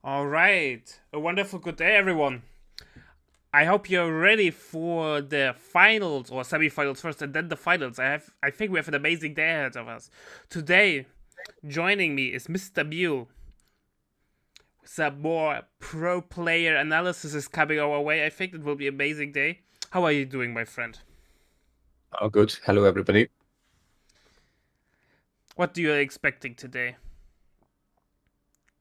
All right. A wonderful good day, everyone. I hope you're ready for the finals or semifinals first and then the finals. I think we have an amazing day ahead of us. Today, joining me is Mr. Mew. Some more pro player analysis is coming our way. I think it will be an amazing day. How are you doing, my friend? Oh, good. Hello, everybody. What do you expecting today?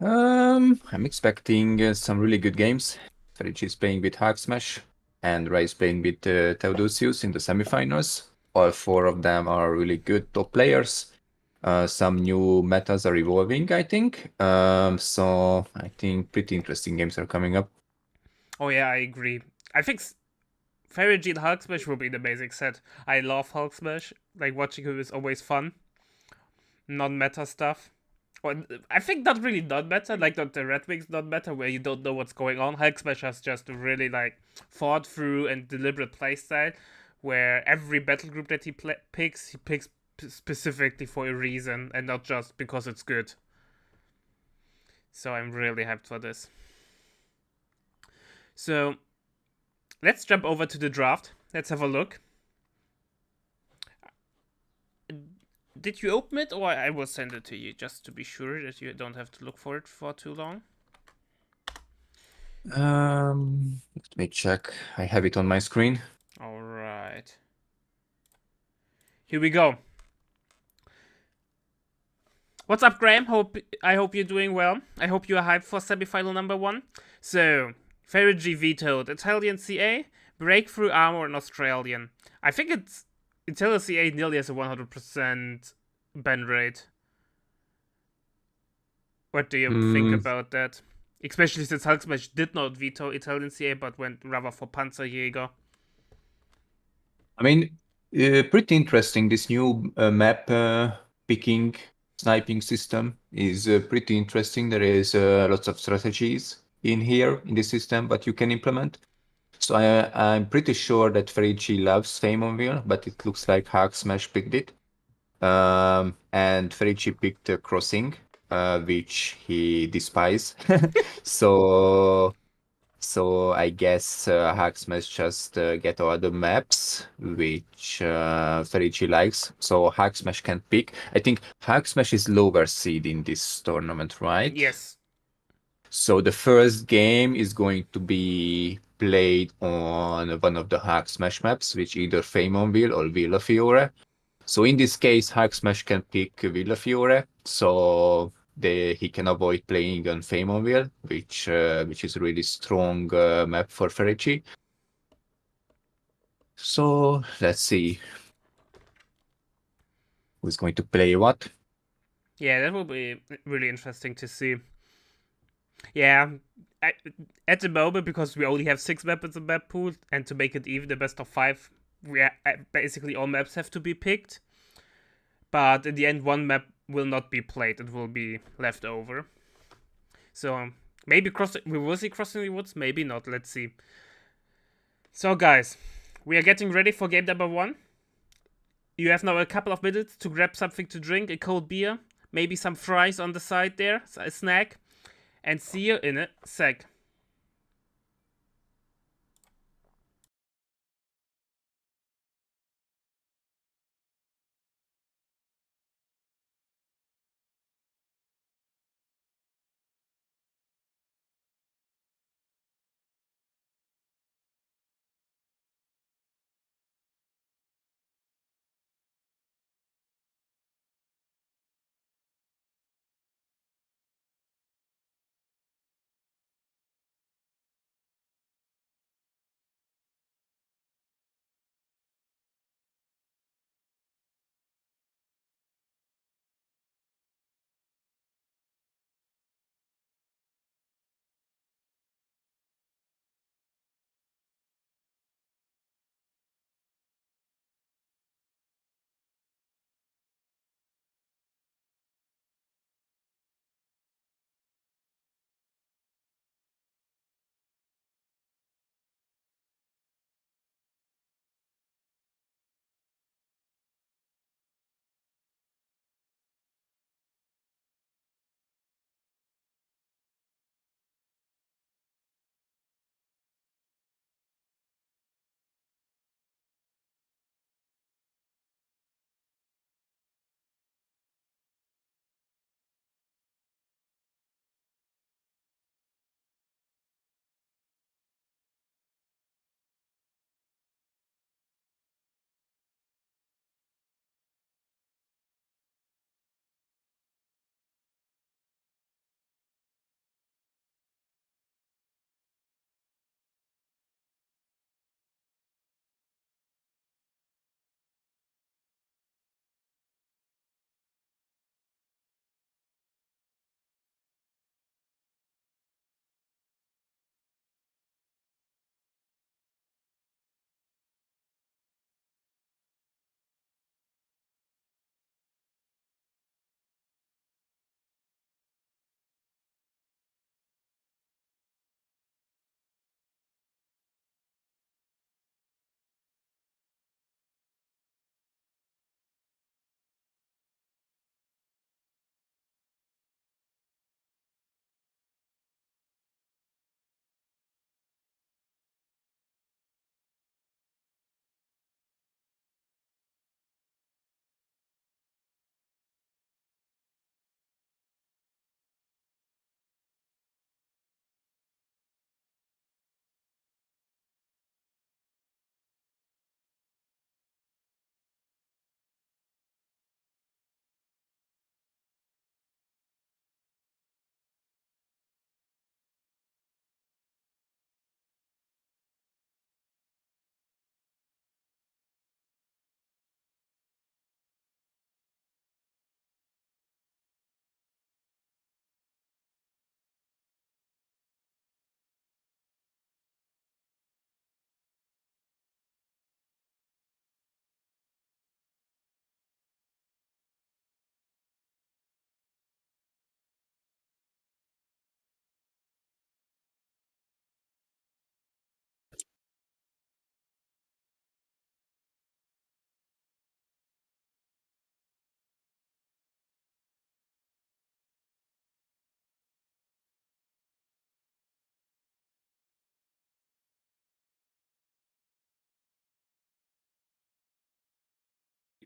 I'm expecting some really good games. Ferici is playing with Hack Smash, and Ray is playing with Theodosius in the semifinals. All four of them are really good top players. Some new metas are evolving, I think. So I think pretty interesting games are coming up. Oh yeah, I agree. I think Fairy and Hulk Smash will be an amazing set. I love Hulk Smash. Like watching him is always fun. Non-meta stuff. Well, I think not really non-meta, like not the Red Wings non-meta where you don't know what's going on. Hulk Smash has just a really like thought through and deliberate playstyle where every battle group that he picks specifically for a reason and not just because it's good. So I'm really hyped for this. So let's jump over to the draft. Let's have a look. Did you open it or I will send it to you just to be sure that you don't have to look for it for too long? Let me check. I have it on my screen. All right. Here we go. What's up, Graham? I hope you're doing well. I hope you are hyped for semifinal number one. So, Ferigi vetoed Italian CA, Breakthrough Armor, and Australian. I think it's Italian CA nearly has a 100% ban rate. What do you think Hmm. about that? Especially since Hulk Smash did not veto Italian CA but went rather for Panzerjäger. I mean, pretty interesting. This new map picking sniping system is pretty interesting. There is lots of strategies in here in the system that you can implement. So I'm pretty sure that Ferici loves Famonville, but it looks like Hack Smash picked it. And Ferici picked Crossing, which he despises. So so I guess Hacksmith just get all the maps which Ferici likes. So Hacksmash can pick. I think Hacksmash is lower seed in this tournament, right? Yes. So the first game is going to be played on one of the Hacksmash maps, which either Famonville or Villa Fiore. So in this case, Hacksmash can pick Villa Fiore. So he can avoid playing on Famonville, which is a really strong map for Ferrucci. So let's see who's going to play what. Yeah, that will be really interesting to see. Yeah, I, at the moment, because we only have 6 weapons in map pool, and to make it even, the best of 5, basically all maps have to be picked. But in the end, one map will not be played; it will be left over. So maybe we will see Crossing the Woods, maybe not. Let's see. So guys, we are getting ready for game number one. You have now a couple of minutes to grab something to drink, a cold beer, maybe some fries on the side there, a snack, and see you in a sec.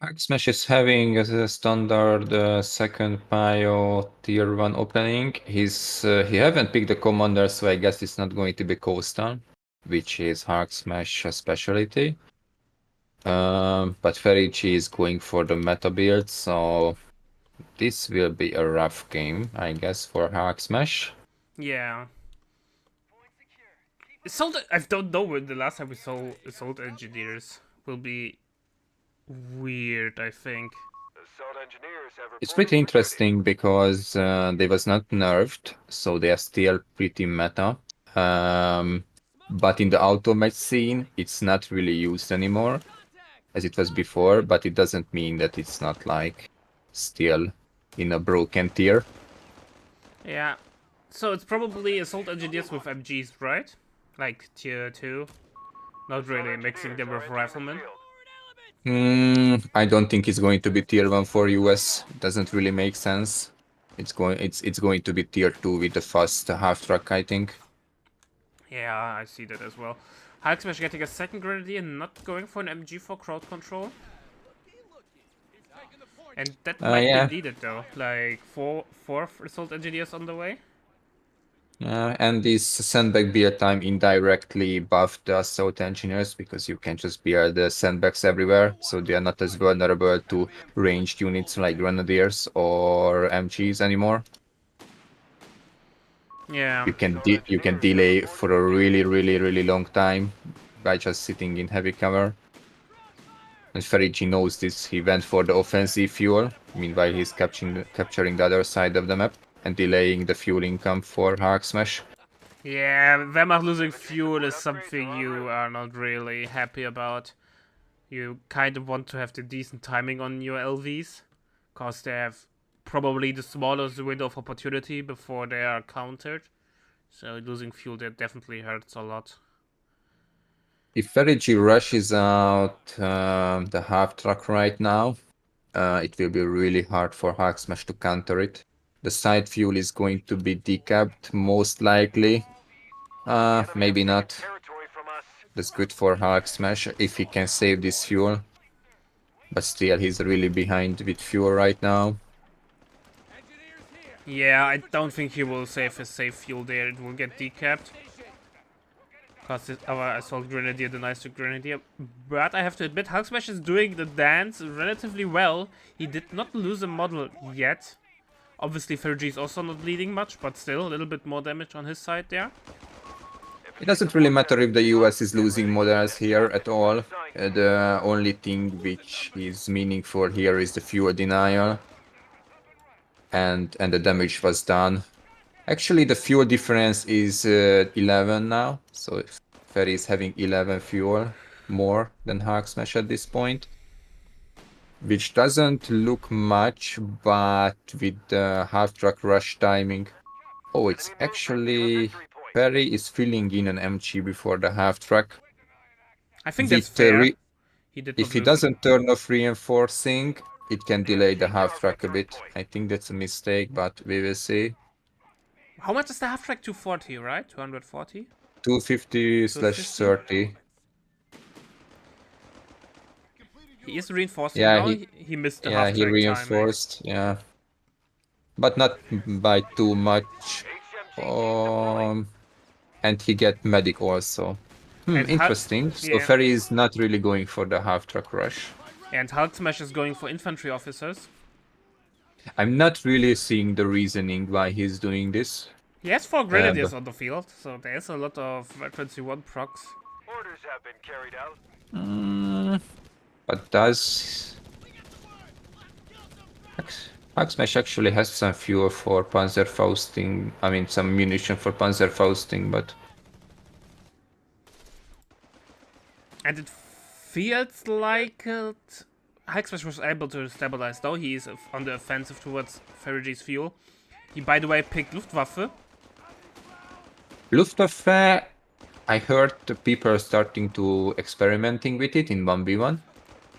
Arc Smash is having as a standard second Pio tier 1 opening. He haven't picked the commander, so I guess it's not going to be Coastal, which is Arc Smash specialty. But Ferici is going for the meta build, so this will be a rough game, I guess, for Arc Smash. Yeah. Assault, I don't know when the last time we saw Assault Engineers will be weird, I think. It's pretty interesting because they was not nerfed, so they are still pretty meta. But in the auto match scene, it's not really used anymore, as it was before. But it doesn't mean that it's not like still in a broken tier. Yeah. So it's probably Assault Engineers with MGs, right? Like tier 2. Not really mixing them with Riflemen. I don't think it's going to be tier 1 for US. It doesn't really make sense. It's going to be tier 2 with the fast half track, I think. Yeah, I see that as well. Hulk Smash getting a second Grenadier, not going for an MG for crowd control. And that might Yeah. be needed though. Like four Assault Engineers on the way. And this sandbag build time indirectly buffed the assault engineers because you can just build the sandbags everywhere, so they are not as vulnerable to ranged units like grenadiers or MGs anymore. Yeah. You can delay for a really long time by just sitting in heavy cover. And Ferici knows this. He went for the offensive fuel. Meanwhile, he's capturing the other side of the map and delaying the fuel income for Arc Smash. Yeah, Wehrmacht losing fuel is something you are not really happy about. You kind of want to have the decent timing on your LVs, because they have probably the smallest window of opportunity before they are countered. So losing fuel there definitely hurts a lot. If Ferici rushes out the half track right now, it will be really hard for Arc Smash to counter it. The side fuel is going to be decapped, most likely. Maybe not. That's good for Arc Smash if he can save this fuel. But still, he's really behind with fuel right now. Yeah, I don't think he will save his safe fuel there. It will get decapped. Because our Assault Grenadier denies the Grenadier. But I have to admit, Hulk Smash is doing the dance relatively well. He did not lose a model yet. Obviously, Fergie is also not leading much, but still a little bit more damage on his side there. It doesn't really matter if the US is losing models here at all. The only thing which is meaningful here is the fuel denial. And the damage was done. Actually, the fuel difference is 11 now. So Ferry is having 11 fuel more than Arc Smash at this point. Which doesn't look much, but with the half-track rush timing... Oh, it's actually... Ferry is filling in an MG before the half-track. I think that's fair. If he doesn't turn off reinforcing, it can delay the half-track a bit. I think that's a mistake, but we will see. How much is the half-track? 240, right? 240? 250/30. He is reinforcing now. He missed the half-track he reinforced, timing. yeah. But not by too much. And he get medic also. Interesting. So Ferry is not really going for the half-track rush. And Hulk Smash is going for infantry officers. I'm not really seeing the reasoning why he's doing this. He has 4 grenadiers on the field, so there's a lot of Veterancy 1 procs. Orders have been carried out. But does... Hulk Smash actually has some fuel for Panzerfausting. I mean, some munition for Panzerfausting, but... And it feels like Hulk Smash was able to stabilize, though. He is on the offensive towards Ferigi's fuel. He, by the way, picked Luftwaffe. Luftwaffe, I heard the people are starting to experimenting with it in 1v1.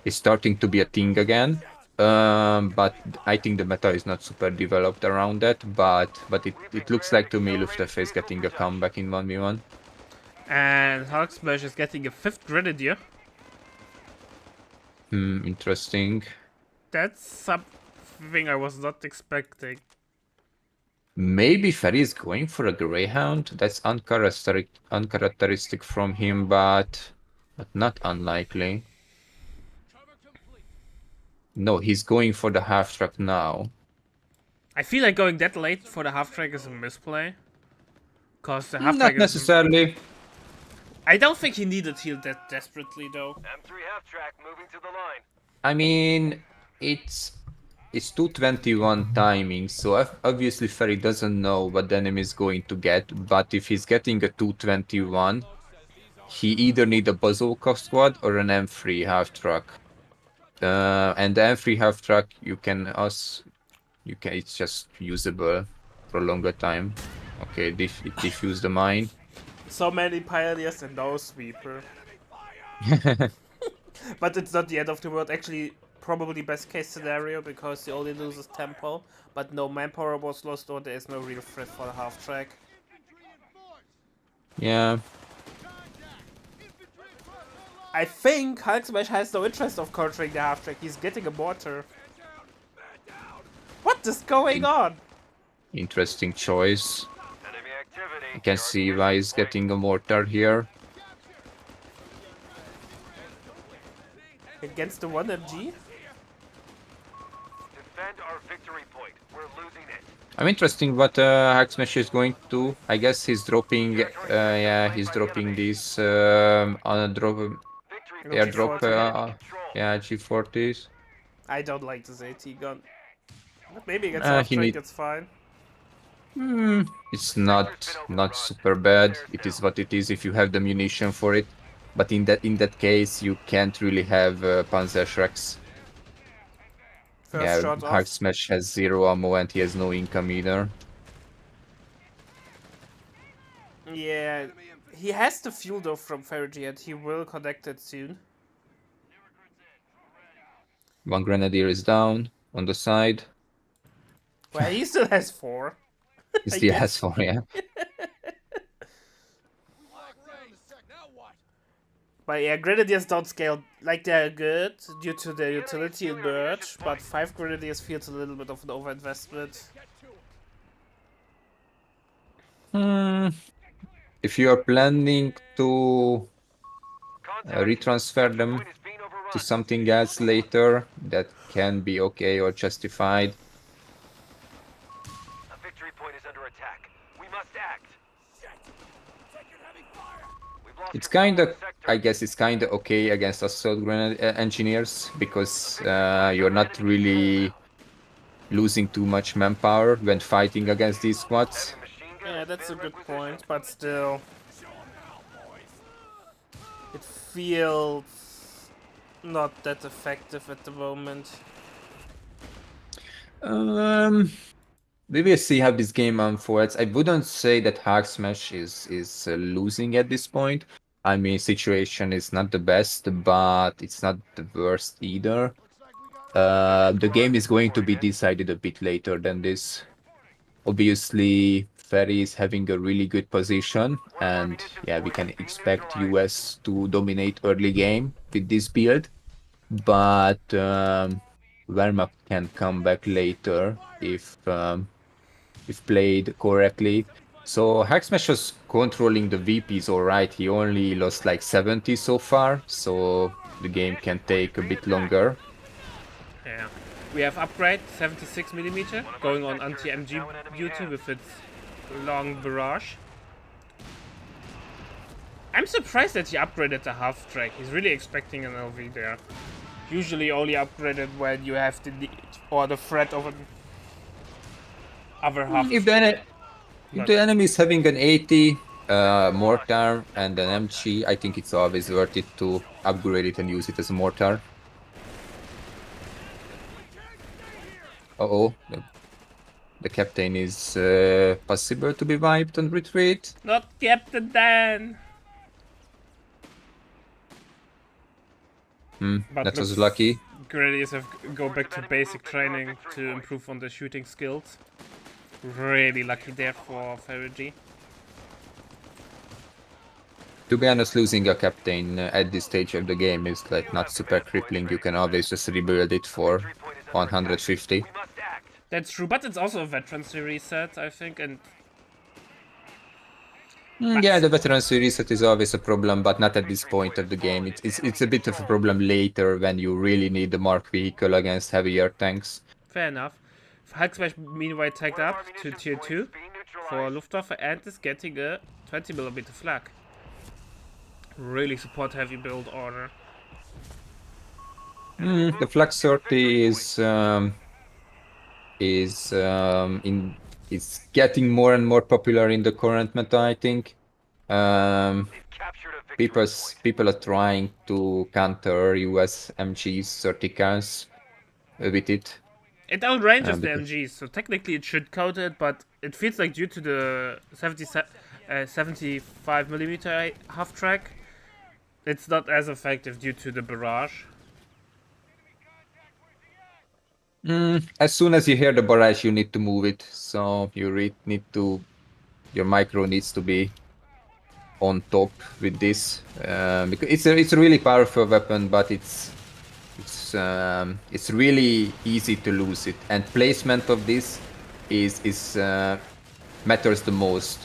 It's starting to be a thing again. But I think the meta is not super developed around that. But it looks like to me Luftwaffe is getting a comeback in 1v1. And Hulk Smash is getting a 5th Grenadier. Interesting. That's something I was not expecting. Maybe Ferry is going for a Greyhound. That's uncharacteristic from him, but not unlikely. No, he's going for the half-track now. I feel like going that late for the half-track is a misplay. Cause the half-track Not is... necessarily. I don't think he needed heal that desperately though. M3 half-track moving to the line. I mean, it's 221 timing, so obviously Ferry doesn't know what the enemy is going to get, but if he's getting a 221, he either need a bazooka squad or an M3 half-track. And the M3 half-track, it's just usable for a longer time. Okay, it defused the mine. So many pioneers and no sweeper. But it's not the end of the world. Actually, probably best case scenario because he only loses tempo, but no manpower was lost or there is no real threat for the half track. Yeah. I think Hulk Smash has no interest of countering the half track. He's getting a mortar. What is going on? Interesting choice. Enemy activity. You can see why he's getting a mortar here. Against the 1MG? Defend our victory point. We're losing it. I'm interesting what Hack Smash is going to do. I guess he's dropping, he's dropping this on a drop, Victory airdrop, control. yeah, G40s. I don't like this AT gun. But maybe against he half track need- it's fine. It's not super bad. It is what it is if you have the munition for it. But in that case, you can't really have Panzerschrecks. First Yeah, shot Hack off. Smash has 0 ammo and he has no income either. Yeah, he has the fuel though from Fergie and he will connect it soon. One Grenadier is down on the side. Well, he still has 4. He I still guess. has 4, yeah. But yeah, Grenadiers don't scale, like they're good due to their utility in merge, but 5 Grenadiers feels a little bit of an overinvestment. If you are planning to retransfer them Point is being overrun. to something else later, that can be okay or justified. A victory point is under attack. We must act. We've lost It's control kind of, the sector. I guess it's kind of okay against assault grenade engineers because you're not really losing too much manpower when fighting against these squads. Heavy machine gun Yeah, has that's a been good requisitioned. point, but still. It feels not that effective at the moment. We will see how this game unfolds. I wouldn't say that Hack Smash is losing at this point. I mean, situation is not the best, but it's not the worst either. The game is going to be decided a bit later than this. Obviously, Ferry is having a really good position, and yeah, we can expect US to dominate early game with this build. But Wehrmacht can come back later if played correctly. So Hack Smash was controlling the VPs alright. He only lost like 70 so far, so the game can take a bit longer. Yeah. We have upgrade 76mm going on anti-MG duty with its long barrage. I'm surprised that he upgraded the half track. He's really expecting an LV there. Usually only upgraded when you have the need or the threat of an other half. If the enemy is having an 80 mortar and an MG, I think it's always worth it to upgrade it and use it as a mortar. Uh-oh, the captain is possible to be wiped on retreat. Not Captain Dan! But That was looks- lucky. Grenadiers have go back to basic training to improve on their shooting skills. Really lucky there for Fergie. To be honest, losing a captain at this stage of the game is like not super crippling. You can always just rebuild it for 150. We must act. That's true, but it's also a veteran series set, I think, and Yeah, the veteran reset is always a problem, but not at this point of the game. It's a bit of a problem later when you really need the Mark vehicle against heavier tanks. fair enough. Hulk Smash meanwhile tagged One of up our to munitions tier points 2 being for neutralized. Luftwaffe and is getting a 20mm flak. Really support heavy build order. The Flux 30 is getting more and more popular in the current meta, I think. They've captured a victory point. People are trying to counter US MGs 30 cans with it. It outranges the because- MGs, so technically it should counter it, but it feels like due to the 75mm half track, it's not as effective due to the barrage. As soon as you hear the barrage, you need to move it. So you need to, your micro needs to be on top with this because it's a really powerful weapon, but it's really easy to lose it. And placement of this is matters the most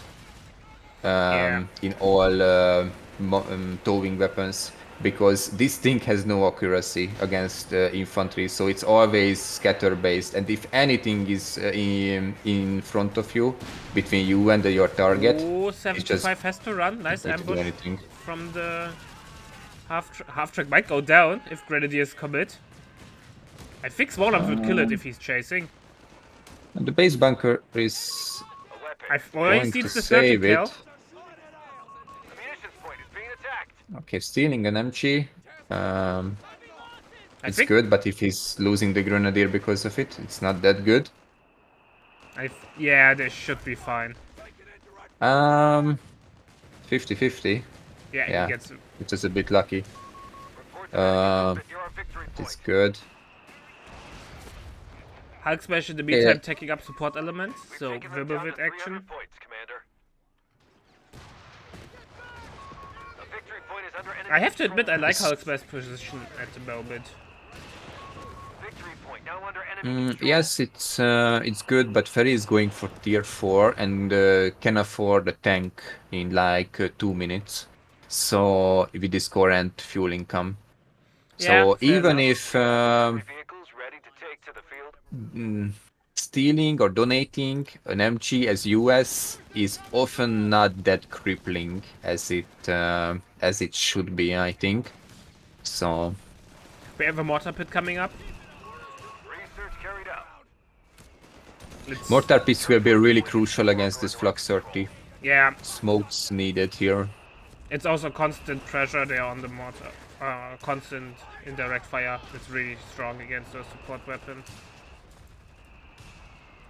Yeah. in all towing weapons. Because this thing has no accuracy against infantry, so it's always scatter based. And if anything is in front of you, between you and your target, Oh, it's just 75 has to run. Nice not to do ambush anything. from the half track. Might go down if Grenadiers commit. I think Swarm would kill it if he's chasing. And the base bunker is A weapon. I've already going seen to the save 30 it. kill. The munitions point is being attacked. Okay, stealing an MG. I It's think good, but if he's losing the grenadier because of it, it's not that good. Yeah, they should be fine. 50-50. Yeah, Yeah. he gets. It's just a bit lucky. Report the near our victory It's point. good. Hulk Smash in the meantime Yeah. taking up support elements, We've so taken them down to Wirbelwind 300 action. points, Commander. A victory point is under enemy I have to admit, I control. like Hulk Smash position at the moment. Victory point now under enemy control. Yes, it's good, but Ferry is going for tier 4 and can afford a tank in like 2 minutes. So with this current fuel income. Yeah, So fair even enough. if Vehicles ready to take to the field. stealing or donating an MG as US is often not that crippling as it should be, I think. So We have a mortar pit coming up. Research carried out. Let's, mortar pits will be really crucial against this Flux 30. Yeah, Smokes needed here. it's also constant pressure there on the mortar. Constant indirect fire. It's really strong against those support weapons.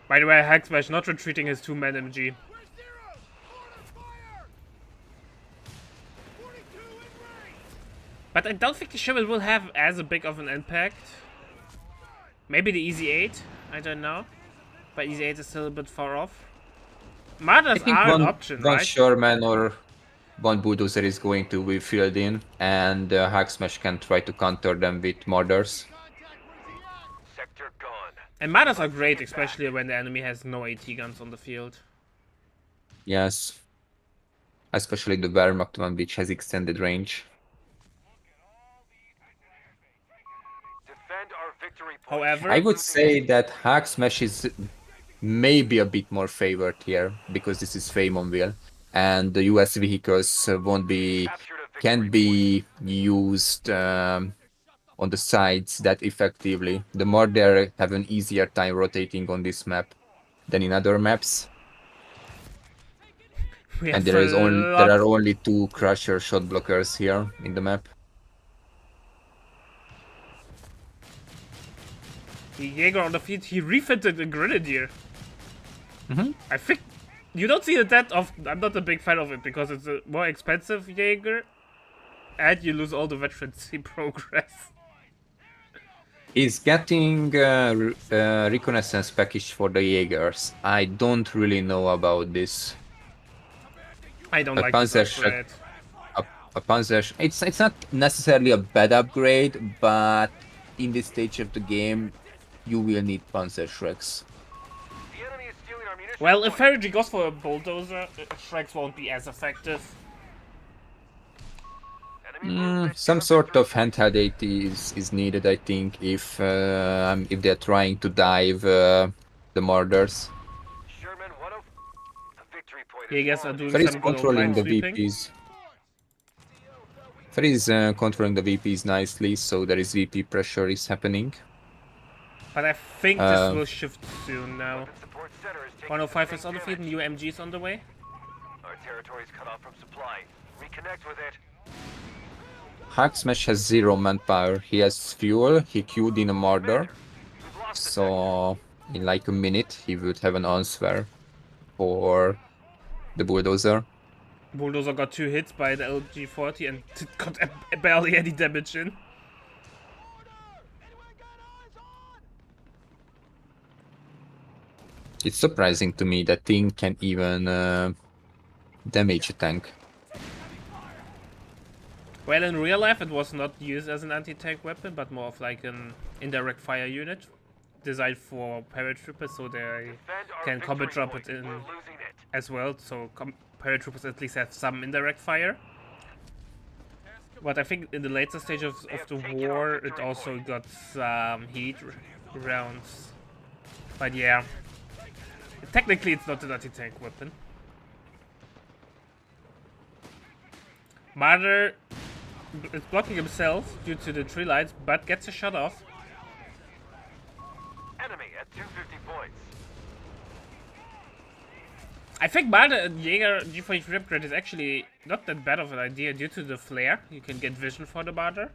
By the way, Hulk Smash not retreating his 2-man MG. But I don't think the Shimmel will have as a big of an impact. Maybe the Easy 8, I don't know. But Easy 8 is still a bit far off. I Martyrs think are an one option, right? Sherman or one Bulldozer is going to be filled in, and Hulk Smash can try to counter them with Murders. Sector gone. And Martyrs are great, especially when the enemy has no AT guns on the field. Yes. Especially the Wehrmacht one, which has extended range. Defend our victory point. However, I would say that Hulk Smash is maybe a bit more favored here, because this is Feymonville, and the US vehicles won't be, Captured a victory can be used on the sides that effectively. The Murder have an easier time rotating on this map than in other maps, we and have there are only 2 Crusher shot blockers here in the map. The Jaeger on the field, he refitted the Grenadier. I think you don't see it that often. I'm not a big fan of it because it's a more expensive Jaeger, and you lose all the veterancy progress. Is getting reconnaissance package for the Jaegers. I don't really know about this. I don't A like this Panzer upgrade. A a Panzer. It's not necessarily a bad upgrade, but in this stage of the game, you will need Panzer Shreks. The enemy is stealing our munitions. Well, if point. Fergie goes for a bulldozer, Shreks won't be as effective. Enemy movement Some near sort victory of handheld AT is needed, I think, if they're trying to dive the murders. Sherman 10. A victory point. Jaegers are doing Fer is some good old controlling line the sweeping. VPs. Fer is controlling the VPs nicely, so there is VP pressure is happening. But I think this Um, will shift soon now. Weapon support center is taking 105 the is on the same field, damage. new MGs on the way. Our territory is cut off from supply. Reconnect with it. Hack Smash has 0 manpower. He has fuel, he queued in a murder, We've lost the sector. so in like a minute he would have an answer for the bulldozer. Bulldozer got 2 hits by the LG-40 and got barely any damage in. It's surprising to me that thing can even damage a tank. Well, in real life it was not used as an anti-tank weapon, but more of like an indirect fire unit. Designed for paratroopers, so they Defend our can combat victory drop it point. in We're losing it. as well, so paratroopers at least have some indirect fire. But I think in the later stage of the war, it also got some heat rounds. But yeah, technically it's not an anti-tank weapon. Marder is blocking himself due to the tree lights, but gets a shot off. Enemy at 250 points. I think Marder and Jaeger G43 upgrade is actually not that bad of an idea due to the flare. You can get vision for the Marder.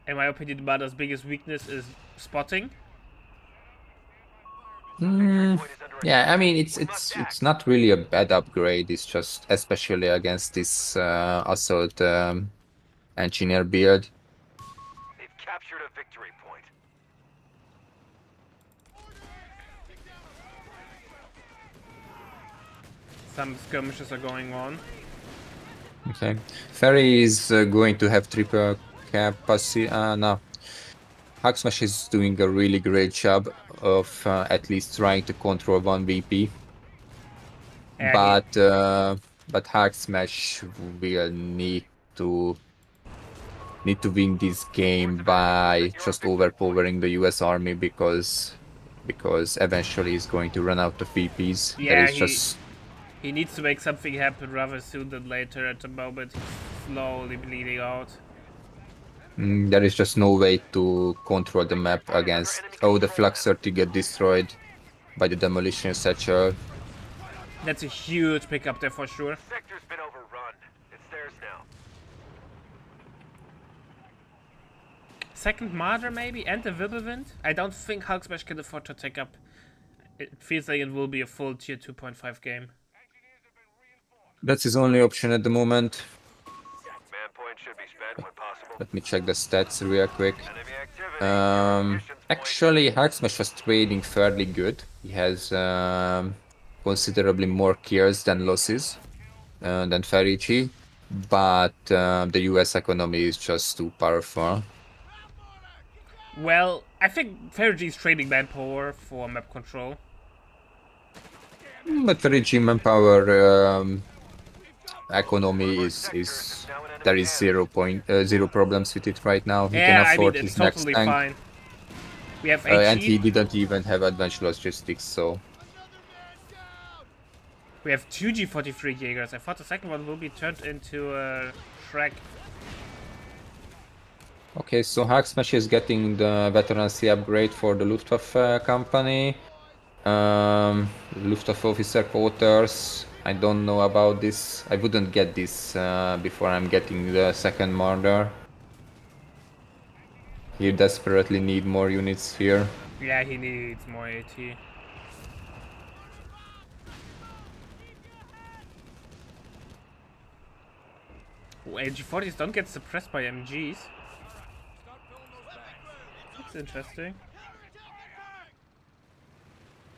In my opinion, Marder's biggest weakness is spotting. Mm, Point is under yeah, I mean it's not really a bad upgrade. It's just especially against this assault engineer build. They've captured a victory point. Some skirmishes are going on. Okay, Ferry is going to have triple capacity. No, Hack Smash is doing a really great job of at least trying to control one VP. Yeah, But Hack Smash will need to win this game by just overpowering the US Army because eventually he's going to run out of VPs. Yeah, There is he- just he needs to make something happen rather soon than later. At the moment, he's slowly bleeding out. there is just no way to control the map against. Oh, the Fluxer to get destroyed by the demolition satchel. That's a huge pickup there for sure. Sector's been overrun. It's theirs now. Second Marder maybe, and the Wirbelwind? I don't think Hulk Smash can afford to take up. It feels like it will be a full tier 2.5 game. That's his only option at the moment. Man point should be spent when possible. Let me check the stats real quick. Enemy activity. Munitions point. Actually, Hack Smash was trading fairly good. He has considerably more kills than losses than Ferici, but the US economy is just too powerful. Well, I think Fergie is trading manpower for map control. But Ferici manpower economy is there is 0 problems with it right now. He Yeah, can I mean, afford it's his next totally tank. fine. We have And he HE, didn't even have advanced logistics, so we have 2 G43 Jaegers. I thought the second one will be turned into a Shrek. okay, so Hack Smash is getting the veterancy upgrade for the Luftwaffe company. Luftwaffe officer quarters. I don't know about this. I wouldn't get this before I'm getting the second murder. You desperately need more units here. Yeah, he needs more AT. AG40s don't get suppressed by MGs. That's interesting.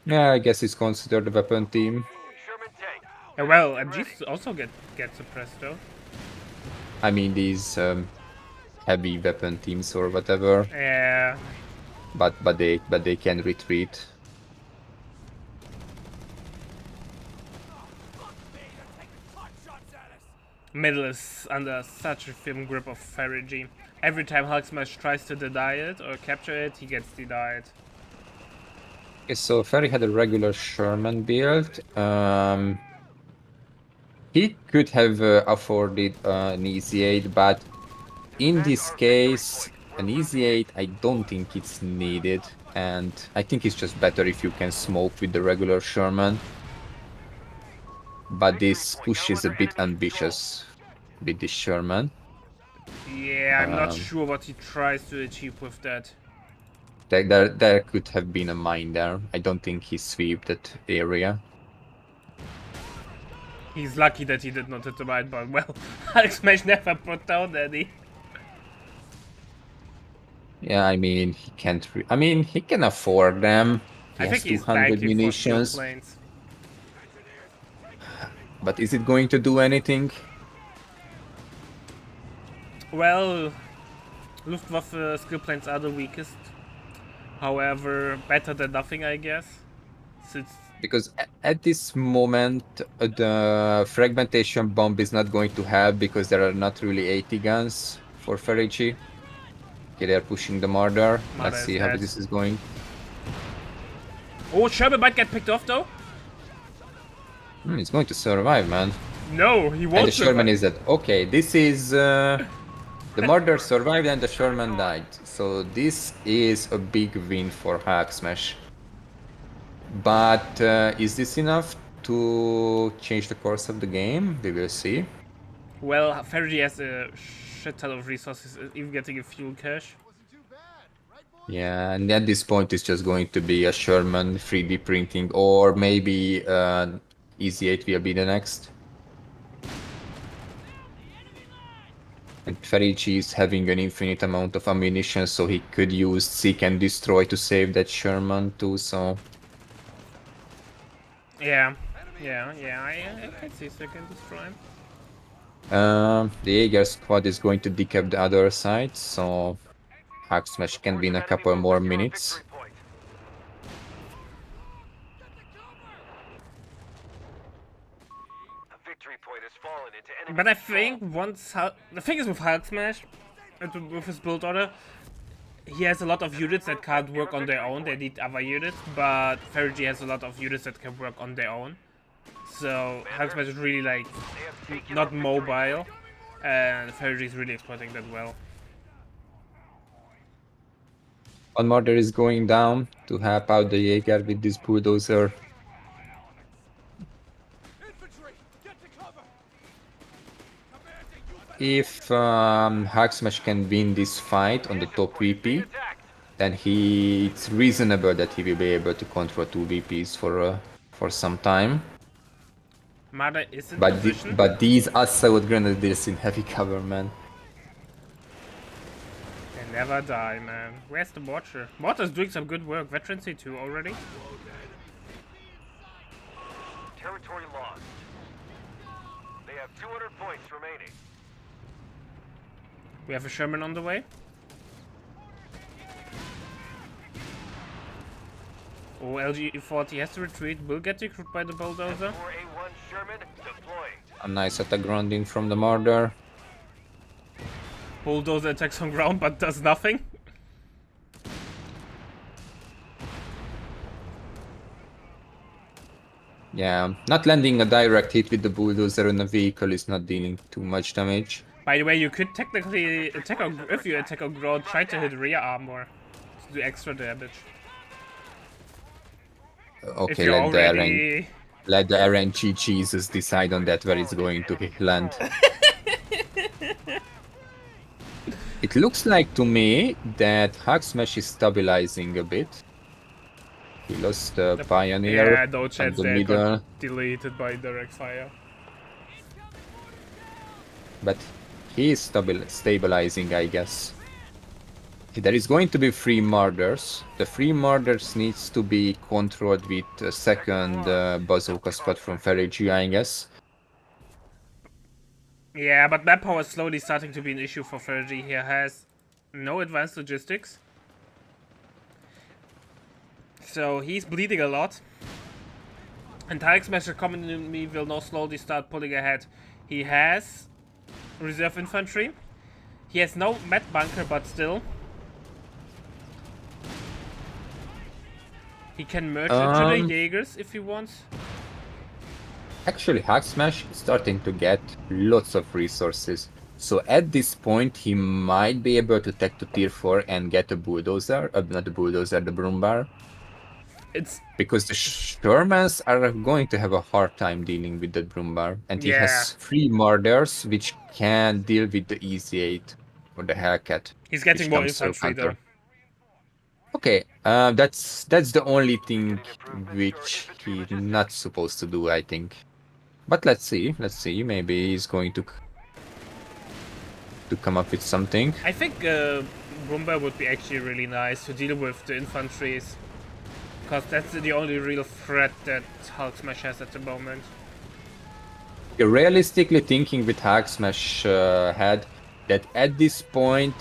Yeah, I guess it's considered a weapon team. Sherman tank. Well, MGs also get suppressed though. I mean these heavy weapon teams or whatever, Yeah. but they can retreat. Middle is under such a firm grip of Ferrigy. Every time Hulk Smash tries to deny it or capture it, he gets denied. Okay, so Ferry had a regular Sherman build. He could have afforded an Easy 8, but in this case, an Easy 8, I don't think it's needed. And I think it's just better if you can smoke with the regular Sherman. But this push is a bit ambitious with this Sherman. Yeah, I'm not sure what he tries to achieve with that. There could have been a mine there. I don't think he swept that area. He's lucky that he did not hit the right button. Well, Hulk Smash never put down any. Yeah, I mean, he can't. I mean, he can afford them. He I has think he's 200 banking for steel munitions. planes. But is it going to do anything? Well, Luftwaffe skill planes are the weakest. However, better than nothing, I guess. Since Because at this moment, the fragmentation bomb is not going to help because there are not really 80 guns for Ferrici. Okay, they're pushing the Marder. Marder Let's is see how dead. this is going. oh, Sherman might get picked off though. It's going to survive, man. No, he And won't. the Sherman is dead. Okay, this is... the Marder survived and the Sherman died. So this is a big win for Hulk Smash. But is this enough to change the course of the game? We will see. Well, Ferrigy has a shit ton of resources, even getting a fuel cache. Yeah, and at this point it's just going to be a Sherman 3D printing, or maybe Easy 8 will be the next. And Ferrici is having an infinite amount of ammunition, so he could use Seek and Destroy to save that Sherman too, so... Yeah, I can see second destroy. The Jaeger squad is going to decap the other side, so Hulk Smash can be in a couple more minutes. But I think once the thing is with Hulk Smash, and with his build order, he has a lot of units that can't work on their own. They need other units, but Ferrigy has a lot of units that can work on their own. So Hulk Smash is really like not mobile, and Ferrigy is really exploiting that well. One Marder is going down to help out the Jaeger with this bulldozer. If Hulk Smash can win this fight on the top VP, then it's reasonable that he will be able to control 2 VPs for some time. Marder is in But position. but these Assault Grenadiers in heavy cover, man. They never die, man. Where's the Mortar? Mortar's doing some good work. Veteran C2 already. Territory lost. They have 200 points remaining. We have a Sherman on the way. Oh, LG40 has to retreat. Will get recruited by the bulldozer. 4A1 Sherman deploying. A nice attack grounding from the Marder. Bulldozer attacks on ground but does nothing. Yeah, not landing a direct hit with the bulldozer on a vehicle is not dealing too much damage. By the way, you could technically attack on, if you attack on ground, try to hit rear armor to do extra damage. If Okay, you're let already... the RNG Jesus decide on that where it's going to land. It looks like to me that Hulk Smash is stabilizing a bit. He lost the Pioneer Yeah, no and chance the they middle, got deleted by direct fire. but he is stabilizing, I guess. There is going to be 3 Marders. The 3 Marders needs to be controlled with a second bazooka squad from Ferrigy, I guess. Yeah, but map power is slowly starting to be an issue for Fergie. He has no advanced logistics. So he's bleeding a lot. And Tarek Smasher commonly will now slowly start pulling ahead. He has reserve infantry. He has no med bunker, but still. He can merge into the Jaegers if he wants. Actually, Hacksmash is starting to get lots of resources. So at this point, he might be able to take to tier 4 and get a bulldozer. Not the bulldozer, the Brumbar. It's Because the Shermans are going to have a hard time dealing with the Brumbar. And he has 3 murders, which can deal with the Easy 8 or the Hellcat. He's getting which more comes through infantry though. Hunter. Okay, that's the only thing which he's not supposed to do, I think. But let's see. Maybe he's going to come up with something. I think Brumbar would be actually really nice to deal with the infantries. Because that's the only real threat that Hulk Smash has at the moment. Realistically thinking with Hulk Smash head, that at this point,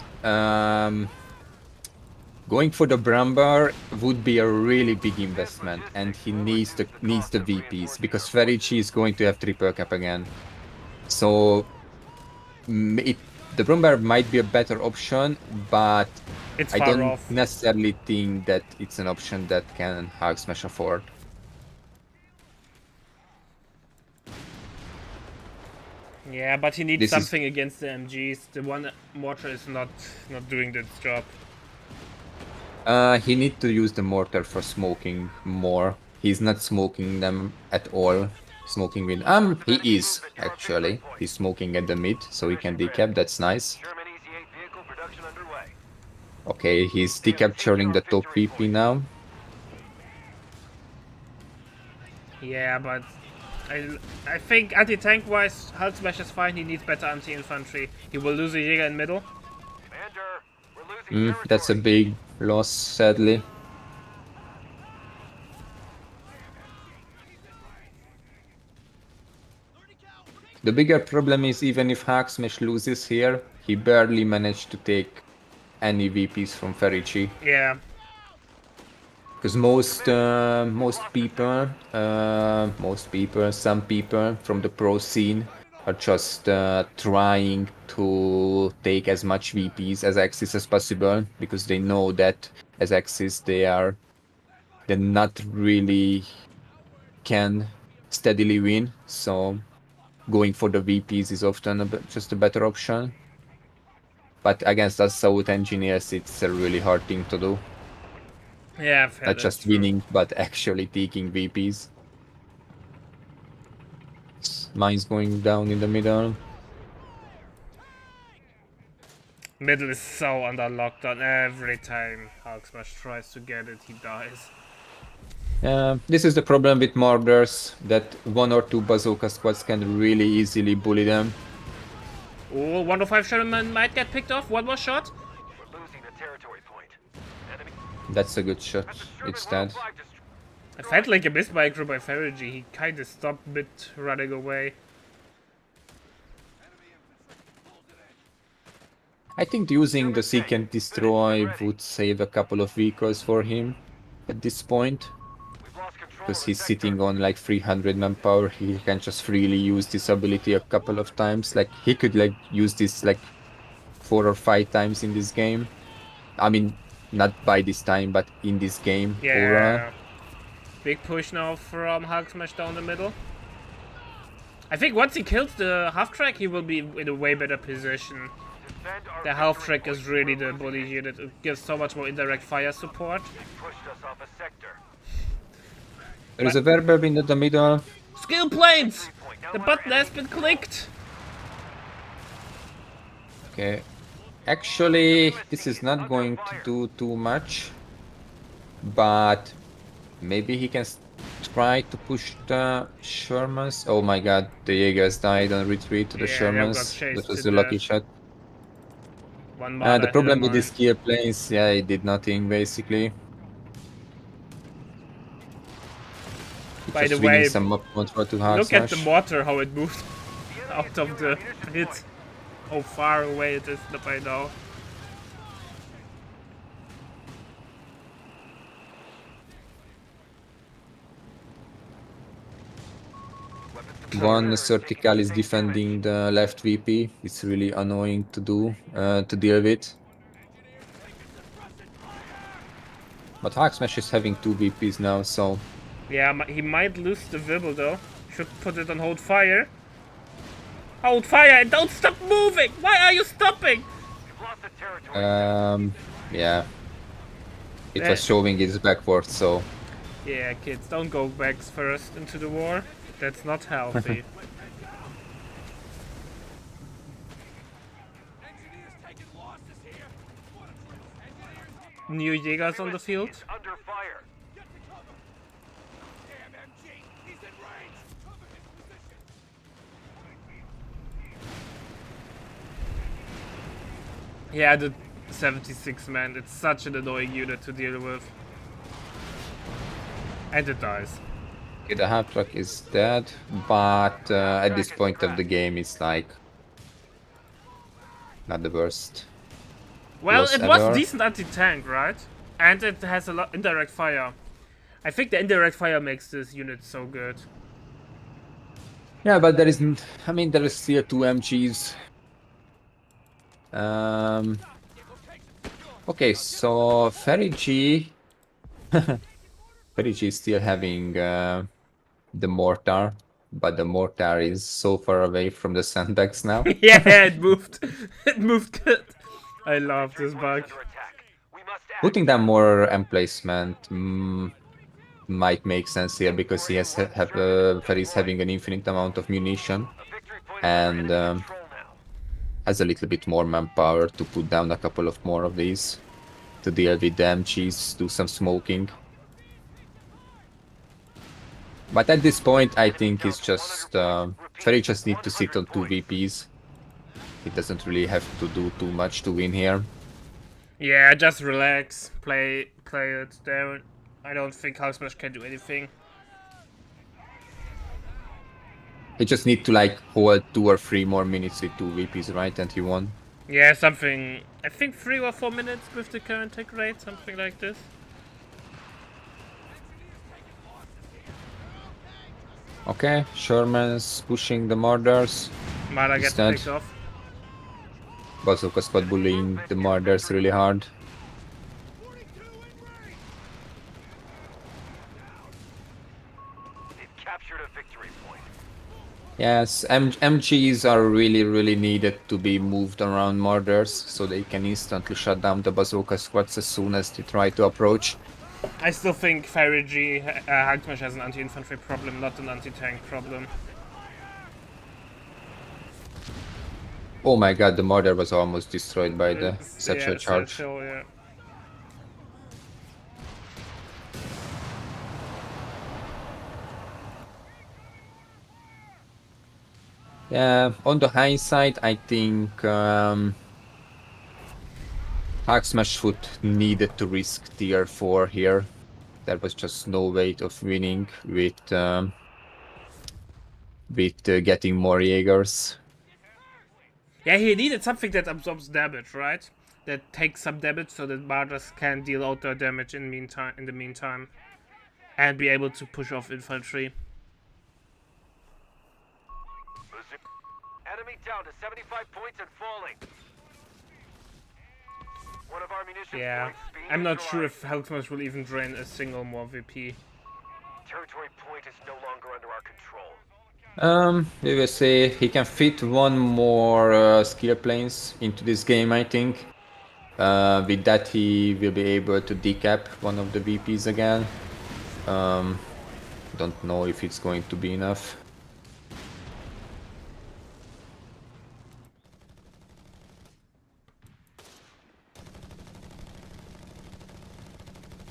going for the Brumbar would be a really big investment, and he needs the VPs because Ferici is going to have triple cap again. So the Brumbar might be a better option, but It's I far don't off. necessarily think that it's an option that can Hulk Smash afford. Yeah, but he needs This is- something against the MGs. The one mortar is not doing the job. He needs to use the mortar for smoking more. He's not smoking them at all. Smoking with he is actually. He's smoking at the mid, so he can decap. That's nice. German Easy-8 vehicle production underway. Okay, he's decapturing the top VP now. Yeah, but I think anti-tank wise, Hulk Smash is fine. He needs better anti-infantry. He will lose a Jäger in middle. Commander, we're losing That's a territory. big loss, sadly. The bigger problem is even if Hacksmash loses here, he barely managed to take any VPs from Ferici. Yeah, Because some people from the pro scene are just trying to take as much VPs as Axis as possible because they know that as Axis they're not really can steadily win. So going for the VPs is often just a better option. But against us South engineers, it's a really hard thing to do. yeah, fair, Not that's just true. winning, but actually taking VPs. Mine's going down in the middle. Middle is so under lockdown. Every time Hulk Smash tries to get it, he dies. This is the problem with Mordors, that 1 or 2 bazooka squads can really easily bully them. Oh, 105 Sherman might get picked off. One more shot. We're losing the territory point. Enemy. That's a good shot. That's a Sherman It's dead. 105 I felt like a mismicro by Fergie. He kinda stopped mid running away. I think using the Seek and Destroy would save a couple of vehicles for him at this point. We've lost control Because of the he's sector. sitting on like 300 manpower, he can just freely use this ability a couple of times. Like he could like use this like 4 or 5 times in this game. I mean, not by this time, but in this game. Yeah. Big push now from Hulk Smash down the middle. I think once he kills the half track, he will be in a way better position. Defend our The half victory track is point. really We're the bully losing. here that gives so much more indirect fire support. They pushed us off a sector. There is a Verberb in the middle. Skill planes! Point. Now The we're button in. has been clicked! Okay. Actually, this is not going to do too much. But maybe he can try to push the Shermans. Oh my god, the Jaegers died on retreat to the Yeah, they got Shermans. chased That was to a lucky death. shot. One The mana problem hit with him these gear planes, yeah, it did nothing basically. By Just the winning way, some up control to on. hard Look at the smash. mortar, how it moved out of the hit. How far away it is by now. One Surtical is defending the left VP. It's really annoying to deal with. But Hacksmash is having 2 VPs now, so Yeah, he might lose the Wibble though. Should put it on hold fire. Hold fire and don't stop moving! Why are you stopping? You've lost the territory. yeah. It was showing its backwards, so Yeah, kids, don't go back first into the war. That's not healthy. New Jägers on the field. Is under fire. Yeah, the 76 man. It's such an annoying unit to deal with. And it dies. okay, the half truck is dead. But at this point of the game, it's like not the worst. Well, Loss it was ever. decent anti-tank, right? And it has a lot indirect fire. I think the indirect fire makes this unit so good. Yeah, but there isn't. I mean, there is still 2 MGs. Okay, so Ferry G. Ferry G is still having the mortar, but the mortar is so far away from the sandbags now. Yeah, it moved. It moved good. I love this bug. Under attack. We must act. Putting down more emplacement might make sense here because he has Ferry's having an infinite amount of munition A victory point and under enemy control now. has a little bit more manpower to put down a couple of more of these to deal with the MGs, do some smoking. But at this point, I think it's just Ferry just need to sit on 2 VPs. He doesn't really have to do too much to win here. Yeah, just relax. Play it down. I don't think Hacksmash can do anything. He just need to like hold 2 or 3 more minutes with 2 VPs, right? And he won. Yeah, something. I think 3 or 4 minutes with the current tick rate, something like this. Okay, Sherman's pushing the murders. Mara gets Instead. picked off. Bazooka squad bullying the murders really hard. They've captured a victory point. Yes, MGs are really needed to be moved around murders so they can instantly shut down the bazooka squads as soon as they try to approach. I still think Fairy G Hacksmash has an anti-infantry problem, not an anti-tank problem. Oh my god, the murder was almost destroyed by the satchel Yeah, charge. satchel, yeah. Yeah, on the hindsight, I think Hacksmash would needed to risk tier 4 here. There was just no way of winning with getting more Jaegers. Yeah, he needed something that absorbs damage, right? That takes some damage so that Martyrs can deal out their damage in the meantime. And be able to push off infantry. Enemy down to 75 points and falling. One of our munitions Yeah. points being I'm not sure if neutralized. Hacksmash will even drain a single more VP. Territory point is no longer under our control. We will see. He can fit 1 more skill planes into this game, I think. With that, he will be able to decap one of the VPs again. Don't know if it's going to be enough.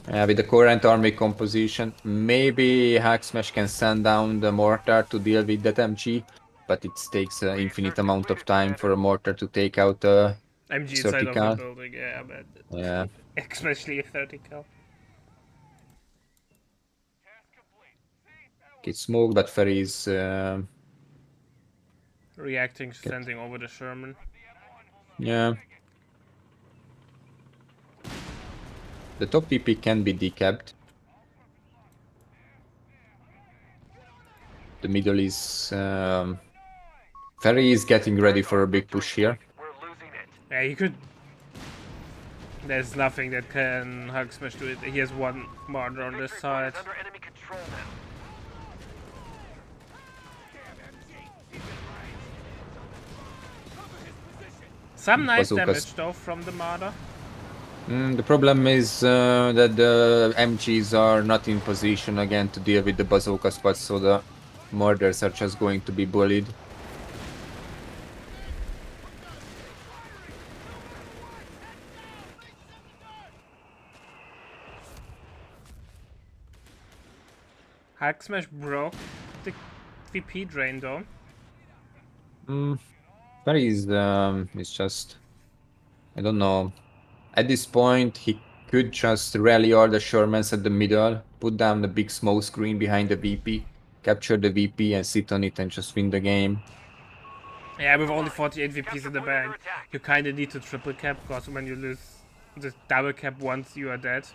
With the current army composition, maybe Hacksmash can send down the mortar to deal with that MG, but it takes an infinite amount of time for a mortar to take out a MG inside of the Surtical. building, yeah, but Yeah. especially a 30 cal. It's smoked, but Ferry is Reacting, sending over the Sherman. Yeah. The top VP can be decapped. The middle is... Ferry is getting ready for a big push here. We're losing it. Yeah, he could. There's nothing that can Hulk Smash do it. He has one martyr on this Victory point side. is under enemy control now. Some nice Bazookas. damage though from the martyr. The problem is that the MGs are not in position again to deal with the bazooka squad, so the murders are just going to be bullied. Hulk Smash broke the VP drain though. Ferry is just... I don't know. At this point, he could just rally all the Shermans at the middle, put down the big smoke screen behind the VP, capture the VP and sit on it and just win the game. Yeah, with only 48 VPs in the bank, you kinda need to triple cap, because when you lose the double cap once, you are dead.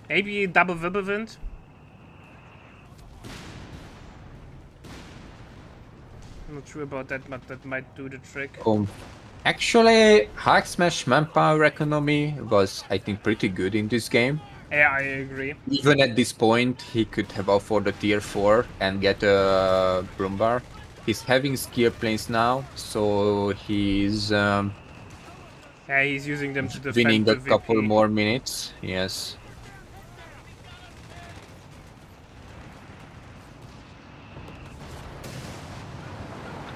Maybe double Wirbelwind? I'm not sure about that, but that might do the trick. Actually, Hulk Smash manpower economy was, I think, pretty good in this game. Yeah, I agree. Even at this point, he could have afforded a tier 4 and get a Brumbar. He's having skill planes now, so he's Yeah, he's using them to defend winning the a couple VP. more minutes. Yes.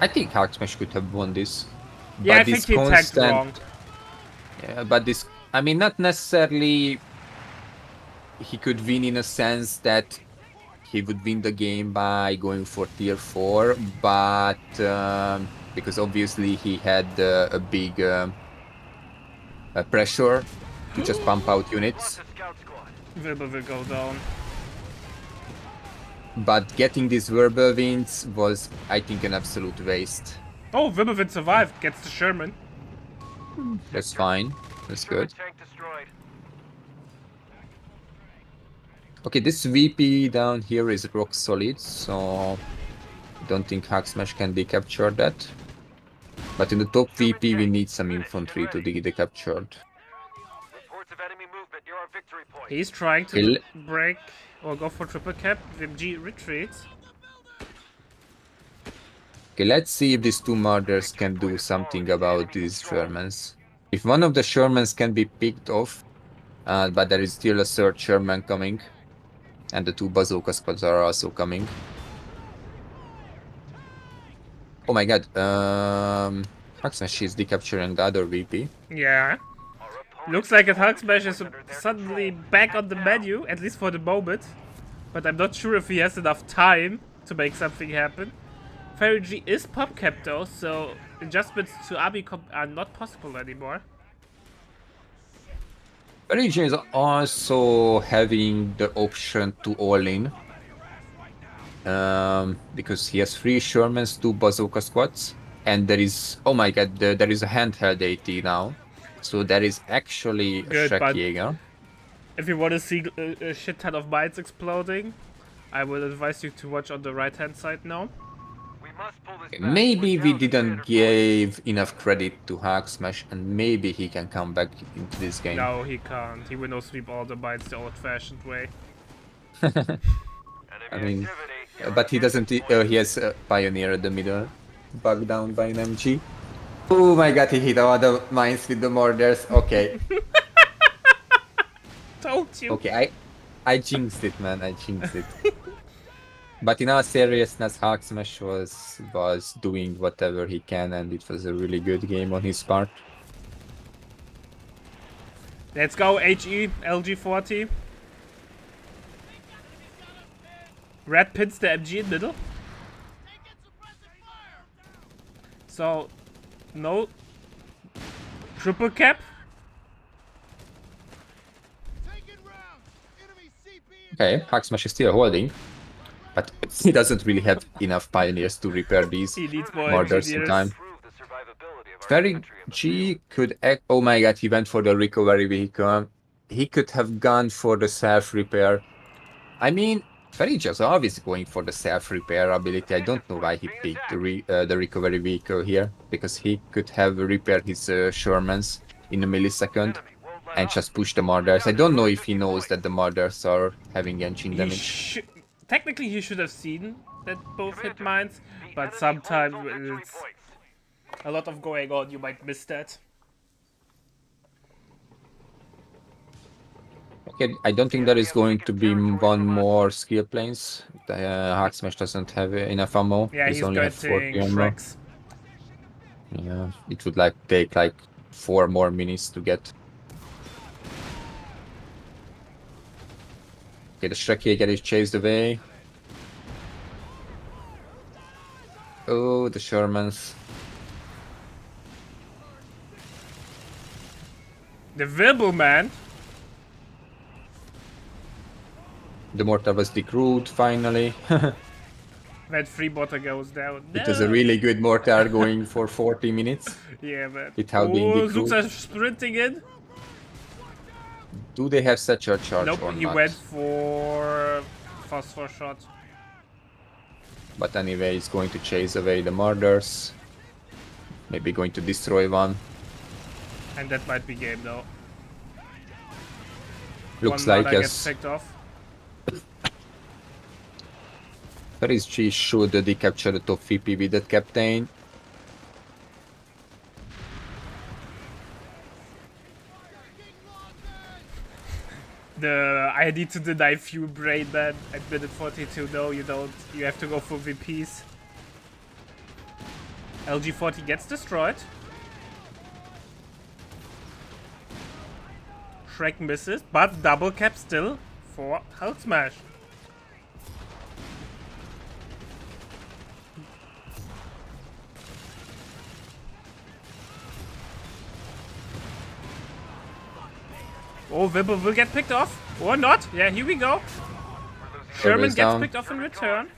I think Hulk Smash could have won this. Yeah, I but think this he tagged constant- wrong. Yeah, but this, I mean, not necessarily he could win in a sense that he would win the game by going for tier 4, but because obviously he had a big pressure to just pump out units, Lost a scout squad. Wilbur will go down. but getting these verbal wins was, I think, an absolute waste. Oh, Wirbelwind survived, gets the Sherman. That's fine. That's German good. tank destroyed. Okay, this VP down here is rock solid, so I don't think Hulk Smash can decapture that. But in the top VP, we need some infantry to be decaptured. Reports of enemy movement near our victory point. He's trying to Kill. break or go for triple cap. VMG retreats. Okay, let's see if these two murders can do something about these Shermans. If one of the Shermans can be picked off, but there is still a third Sherman coming, and the two bazooka squads are also coming. Oh my god, Hulk Smash is decapturing the other VP. Yeah. Our opponent Looks like a Hulk Smash is under their suddenly control. back on the menu, at least for the moment. But I'm not sure if he has enough time to make something happen. Fairy G is pop capped though, so adjustments to Abi are not possible anymore. Origin is also having the option to all in. Because he has 3 Shermans, 2 bazooka squads, and there is, oh my god, there is a handheld AT now. So there is actually a Good, but- Schreckjäger. If you want to see a shit ton of mines exploding, I will advise you to watch on the right hand side now. We must pull this back. Maybe We're we down to didn't 300 give enough credit to Hulk Smash, and maybe he can come back into this game. No, he can't. He will no sweep all the mines the old fashioned way. Enemy I mean, activity. but he doesn't. He has Pioneer at the middle, bugged down by an MG. Oh my god, he hit all the mines with the murders. Okay, Told you. okay, I jinxed it, man. I jinxed it. But in all seriousness, Hulk Smash was doing whatever he can, and it was a really good game on his part. Let's go, HE, LG40. Red pins the MG in middle. So, no triple cap. Okay, Hacksmash is still holding, but he doesn't really have enough pioneers to repair these He needs more murders in engineers. time. Improve the survivability of our Ferry infantry in the G could act. Oh my god, he went for the recovery vehicle. He could have gone for the self-repair. I mean, Ferry G is always going for the self-repair ability. I don't know why he picked the recovery vehicle here, because he could have repaired his Shermans in a millisecond enemy won't let and up. just push the murders. I don't know if he knows that the murders are having engine He damage. technically he should have seen that both hit Commander, mines, the but enemy sometimes holds all victory it's points. a lot of going on. You might miss that. Okay, I don't think there is going to be one more skill planes. The Hacksmash doesn't have enough ammo. Yeah, he's only have 40 getting ammo. Shreks. Yeah, it would like take like 4 more minutes to get. Okay, the Shrek Jäger is chased away. Oh, the Shermans. The Wirbelman. The mortar was decrewed finally. That freebotter goes down. It was a really good mortar going for 40 minutes Yeah, man. without being Oh, decrewed. Zuxa sprinting in. Do they have such a charge Nope, or he not? went for phosphor shot. But anyway, he's going to chase away the murders. Maybe going to destroy one. And that might be game though. Looks One like marder gets yes. picked off. Paris G should decapture the top VP with that captain. I need to deny fuel brain, man. At minute 42, no, you don't. You have to go for VPs. LG40 gets destroyed. Shrek misses, but double cap still for Hulk Smash. Oh, Wibble will get picked off. Or not. Yeah, here we go. Sherman Wibble is gets down. picked off in return.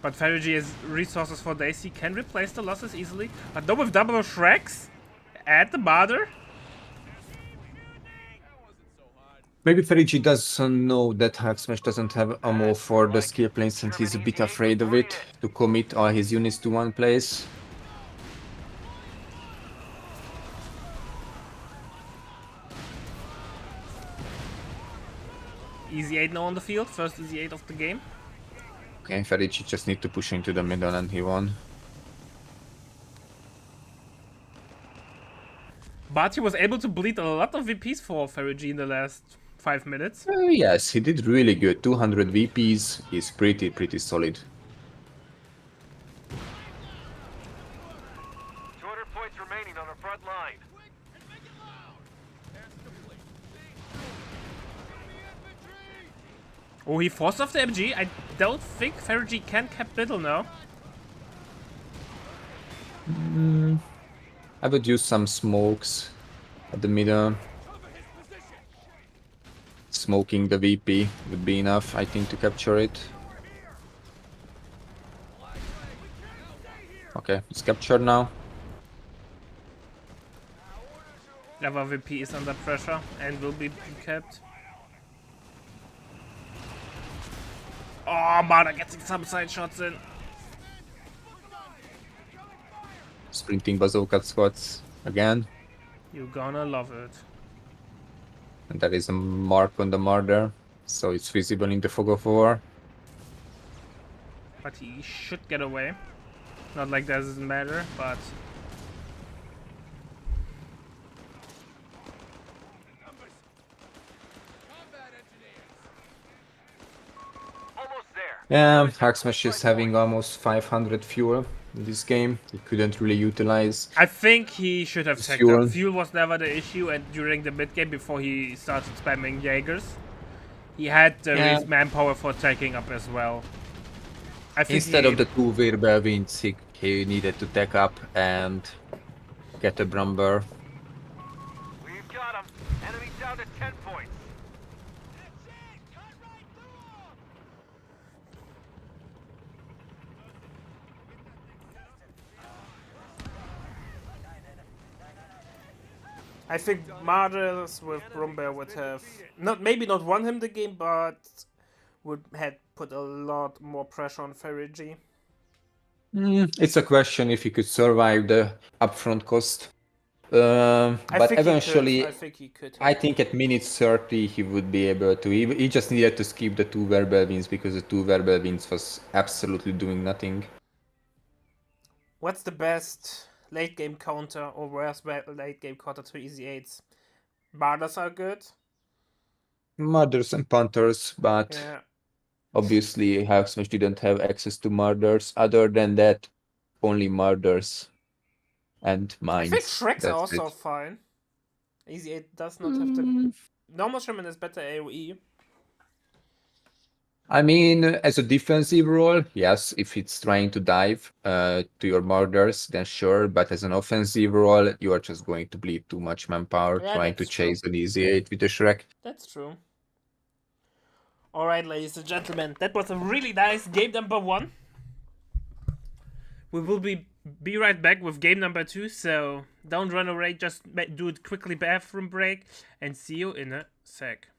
But Ferry has resources for Daisy, can replace the losses easily. But no, with double Shreks at the border. Maybe Ferigi doesn't know that Hacksmash doesn't have ammo for the skill planes and he's a bit afraid of it to commit all his units to one place. Easy 8 now on the field. First easy 8 of the game. Okay, Ferigi just need to push into the middle and he won. But he was able to bleed a lot of VPs for Ferry in the last 5 minutes. Yes, he did really good. 200 VPs is pretty solid. 200 points remaining on our front line. Oh, he forced off the MG. I don't think Ferry can cap middle now. I would use some smokes at the middle. Smoking the VP would be enough, I think, to capture it. Okay, it's captured now. Lava VP is under pressure and will be kept. Oh, Marder getting some side shots in. Sprinting bazooka squads again. You're gonna love it. And there is a mark on the murder, so it's visible in the fog of war. But he should get away. Not like that doesn't matter, but... Almost there. Yeah, Hacksmash is having almost 500 fuel in this game. He couldn't really utilize. I think he should have checked Fuel. up. Fuel was never the issue, and during the mid game before he started spamming Jaegers, he had the Yeah. manpower for taking up as well. I think Instead of the two Wirbelwinds, he needed to tech up and get a Brumber. We've got him. Enemy down to 10 points. I think Marders with Brumbear would have maybe not won him the game, but would had put a lot more pressure on Ferigi. It's a question if he could survive the upfront cost. But eventually, I think he could. I think at minute 30 he would be able to. He just needed to skip the 2 verbal wins because the 2 verbal wins was absolutely doing nothing. What's the best late game counter or worst late game counter to Easy 8s? Marders are good. Murders and Panthers, but Yeah. obviously Hawksmash didn't have access to Murders. Other than that, only Murders and I think Mines. Shreks are That's also it. fine. Easy 8 does not have the. Normal Shaman is better AoE. I mean, as a defensive role, yes, if it's trying to dive to your murders, then sure. But as an offensive role, you are just going to bleed too much manpower Yeah, trying to that's true. chase an easy 8 with a Shrek. That's true. Alright, ladies and gentlemen, that was a really nice game number 1. We will be right back with game number 2, so don't run away, just do it quickly bathroom break, and see you in a sec.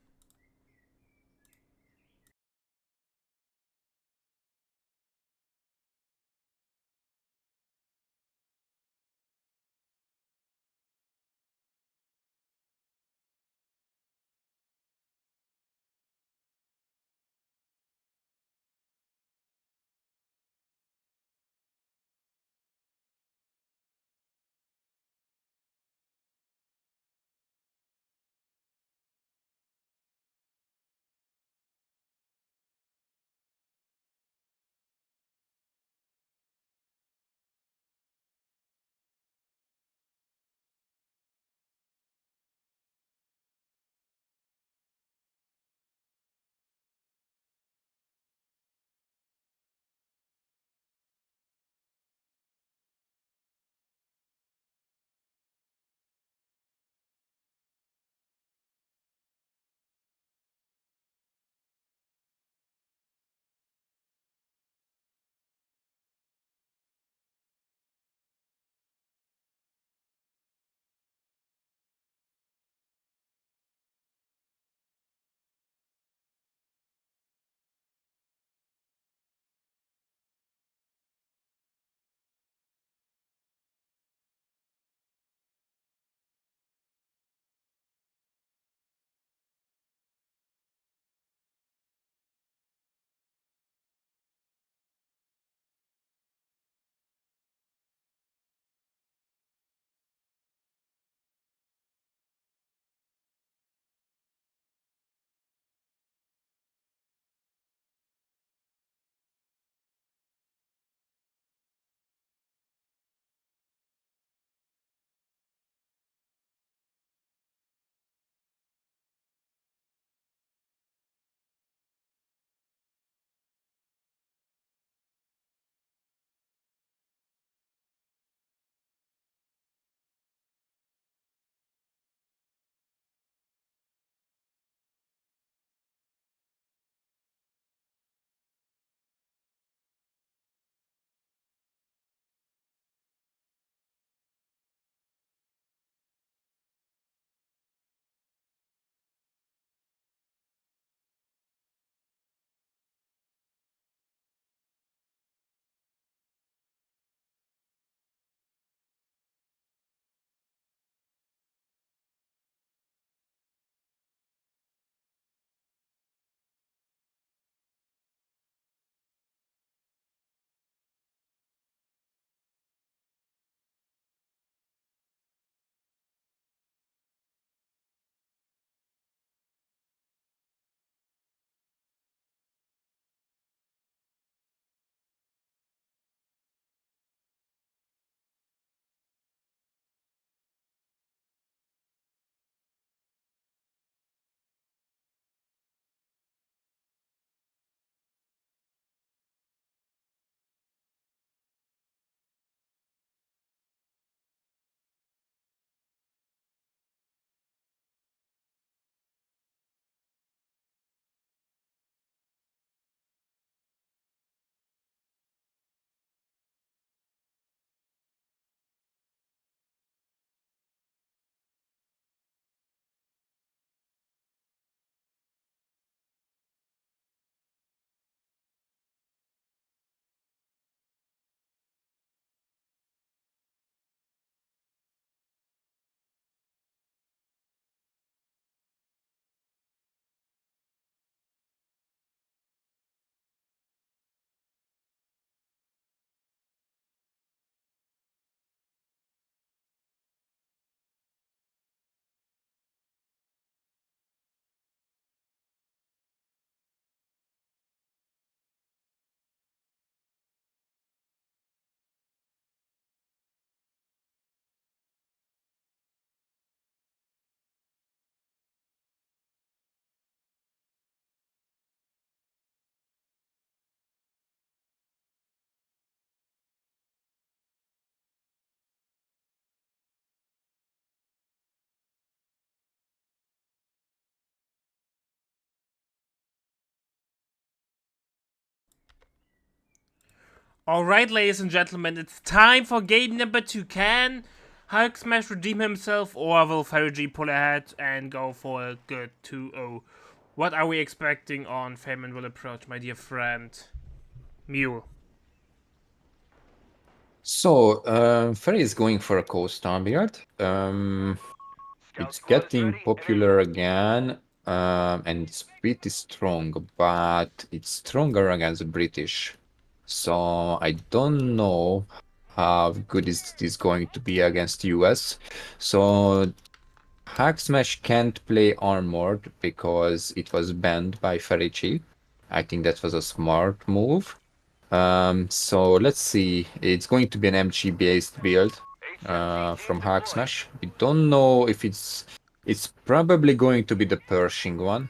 Alright, ladies and gentlemen, it's time for game number 2. Can Hulk Smash redeem himself, or will Fergie pull ahead and go for a good 2-0? What are we expecting on Fame will approach, my dear friend? Mule. So, Ferry is going for a co-star build. It's getting popular again, and it's pretty strong, but it's stronger against the British. So I don't know how good is this going to be against US. So Hack Smash can't play armored because it was banned by Ferici. I think that was a smart move. So let's see. It's going to be an MG based build from Hack Smash. We don't know if it's probably going to be the Pershing one,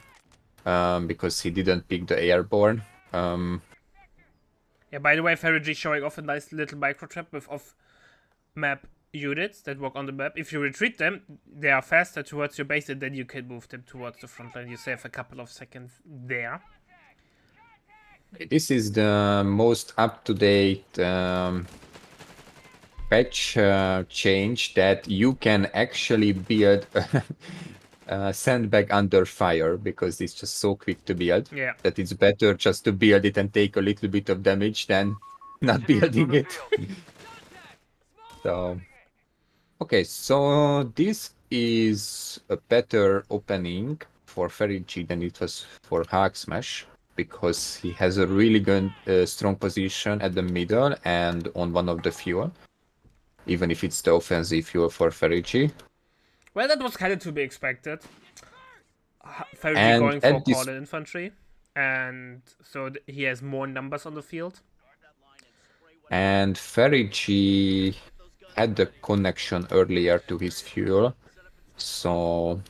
because he didn't pick the airborne. Yeah, by the way, Fergie showing off a nice little micro trap with off-map units that walk on the map. If you retreat them, they are faster towards your base, and then you can move them towards the front line. You save a couple of seconds there. This is the most up-to-date patch change that you can actually build a sandbag under fire, because it's just so quick to build Yeah. that it's better just to build it and take a little bit of damage than not building it. So, okay, so this is a better opening for Ferigi than it was for Hack Smash, because he has a really good, strong position at the middle and on one of the fuel, even if it's the offensive fuel for Ferigi. Well, that was kind of to be expected. Fergie And going at for this- call infantry, and so he has more numbers on the field. And Ferigi had the connection earlier to his fuel, so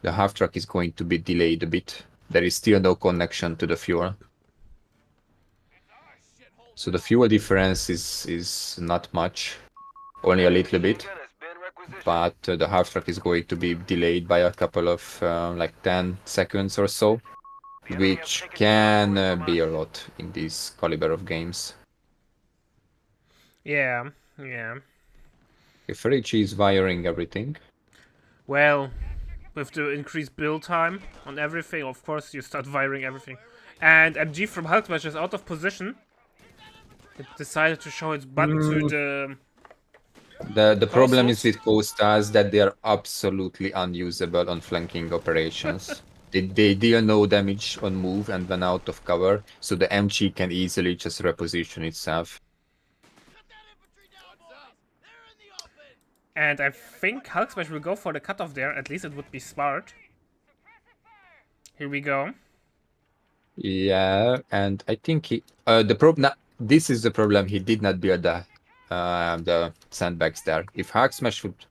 the half track is going to be delayed a bit. There is still no connection to the fuel. So the fuel difference is not much, only a little bit, Gun has been requisitioned. but the half track is going to be delayed by a couple of like 10 seconds or so, which can be a lot in this caliber of games. Yeah. If Ferigi is wiring everything, Well, with the increased build time on everything, of course you start wiring everything. And MG from Hulk Smash is out of position. It decided to show its butt to the problem Also- is with co-stars that they are absolutely unusable on flanking operations. They deal no damage on move and when out of cover, so the MG can easily just reposition itself. And I think Hulk Smash will go for the cutoff there. At least it would be smart. Here we go. Yeah, and I think he the problem. This is the problem. He did not build the sandbags there. If Hack Smash would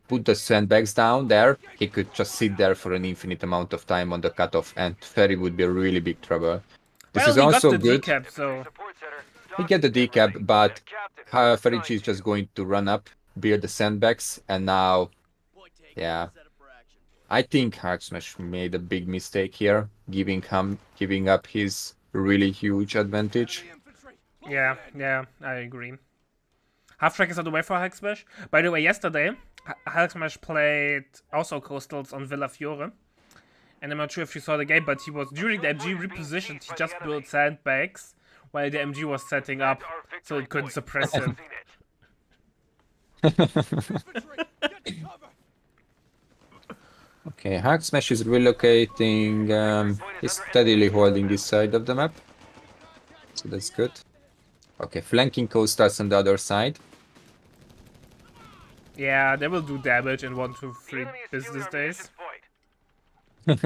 put the sandbags down there, he could just sit there for an infinite amount of time on the cutoff, and Ferry would be really big trouble. This Well, is he got also the good. decap, so Support center. He get the decap, but Captain. Ferigi is just going to run up, build the sandbags, and now, yeah. I think Hack Smash made a big mistake here, giving up his really huge advantage. yeah, I agree. Half track is on the way for Hulk Smash. By the way, yesterday, Hulk Smash played also Coastals on Villa Fiore. And I'm not sure if you saw the game, but he was, during the MG repositioned, he just built sandbags while the MG was setting up, so it couldn't suppress him. Okay, Hack Smash is relocating. He's steadily holding this side of the map, so that's good. Okay, flanking co-stars on the other side. Yeah, they will do damage in 1, 2, 3 business days. Okay,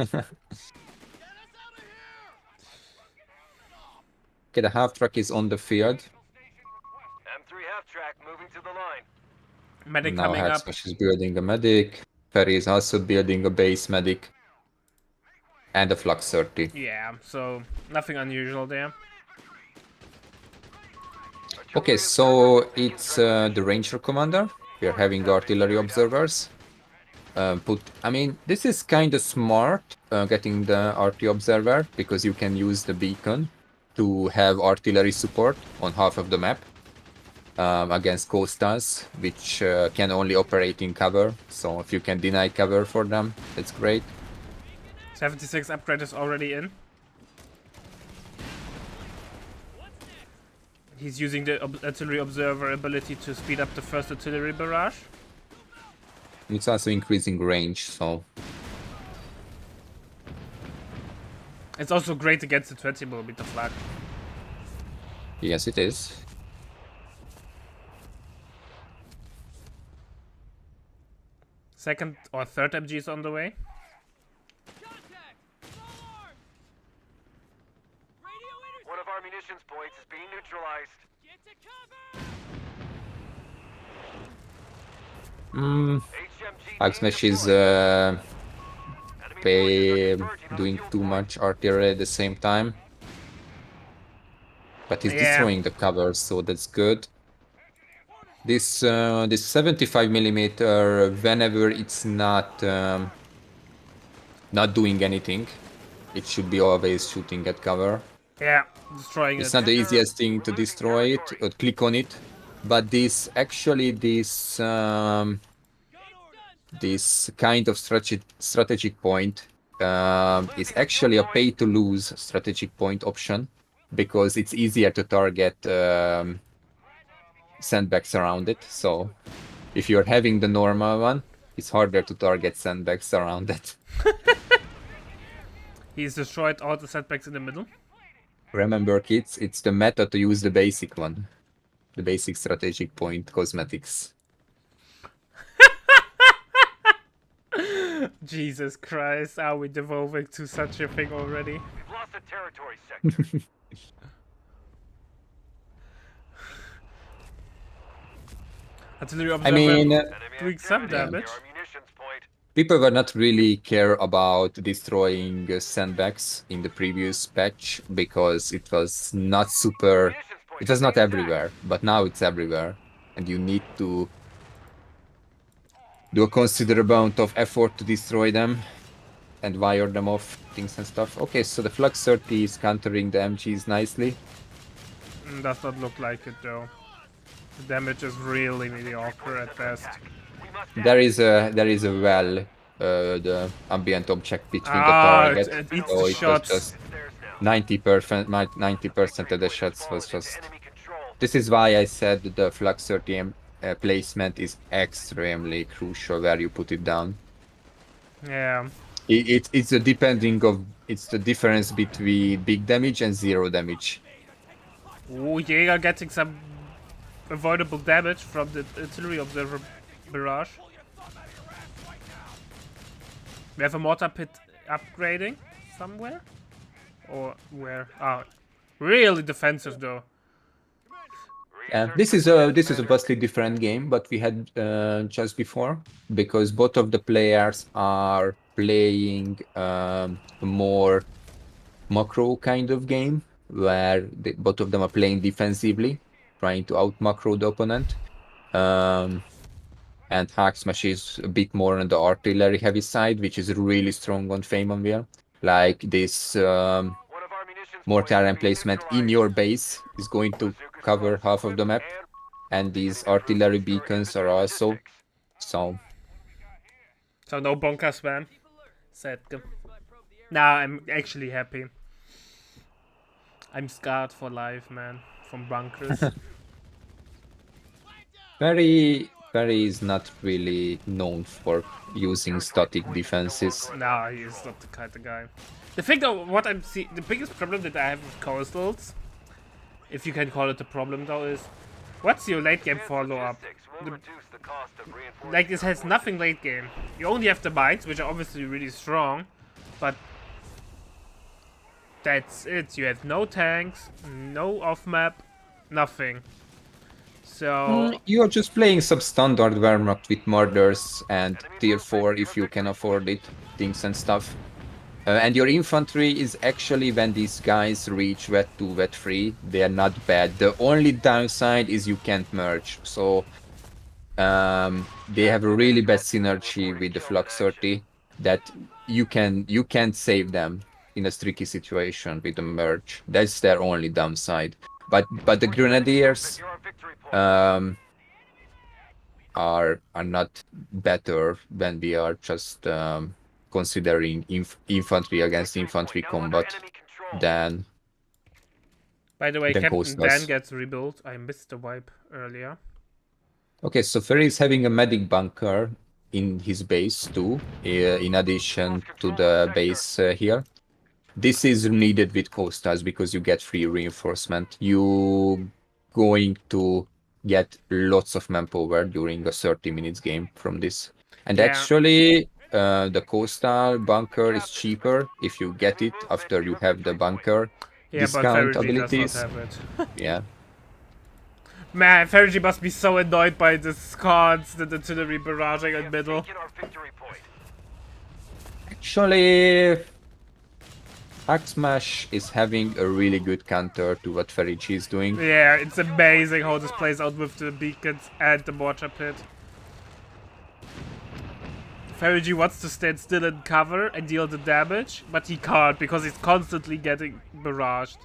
the half track is on the field. M3 half track moving to the line. Medic Now coming Hack up. Smash is building a medic. Ferry is also building a base medic. And a Flux 30. Yeah, so nothing unusual there. Okay, so it's the Ranger Commander. We are having artillery observers. I mean, this is kind of smart, getting the RT observer, because you can use the beacon to have artillery support on half of the map against Costas, which can only operate in cover. So if you can deny cover for them, that's great. 76 upgrade is already in. He's using the artillery observer ability to speed up the first artillery barrage. It's also increasing range, so It's also great against the 20mm flag. yes, it is. Second or third MG is on the way. One of our munitions points is being neutralized. HMG Hacksmash being is deployed. Enemy forces are converging on doing fuel too point. much artillery at the same time. But he's Yeah. destroying the cover, so that's good. This 75mm, whenever it's not doing anything, it should be always shooting at cover. Yeah, destroying It's it. not the easiest thing to destroy it or click on it, but this kind of strategic point is actually a pay to lose strategic point option, because it's easier to target sandbags around it. So if you're having the normal one, it's harder to target sandbags around it. He's destroyed all the setbacks in the middle. Remember, kids, it's the meta to use the basic one. The basic strategic point cosmetics. Jesus Christ, are we devolving to such a thing already? We've lost a territory sector. Artillery I observer mean, Enemy doing some activity near damage. our munitions point. people were not really care about destroying sandbags in the previous patch because it was not super. Munitions point It was is not being attacked. everywhere, but now it's everywhere, and you need to do a considerable amount of effort to destroy them and wire them off, things and stuff. Okay, so the Flux 30 is countering the MGs nicely. Does not look like it though. The damage is really mediocre at best. We must There is a well, the ambient object between the Ah, target. it eats so the it shots. was just It's theirs now. 90% of the shots was just. Enemy control. This is why I said the Flux 30 placement is extremely crucial where you put it down. Yeah. It's the difference between big damage and zero damage. Ooh, Jäger getting some avoidable damage from the artillery observer barrage. We have a mortar pit upgrading somewhere? Or where? Ah, really defensive though. This is a vastly different game, but we had just before, because both of the players are playing a more macro kind of game, where both of them are playing defensively, trying to out macro the opponent. And Hacksmash is a bit more on the artillery heavy side, which is really strong on Feymonville. Like this One of our munitions mortar points is being emplacement in neutralized. your base is going to cover half of the map, and these artillery beacons are also. So So no bunker spam. Sad. Nah, I'm actually happy. I'm scarred for life, man. From bunkers. Ferry is not really known for using static defenses. Nah, he's not the kind of guy. The thing though, what I'm seeing, the biggest problem that I have with coastals, if you can call it a problem though, is what's your late game follow up? Will reduce the cost of reinforcements. Like, this has nothing late game. You only have the mines, which are obviously really strong, but that's it. You have no tanks, no off map, nothing. So You're just playing substandard Wehrmacht with murders and tier 4 if you can afford it, things and stuff. And your infantry is actually, when these guys reach wet 2, wet 3, they are not bad. The only downside is you can't merge. So they have a really bad synergy with the Flux 30 that you can't save them. in a tricky situation with the merge. That's their only downside. But the Grenadiers Secure our victory point. are not better when we are just considering infantry against Victory infantry point now under combat enemy control. than By the way, Then Captain Coast Dan does. gets rebuilt. I missed the wipe earlier. Okay, so Ferry is having a medic bunker in his base too, in addition to the base here. This is needed with Coastals because you get free reinforcement. You going to get lots of manpower during a 30 minutes game from this. And Yeah. actually, the Coastal bunker is cheaper if you get it after you have the bunker Yeah, but discount Fergie abilities. does not have it. Yeah. Man, Fergie must be so annoyed by this constant artillery barraging in We have middle. taken our victory point. Actually, Hack Smash is having a really good counter to what Ferigi is doing. Yeah, it's amazing how this plays out with the beacons and the mortar pit. Fergie wants to stand still and cover and deal the damage, but he can't because he's constantly getting barraged.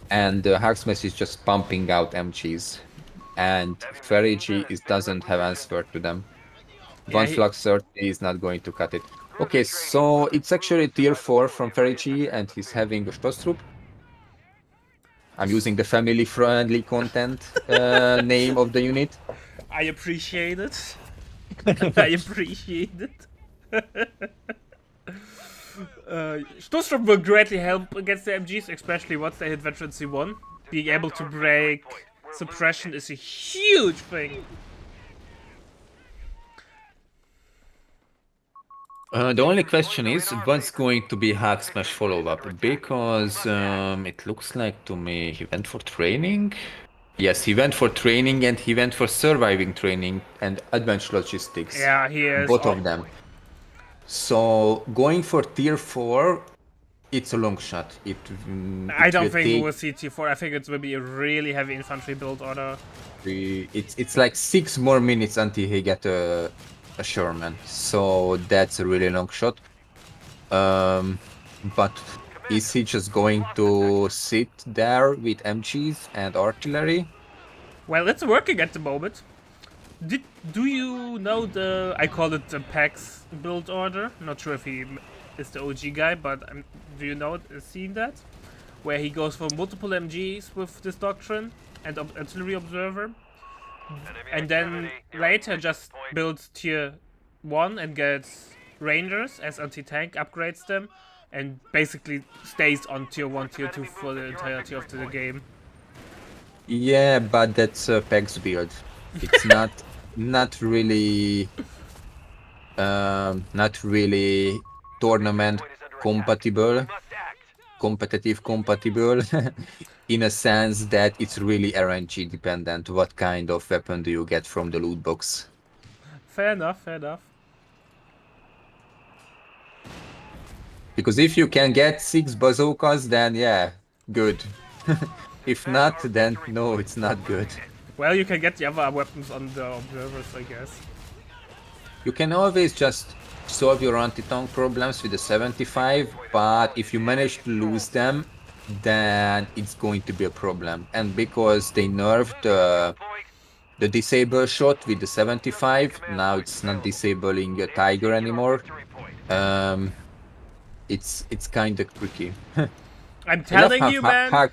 And Hack Smash is just pumping out MGs. And Ferigi doesn't have answer to them. One he- Flux 30 is not going to cut it. Okay, so it's actually tier 4 from Ferigi and he's having a Stoßtrupp. I'm using the family-friendly content name of the unit. I appreciate it. I appreciate it. Stoßtrupp will greatly help against the MGs, especially once they hit Veterancy 1. Being able to break suppression is a huge thing. The only question is what's going to be Hack Smash follow-up, because it looks like to me he went for training. Yes, he went for training and he went for surviving training and advanced logistics. Yeah, he is. Both of them. So going for tier 4, it's a long shot. I don't think we will see T4. I think it will be a really heavy infantry build order. It's like 6 more minutes until he get a Sherman. So that's a really long shot. But is he just going to sit there with MGs and artillery? Well, it's working at the moment. Do you know I call it the PAX build order? Not sure if he is the OG guy, but do you know seen that? Where he goes for multiple MGs with this doctrine and artillery observer, and then later just builds tier 1 and gets rangers as anti-tank, upgrades them, and basically stays on tier 1, tier 2 for the entirety of the game. Yeah, but that's a PEX build. It's not really tournament compatible, competitive compatible, in a sense that it's really RNG dependent. What kind of weapon do you get from the loot box? Fair enough, fair enough. Because if you can get 6 bazookas, then yeah, good. If not, then no, it's not good. Well, you can get the other weapons on the observers, I guess. You can always just solve your anti-tank problems with the 75, but if you manage to lose them, then it's going to be a problem. And because they nerfed the disable shot with the 75, now it's not disabling a Tiger anymore. It's kind of tricky. I'm telling you, man,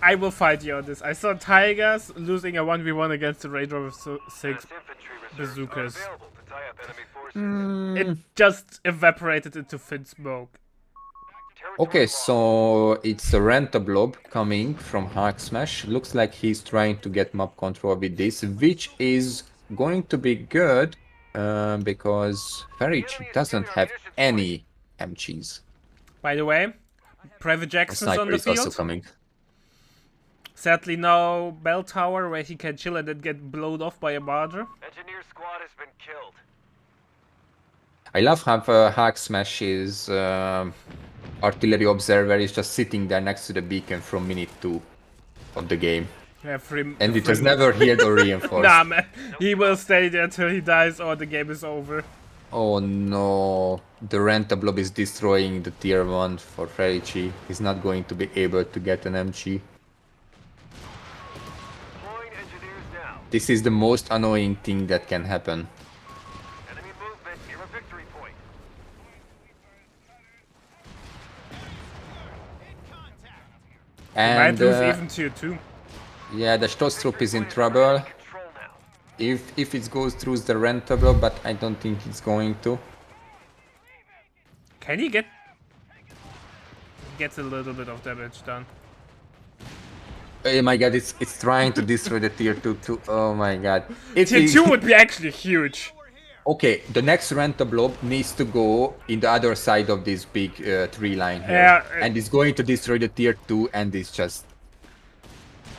I will fight you on this. I saw Tigers losing a 1v1 against the Raider with 6 bazookas. It just evaporated into thin smoke. Okay, so it's a Renta Blob coming from Hack Smash. Looks like he's trying to get map control with this, which is going to be good because Ferich doesn't have any MGs. By the way, Private Jackson's on the is also field. coming. Sadly, no bell tower where he can chill and then get blown off by a barger. Engineer squad has been killed. I love how Hack Smash's artillery observer is just sitting there next to the beacon from minute 2 of the game. Yeah, And it has never healed or reinforced. Nah, man. He will stay there till he dies or the game is over. Oh no, the Rentablob is destroying the tier 1 for Ferici. He's not going to be able to get an MG. Deploying engineers now. This is the most annoying thing that can happen. Enemy movement near a victory point. We might And lose even tier 2. yeah, the Stostrup is in trouble. Control now. If it goes through the Rentablob, but I don't think it's going to. Can he get... Gets a little bit of damage done. Oh my god, it's trying to destroy the tier 2 too. Oh my god. If Tier he- 2 would be actually huge. Okay, the next Rentablob needs to go in the other side of this big tree line here. Yeah, and it's going to destroy the tier 2 and it's just...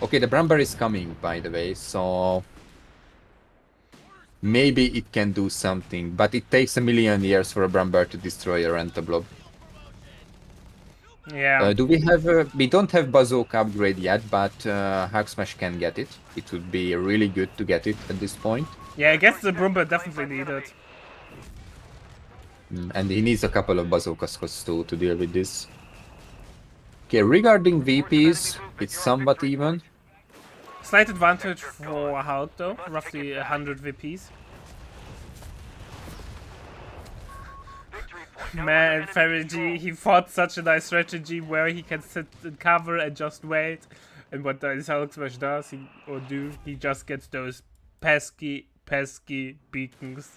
Okay, the Brumber is coming, by the way, so... Maybe it can do something, but it takes a million years for a Brumber to destroy a Rentablob. Yeah. Do we have... we don't have Bazooka upgrade yet, but Hulk Smash can get it. It would be really good to get it at this point. Yeah, I guess the Brumber definitely needed. And he needs a couple of bazooka squads to deal with this. Okay, regarding VPs, it's somewhat even. Slight advantage for Hulk though, roughly 100 VPs. Victory point. Man, Ferigi, he fought such a nice strategy where he can sit and cover and just wait. And what the Hulk Smash does, he just gets those pesky beacons.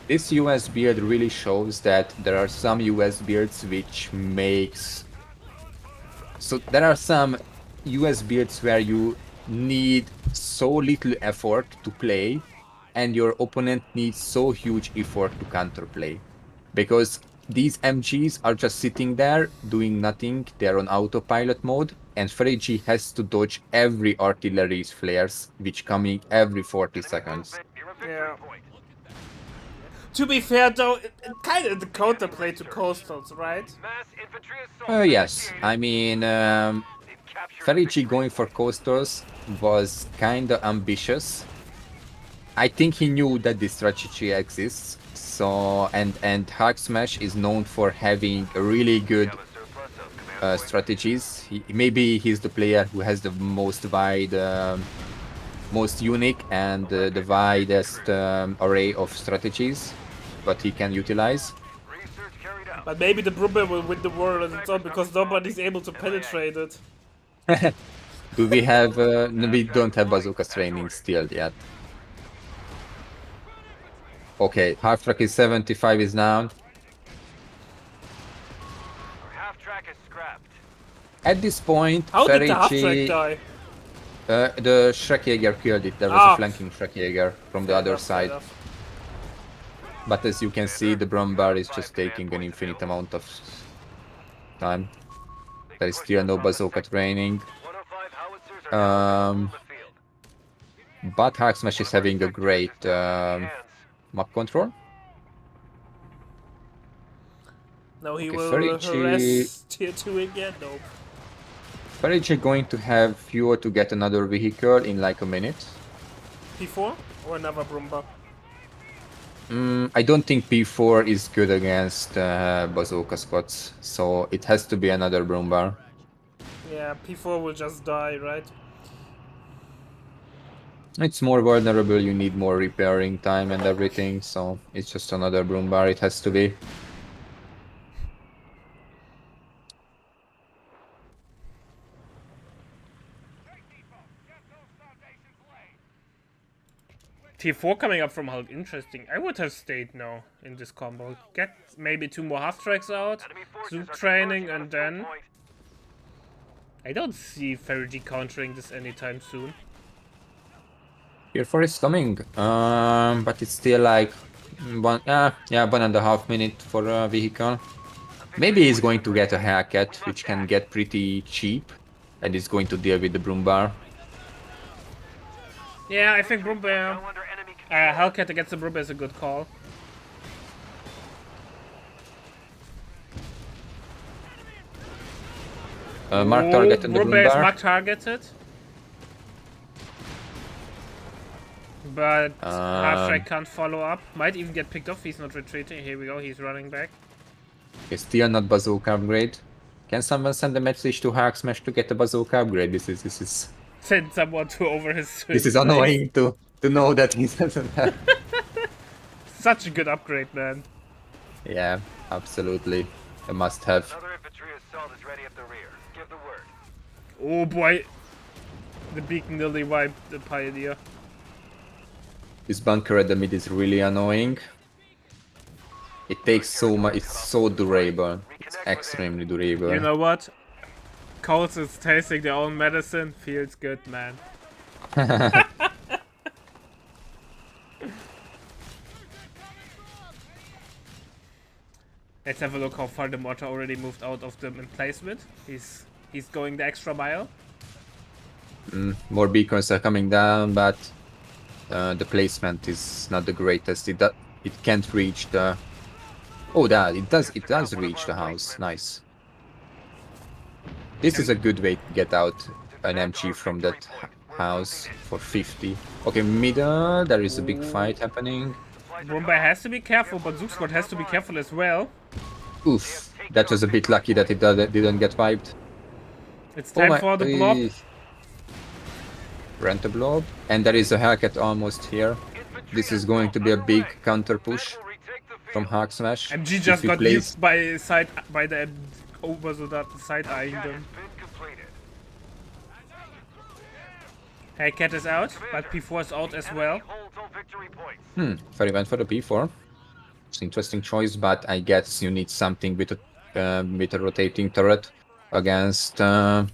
This US build really shows that there are some US builds which makes... So there are some US builds where you need so little effort to play and your opponent needs so huge effort to counterplay. Because these MGs are just sitting there doing nothing, they're on autopilot mode, and Ferigi has to dodge every artillery's flares, which coming every 40 seconds. Movement near a victory Yeah. point. To be fair though, it kind of the counterplay to Coastals, right? Mass infantry assault. Yes, I mean, They've captured Ferigi going for coasters was kinda ambitious. I think he knew that this strategy exists. So, and Hulk Smash is known for having a really good a surplus of command strategies. Maybe he's the player who has the most wide, most unique and the widest array of strategies, but he can utilize. research carried out. But maybe the Brumber will win the war on its own because nobody's able to penetrate it. Do we have? No, we don't have bazookas training still yet. Okay, half track is 75 is down. Our half track is scrapped. At this point, How did the half track Ferigi, die? the Schreckjäger killed it. There was Ah. a flanking Schreckjäger from the other Enough, side. enough. But as you can see, the Brumbar is just taking an infinite amount of time. There is still no bazooka training. 105 howitzers are now Um, in the field. But Hulk Smash is having a great Hands. map control. No, he Okay, will Ferigi- harass tier 2 again? Nope. Ferigi going to have fuel to get another vehicle in like a minute. P4 or another Brumber? I don't think P4 is good against bazooka squads, so it has to be another Brumbar. Yeah, P4 will just die, right? It's more vulnerable, you need more repairing time and everything, so it's just another Brumbar, it has to be. T4 coming up from Hulk, interesting. I would have stayed now in this combo. Get maybe 2 more half tracks out, Enemy forces Zoom are training, converging on and a then... field point. I don't see Ferigi countering this anytime soon. Tier 4 is coming, but it's still like 1.5 minutes for a vehicle. Maybe he's going to get a Hellcat, which can get pretty cheap, and is going to deal with the Brumbar. Yeah, I think Brumber... Now under enemy control. Hellcat against the Brumber is a good call. Mark target on the Brumber is Brumbar. mark targeted. But Half-Track Um, can't follow up. Might even get picked off. He's not retreating. Here we go. He's running back. It's still not bazooka upgrade. Can someone send a message to Hulk Smash to get a bazooka upgrade? This is Send someone to over his. this is place. annoying to know that he doesn't have. Such a good upgrade, man. Yeah, absolutely. A must have. Another infantry assault is ready up the rear. Give the word. Oh boy. The beacon nearly wiped the Pioneer. This bunker at the mid is really annoying. It takes so much. It's so durable. It's extremely durable. You know what? Colts is tasting their own medicine. Feels good, man. Let's have a look how far the mortar already moved out of the emplacement. He's going the extra mile. More beacons are coming down, but the placement is not the greatest. It can't reach the. Oh, that it does. It does reach the house. Nice. This is a good way to get out an MG from that house for 50. Okay, middle. There is a big fight happening. Mumbai has to be careful, but Zook Squad has to be careful as well. Oof, that was a bit lucky that it didn't get wiped. It's time for the blob. Rent a blob. And there is a Hellcat almost here. This is going to be a big counter push from Hulk Smash. MG just If he got plays- used by the Obersoldaten side eyeing Has them. been completed. Hellcat is out, but P4 is out as well. Enemy holds all victory points. Ferry went for the P4. It's an interesting choice, but I guess you need something with a rotating turret against a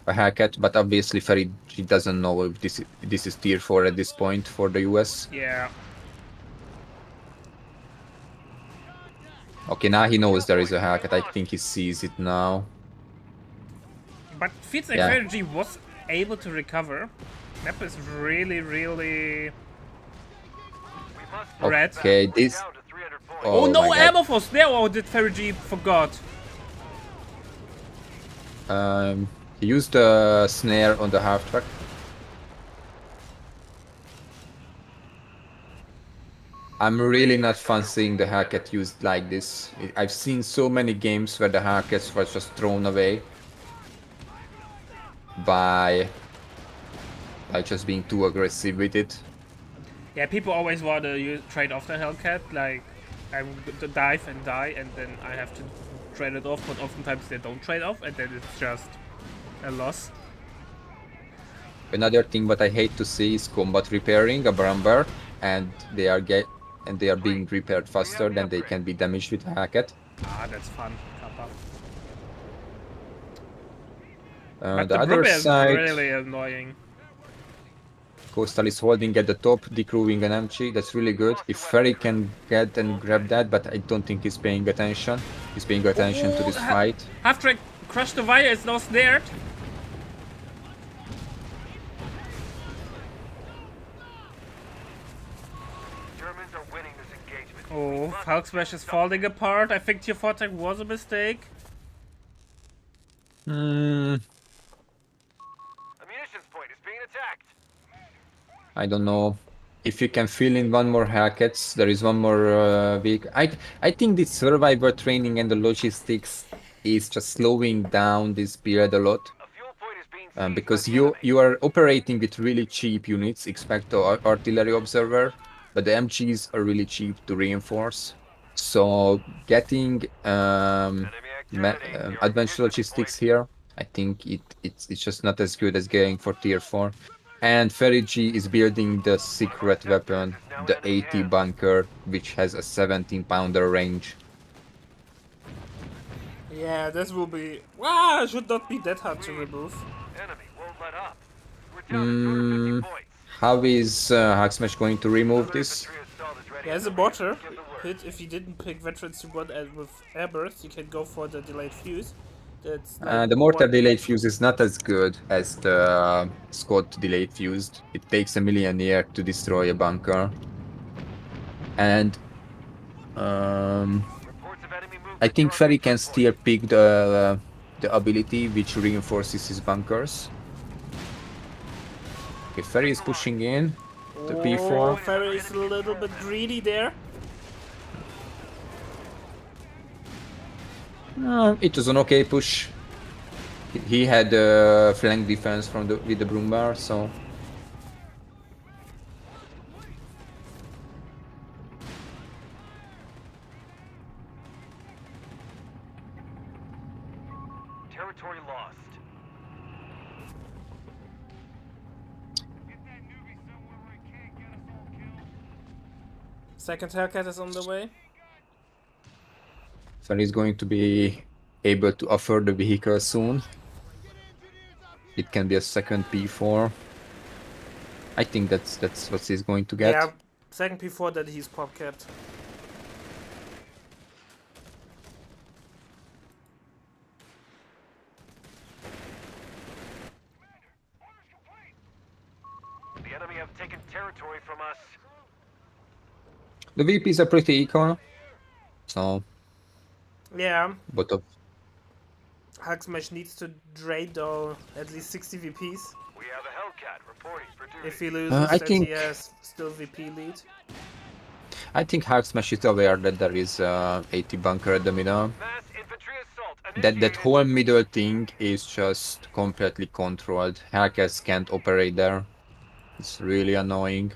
Hellcat. But obviously, Ferry he doesn't know if this is tier 4 at this point for the US. Yeah. Okay, now he knows there is a Hellcat. I think he sees it now. But feels like Yeah. Energy was able to recover. Map is really, really We must red. Okay, this. down to 300 points. Oh, Oh no, my God. ammo force there. Oh, did Ferry forgot. He used the snare on the half track. I'm really not fun seeing the Hellcat used like this. I've seen so many games where the Hellcats were just thrown away by just being too aggressive with it. Yeah, people always want to trade off the Hellcat. Like, I would dive and die, and then I have to trade it off. But oftentimes they don't trade off, and then it's just a loss. Another thing what I hate to see is combat repairing a Bramber, and they are being repaired faster than they can be damaged with a Hellcat. Ah, that's fun. Kappa. The But the other Brummer is side, really annoying. Coastal is holding at the top, decrewing an MG. That's really good. If Ferry can get and grab that, but I don't think he's paying attention. He's paying attention to this Oh, fight. Half-Track crushed the wire, is now snared. Germans are winning this engagement. Oh, Hulk Smash is falling apart. I think Tier 4 tech was a mistake. Hmm. A munitions point is being attacked. I don't know. If you can fill in one more Hellcats, there is one more week. I think the survivor training and the logistics is just slowing down this period a lot. A fuel point is being seized Because by the enemy. you are operating with really cheap units, Expecto Artillery Observer, but the MGs are really cheap to reinforce. So getting Enemy activity. advanced logistics here, I think it's just not as good as getting for tier 4. And Ferry G is building the secret weapon, the 80 bunker, which has a 17-pounder range. Yeah, this will be... Wow, should not be that hard to remove. Enemy won't let up. We're down to 250 points. How is Hulk Smash going to remove Another this? infantry assault is ready He has a up the rear. mortar. Give the word. Hit, if you didn't pick Veterans you want and with airburst, you can go for the delayed fuse. That's The mortar delayed fuse is not as good as the Scott delayed fused. It takes a million years to destroy a bunker. And Reports of enemy movement I think north Ferry of can point. still pick the ability which reinforces his bunkers. Okay, Ferry is pushing in. The P4. Ferry is a little bit greedy there. It was an okay push. He had flank defense from with the Broombar, so Territory lost. Second Hellcat is on the way. Ferry is going to be able to offer the vehicle soon. It can be a second P4. I think that's what he's going to get. Yeah, second P4 that he's pop capped. The enemy have taken territory from us. The VPs are pretty equal, so Yeah, both of Hulk Smash needs to drain though at least 60 VPs. We have a Hellcat reporting for duty. If he loses, I then think- he has still VP lead. I think Hulk Smash is aware that there is 80 bunker at the middle. Mass infantry assault That initiated. whole middle thing is just completely controlled. Hellcats can't operate there. It's really annoying.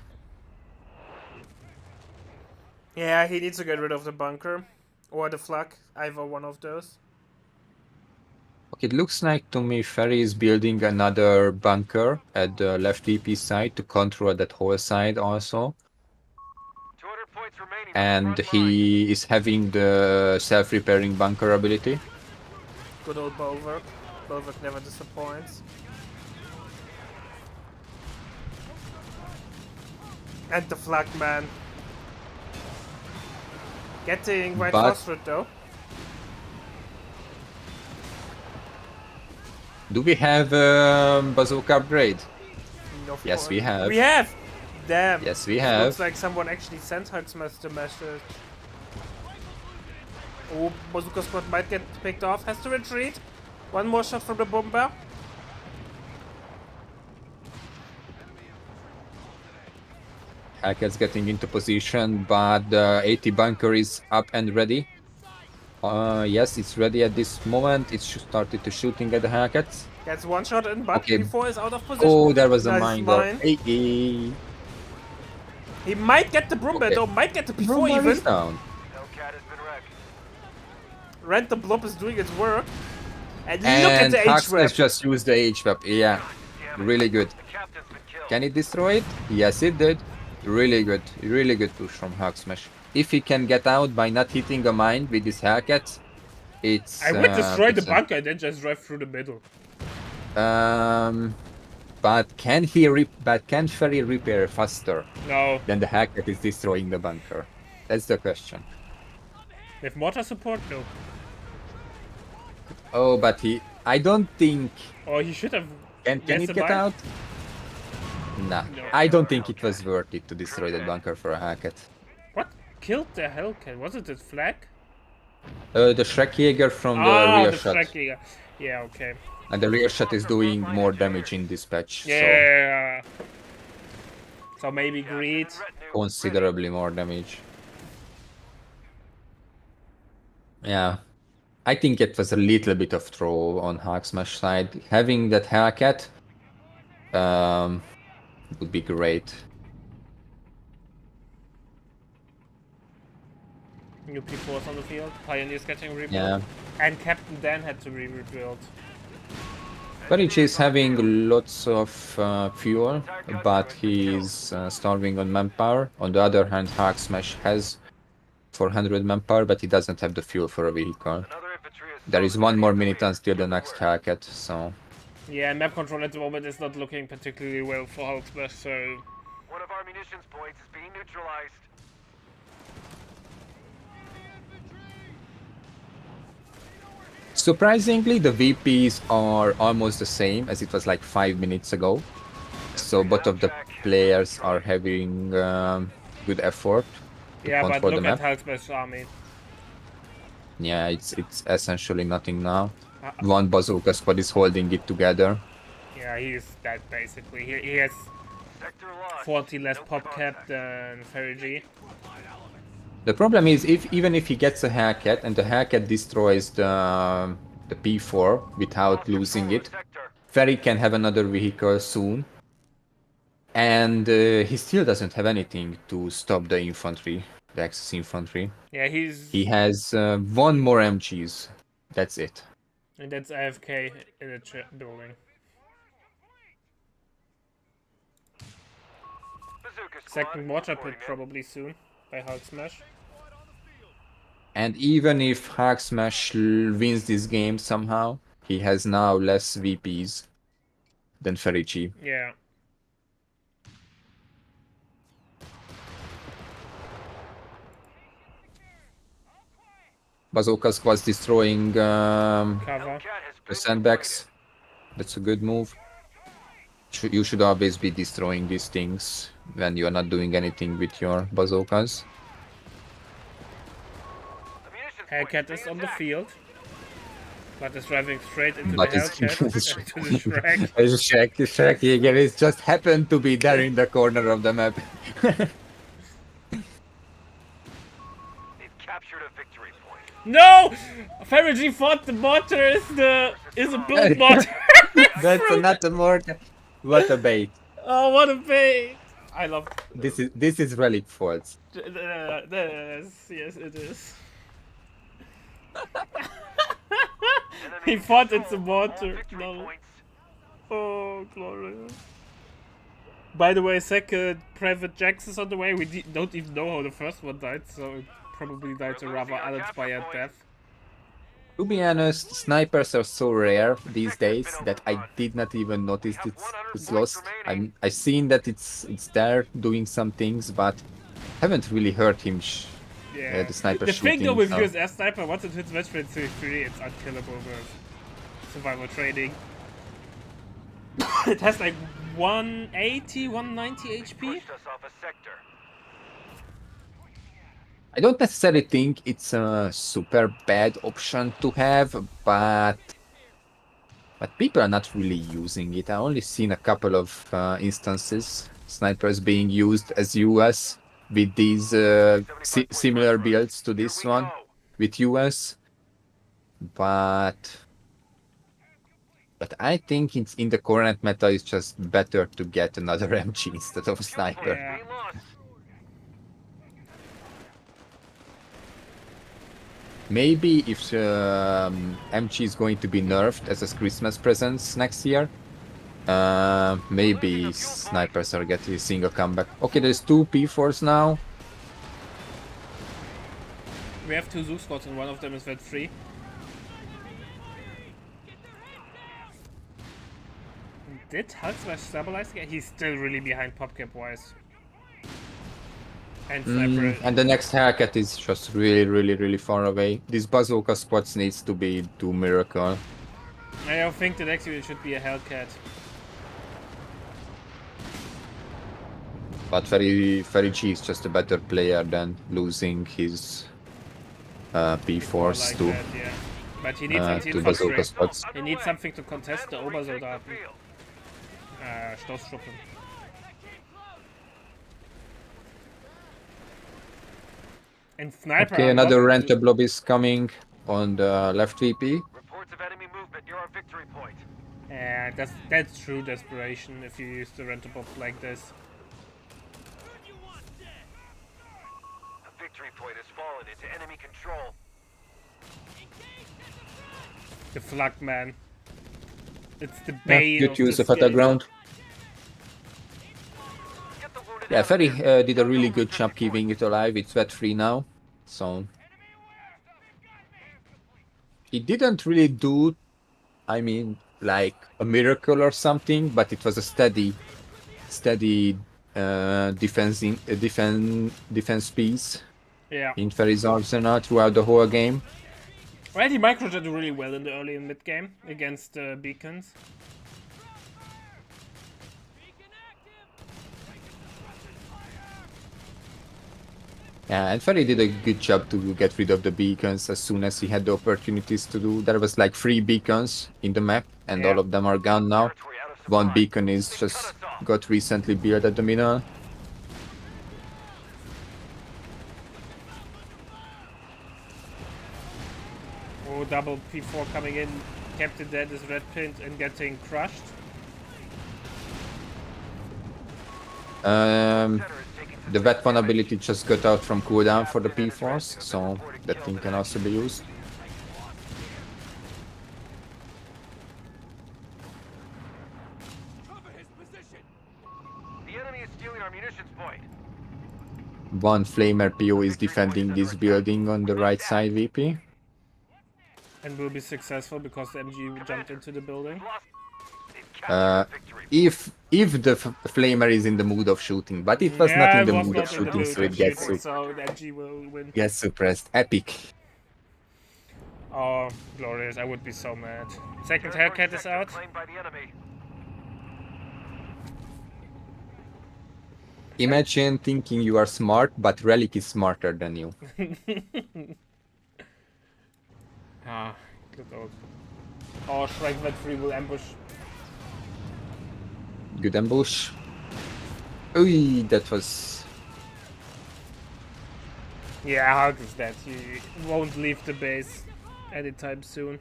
Yeah, he needs to get rid of the bunker. Or the flak, either one of those. Okay, it looks like to me Ferry is building another bunker at the left VP side to control that whole side also. 200 points remaining. And he is having the self-repairing bunker ability. Good old Bulwark. Bulwark never disappoints. And the flak man. Getting right But- phosphorus though. Do we have bazooka upgrade? Of Yes, course. we have. We have! Damn. Yes, we Looks have. like someone actually sent Hugsmas the message. Oh, Bazooka Squad might get picked off. Has to retreat. One more shot from the bomber. Hellcats getting into position, but the 80 bunker is up and ready. Yes, it's ready at this moment. It started to shooting at the Hellcats. Gets one shot in, but Okay. before is out of position. Oh, there was a Nice mine. mine. Hey, hey. He might get the Broomba Okay. though, might get the P4 Broombar even. is down. Hellcat has been wrecked. Rent the Blob is doing its work. And look at And the Hux H-Web. has just used the H-Web. Yeah, Damn it. really good. The captain's been killed. Can it destroy it? Yes, it did. Really good push from Hulk Smash. If he can get out by not hitting a mine with his Hellcats, it's. I would destroy the it's a- bunker and then just drive through the middle. But can Ferry repair faster No. than the Hellcat is destroying the bunker? That's the question. With mortar support? No. Oh, but I don't think. Or he should have. Can Yes, it the get mine? out? Nah, No. I don't think it was worth it to destroy that bunker for a Hellcat. What killed the Hellcat? Was it the flag? The Schreckjäger from the rear the shot. Schreckjäger. Yeah, okay. And the rear shot is doing more damage in dispatch, Yeah. So maybe greed. so considerably more damage. Yeah. I think it was a little bit of throw on Hulk Smash side. Having that Hellcat would be great. New P4s on the field. Pioneers getting rebuilt. Yeah. And Captain Dan had to be rebuilt. Perich is having lots of fuel, but he's starving on manpower. On the other hand, Hulk Smash has 400 manpower, but he doesn't have the fuel for a vehicle. Another infantry assault There is one more minute until the next Hellcat, so... Yeah, map control at the moment is not looking particularly well for Hulk Smash, so... One of our munitions points is being neutralized. Surprisingly, the VPs are almost the same as it was like 5 minutes ago. So both of the players are having good effort to Yeah, but control the look at map. Hulk Smash army. Yeah, it's essentially nothing now. Uh, One bazooka squad is holding it together. Yeah, he is dead basically. He has Sector lost. 40 less No pop cap contact. than Ferry G. The problem is even if he gets a haircut and the haircut destroys the P4 without Lost losing control of it, the sector. Ferry can have another vehicle soon. And he still doesn't have anything to stop the infantry, the Axis infantry. Yeah, he's... He has one more MGs. That's it. And that's AFK in a building. Bazooka squad, Second water pit reporting in. probably soon by Hulk Smash. And even if Hulk Smash wins this game somehow, he has now less VPs than Ferici. Yeah. Bazooka Squad's destroying Cover. Hellcat has the been sandbags. That's a good move. You should always be destroying these things when you are not doing anything with your bazookas. completed. The munitions point Hellcat being is on the attacked. field. But is driving straight into But the it's Hellcat. to the Shrek. Shrek Jäger is just happened to be there in the corner of the map. They've captured a victory point. No! Ferry G thought the mortar is a build mortar. That's not a mortar. What a bait. Oh, what a bait! I love This is relic faults. yes, it is. Enemy He thought it's a control mortar. all victory No. points. Oh, glorious. By the way, second Private Jax is on the way. We don't even know how the first one died, so it probably died a rather uninspired death. To be honest, snipers are so rare these days that I did not even notice it's lost. I seen that it's there doing some things, but haven't really heard him. Yeah. The sniper The thing though shooting, with so- USS Sniper, once it hits match rate 3, it's unkillable with survival training. It has like 180, 190 HP. Pushed us off a sector. I don't necessarily think it's a super bad option to have, but people are not really using it. I only seen a couple of instances snipers being used as US with these similar builds to this Here we one go. with US, but I think it's in the current meta it's just better to get another MG instead of sniper. Yeah. Being lost. Maybe if MG is going to be nerfed as a Christmas present next year, maybe snipers are getting a single comeback. Okay, there's 2 P4s now. We have 2 Zook spots and one of them is red 3. Did Hulk Smash stabilize again? He's still really behind PopCap wise. And Sniper. And the next haircut is just really far away. This bazooka spots needs to do miracle. I don't think the next unit should be a Hellcat. But Ferici is just a better player than losing his P4s Like to that, yeah. But he needs to bazooka anti-infantry. spots. He needs something to contest the Obersoldaten. Field. Stoßtruppen. And Sniper. Okay, are another not- renter blob is coming on the left VP. Reports of enemy movement near our victory point. Yeah, that's true desperation if you use the renter bomb like this. A victory point has fallen into enemy control. The Flak man. It's the bane Good of use this of game. ground. Get the wounded Yeah, out. Ferry did a really good job keeping it alive. It's wet free now, so he didn't really do, I mean, like a miracle or something, but it was a steady defense piece Yeah. in Ferry's arsenal throughout the whole game. Well, he microjet really well in the early and mid game against beacons. Yeah, and Ferry did a good job to get rid of the beacons as soon as he had the opportunities to do. There was like 3 beacons in the map, and Yeah. all of them are gone now. Territory out of One supply. beacon is They just cut us off. got recently built at the middle. Oh, double P4 coming in. Captain Dead is red pinned and getting crushed. The vet vulnerability just got out from cooldown for the P-Force, so that thing can also be used. The enemy is stealing our munitions point. One Flamer PO is defending this building on the right side, VP. And will be successful because the MG jumped into the building. They've captured the victory. If the Flamer is in the mood of shooting, but it was not Yeah, in it the was mood of not in the shooting, mood so of it gets shooting, so the MG will win. suppressed. Epic. Oh, glorious. I would be so mad. Second Hellcat is out. Claimed by the enemy. Imagine thinking you are smart, but Relic is smarter than you. Ah, good old. Oh, Shrike Vet 3 will ambush. Good ambush. Ooh, that was... Yeah, Hulk is dead. He won't leave the base anytime soon.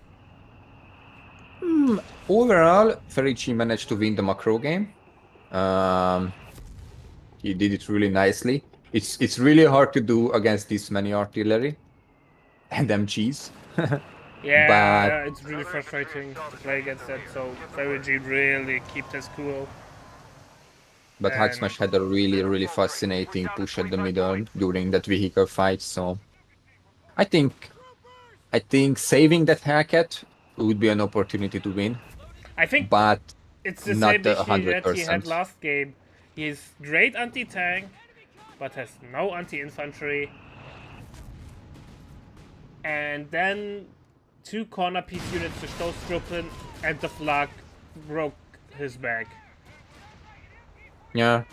Overall, Ferici managed to win the macro game. He did it really nicely. It's really hard to do against this many artillery and MGs. Yeah, But it's really frustrating to play against that, so Ferigi really kept his cool. But Hacksmash had a really fascinating push at the middle during that vehicle fight, so I think saving that Hellcat would be an opportunity to win, I think but it's the not same issue that he had 100%. last game. He is great anti-tank, but has no anti-infantry. And then 2 corner piece units to Stoßtruppen and the Flak broke his back. Yeah.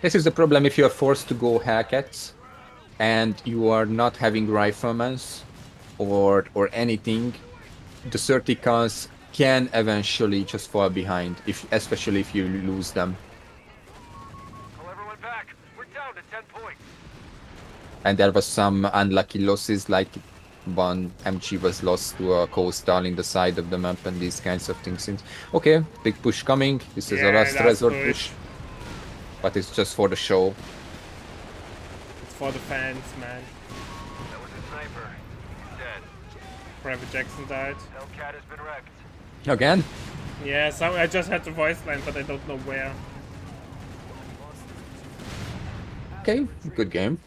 This is the problem if you are forced to go Hellcats and you are not having riflemen or anything. The 30 cars can eventually just fall behind, especially if you lose them. Call everyone back. We're down to 10 points. And there was some unlucky losses, like one MG was lost to a coastal in the side of the map and these kinds of things. Okay, big push coming. This is a last resort push. But it's just for the show. It's for the fans, man. That was a sniper. Dead. Private Jackson died. Hellcat has been wrecked. Again? Yeah, I just had the voice line, but I don't know where. Okay, good game.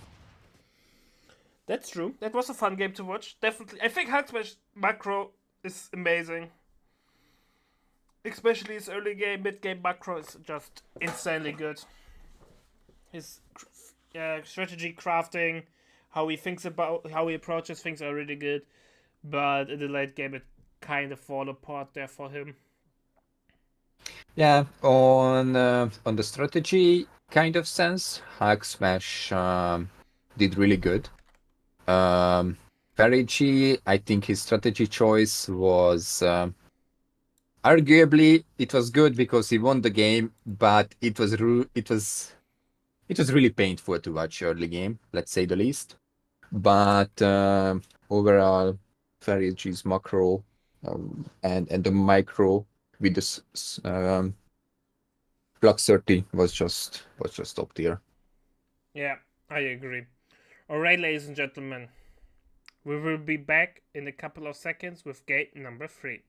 That's true. That was a fun game to watch. Definitely. I think Hulk macro is amazing. Especially his early game, mid game macro is just insanely good. His strategy crafting, how he approaches things are really good. But in the late game, it kind of fall apart there for him. Yeah, on the strategy kind of sense, Hacksmash did really good. Ferigi, I think his strategy choice was arguably it was good because he won the game, but it was really painful to watch early game, let's say the least. But overall, Ferigi's macro and the micro with the Flux 30 was just top tier. Yeah, I agree. Alright, ladies and gentlemen, we will be back in a couple of seconds with gate number 3.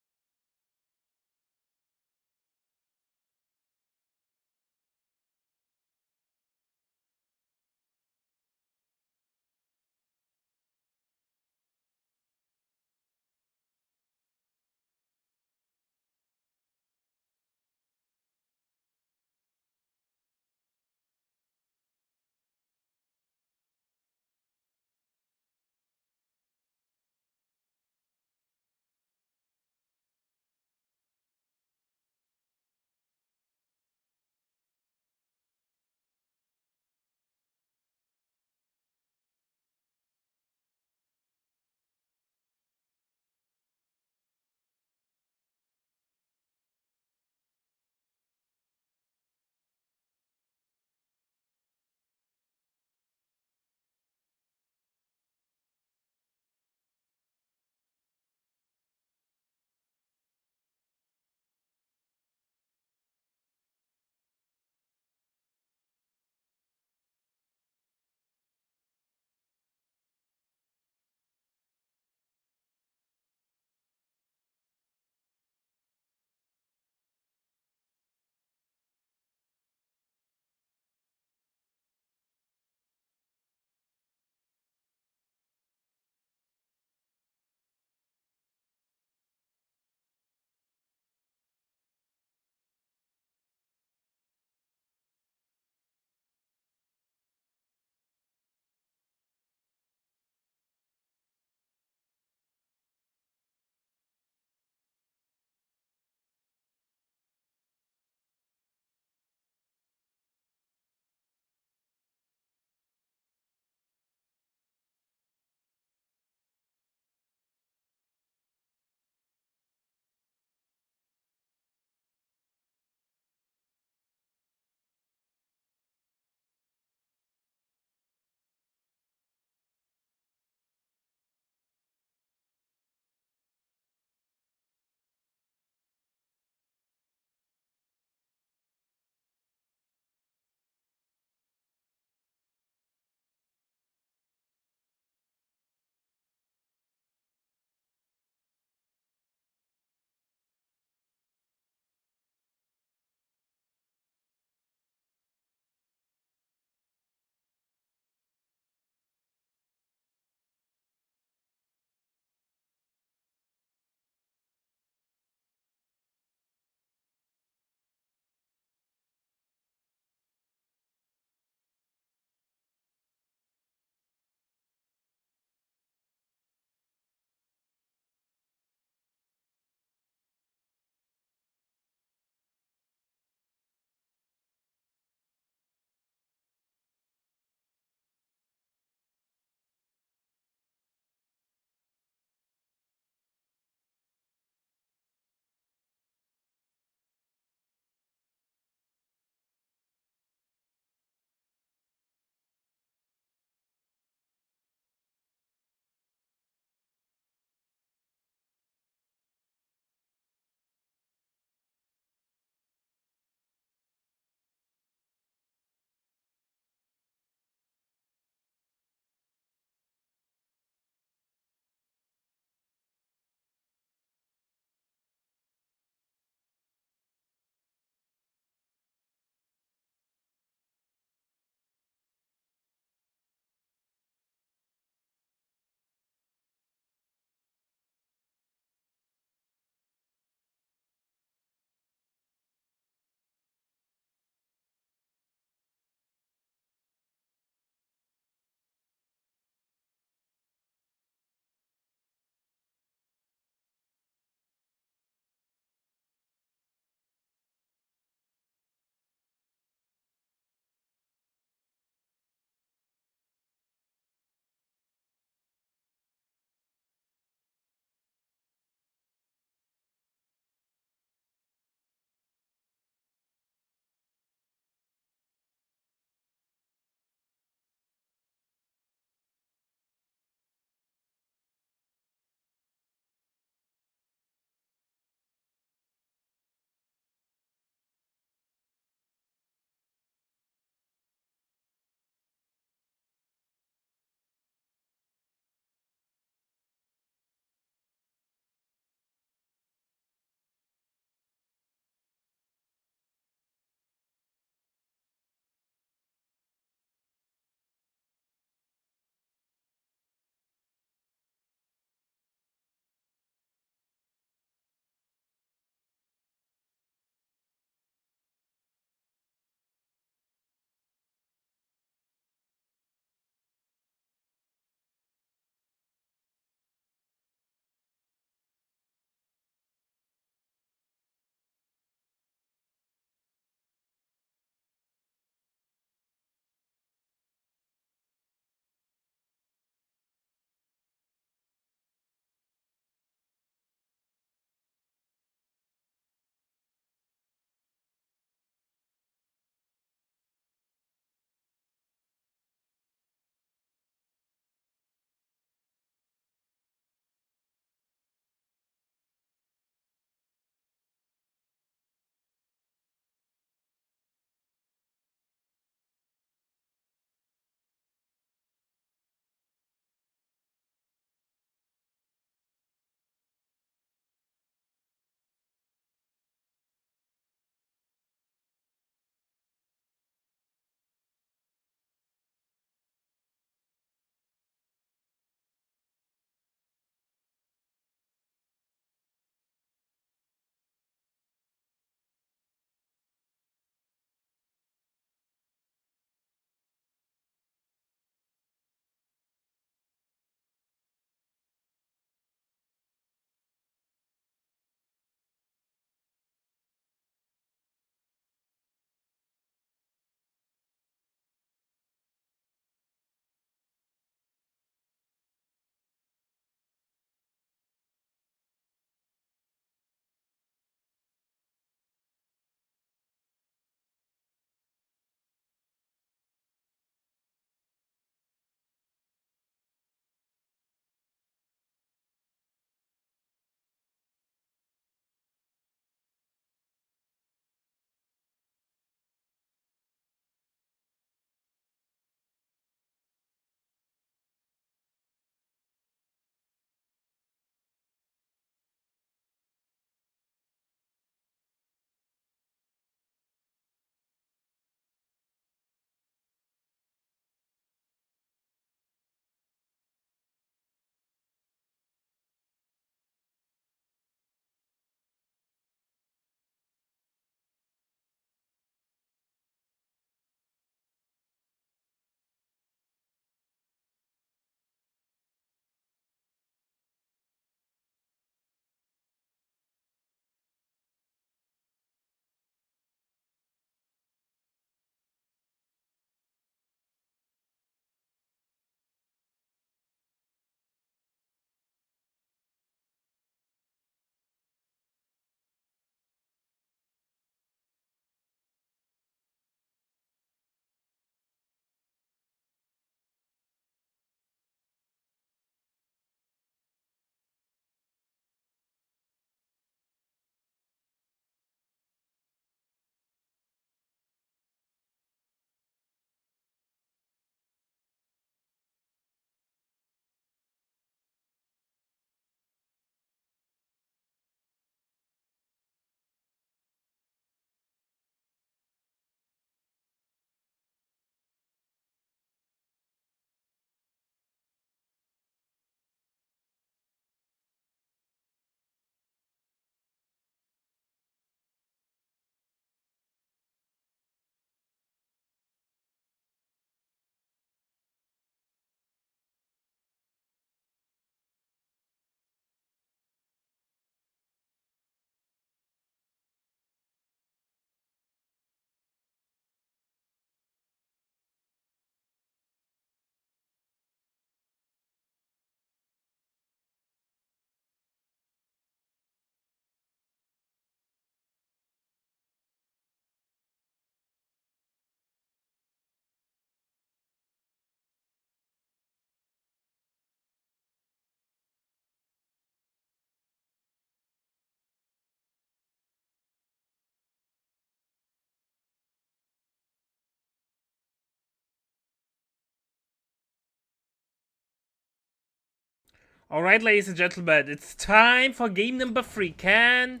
Alright, ladies and gentlemen, it's time for game number 3. Can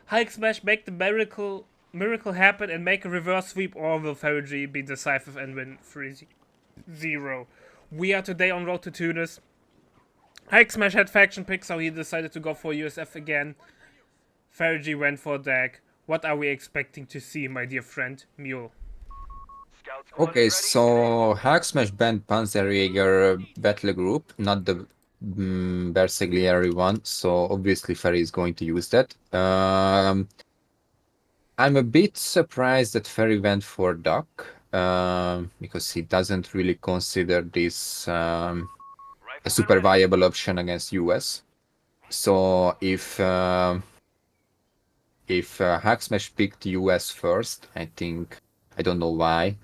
Hulk Smash make the miracle happen and make a reverse sweep, or will Fergie be decisive and win 3-0? We are today on Road to Tunis. Hulk Smash had faction picks, so he decided to go for USF again. Fergie went for Dag. What are we expecting to see, my dear friend Mule? Scout squad Okay, ready. so Hulk Smash banned Panzerjäger battle group, not the Bersaglieri one, so obviously Ferry is going to use that. I'm a bit surprised that Ferry went for Duck, because he doesn't really consider this a Rifleman super ready. viable option against US. So if Hulk Smash picked US first, I don't know why.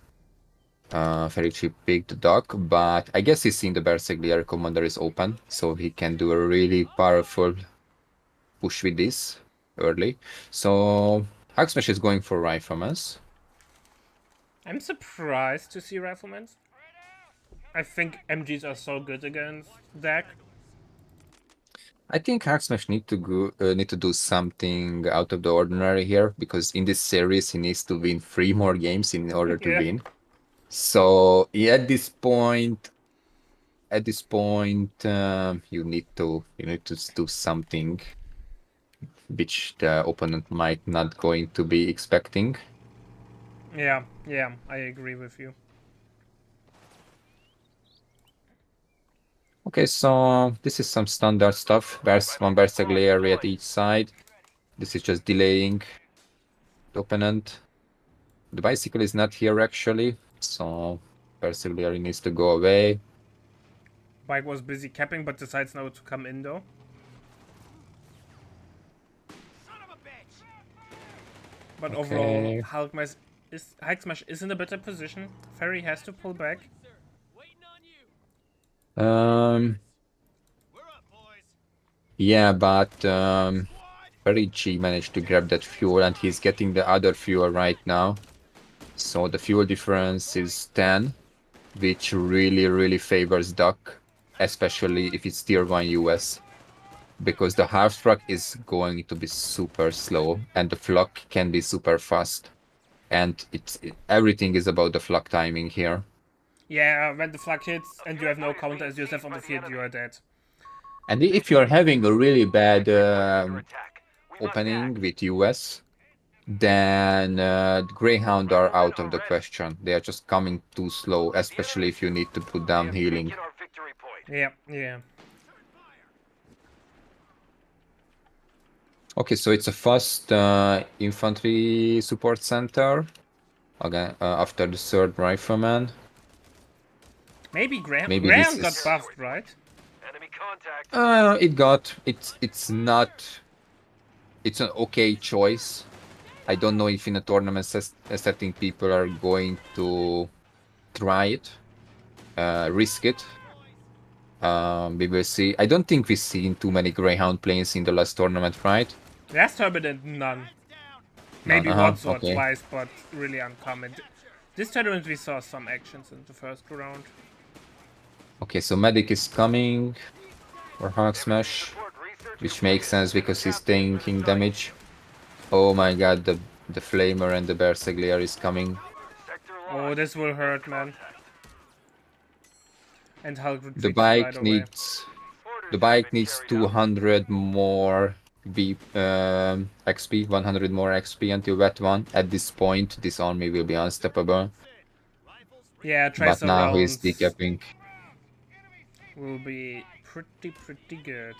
Ferrucci picked Doc, but I guess he's seen the Bersaglieri commander is open, so he can do a really powerful push with this early. So Hulk Smash is going for Rifleman's. I'm surprised to see Riflemen. I think MGs are so good against Dag. I think Hulk Smash need to do something out of the ordinary here, because in this series he needs to win 3 more games in order to Yeah. win. So yeah, at this point, you need to do something which the opponent might not going to be expecting. Yeah, I agree with you. Okay, so this is some standard stuff. There's one Bersaglieri at each side. This is just delaying the opponent. The bicycle is not here actually, so Bersaglieri needs to go away. Bike was busy capping, but decides now to come in though. But overall, Okay. Hulk Smash is in a better position. Ferry has to pull back. Yeah, but Ferrucci managed to grab that fuel, and he's getting the other fuel right now. So the fuel difference is 10, which really favors Duck, especially if it's tier 1 US. Because the half track is going to be super slow, and the flock can be super fast. And everything is about the flock timing here. Yeah, when the flag hits and you have no counter as yourself on the field, you are dead. And if you're having a really bad Under attack. We must opening act. with US, then Greyhound are out of the question. They are just coming too slow, especially if you need to put We down have healing. taken our victory point. Yeah. Okay, so it's a fast infantry support center. Again, after the 3rd rifleman. Maybe Graham Maybe got this is- buffed, right? Enemy contact. It's an okay choice. I don't know if in a tournament setting people are going to try it, risk it. We will see. I don't think we've seen too many Greyhound planes in the last tournament, right? Last tournament, none. Maybe None, once or okay. twice, but really uncommon. This tournament we saw some actions in the first round. Okay, so Medic is coming for Hulk Smash, Support research which and makes sense because he's taking damage. Oh my god, the Flamer and the Bersaglieri is coming. sector Oh, lost. this will hurt, man. And Hulk The retreats bike right away. needs Orders the have bike been needs carried out. 200 more XP, 100 more XP until that one. At this point, this army will be unstoppable. Yeah, But Tracer now he's rounds decapping. will be pretty good.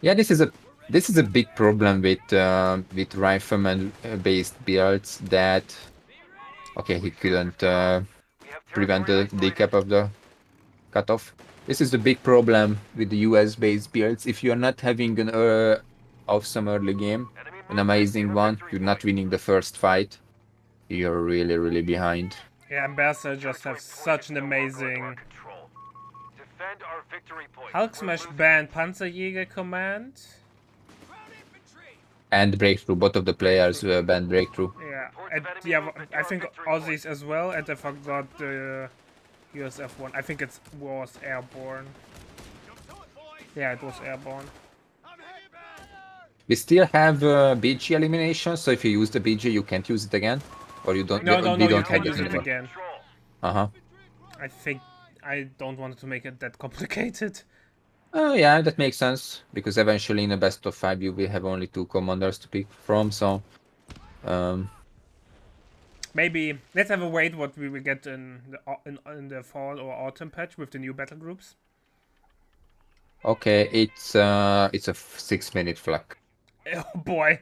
Yeah, this is a big problem with rifleman based builds that. Okay, he couldn't We have prevent the territory decap of the cutoff. This is the big problem with the US based builds. If you're not having an awesome early game, Enemy an movement amazing near one, victory you're not point. winning the first fight, you're really behind. Yeah, and Berser just have Territory such point an is no longer under our amazing... control. Defend our victory point. Hulk We're Smash losing banned Panzerjäger command. And breakthrough, both of the players banned breakthrough. Yeah, and yeah, I think Aussies as well, and I forgot the USF one. I think it was airborne. Yeah, it was airborne. We still have BG elimination, so if you use the BG, you can't use it again, or you don't. No, we you don't can have use it it anymore. again. Control. Uh-huh. I think I don't want to make it that complicated. Oh yeah, that makes sense because eventually in a best of 5 you will have only 2 commanders to pick from. So, Maybe let's have a wait what we will get in the fall or autumn patch with the new battle groups. okay, it's a 6-minute flak. Oh boy,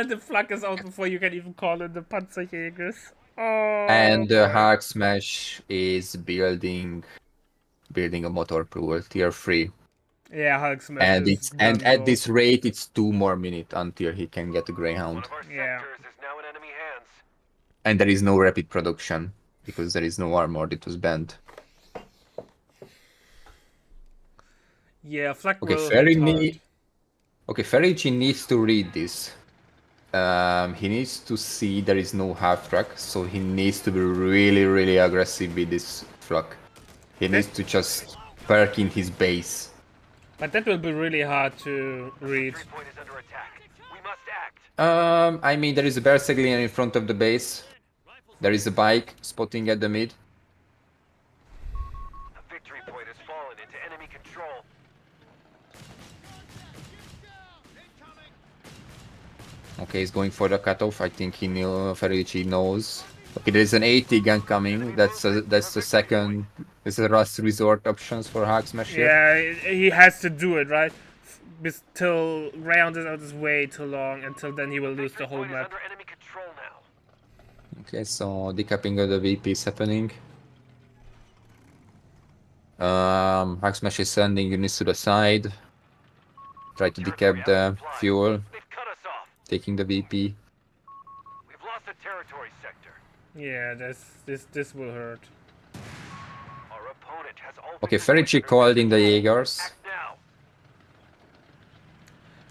the flak is out before you can even call in the Panzerjägers. Oh, And boy. Hark Smash is building a motor pool tier 3. Yeah, Hulk Smash And is it's and done at though. this rate it's 2 more minutes until he can get a One Greyhound. of our Yeah. sectors is now in enemy hands. And there is no rapid production because there is no armor that was banned. Yeah, flak Okay, will Ferry hit hard. Ferrici needs to read this. He needs to see there is no half track, so he needs to be really, really aggressive with this flak. He needs to just perk in his base. But that will be really hard to read. Victory point is under attack. We must act. I mean, there is a Berserklian in front of the base. There is a bike spotting at the mid. A victory point has fallen into enemy control. Okay, he's going for the cutoff. I think he knew Ferrici knows. Okay, there's an 80 gun coming. That's the second. This is the last resort options for Hawk Smash here. Yeah, he has to do it, right? Till round is out his way too long. Until then, he will lose the Victory whole point is map. under enemy control now. Okay, so decapping of the VP is happening. Hawk Smash is sending units to the side. Try to decap the fuel, They've cut us off. taking the VP. We've lost the territory sector. Yeah, this will hurt. Our opponent has all. Okay, victory points Ferrici under called in the control. Jaegers. Act now.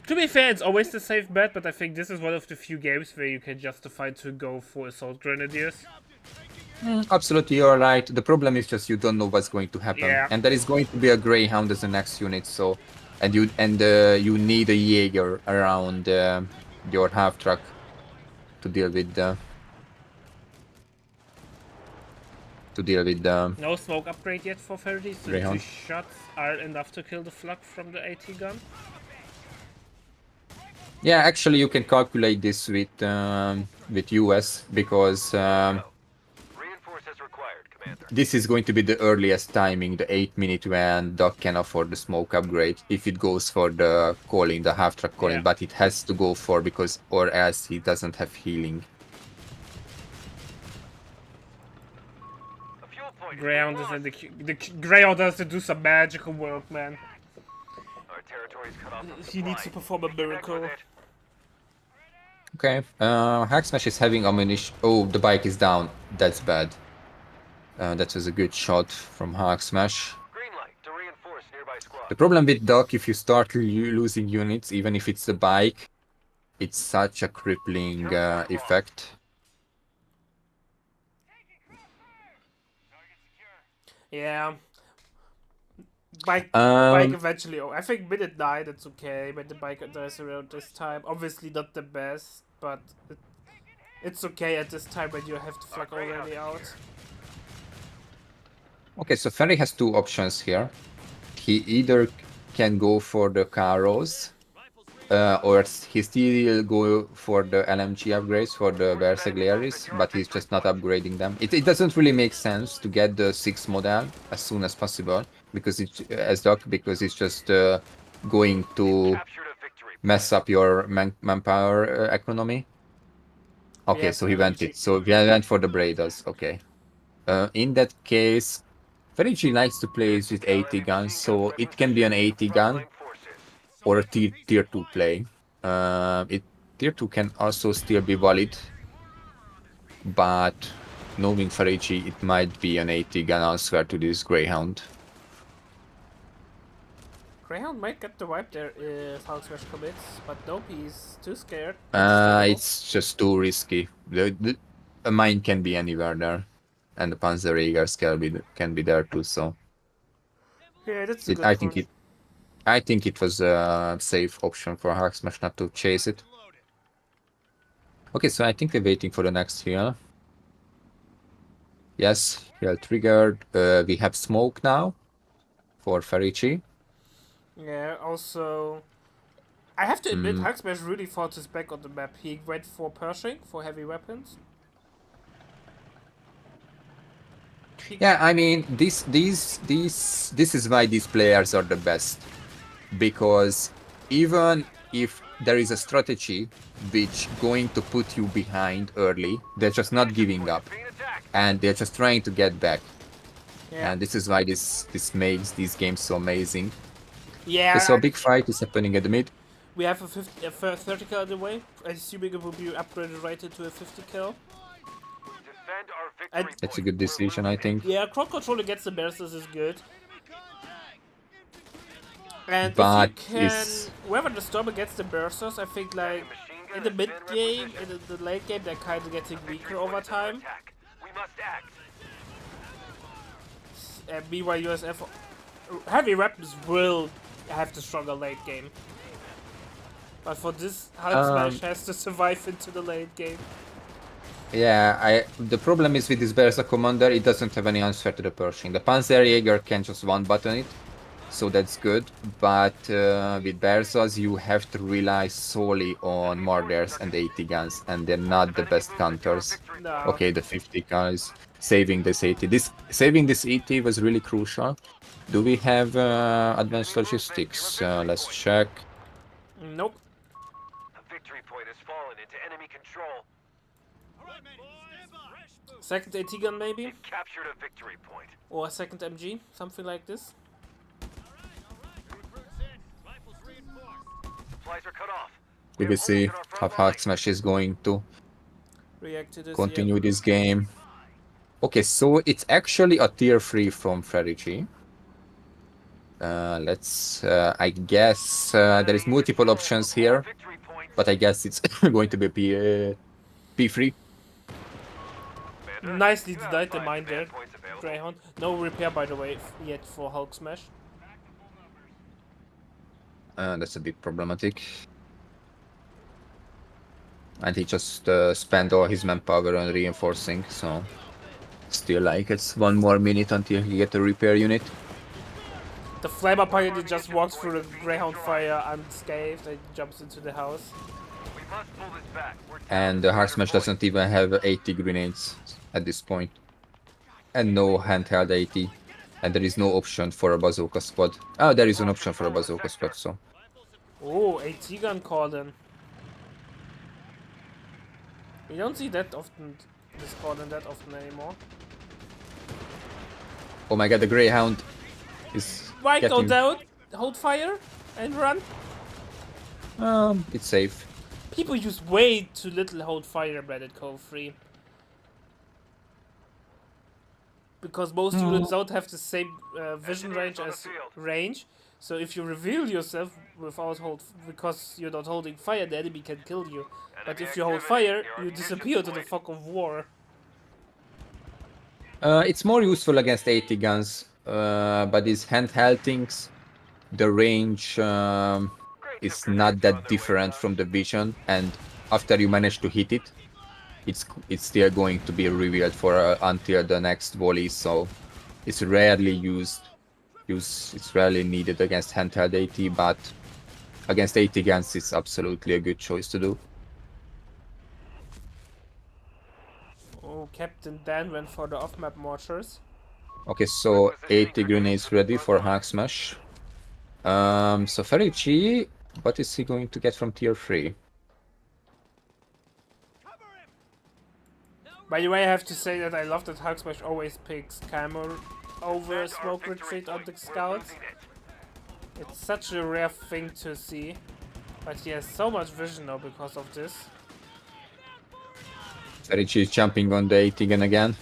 To be fair, it's always the safe bet, but I think this is one of the few games where you can justify to go for assault grenadiers. Absolutely, you're right. The problem is just you don't know what's going to happen, Yeah. and there is going to be a Greyhound as the next unit. So, you need a Jaeger around your half track to deal with the No smoke upgrade yet for Ferdi, so Greyhound. 2 shots are enough to kill the flak from the AT gun. Yeah, actually, you can calculate this with US because Reinforce as required, Commander. this is going to be the earliest timing, the 8-minute when Doc can afford the smoke upgrade if it goes for the calling, the half track calling, Yeah. but it has to go for because or else he doesn't have healing. A fuel point Greyhound is is being in lost. the Greyhound has to do some magical work, man. Our territory is cut off from He needs to supply. perform a Connect with miracle. it. Okay, Hack Smash is having ammunition. Oh, the bike is down. That's bad. That was a good shot from Hack Smash. Green light to reinforce nearby squad. The problem with Doc, if you start losing units, even if it's the bike, it's such a crippling effect. Yeah. Bike Um, eventually. Oh, I think minute 9 it's okay, but the bike dies around this time. Obviously not the best, but it's okay at this time when you have the flak already out. Okay, so Ferry has 2 options here. He either can go for the Karos, or he still go for the LMG upgrades for the Berserkliaris, but he's just not upgrading them. It doesn't really make sense to get the 6th model as soon as possible, because it's because it's just going to Captured a victory. mess up your manpower economy. Okay, Yeah, so he went Ferrucci. it. So he went for the Braiders. Okay. In that case, Ferrucci likes to play with 80 guns, so it can be an 80 gun Frontline forces. or a tier 2 play. Tier 2 can also still be valid, but knowing Ferrucci, it might be an 80 gun answer to this Greyhound. Greyhound might get the wipe there if Hulk Smash commits, but nope, he's too scared. It's just too risky. A mine can be anywhere there, and the Panzerjägers can be there too. So Yeah, that's a good I think point. I think it was a safe option for Hulk Smash not to chase it. Okay, so I think we're waiting for the next heal. Yes, heal triggered. We have smoke now for Ferici. Yeah, also, I have to admit, Hulk Smash really fought his back on the map. He went for Pershing for heavy weapons. Yeah, I mean, this is why these players are the best, because even if there is a strategy which going to put you behind early, they're just not giving up, Being attacked. and they're just trying to get back. Yeah, And this is why this makes these games so amazing. yeah. Okay, so a big fight is happening at the mid. We have a 30 kill on the way. Assuming it will be upgraded right into a 50 kill. Defend our victory And- That's a point. good decision, I think. Yeah, crowd control against the Berserkers is good. And But if you can is- weather the storm against the Berserkers, I think like Machine gun in the has mid been game, in repositioned. the late game, they're kind of getting weaker over Points under time. attack. We must act. And meanwhile, USF heavy weapons will have the stronger late game. But for this, Hulk Smash has to survive into the late game. Yeah, the problem is with this Berserk Commander, it doesn't have any answer to the Pershing. The Panzerjäger can just one button it, so that's good. But with Berzas, you have to rely solely on Marders and 80 guns, and they're not the best counters. No. Okay, the 50 guys saving this 80. Saving this 80 was really crucial. Do we have advanced logistics? Let's check. Nope. A victory point has fallen into enemy control. Second AT gun maybe? We've captured a victory point. Or a second MG? Something like this? Supplies are cut off. We will see how Hulk Smash is going to React to this. continue this game. Okay, so it's actually a tier 3 from Ferici. I guess there is multiple options here, Victory point. but I guess it's going to be P3. Commander, Nicely you have denied the 5 mine there, command points available. Greyhound. No repair by the way yet for Hulk Smash. That's a bit problematic. And he just spent all his manpower on reinforcing, so still like it's 1 more minute until he get a repair unit. The Flamer pilot just walks through the Greyhound fire unscathed and jumps into the house. We must pull this back. We're down And to the Hulk 100 Smash points. doesn't even have 80 grenades at this point. And no handheld 80. And there is no option for a bazooka squad. Oh, there is an option for a bazooka squad, so. Oh, AT gun Cordon. You don't see that often, this Cordon that often anymore. Oh my god, the Greyhound is Why go getting... down, hold fire, and run? It's safe. People use way too little hold fire at Cove 3. Because most units don't have the same vision range as range. So if you reveal yourself without because you're not holding fire, the enemy can kill you. But if you hold fire, you disappear to the fog of war. It's more useful against 80 guns, but these handheld things, the range is not that different from the vision, and after you manage to hit it, it's still going to be revealed for until the next volley, so it's rarely used. It's rarely needed against handheld 80, but against 80 guns, it's absolutely a good choice to do. Oh, Captain Dan went for the off-map mortars. Okay, so 80 grenades ready for Hulk Smash. So Ferici, what is he going to get from tier 3? By the way, I have to say that I love that Hulk Smash always picks camo over smoke retreat on the scouts. It's such a rare thing to see. But he has so much vision now because of this. Ferici is jumping on the 80 gun again.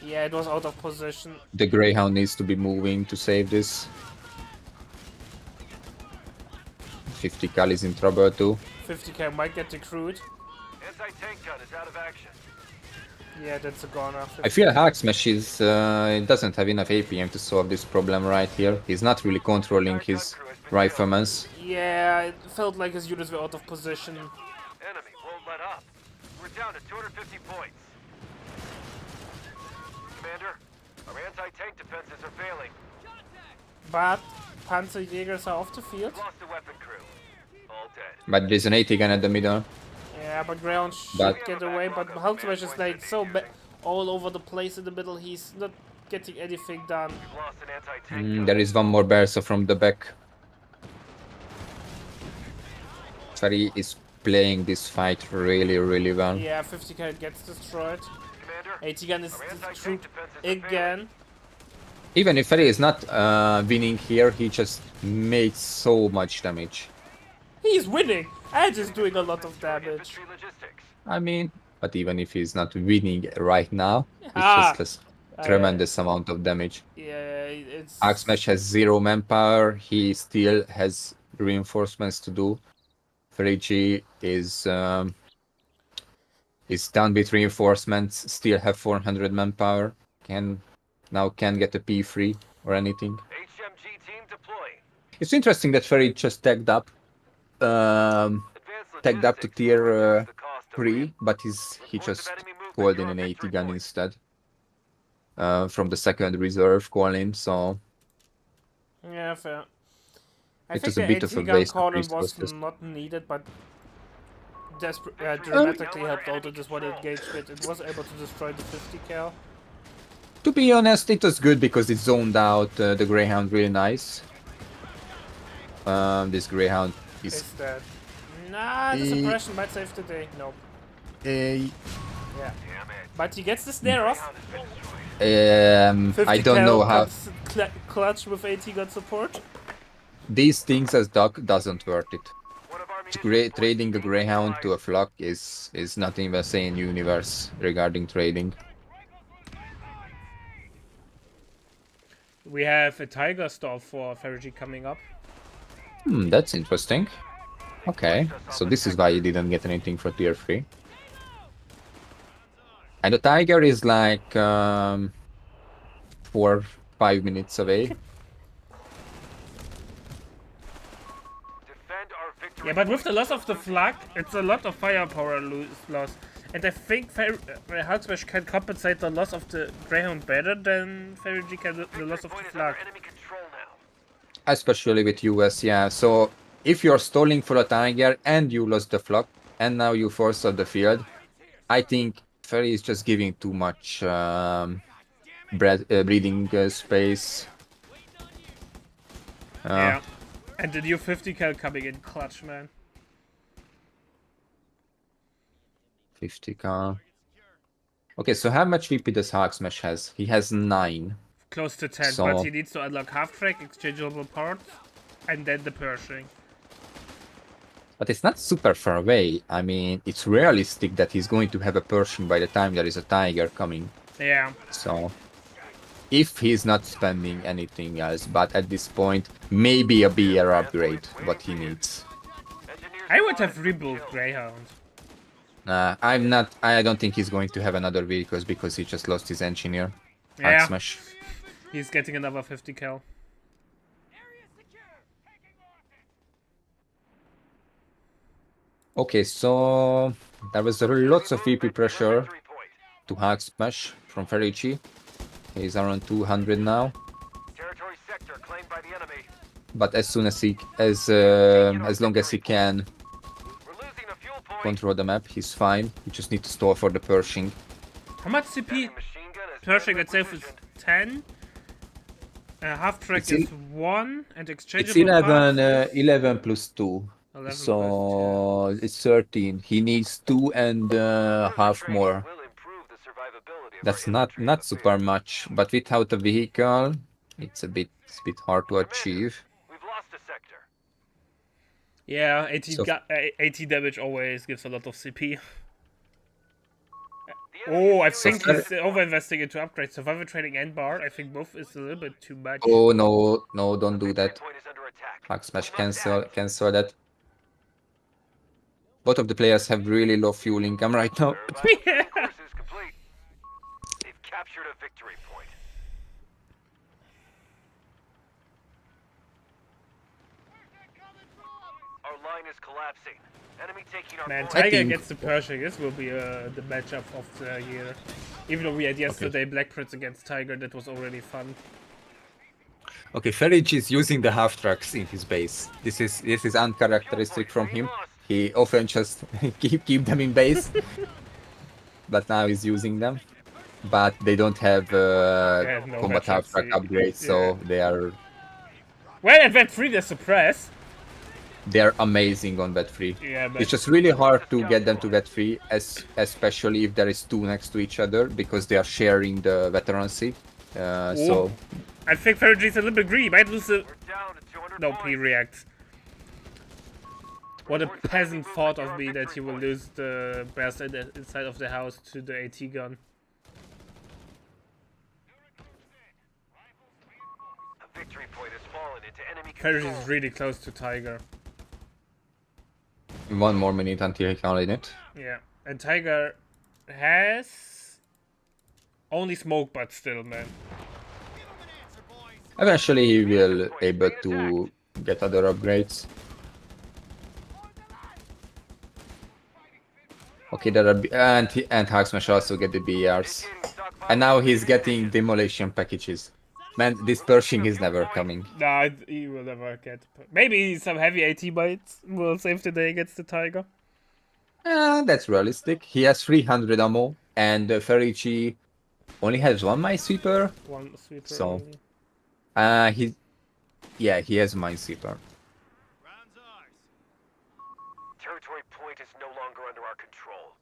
Yeah, it was out of position. The Greyhound needs to be moving to save this. 50 cal is in trouble too. 50k might get recruit. Anti-tank gun is out of action. Yeah, that's a goner. I feel Hulk Smash is it doesn't have enough APM to solve this problem right here. He's not really controlling his riflemen's. Yeah, it felt like his units were out of position. Enemy won't let up. We're down to 250 points. Commander, our anti-tank defenses are failing. But Panzerjägers are off the field. We've lost the weapon crew. All dead. But there's an 80 gun at the middle. Yeah, but Greyhound should But- get away, but Halsmash is like so all over the place in the middle, he's not getting anything done. We've lost an anti-tank gun. There is one more Bersa from the back. Ferry is playing this fight really, really well. Yeah, 50 cal gets destroyed. Commander, 80 gun is our anti-tank troop defenses are failing. again. Even if Ferry is not winning here, he just made so much damage. He's winning and is doing a lot of Destroyed damage. infantry logistics. I mean, but even if he's not winning right now, it's Ah. just a tremendous amount of damage. Yeah, it's... Axsmash has 0 manpower, he still has reinforcements to do. Ferrici is done with reinforcements, still have 400 manpower, can get a P3 or anything. HMG team deploying. It's interesting that Ferry just tagged up Advanced tagged up to logistics tier will reduce the cost of 3, but he Reports just of enemy movement called in near an our 80 victory gun point. instead. From the second reserve call in, so Yeah, fair. I It think was a the bit of a 80 gun waste of call was resources. not needed, but dramatically helped out in this one engagement. It was able to destroy the 50 cal. to be honest, it was good because it zoned out the Greyhound really nice. This Greyhound Is is that... Nah, the Eh. suppression might save the day. Nope. Yeah. Damn it. But he gets the snare off. Ground has been destroyed. 50 I don't cal know how comes clutch with 80 gun support. these things as Doc doesn't worth it. One of our munitions Trading a points Greyhound to a neutralized. flock is not even a sane universe regarding trading. We have a Tiger stall for Ferrici coming up. That's interesting. Okay, so this is why you didn't get anything for tier 3. And the Tiger is like 4-5 minutes away. Defend our victory Yeah, but with point. the loss of the flag, it's a lot of firepower loss. And I think Halsmash can compensate the loss of the Greyhound better than Ferrici can the loss of the Victory point is flag. under enemy control now. Especially with US, yeah. So if you're stalling for a Tiger and you lost the flock and now you force out the field, I think Ferry is just giving too much breathing space. Yeah. And the new 50 cal coming in clutch, man. 50k. Okay, so how much VP does Hawksmash has? He has 9. Close to 10, So- but he needs to unlock half-track, exchangeable parts, and then the Pershing. But it's not super far away. I mean, it's realistic that he's going to have a Pershing by the time there is a Tiger coming. Yeah. So, if he's not spending anything else, but at this point, maybe a BR upgrade, what he needs. Engineers I would advise have rebuilt kill. Greyhound. I don't think he's going to have another vehicles because he just lost his engineer. Yeah. Smash. He's getting another 50 cal. Okay, so there was lots of VP Movement near our pressure victory point. to Hawk Smash from Ferrici. He's around 200 now, Territory sector claimed by the enemy. but as soon as as long as he can We're losing a fuel point. control the map, he's fine. You just need to stall for the Pershing. How much Heavy CP? machine gun is Pershing firmly itself is positioned. 10. Half-track It's in- is 1, and It's exchangeable 11, parts is 11 plus 2. 11 So it's 13. He needs 2 and Further half training more. will improve the survivability of That's our not infantry in the super field. much, but without a vehicle, it's a bit hard to achieve. We've lost a sector. Yeah, 80, So- 80 damage always gives a lot of CP. The enemy Oh, I is think doing he's over-investing into upgrades. Survival training and bar, I think both is a little bit too much. Oh no, don't do Victory that. point is under attack. Hawk Smash, Must act. cancel that. Both of the players have really low fuel income right now. Yeah. Course is complete. They've captured a victory point. line is collapsing. Enemy taking our Man, point. Tiger think- gets the Pershing. This will be the matchup of the year. Even though we had yesterday Black Prince against Tiger, that was already fun. Okay, Ferric is using the half tracks in his base. This is uncharacteristic from him. He often just keep them in base, but now he's using them. But they don't have They have no combat half track veterancy. upgrades, so Well, at Vet 3 they're suppressed. they're amazing on vet 3. Yeah, but It's just really hard to get them to vet 3, especially if there is two next to each other, because they are sharing the veterancy. So I think Ferrigi's a little bit greedy. Might lose the. We're down to 200 No, points. he reacts. What a peasant thought of me that he will lose the burst inside of the house to the AT gun. A victory point has fallen into enemy Ferrigi control. is really close to Tiger. 1 more minute until he can win it. Yeah, and Tiger has only smoke, but still, man. Eventually he will able to get other upgrades. Okay, there are and Hacksmash also get the BRs. And now he's getting demolition packages. Man, this Pershing is never coming. Nah, he will never get. Maybe some heavy AT bites will save the day against the Tiger. That's realistic. He has 300 ammo, and Ferrici only has 1 Minesweeper. One sweeper. So- He has Minesweeper. Territory point is no longer under our control.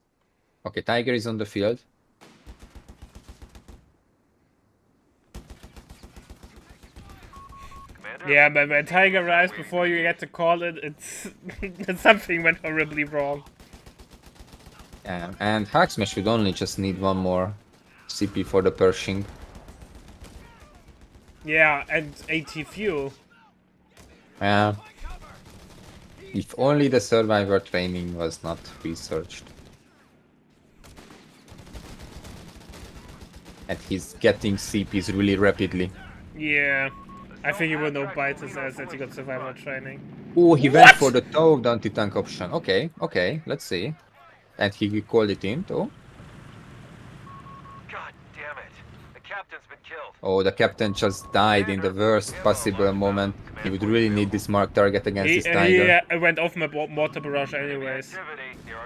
Okay, Tiger is on the field. Commander? Yeah, but when Tiger arrives before you get to call it, it's something went horribly wrong. And Hacksmash should only just need 1 more CP for the Pershing. Yeah, and AT fuel. If only the survivor training was not researched. And he's getting CPs really rapidly. Yeah, I think you will know bite his ass that he got survival training. Oh, he went for the Towed anti-tank option. Okay, let's see. And he called it in too. God damn it. The captain's been killed. Oh, the captain just died in the worst possible moment. He would really need this mark target against this Tiger. He went off map mortar barrage anyways.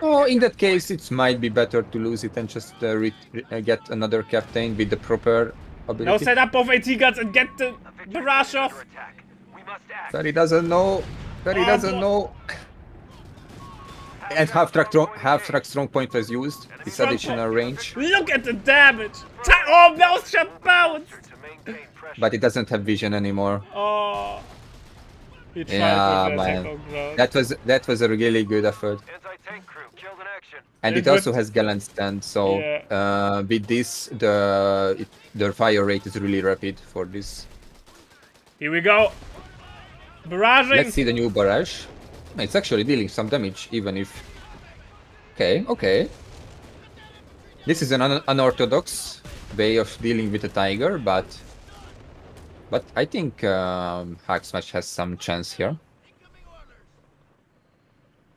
Oh, in that case, it might be better to lose it and just get another captain with the proper ability. Now set up both AT guns and get the barrage off. We must act. Ferry doesn't know. Ferry doesn't know. And half-track strong point was used. This additional range. Look at the damage! Oh, mouse shot bounced! To maintain pressure. But it doesn't have vision anymore. Oh. He tried Yeah, with the man. attack on ground. That was a really good effort. Anti-tank crew killed in action. And Yeah, it good. also has gallant stand, so Yeah. with this the fire rate is really rapid for this. Here we go. Barraging! Let's see the new barrage. It's actually dealing some damage, even if. Okay. This is an unorthodox way of dealing with a Tiger, but I think Hacksmash has some chance here.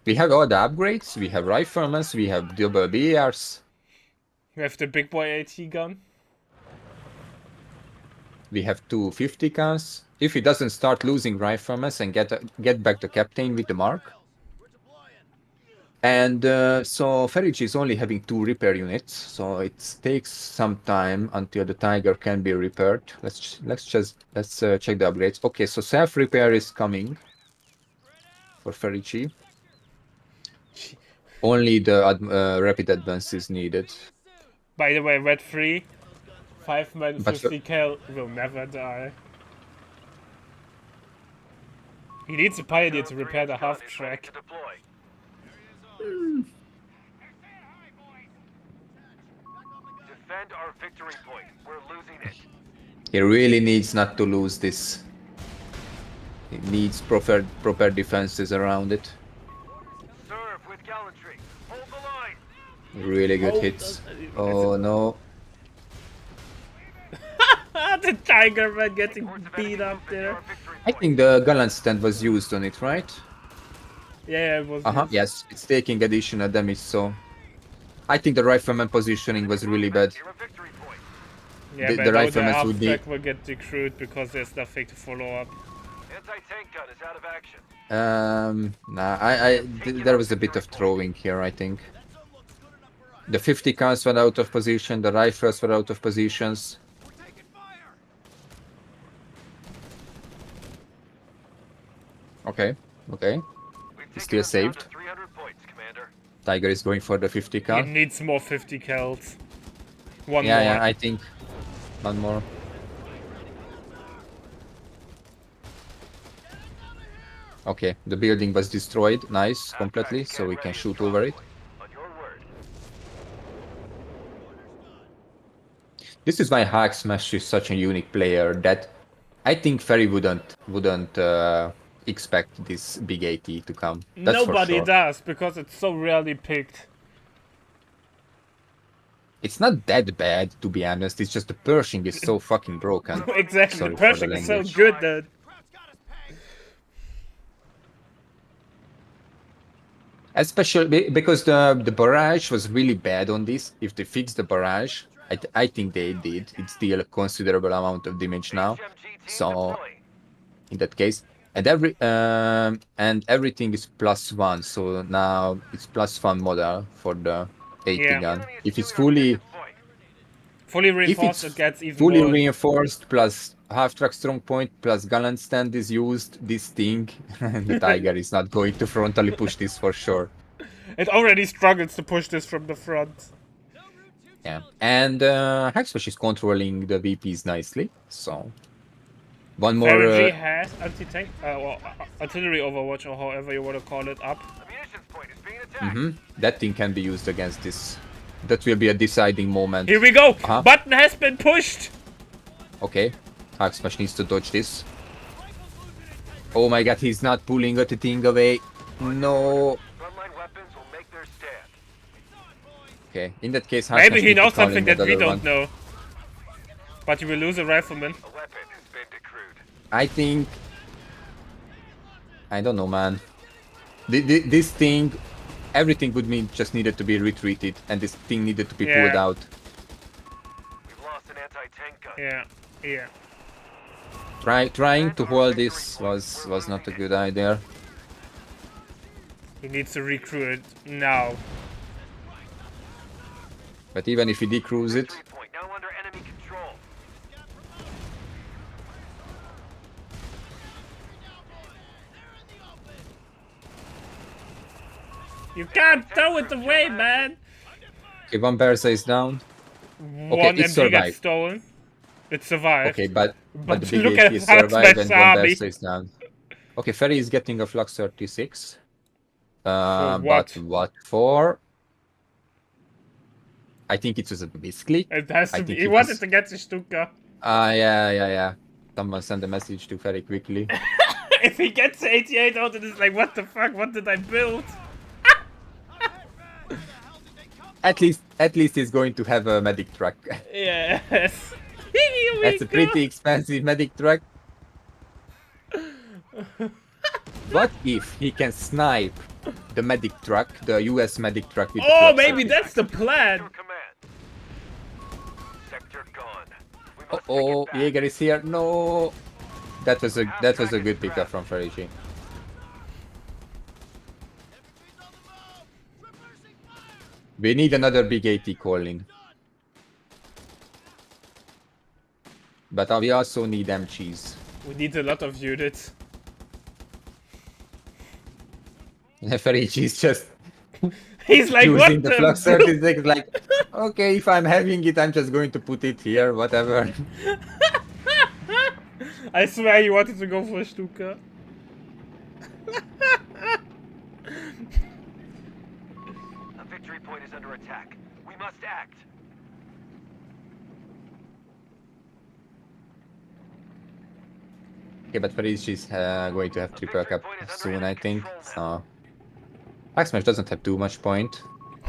We have all the upgrades. We have riflemen. We have double BRs. We have the big boy AT gun. We have 250 cans. If he doesn't start losing riflemen and get back the captain with the mark. And so Ferric is only having 2 repair units, so it takes some time until the Tiger can be repaired. Let's check the upgrades. Okay, so self repair is coming for Ferric. Only the rapid advance is needed. By the way, Red 3, 5 men, But 50 cal will never die. He needs a pioneer to repair the half track. To deploy. Defend our victory point. We're losing it. He really needs not to lose this. He needs proper defenses around it. Serve with gallantry. Hold the line. Really good hits. Oh no. The Tiger man getting Reports of beat enemy up movement near there. our victory I point. think the gallant stand was used on it, right? Yeah, it was. Uh-huh. Yes, it's taking additional damage, so I think the rifleman positioning was really bad. Near a victory point. Yeah, the but now the riflemen would be abstract will get decrewed because there's nothing to follow up. Anti-tank gun is out of action. there was a bit of throwing here, I think. The 50 cars were out of position, the rifles were out of positions. Okay. We've Still taken us down to saved. 300 points, Commander. Tiger is going for the 50 He car. needs more 50 kills. One Yeah, more. yeah, I think one more. Okay, the building was destroyed. Nice, completely, so we can shoot over it. On your word. This is why Hulk Smash is such a unique player that I think Ferry wouldn't expect this big AT to come. That's Nobody for sure. does because it's so rarely picked. It's not that bad, to be honest. It's just the Pershing is so fucking broken. Exactly, Sorry the for the Pershing is so language. good that. Especially because the barrage was really bad on this. If they fix the barrage, I think they did. It's still a considerable amount of damage now. HMG team So deploy. in that case, and everything is +1. So now it's +1 model for the AT Yeah. gun. Enemy is If it's stealing our fully objective point. Fully if reinforced, it's it gets even fully more. reinforced plus half-track strong point plus gallant stand is used, this thing, the Tiger is not going to frontally push this for sure. It already struggles to push this from the front. Yeah, and Hacksmash is controlling the VPs nicely, so one more. Ferry has anti-tank, or artillery overwatch, or however you want to call it, up. A munitions point is being attacked. That thing can be used against this. That will be a deciding moment. Here we go! Uh-huh. Button has been pushed! Okay, Hacksmash needs to dodge this. Oh my god, he's not pulling the thing away. No. Frontline weapons will make their stand. Okay, in that case, Hacksmash Maybe he needs to knows call something in that we another don't one. know. But you will lose a rifleman. A weapon has been decrewed. I think. I don't know, man. This thing, everything would mean just needed to be retreated, and this thing needed to be Yeah. pulled out. We've lost an anti-tank gun. Yeah. Trying to hold this was not a good idea. He needs to recruit now. But even if he decrews it, Victory point now under enemy control. You can't throw it away, man! okay, one Berza is down. One it MG survived. gets stolen. It survived. Okay, but But the big look AT at is Hulk survived and Smash one army. Berza is down. Okay, Ferry is getting a Flux 36. For But what? what for? I think it was a misclick. It has I to be. think He it wanted was- to get the Stuka. Yeah. Someone send a message to Ferry quickly. If he gets 88 out, it is like, what the fuck? What did I build? At least he's going to have a medic truck. Yes. Here we That's a go. pretty expensive medic truck. What if he can snipe the medic truck, the US medic truck with the Oh, Flux maybe 36? that's the plan. Your command. Sector gone. We must Oh, take it back. Jaeger is here. No, that was a good pickup from Ferrucci. We need another big AT calling. But we also need MGs. We need a lot of units. Ferrucci is just He's like, what using the Flux 36 like, okay, if I'm having it, I'm just going to put it here, whatever. I swear he wanted to go for a Stuka. A victory point is under attack. We must act. Okay, but Ferrucci is going to have triple cap soon, I think. So, Hacksmash doesn't have too much point.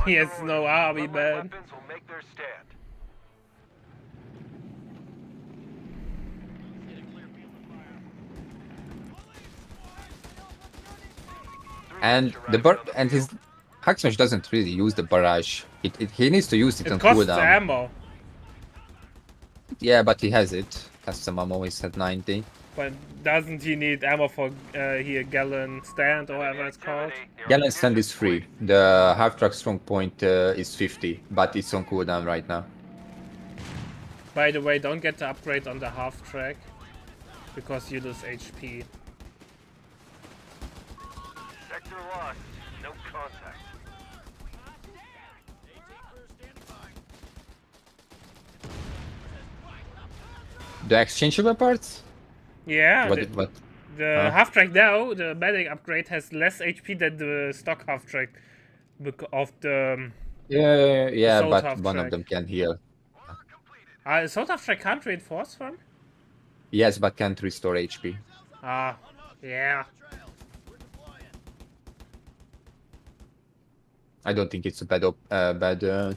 He has no army, Frontline man. weapons will make their stand. And his Hug Smash doesn't really use the barrage. He needs to use it It on costs cooldown. ammo, Yeah, but he has it. Custom ammo is at 90. but doesn't he need ammo for here Gallon Stand or whatever it's called? Gallon Stand is free. The half track strong point is 50, but it's on cooldown right now. By the way, don't get the upgrade on the half track because you lose HP. Sector lost. No contact. The exchangeable parts? Yeah, What? the Huh? half track now, the medic upgrade has less HP than the stock half track of the Yeah, Assault but half one track. of them can heal. assault half track can't reinforce from. Yes, but can't restore HP. Ah, yeah. I don't think it's a bad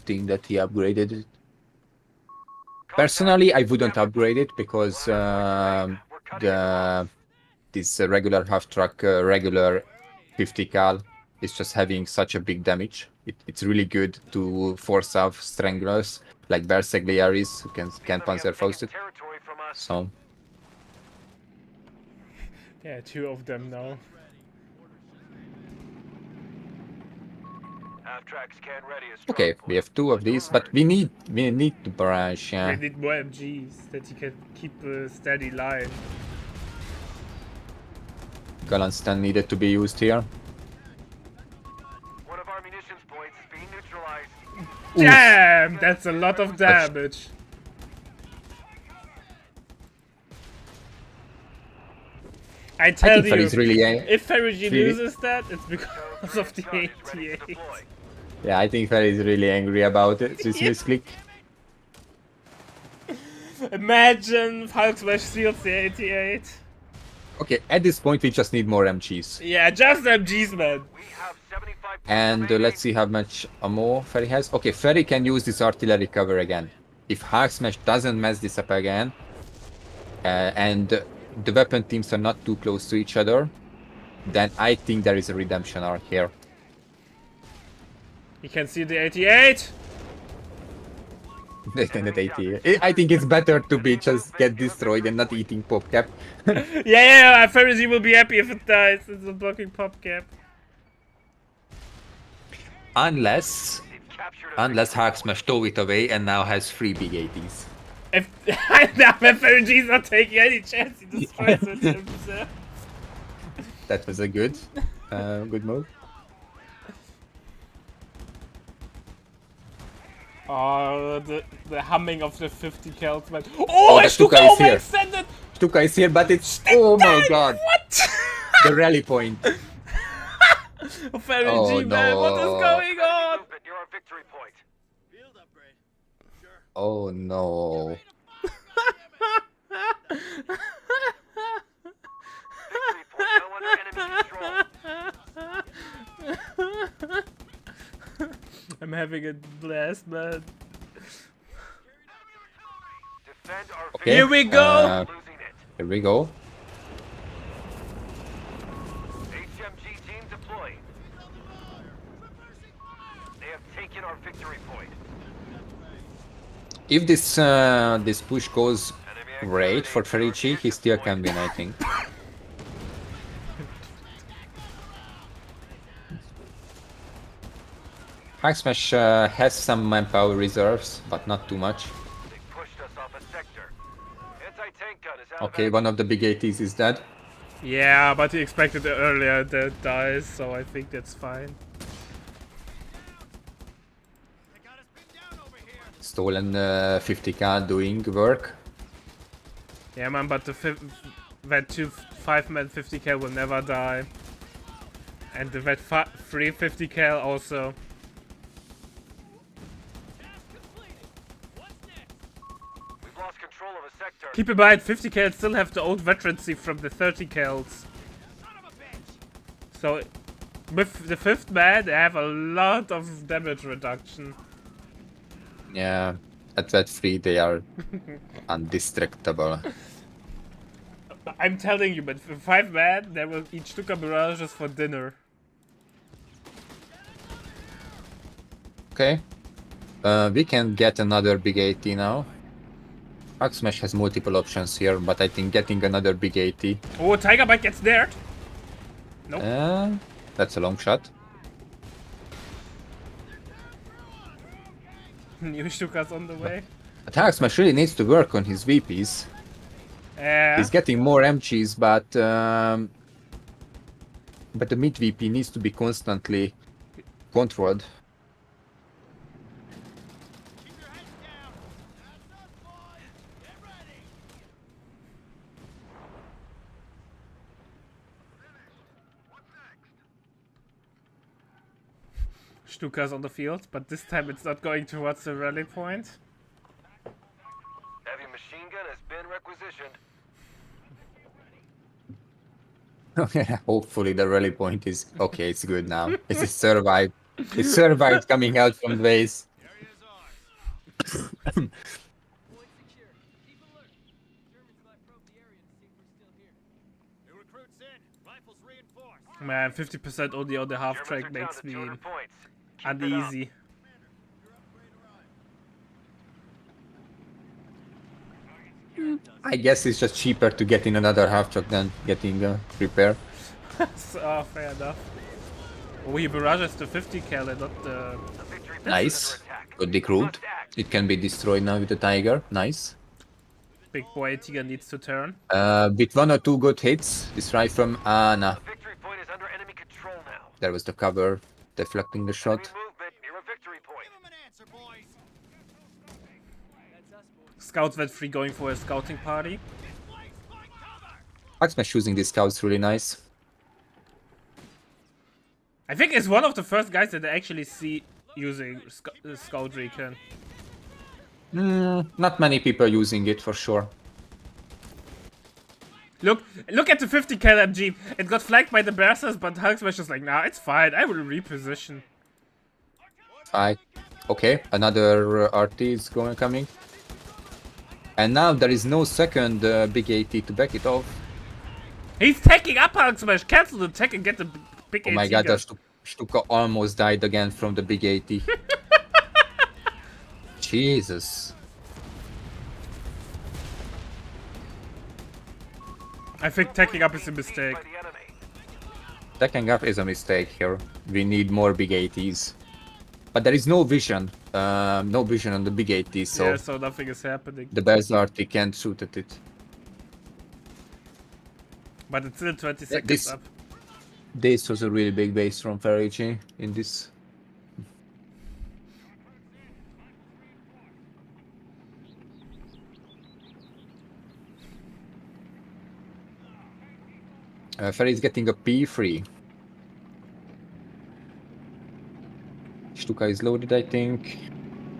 thing that he upgraded it. Personally, I wouldn't upgrade it because this regular half track regular 50 cal is just having such a big damage. It's really good to force off stranglers like Bersergliaris who can Panzerfaust it. Territory from us. So Yeah, 2 of them now. Half-track scan ready. okay, we have 2 of these, but we need to barrage. They need more MGs that you can keep a steady line. Gallon Stand needed to be used here. One of our munitions points is being neutralized. Damn, that's a lot of damage. I I tell think you, Ferry's really if Ferrigine really- loses that, it's because of the Gun is ready to 88. deploy. Yeah, I think Ferry is really angry about it. This misclick. Imagine Hulk Smash steals the 88. Okay, at this point we just need more MGs. Yeah, just MGs, man. We have 75 And let's see how much ammo Ferry has. Okay, Ferry can use this artillery cover again. If Hulk Smash doesn't mess this up again, and the weapon teams are not too close to each other, then I think there is a redemption arc here. You can see the 88. I think it's better to be just get destroyed and not eating PopCap. Yeah, Ferrigine will be happy if it dies. It's a blocking pop cap. Unless They've captured a Hulk Smash tow it away and now has 3 big 80s. If Ferrigine's not taking any chance, he destroys it himself. That was a good move. Oh, the humming of the 50 cals, man. Oh, the it's Stuka Stuka is here. extended! Stuka is here, but it's... Oh my god! What? The rally point. Ferrigine, man, what is no. going on? movement near our victory point. Oh no. Victory point now under enemy control. I'm having a blast, man. Defend our Okay. Here we go. losing it. Here we go. HMG team deployed. They have taken our victory point. If this this push goes great for Ferrucci, he still can win, I think. Hulk Smash has some manpower reserves, but not too much. They pushed us off a sector. Anti-tank gun is out of Okay, action. one of the big 80s is dead. Yeah, but he expected it earlier that dies, so I think that's fine. Stolen 50k doing work. Yeah, man, but that 5-man 50 cal will never die. And the that 3 50 cal also. We've lost control of a sector. Keep in mind, 50 cals still have the old veterancy from the 30 cals. So, with the 5th man, they have a lot of damage reduction. Yeah, at that 3 they are undestructible. I'm telling you, but for 5 man, they will eat Stuka Mirages for dinner. Okay. We can get another big AT now. Hulk Smash has multiple options here, but I think getting another big AT. Oh, Tiger Bite gets dared. Nope. That's a long shot. New Stuka's on the way. But Hulk Smash really needs to work on his VPs. He's getting more MGs, but the mid VP needs to be constantly controlled. Stuka's on the field, but this time it's not going towards the rally point. Heavy machine gun has been requisitioned. Hopefully the rally point is okay. It's good now. It's survived. It survived coming out from the base. Man, 50% only on the half Germans track are down makes to me 200 points. Keep it up. uneasy. I guess it's just cheaper to get in another half truck than getting a repair. So, fair enough. Oh, he barrages the 50 cal and not the... The victory point is Nice. under attack. Good decrued. Must act. It can be destroyed now with the Tiger. Nice. Big boy Tiger needs to turn. With 1 or 2 good hits, this right from Anna. The victory point is under enemy control now. There was the cover, deflecting the shot. Enemy movement near a victory point. Scouts went free going for a scouting party. Hulk Smash using these scouts really nice. I think it's one of the first guys that I actually see using Scout Recon. Not many people using it for sure. Look at the 50 cal MG. It got flagged by the Berserkers, but Hulk Smash is like, nah, it's fine. I will reposition. Okay, another RT is coming. And now there is no second big AT to back it off. He's taking up Hulk Smash. Cancel the tech and get the big Oh my AT god, gun. the Stuka almost died again from the big AT. Jesus. I think taking up is a mistake. By the enemy. Stacking up is a mistake here. We need more big ATs. But there is no vision. No vision on the big AT, so Yeah, so nothing is happening. the best RT can't shoot at it. But it's still 20 seconds this- up. This was a really big base from Farici in this. Ferry is getting a P3. Stuka is loaded, I think.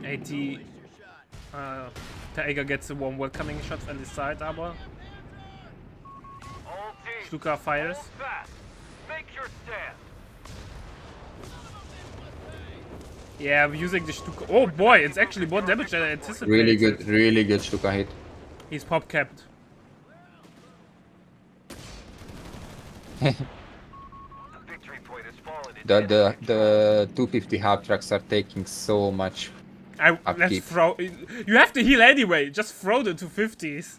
80. Tiger gets the warm welcoming shots on the side armor. All teams. Stuka fires. Hold fast. Make your stand. Yeah, I'm using the Stuka. Oh boy, it's actually more damage than I anticipated. Really good Stuka hit. He's pop capped. The victory point has fallen into enemy The 250 half tracks are taking so much. Let's Upkeep. throw. You have to heal anyway. Just throw the 250s.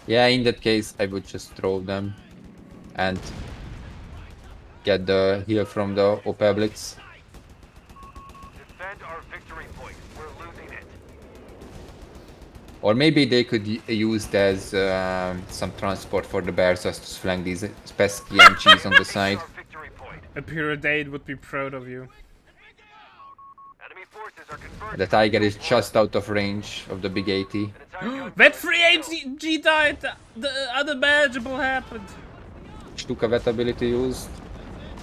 Yeah, in that case, I would just throw them and get the heal from the OP Blitz. Defend our victory point. We're losing it. Or maybe they could use it as some transport for the bears just to flank these pesky MGs on the side. Our victory point. A Pyridade would be proud of you. Enemy forces are converging. The Tiger is just out of range of the big AT. An entire gun That free AG died. The unimaginable happened. Stuka vet ability used.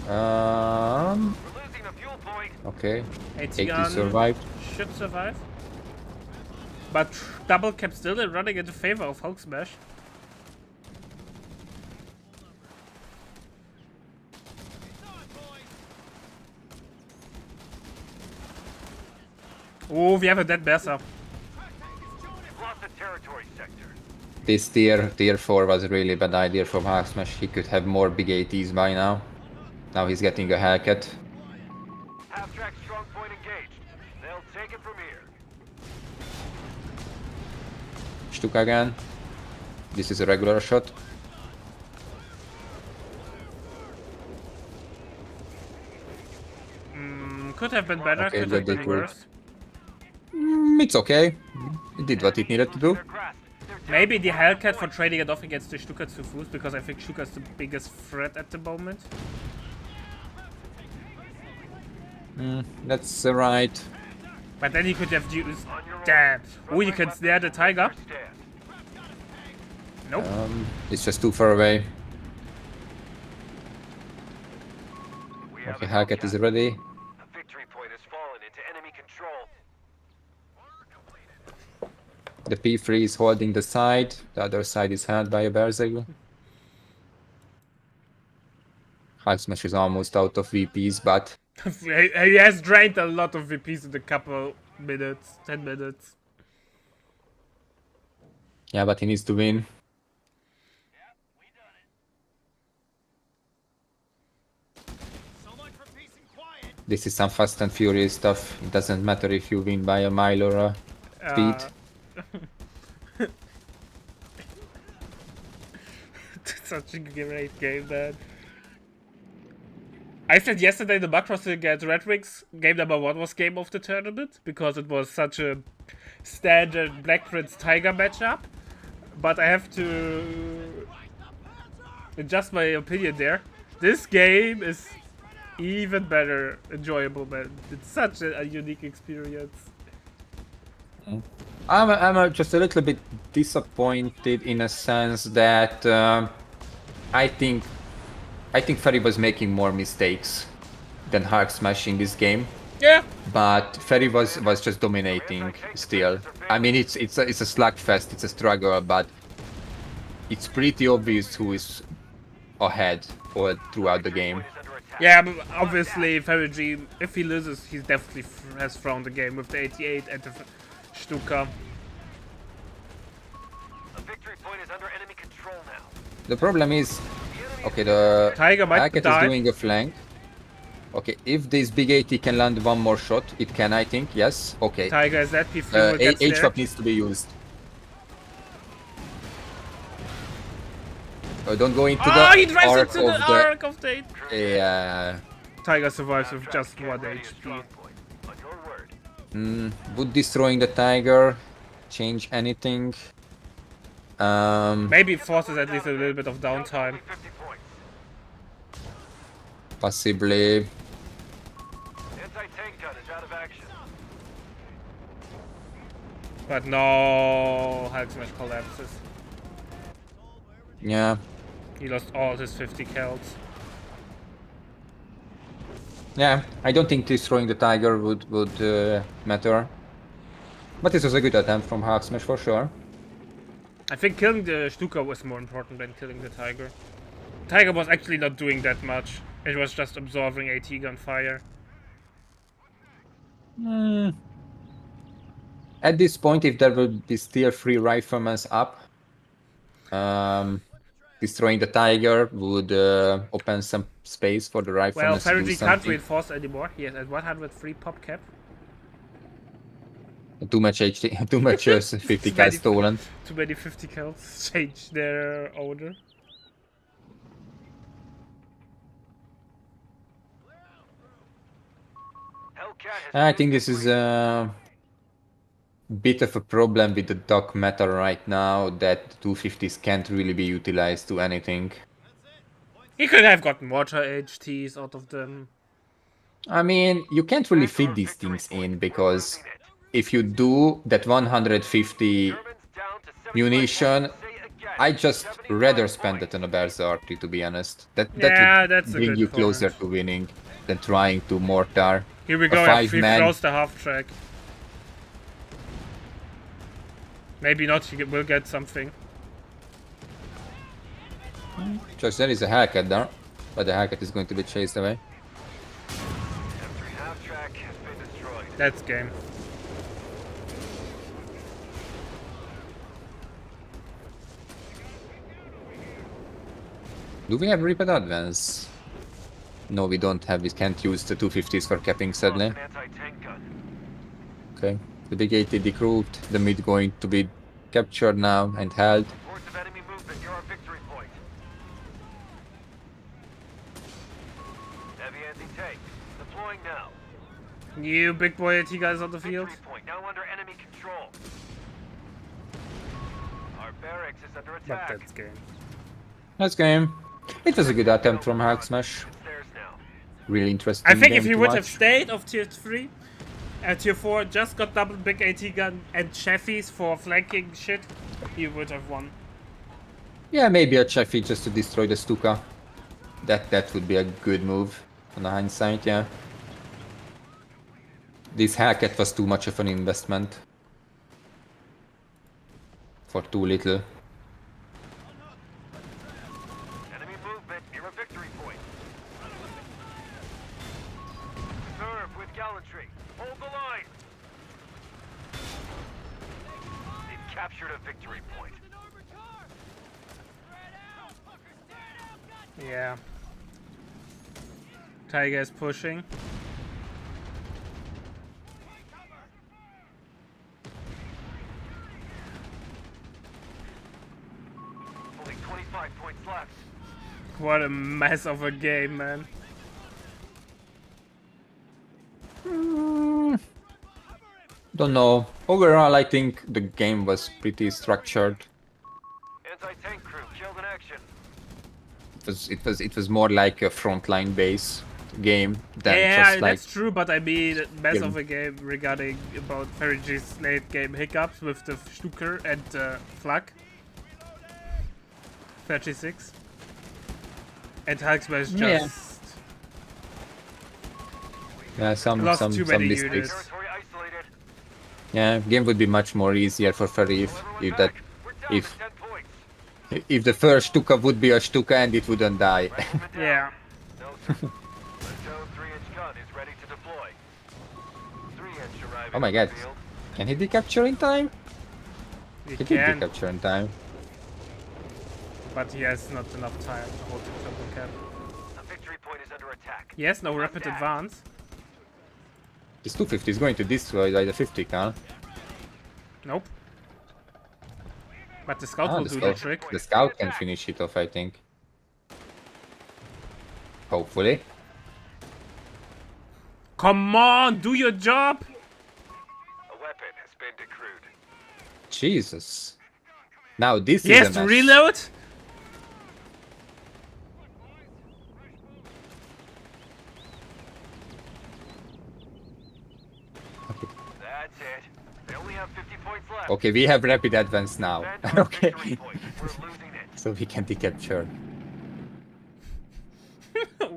We're losing the fuel point. Okay. 80 AT survived. Should survive. But double cap still running into favor of Hulk Smash. Oh, we have a dead Berser. We've lost the territory sector. This tier 4 was a really bad idea from Hulk Smash. He could have more big ATs by now. Now he's getting a Hellcat. Half-track strong point engaged. it from here. Stuka again. This is a regular shot. Could have been better, Okay, could but have been they could. worse. It's okay. It did what it needed to do. Their grasp. They're down Maybe to the one Hellcat point. for trading it off against the Stuka zu Fuß, because I think Stuka is the biggest threat at the moment. That's right. But then he could have used... Damn. Oh, you can snare the Tiger. Stand. Nope. It's just too far away. We have Okay, a Hellcat is Hellcat. ready. A victory point has fallen into enemy control. The P3 is holding the side. The other side is held by a Berzeg. Hulk Smash is almost out of VPs, but He has drained a lot of VPs in a couple minutes, 10 minutes. yeah, but he needs to win. This is some Fast and Furious stuff. It doesn't matter if you win by a mile or a speed. Such a great game, man. I said yesterday the Macross against Red Wings, game number 1 was game of the tournament, because it was such a standard Black Prince Tiger matchup. But I have to adjust my opinion there. This game is even better enjoyable, man. It's such a unique experience. I'm just a little bit disappointed in a sense that I think Ferry was making more mistakes than Hulk Smash in this game, Yeah, but Ferry was just dominating still. I mean, it's a slugfest, it's a struggle, but it's pretty obvious who is ahead all throughout the game. Is under attack. yeah, but obviously Ferry, if he loses, he definitely has thrown the game with the 88 and the Stuka. A victory point is under enemy control now. The problem is, okay, the Tiger might Hellcat die. is doing a flank. Okay, if this big 80 can land one more shot, it can, I think, yes. Okay, Tiger is that P3 will get there. H-Top needs to be used. Don't go into Oh, he the drives arc into of the the... arc of the... Yeah. Tiger survives with just Get 1 ready a HP. strong point. On your word. Would destroying the Tiger change anything? Maybe it forces at least a little bit of downtime. 50 points. Possibly. Anti-tank gun is out of action. But no, Hulk Smash collapses. Yeah. He lost all his 50 kills. Yeah, I don't think destroying the Tiger would matter. But this was a good attempt from Hulk Smash for sure. I think killing the Stuka was more important than killing the Tiger. Tiger was actually not doing that much. It was just absorbing AT gun fire. At this point, if there would be still 3 riflemen up, destroying the Tiger would open some space for the riflemen Well, to do Ferry can't something. reinforce anymore. He has at 103 pop cap. Too much HT, too much 50 cal stolen. Too many 50 kills change their owner. Hellcat has I think this is a bit of a problem with the Doc meta right now, that the 250s can't really be utilized to anything. He could have gotten water HTs out of them. I mean, you can't really fit these things in, because if you do that 150 Germans down to 75 munition, points. Say again, I just 75 rather spend points. it on a Berserker, to be honest. That Yeah, would that's a bring good you closer point. to winning than trying to mortar. Here we A go, he 5-man. throws the half track. Maybe not, he will get something. Just there is a Hellcat there, but the Hellcat is going to be chased away. M3 half track has been destroyed. That's game. Do we have Reaped Advance? No, we don't have. We can't use the 250s for capping, sadly. An anti-tank gun. Okay. The big AT decrued. The mid going to be captured now and held. Reports of enemy movement near our victory point. Heavy anti-tank. Deploying now. New big boy AT guys on the field. Victory point now under enemy control. Our barracks is under But attack. that's game. Nice game. It was a good attempt from Hulk Smash. It's theirs now. Really interesting. I think game if he to would have watch. stayed of tier 3, tier 4 just got double big AT gun and Cheffies for flanking shit, he would have won. Yeah, maybe a Cheffy just to destroy the Stuka. That would be a good move on the hindsight, yeah. This Hellcat was too much of an investment. For too little. Enemy movement near a victory point. Serve with gallantry. Hold the line. They've captured a victory point. Yeah. Tiger is pushing. Only 25 points left. What a mess of a game, man. Don't know. Overall, I think the game was pretty structured. Anti-tank crew killed in action. It was more like a frontline base game than Yeah, just like that's true, but I mean, mess Yeah. of a game regarding about Ferry's late game hiccups with the Stuker and Flak. 36. And Hulk Smash just yeah, some lost too many mistakes. units. Territory isolated. Yeah, game would be much more easier for Ferry if Everyone that back. We're down if- to 10 points. if the first Stuka would be a Stuka and it wouldn't die. Rifleman down. Yeah. No, sir. The Zone 3-inch gun is ready to deploy. 3-inch arriving Oh my on the god. field. Can he decapture in time? He He did can, decapture in time. but he has not enough time to hold the triple cap. The victory point is under attack. He has no rapid advance. This 250 is going to destroy like the 50 car. Nope. But the scout Ah, will the do scout, the trick. the scout can finish it off, I think. Hopefully. Come on, do your job! A weapon has been decrewed. Jesus. Now this Yes, is a mess. reload! That's it. They only have 50 points left. Okay, we have rapid advance now. Defend our Okay. victory point. We're losing it. So we can decapture.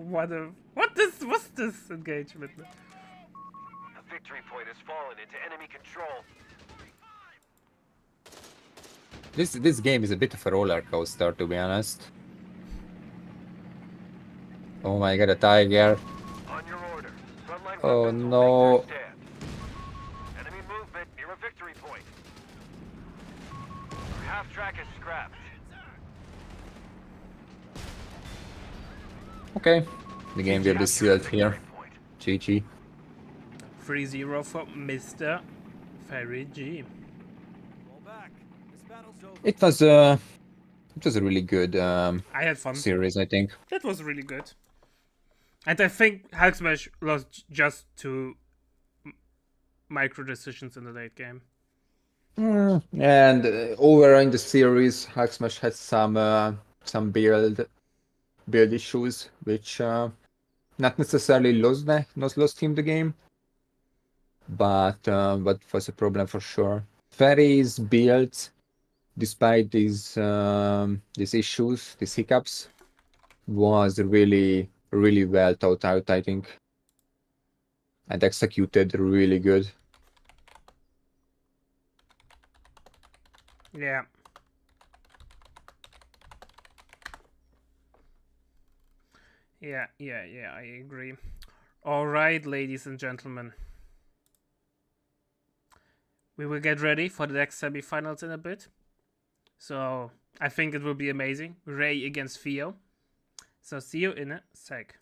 What's this engagement? The victory point has fallen into enemy control. This game is a bit of a roller coaster, to be honest. Oh my god, a tiger. On your order. Frontline Oh, weapons will no. take their stand. Enemy movement near a victory point. Our half track is scrapped. Okay. The game will be sealed here. Victory point. GG. 3-0 for Mr. Ferry G. It was a really good I had fun. series, I think. That was really good. And I think Hulk Smash lost just to micro decisions in the late game. And over in the series, Hulk Smash has some build issues, which not necessarily lost him the game, but was a problem for sure. Ferry's build, despite these issues, these hiccups, was really well thought out, I think, and executed really good. Yeah. Yeah, I agree. Alright, ladies and gentlemen. We will get ready for the next semifinals in a bit. So, I think it will be amazing. Ray against Theo. So, see you in a sec.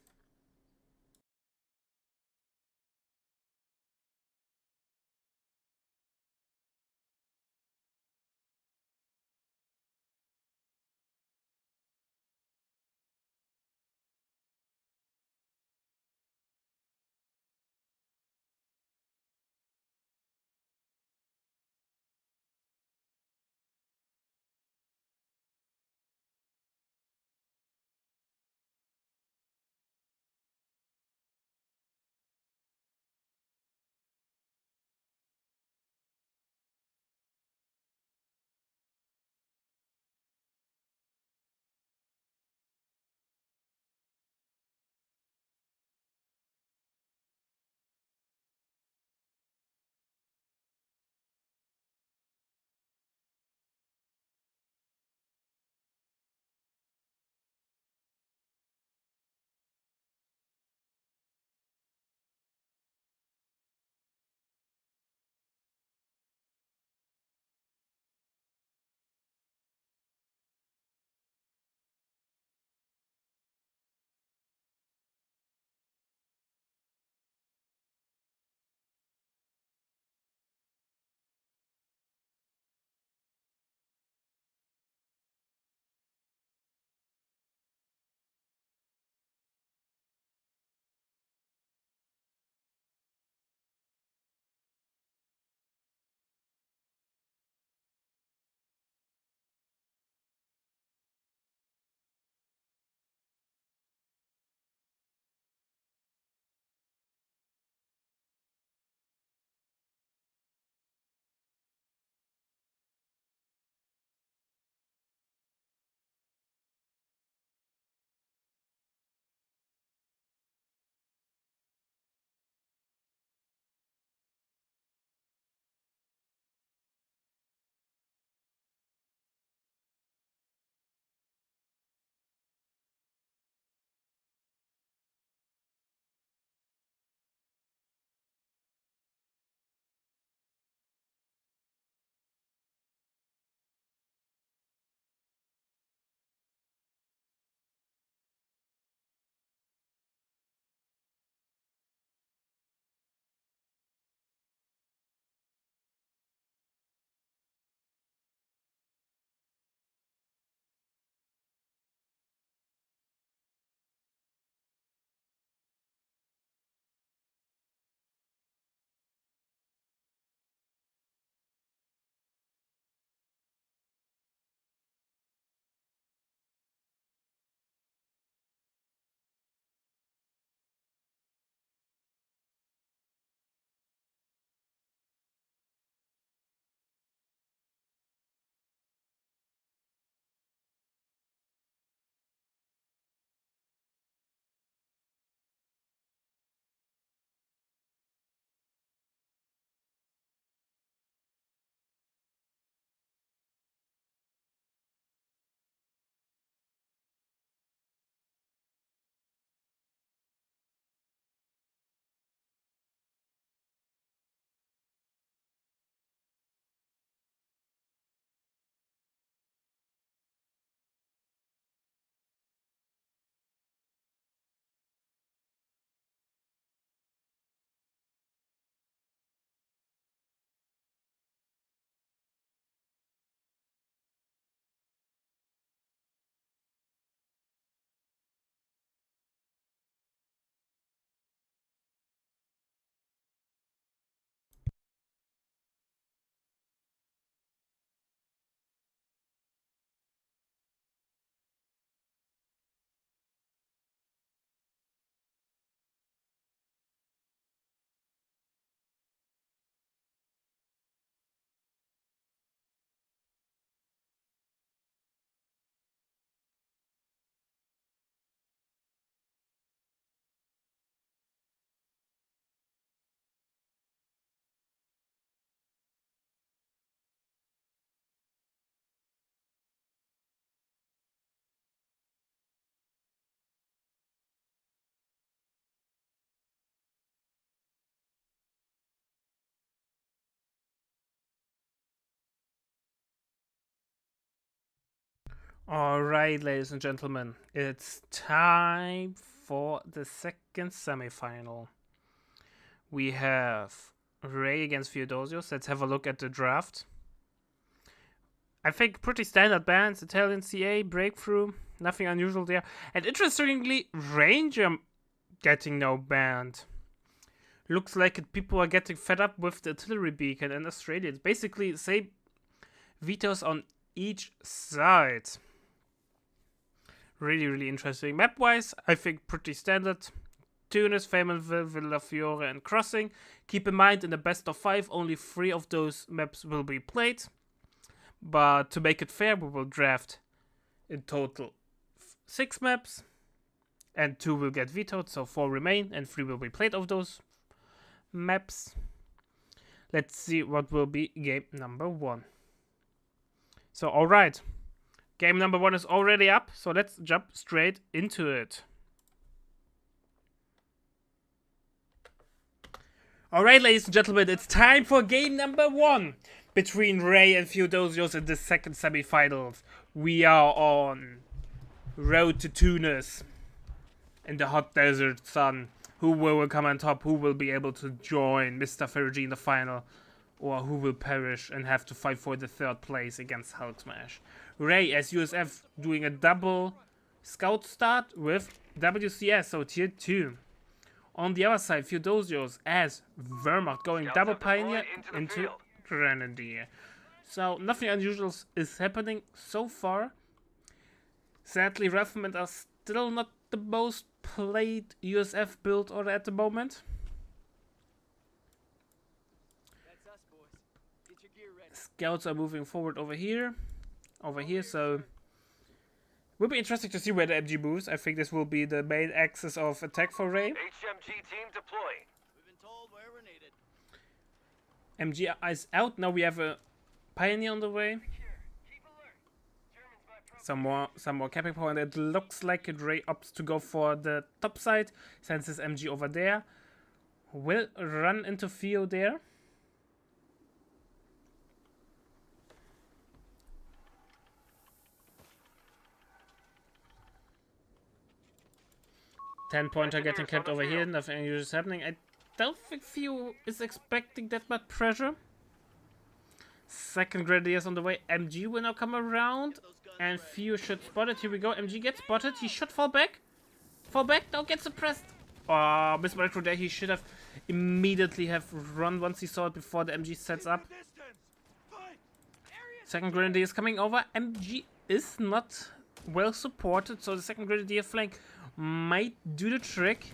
Alright, ladies and gentlemen, it's time for the second semifinal. We have Ray against Theodosius. Let's have a look at the draft. I think pretty standard bands, Italian CA, Breakthrough, nothing unusual there. And interestingly, Ranger getting no band. Looks like people are getting fed up with the artillery beacon in Australia. It's basically same vetoes on each side. Really interesting. Map-wise, I think pretty standard. Tunis, Faymonville, Villafiore, and Crossing. Keep in mind, in the best of 5, only 3 of those maps will be played. But to make it fair, we will draft in total 6 maps. And 2 will get vetoed, so 4 remain, and 3 will be played of those maps. Let's see what will be game number 1. So, alright. Game number 1 is already up, so let's jump straight into it. Alright, ladies and gentlemen, it's time for game number 1 between Ray and Theodosius in the second semifinals. We are on road to Tunis in the hot desert sun. Who will come on top? Who will be able to join Mr. Fergie in the final? Or who will perish and have to fight for the 3rd place against Hulk Smash? Ray as USF doing a double scout start with WCS, so tier 2. On the other side, Theodosius as Wehrmacht going Scouts double have deployed pioneer into the into field. Grenadier. So nothing unusual is happening so far. Sadly, Riflemen are still not the most played USF build order at the moment. Scouts are moving forward over here, so will be interesting to see where the MG moves. I think this will be the main axis of attack for Ray. HMG team deploy. We've been told where we're needed. MG is out, now we have a Pioneer on the way. Some more capping power, and it looks like Ray opts to go for the top side, sends his MG over there. Will run into Theo there. Ten-pointer getting kept over here, nothing unusual is happening. I don't think Theo is expecting that much pressure. Second Grenadier is on the way. MG will now come around. And Theo should spot it. Here we go. MG gets spotted. He should fall back. Fall back. Don't get suppressed. Oh, Miss Micro there. He should have immediately have run once he saw it before the MG sets up. Second Grenadier is coming over. MG is not well supported. So the second Grenadier flank might do the trick.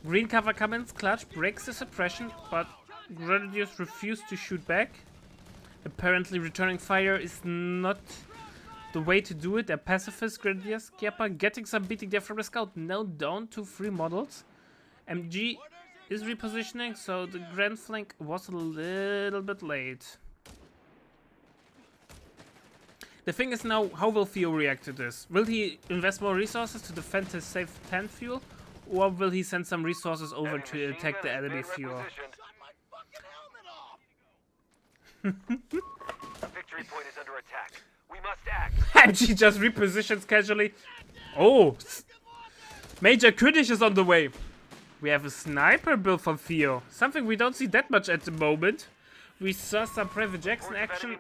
Green cover comes clutch. Breaks the suppression. But Grenadiers refuse to shoot back. Apparently returning fire is not the way to do it. They're pacifist. Grenadiers. Kiapa getting some beating there from the scout. Now down to 3 models. MG is repositioning, so the grand flank was a little bit late. The thing is now, how will Theo react to this? Will he invest more resources to defend his safe 10 fuel? Or will he send some resources over Enemy to machine attack the gun has enemy been fuel? repositioned. A victory point is under attack. We must act. MG just repositions casually. Oh! Major König is on the way. We have a sniper build from Theo. Something we don't see that much at the moment. We saw some Private Jackson action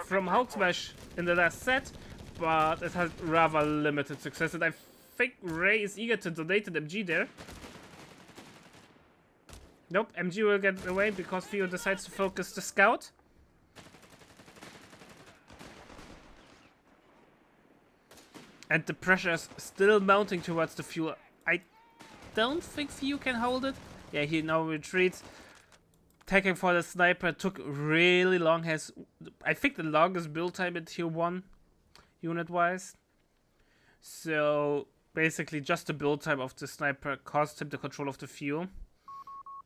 from Hulk Smash in the last set, but it had rather limited success, and I think Ray is eager to donate an MG there. Nope, MG will get away because Theo decides to focus the scout. And the pressure is still mounting towards the fuel. I don't think Theo can hold it. Yeah, he now retreats. Attacking for the sniper took really long. Has, I think, the longest build time in tier 1, unit-wise. So, basically, just the build time of the sniper cost him the control of the fuel.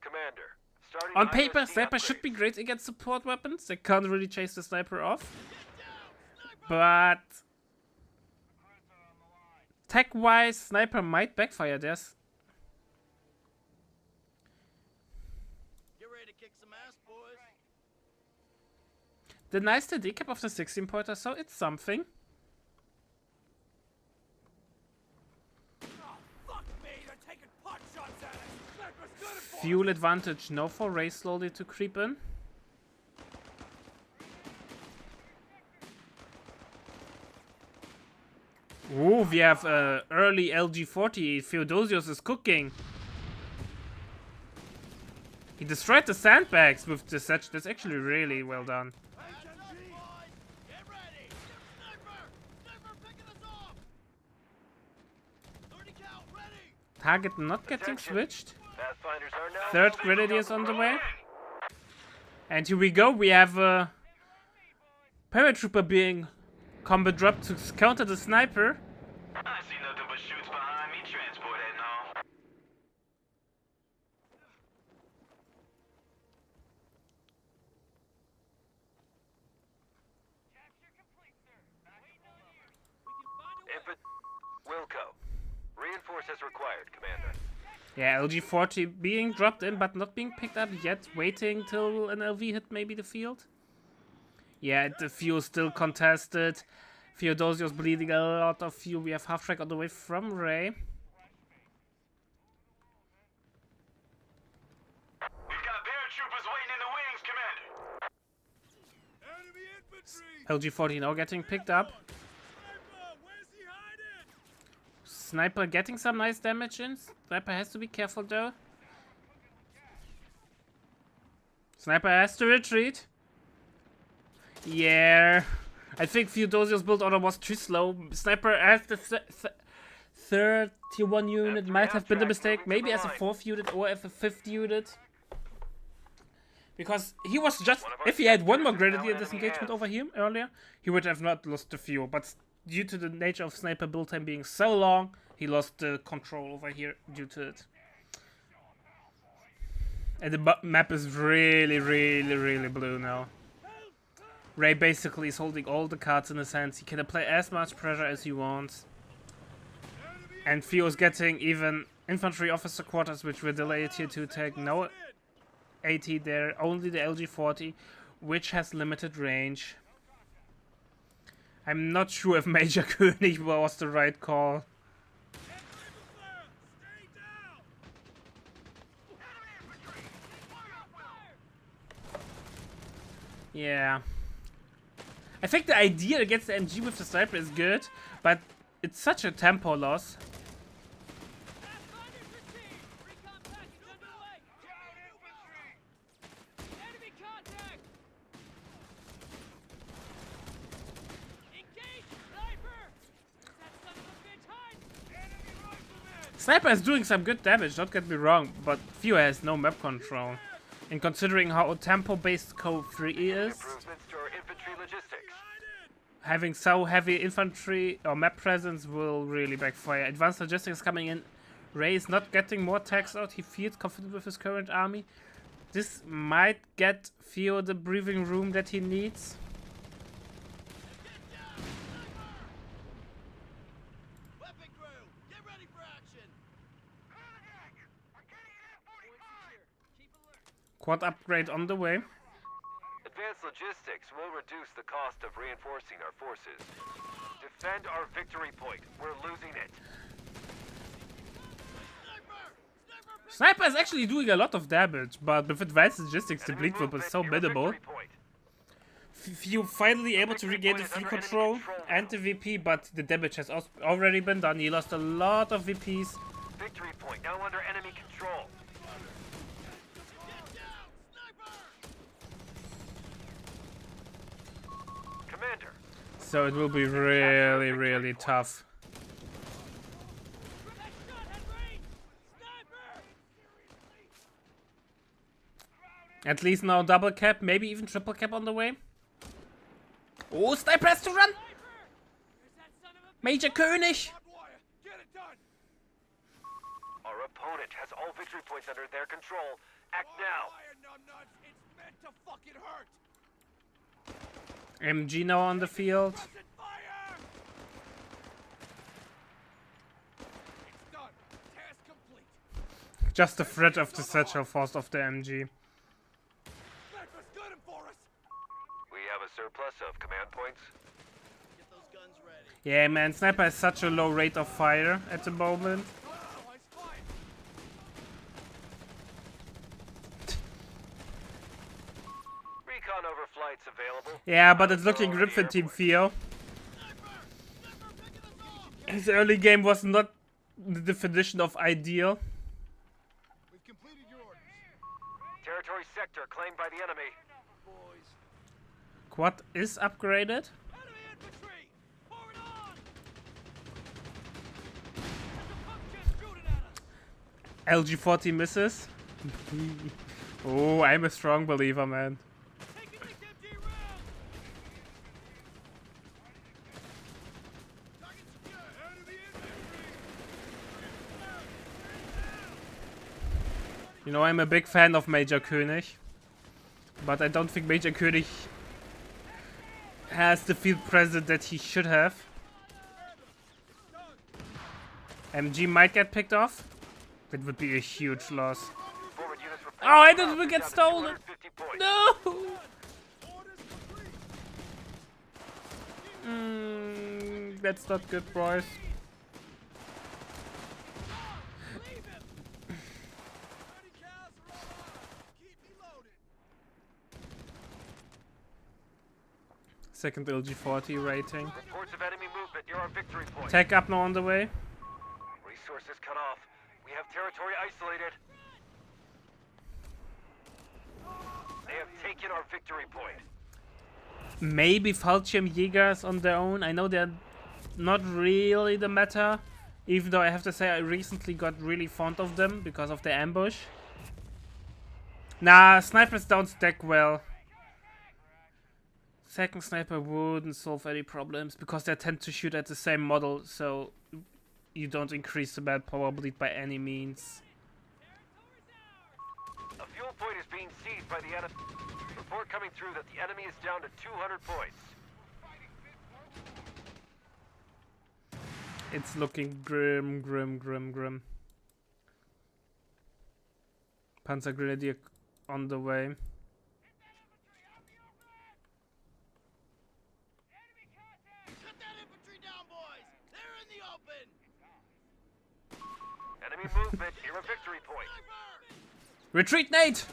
Commander, starting On paper, ISD sniper should be upgrades. great against support weapons. They can't really chase the sniper off. But tech-wise, sniper might backfire. There's Get ready to kick some ass, boys. the nice decap of the 16-pointer, so it's something. Fuel advantage, no for Ray slowly to creep in. Ooh, we have early LG40. Theodosius is cooking. He destroyed the sandbags with the Setch. That's actually really well done. Get ready! Sniper! Sniper picking us off! 30 cal, ready! Target not getting switched. Pathfinders are now Third moving grenadier is up. on the way. And here we go. We have a paratrooper being combat dropped to counter the sniper. I see nothing but shoots behind me, transport and all. Wilco. Reinforce as required, Commander. Yeah, LG40 being dropped in but not being picked up yet. Waiting till an LV hit maybe the field. Yeah, the fuel still contested. Theodosius bleeding a lot of fuel. We have half track on the way from Ray. We've got paratroopers waiting in the wings, Commander. Enemy infantry! LG40 now getting picked up. Sniper! Where's he hiding? Sniper getting some nice damage in. Sniper has to be careful though. Sniper has to retreat. Yeah. I think Theodosius build order was too slow. Sniper as the third tier 1 unit might have been a mistake. Maybe as a 4th unit or as a 5th unit. Because he was just... If he had one more grenadier disengagement over here earlier, he would have not lost the fuel. But due to the nature of sniper build time being so long, he lost the control over here due to it. And the map is really, really, really blue now. Ray basically is holding all the cards in his hands. He can apply as much pressure as he wants. And Theo is getting even infantry officer quarters, which were delayed here to attack. No AT there, only the LG40, which has limited range. I'm not sure if Major König was the right call. Yeah. I think the idea against the MG with the sniper is good, but it's such a tempo loss. Sniper is doing some good damage, don't get me wrong, but Theo has no map control. And considering how tempo-based Code 3 is, Improvements to our infantry logistics. having so heavy infantry or map presence will really backfire. Advanced logistics coming in. Ray is not getting more tax out. He feels confident with his current army. This might get Theo the breathing room that he needs. Weapon crew, get ready for action! Quad upgrade on the way. Advanced logistics will reduce the cost of reinforcing our forces. Defend our victory point. We're losing it. Sniper is actually doing a lot of damage, but with advanced logistics the bleed whip is so minimal. Theo finally able to regain the free control and the VP, but the damage has already been done. He lost a lot of VPs. Victory point now under enemy control. Commander. So it will be really, really tough. At least now double cap, maybe even triple cap on the way. Oh, sniper has to run! Major König! Our opponent has all victory points under their control. Act now. MG now on the field. Just the threat of the satchel force of the MG. We have a surplus of command points. Get those guns ready. Yeah, man, sniper has such a low rate of fire at the moment. recon overflights available. Yeah, but it's looking grim for Team Theo. His early game was not the definition of ideal. We've completed your orders. Territory sector claimed by the enemy. Boys. Quad is upgraded. Enemy infantry! Forward on! There's a pump jet shooting at us! LG-40 misses. Oh, I'm a strong believer, man. Taking this MG round! Target secure! Enemy infantry! You know, I'm a big fan of Major König. But I don't think Major König has the field presence that he should have. MG might get picked off. That would be a huge loss. Forward units report Oh, I didn't down get to stolen. 250 points. No! Orders complete! That's not good, boys. Leave him! 30 cows are all on! Keep me loaded! Second LG-40 rating. Reports of enemy movement near our victory point. Tech up now on the way. Resources cut off. We have territory isolated. They have taken our victory point. Maybe Fallschirmjägers on their own. I know they're not really the meta. Even though I have to say I recently got really fond of them because of the ambush. Nah, snipers don't stack well. Second sniper wouldn't solve any problems because they tend to shoot at the same model, so you don't increase the bad power bleed by any means. A fuel point is being seized by the enemy. Report coming through that the enemy is down to 200 points. It's looking grim, grim, grim, grim. Panzer Grenadier on the way. Cut that infantry down, boys! They're in the open! Enemy movement near a victory point. Sniper! Retreat, Nate! That's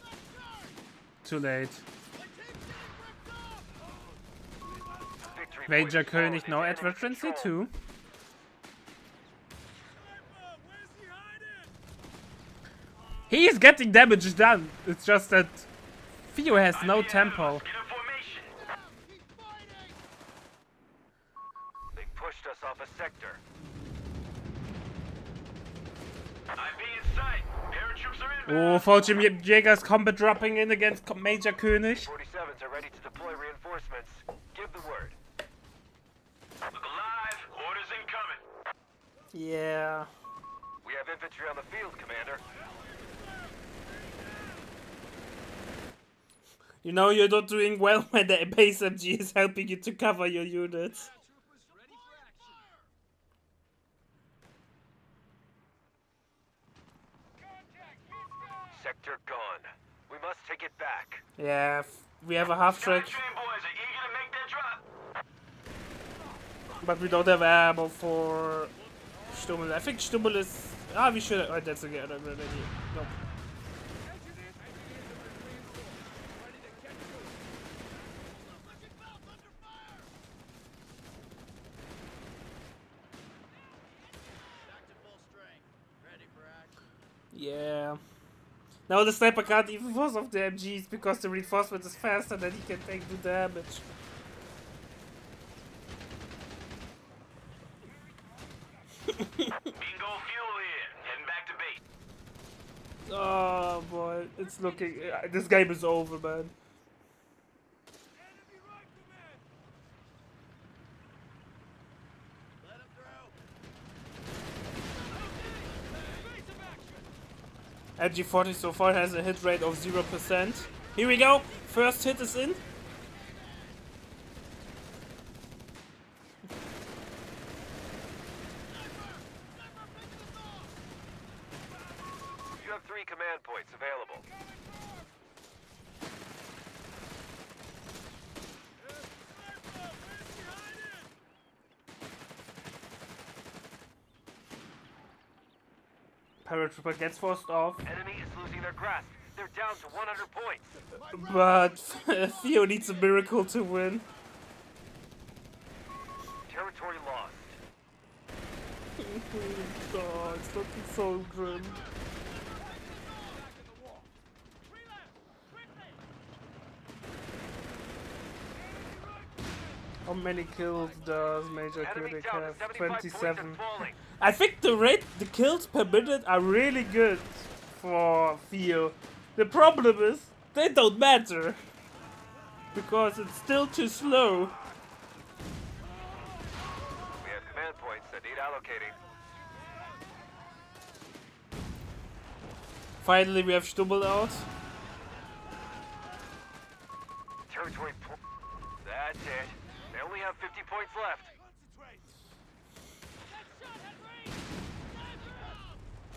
not charge! Too late. My team's getting ripped off! Victory Major point is falling König now into at enemy Veterancy control. 2. Sniper! Where's he hiding? He is getting damage done. It's just that Theo has no IPM, tempo. Get in formation. He's fighting! They pushed us off a sector. IP in sight. Paratroops are Oh, inbound. Fallschirmjägers combat dropping in against Major König. 47s are ready to deploy reinforcements. Give the word. Look alive. Orders incoming. Yeah. We have infantry on the field, Commander. You know you're not doing well when the base MG is helping you to cover your units. Troopers ready for action! Sector gone. We must take it back. Yeah, we have a half track, Train boys are eager to make that drop. but we don't have ammo for Stummel. I think Stummel is... Ah, we should... Oh, that's again already. Nope. Back to full strength. Ready for action. Yeah. Now the sniper can't even force off the MGs because the reinforcement is faster than he can take the damage. Bingo fuel in. Heading back to base. Oh boy, it's looking... this game is over, man. Enemy rifleman! Let him through! Base of action! MG40 so far has a hit rate of 0%. Here we go! First hit is in. You have 3 command points available. Paratrooper gets forced off. Enemy is losing their grasp. They're down to 100 points. But Theo needs a miracle to win. Territory lost. Oh, it's looking so grim. How many kills does Major Enemy Critic down to have? 75 points 27. and falling. I think the kills per minute are really good for Theo. The problem is, they don't matter. Because it's still too slow. We have command points that need allocating. Finally we have Stubbel out. Territory That's it. They only have 50 points left. Concentrate.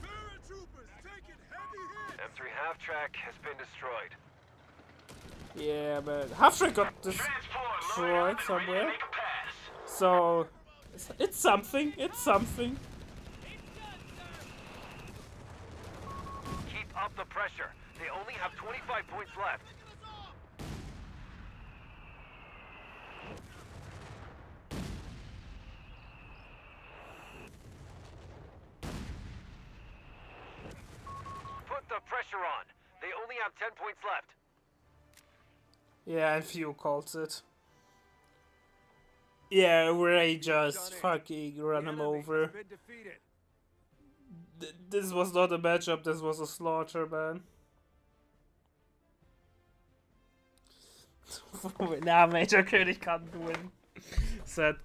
Paratroopers taking heavy hits. M3 half-track has been destroyed. Yeah, but Halftrack got Transport loaded destroyed up and ready to somewhere. make a pass. So it's something. It's something. Keep up the pressure. They only have 25 points left. Put the pressure on. They only have 10 points left. Yeah, and Theo calls it. Yeah, Ray just fucking run him over. Been defeated. This was not a matchup, this was a slaughter, man. Nah, Major König can't win. Sad.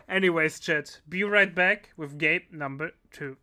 Anyways, chat, be right back with game number 2.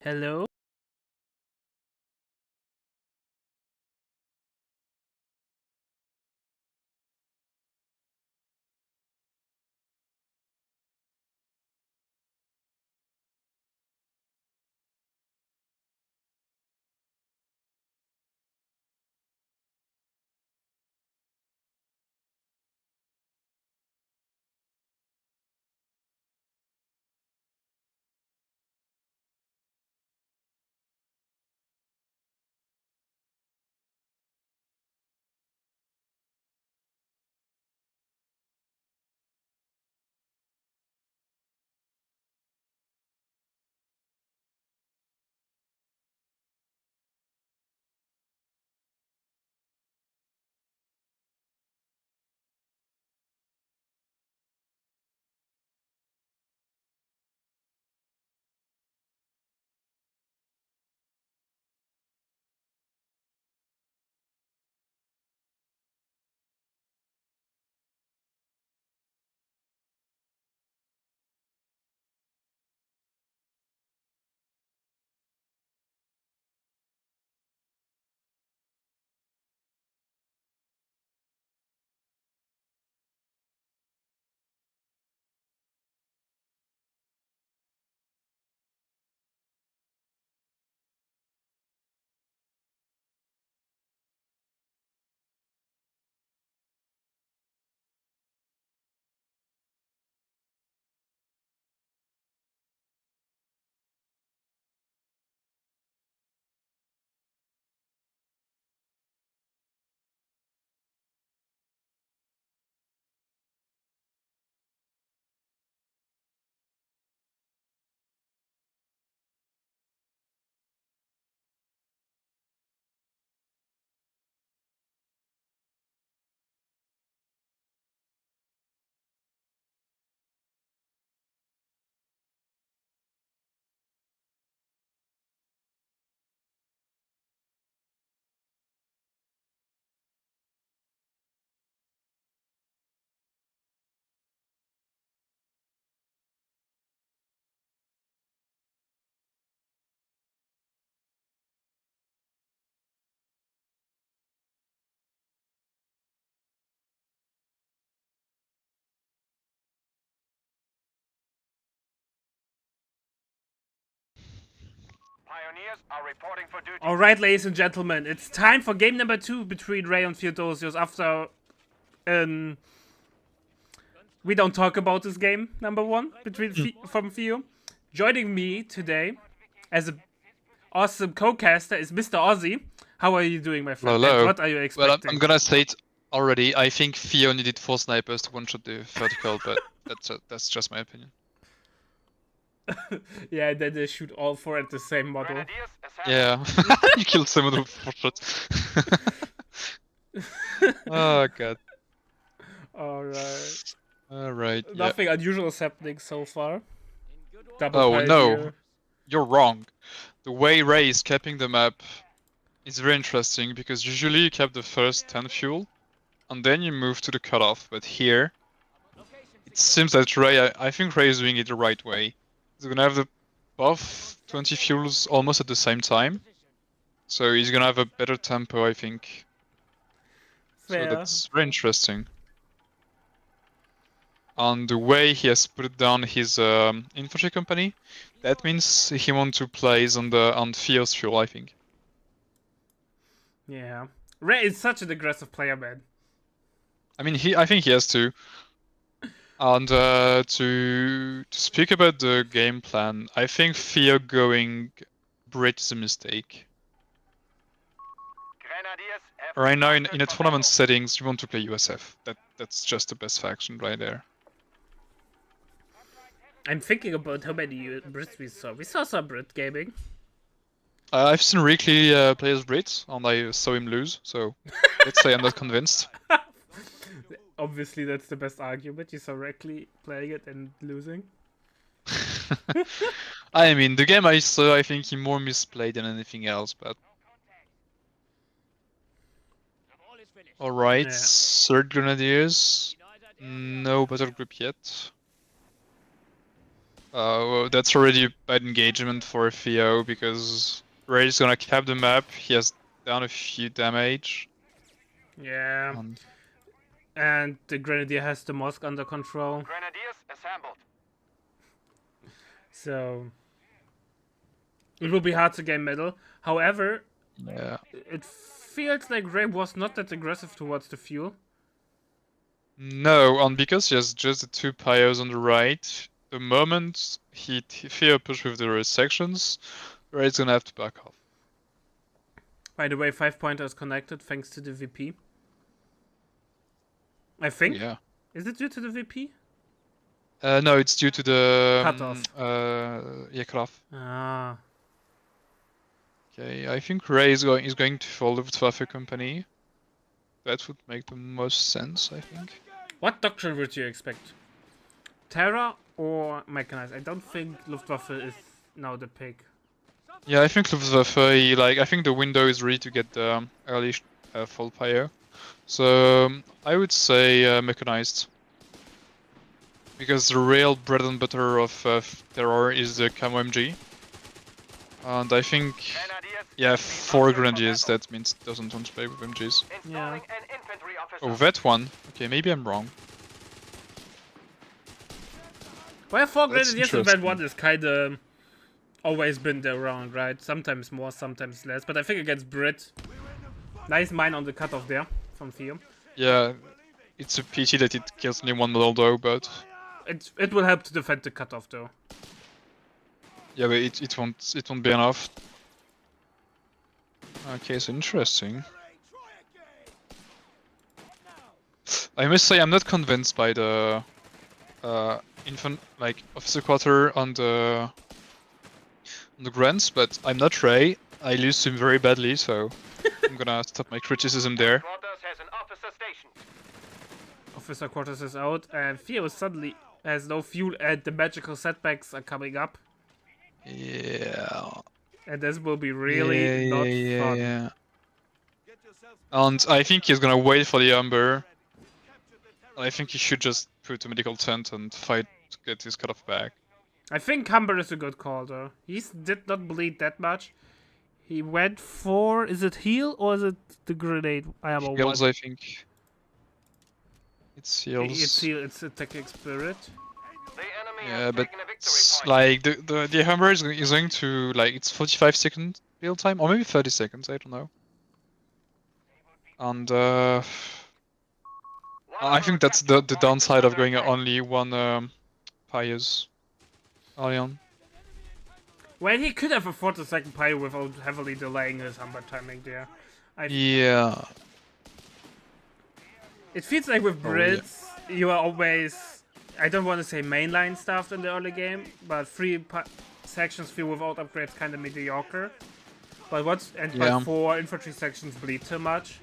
Hello? Grenadiers are reporting for duty. Alright, ladies and gentlemen, it's time for game number 2 between Ray and Theodosius after we don't talk about this game, number 1, from Theo. Joining me today as an awesome co-caster is Mr. Ozzy. How are you doing, my friend? Hello. And what are you expecting? Well, I'm gonna say it already. I think Theo needed 4 snipers to one-shot the vertical, but that's just my opinion. Yeah, then they shoot all 4 at the same model. Grenadiers, assemble. Yeah, you killed someone with 4 shots. Oh god. Alright. Alright, yeah. Nothing unusual is happening so far. Double Oh pioneer. no, you're wrong. The way Ray is capping the map is very interesting because usually you cap the first 10 fuel and then you move to the cutoff, but here it seems that Ray, I think Ray is doing it the right way. He's gonna have the both 20 fuels almost at the same time, so he's gonna have a better tempo, I think. Fair. So that's very interesting. On the way he has put down his infantry company, that means he wants to place on Theo's fuel, I think. Yeah. Ray is such an aggressive player, man. I mean, I think he has to. And to speak about the game plan, I think Theo going Brit is a mistake. Grenadiers have Right now, in mastered a tournament command. settings, you want to play USF. That's just the best faction right there. I'm thinking about how many Brits we saw. We saw some Brit gaming. I've seen Ricky play as Brit, and I saw him lose, so let's say I'm not convinced. Obviously, that's the best argument. You saw Reckley playing it and losing. I mean, the game I saw, I think he more misplayed than anything else, but... Alright, Yeah. 3rd Grenadiers. No battle group yet. Well, that's already a bad engagement for Theo, because Ray is gonna cap the map, he has done a few damage. Yeah. And And the Grenadier has the mosque under control. Grenadiers assembled. So it will be hard to gain middle. However, yeah. it feels like Ray was not that aggressive towards the fuel. No, and because he has just the 2 pyros on the right, the moment Theo push with the sections, Ray's gonna have to back off. By the way, 5-pointer is connected thanks to the VP. I think. Yeah. Is it due to the VP? No, it's due to the Cutoff. Yeah, cutoff. Ah. Okay, I think Ray is going to follow the Luftwaffe company. That would make the most sense, I think. What doctrine would you expect? Terra or mechanized? I don't think Luftwaffe is now the pick. Yeah, I think Luftwaffe, I think the window is ready to get the early full pyro. So I would say mechanized. Because the real bread and butter of Terror is the Camo MG. And I think, Grenadiers, yeah, 4 mastered Grenadiers, command. that means doesn't want to play with MGs. Installing an infantry officer. Oh, that one? Okay, maybe I'm wrong. Well, 4 That's Grenadiers in that interesting. one is kinda always been there around, right? Sometimes more, sometimes less. But I think against Brit, nice mine on the cutoff there from Theo. Yeah, it's a pity that it kills only 1 model though, but... It will help to defend the cutoff though. Yeah, but it won't be enough. Okay, so interesting. I must say I'm not convinced by the officer quarter on the grants, but I'm not Ray. I lose to him very badly, so I'm gonna stop my criticism there. Quarters has an officer station. Officer quarters is out, and Theo suddenly has no fuel, and the magical setbacks are coming up. Yeah. And this will be really not fun. Yeah. And I think he's gonna wait for the Umber. I think he should just put a medical tent and fight to get his cutoff back. I think Humber is a good call though. He did not bleed that much. He went for, is it heal or is it the grenade? I am a Heals, one. I think. It's heals. It's heal, it's attacking spirit. The enemy Yeah, but it's like the Humber is going to like it's 45-second build time or maybe 30 seconds. I don't know. And I think that's the downside of going only one Pius early on. Well, he could have afforded the second Pyre without heavily delaying his Humber timing there. Yeah. It feels like with Oh, yeah. Brits, you are always, I don't want to say mainline stuffed in the early game, but sections feel without upgrades kind of mediocre. But but 4 infantry sections bleed too much,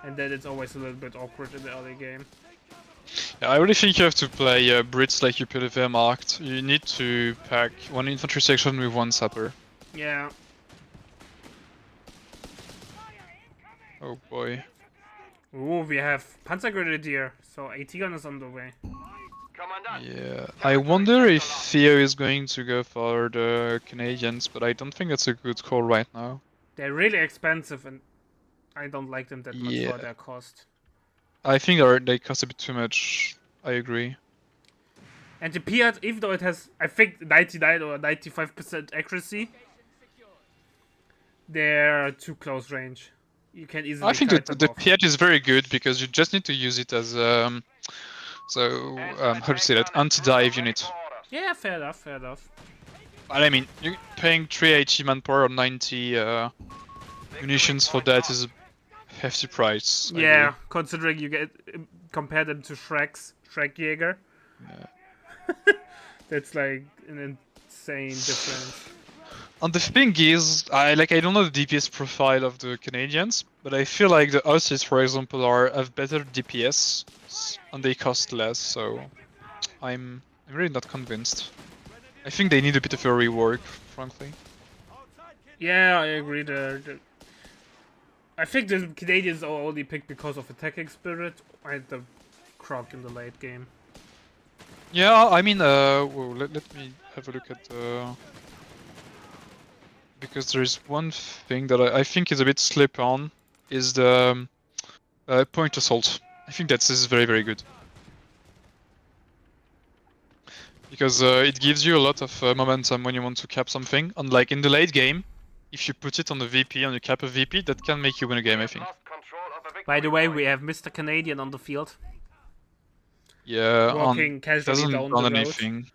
and then it's always a little bit awkward in the early game. Yeah, I really think you have to play Brits like you play the Wehrmacht. You need to pack one infantry section with one sapper. Yeah. Oh boy. Ooh, we have Panzergrenadier, so AT gun is on the way. Commandant. Yeah. I wonder if Theo is going to go for the Canadians, but I don't think that's a good call right now. They're really expensive, and I don't like them that much Yeah. for their cost. I think they cost a bit too much. I agree. And the Piat, even though it has, I think, 99 or 95% accuracy, they're too close range. You can easily I think kite that them the off. Piat is very good because you just need to use it as how do you say that, anti-dive unit. Yeah, fair enough, fair enough. But I mean, you're paying 380 manpower or 90 munitions for that is a hefty price. I Yeah, agree. considering you get compare them to Shrek Jäger. Yeah. That's like an insane difference. And the thing is, I don't know the DPS profile of the Canadians, but I feel like the Aussies, for example, have better DPS and they cost less. So I'm really not convinced. I think they need a bit of a rework, frankly. Yeah, I agree. I think the Canadians are only picked because of attacking spirit and the Croc in the late game. Yeah, I mean, whoa, let me have a look at the... Because there is one thing that I think is a bit slip on, is the point assault. I think that is very, very good. Because it gives you a lot of momentum when you want to cap something, and like in the late game, if you put it on the VP and you cap a VP, that can make you win a game, I think. Lost control of a victory By the way, point. we have Mr. Canadian on the field. Yeah, Walking casually doesn't down done the road. anything.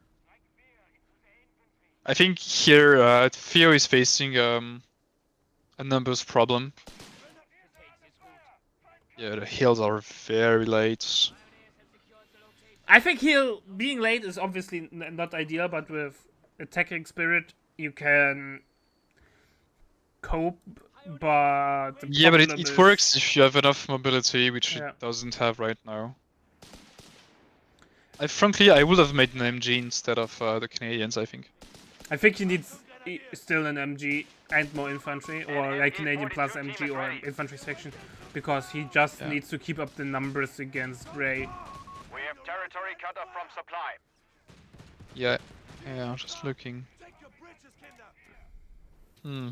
I think here Theo is facing a numbers problem. Yeah, the heals are very late. I think being late is obviously not ideal, but with attacking spirit, you can cope. But the Yeah, but problem it is- works if you have enough mobility, which Yeah. it doesn't have right now. Frankly, I would have made an MG instead of the Canadians, I think. I think he needs still an MG and more infantry, or like Canadian plus MG or an infantry section, because he just Yeah. needs to keep up the numbers against Ray. We have territory cut off from supply. Yeah, I'm just looking. Take your britches, Kinder. Hmm.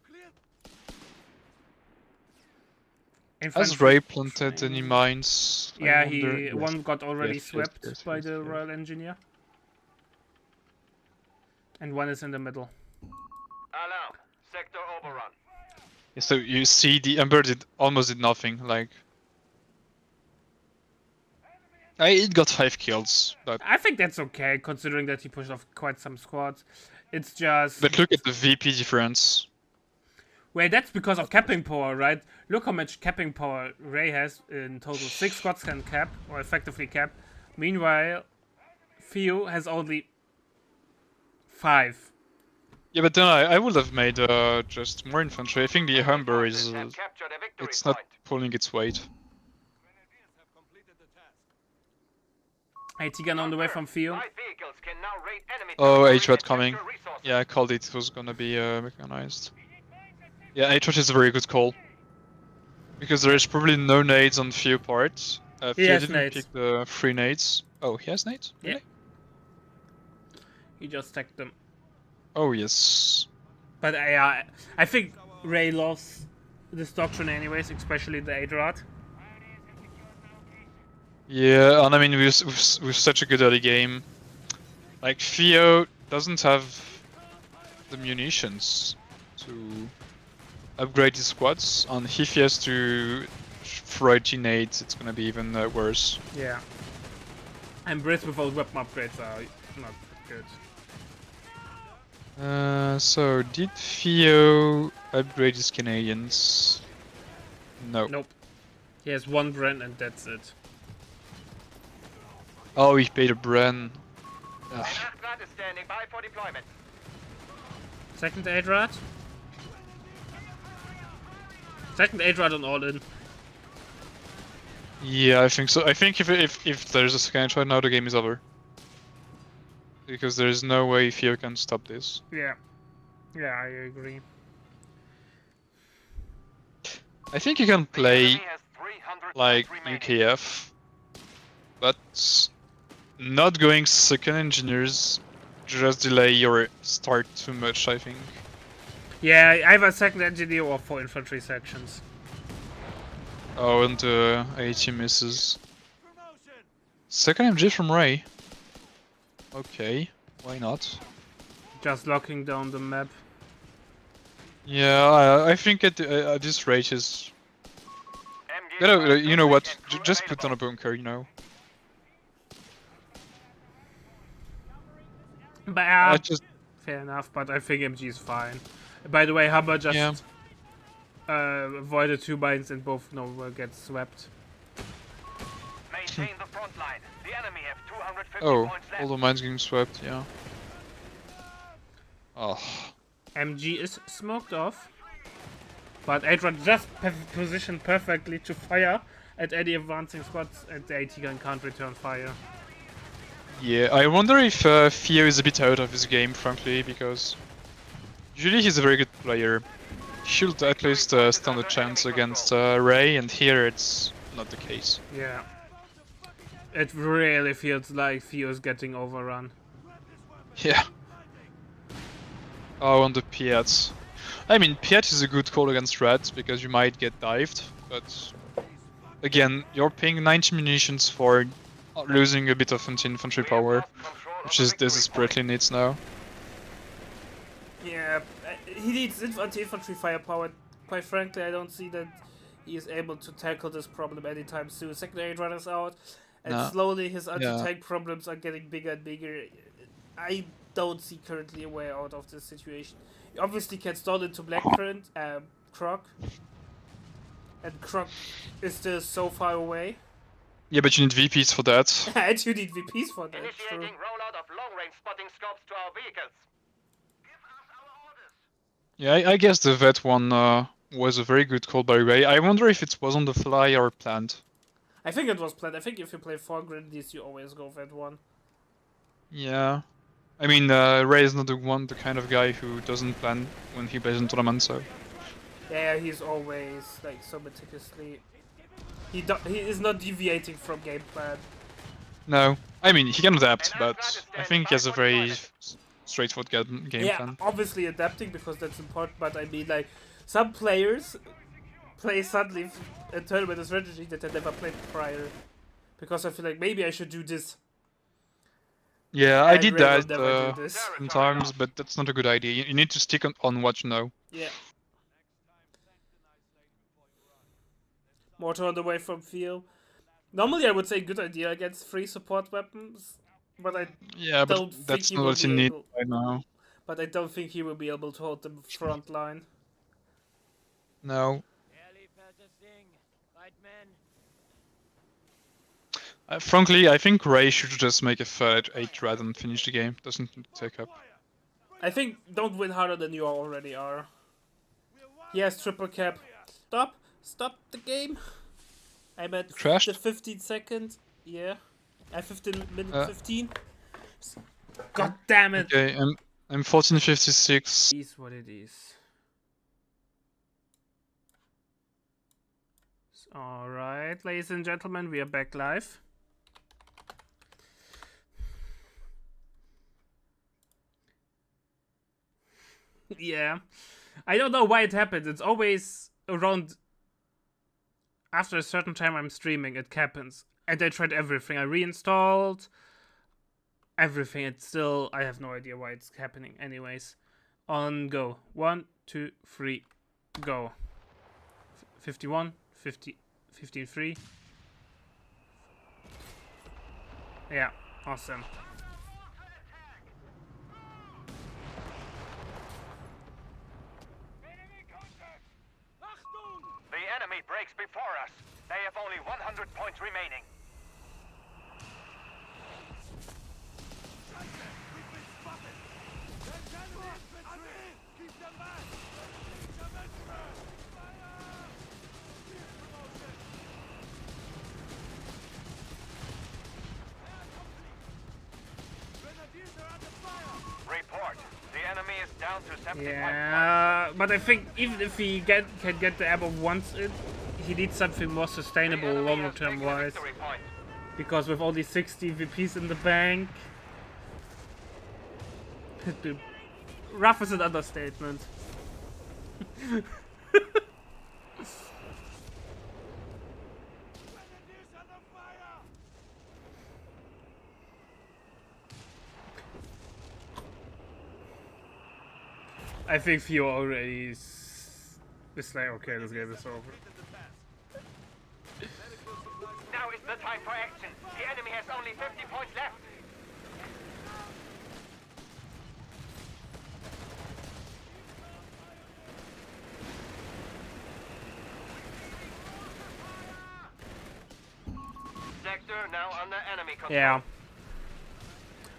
Clear. Has Infantry Ray planted any mines? I Yeah, wonder? he Yes. one got already Yes, swept yes, by yes, the yes. Royal Engineer, and one is in the middle. Alarm. Sector overrun. Yeah, so you see, the Ember almost did nothing. Like, it got 5 kills, but I think that's okay, considering that he pushed off quite some squads. It's just look at the VP difference. well, that's because of capping power, right? Look how much capping power Ray has in total. 6 squads can cap, or effectively cap. Meanwhile, Theo has only 5. Yeah, but then I would have made just more infantry. I think the Humber is Forces have captured a victory it's not point. pulling its weight. Grenadiers have completed the task. AT gun on the way from Theo. Light vehicles can now raid enemy Oh, territory HVAT and coming. capture resources. Yeah, I called it was gonna be mechanized. Yeah, Atrox is a very good call. Because there is probably no nades on few parts. He Theo has didn't nades. pick the 3 nades. Oh, he has nades? Yeah. Really? He just tagged them. Oh, yes. But I think Ray loves this doctrine anyways, especially the Adrat. Yeah, and I mean, with such a good early game, Like Theo doesn't have the munitions to upgrade his squads, and if he has to throw grenades, it's gonna be even worse. Yeah. And Brits without weapon upgrades are not good. So did Theo upgrade his Canadians? No. Nope. He has one brand and that's it. Oh, he paid a Bren. Ugh. Nachtrad is standing by for deployment. Second Adrad. Second Adrad on all in. Yeah, I think so. I think if there's a second try now, the game is over. Because there is no way Theo can stop this. Yeah. Yeah, I agree. I think you can play Enemy has 300 like remaining. UKF, but not going second engineers just delay your start too much, I think. Yeah, either second engineer or 4 infantry sections. Oh, and AT misses. Promotion. Second MG from Ray. Okay, why not? Just locking down the map. Yeah, I think at this rate is... MG You know what? and crew Just put on a available. bunker, you know. But I just... fair enough, but I think MG is fine. By the way, Hammer just Yeah. avoided 2 mines and both Nova get swept. Maintain the front line. The enemy have 250 Oh, points left. all the mines getting swept, yeah. Oh. MG is smoked off. But Adrad just positioned perfectly to fire at any advancing squads and the AT gun can't return fire. Yeah, I wonder if Theo is a bit out of his game, frankly, because usually he's a very good player. He should at least stand a chance against Ray, and here it's not the case. Yeah. It really feels like Theo's getting overrun. Yeah. Oh, on the Piat. I mean, Piat is a good call against Reds because you might get dived, but again, you're paying 90 munitions for losing a bit of anti-infantry power, which is desperately needs now. Yeah, he needs anti-infantry firepower. Quite frankly, I don't see that he is able to tackle this problem anytime soon. Secondary runners out, and No. slowly his anti-tank problems are getting bigger and bigger. I don't see currently a way out of this situation. You obviously can stall into Blackprint, Croc, and Croc is still so far away. Yeah, but you need VPs for that. And you need VPs for that. True. Initiating rollout of long-range spotting scopes to our vehicles. Yeah, I guess the vet one was a very good call by Ray. I wonder if it was on the fly or planned. I think it was planned. I think if you play 4 Grenadiers, you always go that one. Yeah. I mean, Ray is not the kind of guy who doesn't plan when he plays in tournament, so... Yeah, he's always like so meticulously. He is not deviating from game plan. No. I mean, he can adapt, but I think he has a very straightforward game Yeah, plan. obviously adapting because that's important. But I mean, like some players play suddenly a tournament strategy that they never played prior, because I feel like maybe I should do this. Yeah, I And did Ray will that never do this. sometimes, but that's not a good idea. You need to stick on what you know. Yeah. Mortar on the way from field. Normally, I would say good idea against 3 support weapons, but I Yeah, but don't think that's he not will what you be need able. right now. But I don't think he will be able to hold the front line. No. Early purchasing. Right, men. Frankly, I think Ray should just make a third 8 red and finish the game. Doesn't need to take up. I think don't win harder than you already are. Yes, triple cap. Stop the game. I'm at Crashed? the 15 second. Yeah. At 15 minute Uh. 15. God damn it. Okay, I'm 1456. It is what it is. Alright, ladies and gentlemen, we are back live. Yeah. I don't know why it happens. It's always around after a certain time I'm streaming, it happens. And I tried everything. I reinstalled everything. It's still, I have no idea why it's happening. Anyways, on go. 1, 2, 3, go. 51, 50, 53. Yeah, awesome. Achtung! The enemy breaks before us. They have only 100 points remaining. Scheiße! We've been spotted! There's enemy infantry! Keep them back! Dimensional! Fire! Field promotion! Air company! Grenadiers are under fire! Report. The enemy is down to 75 points. Yeah, but I think even if he can get the ammo once he needs something more The sustainable enemy longer has term taken a wise. victory point. Because with only 60 VPs in the bank, rough is an understatement. Grenadiers under fire! I think Theo already is like, okay, this game is over. Now is the time for action. The enemy has only 50 points left. Sector now under enemy control. Yeah.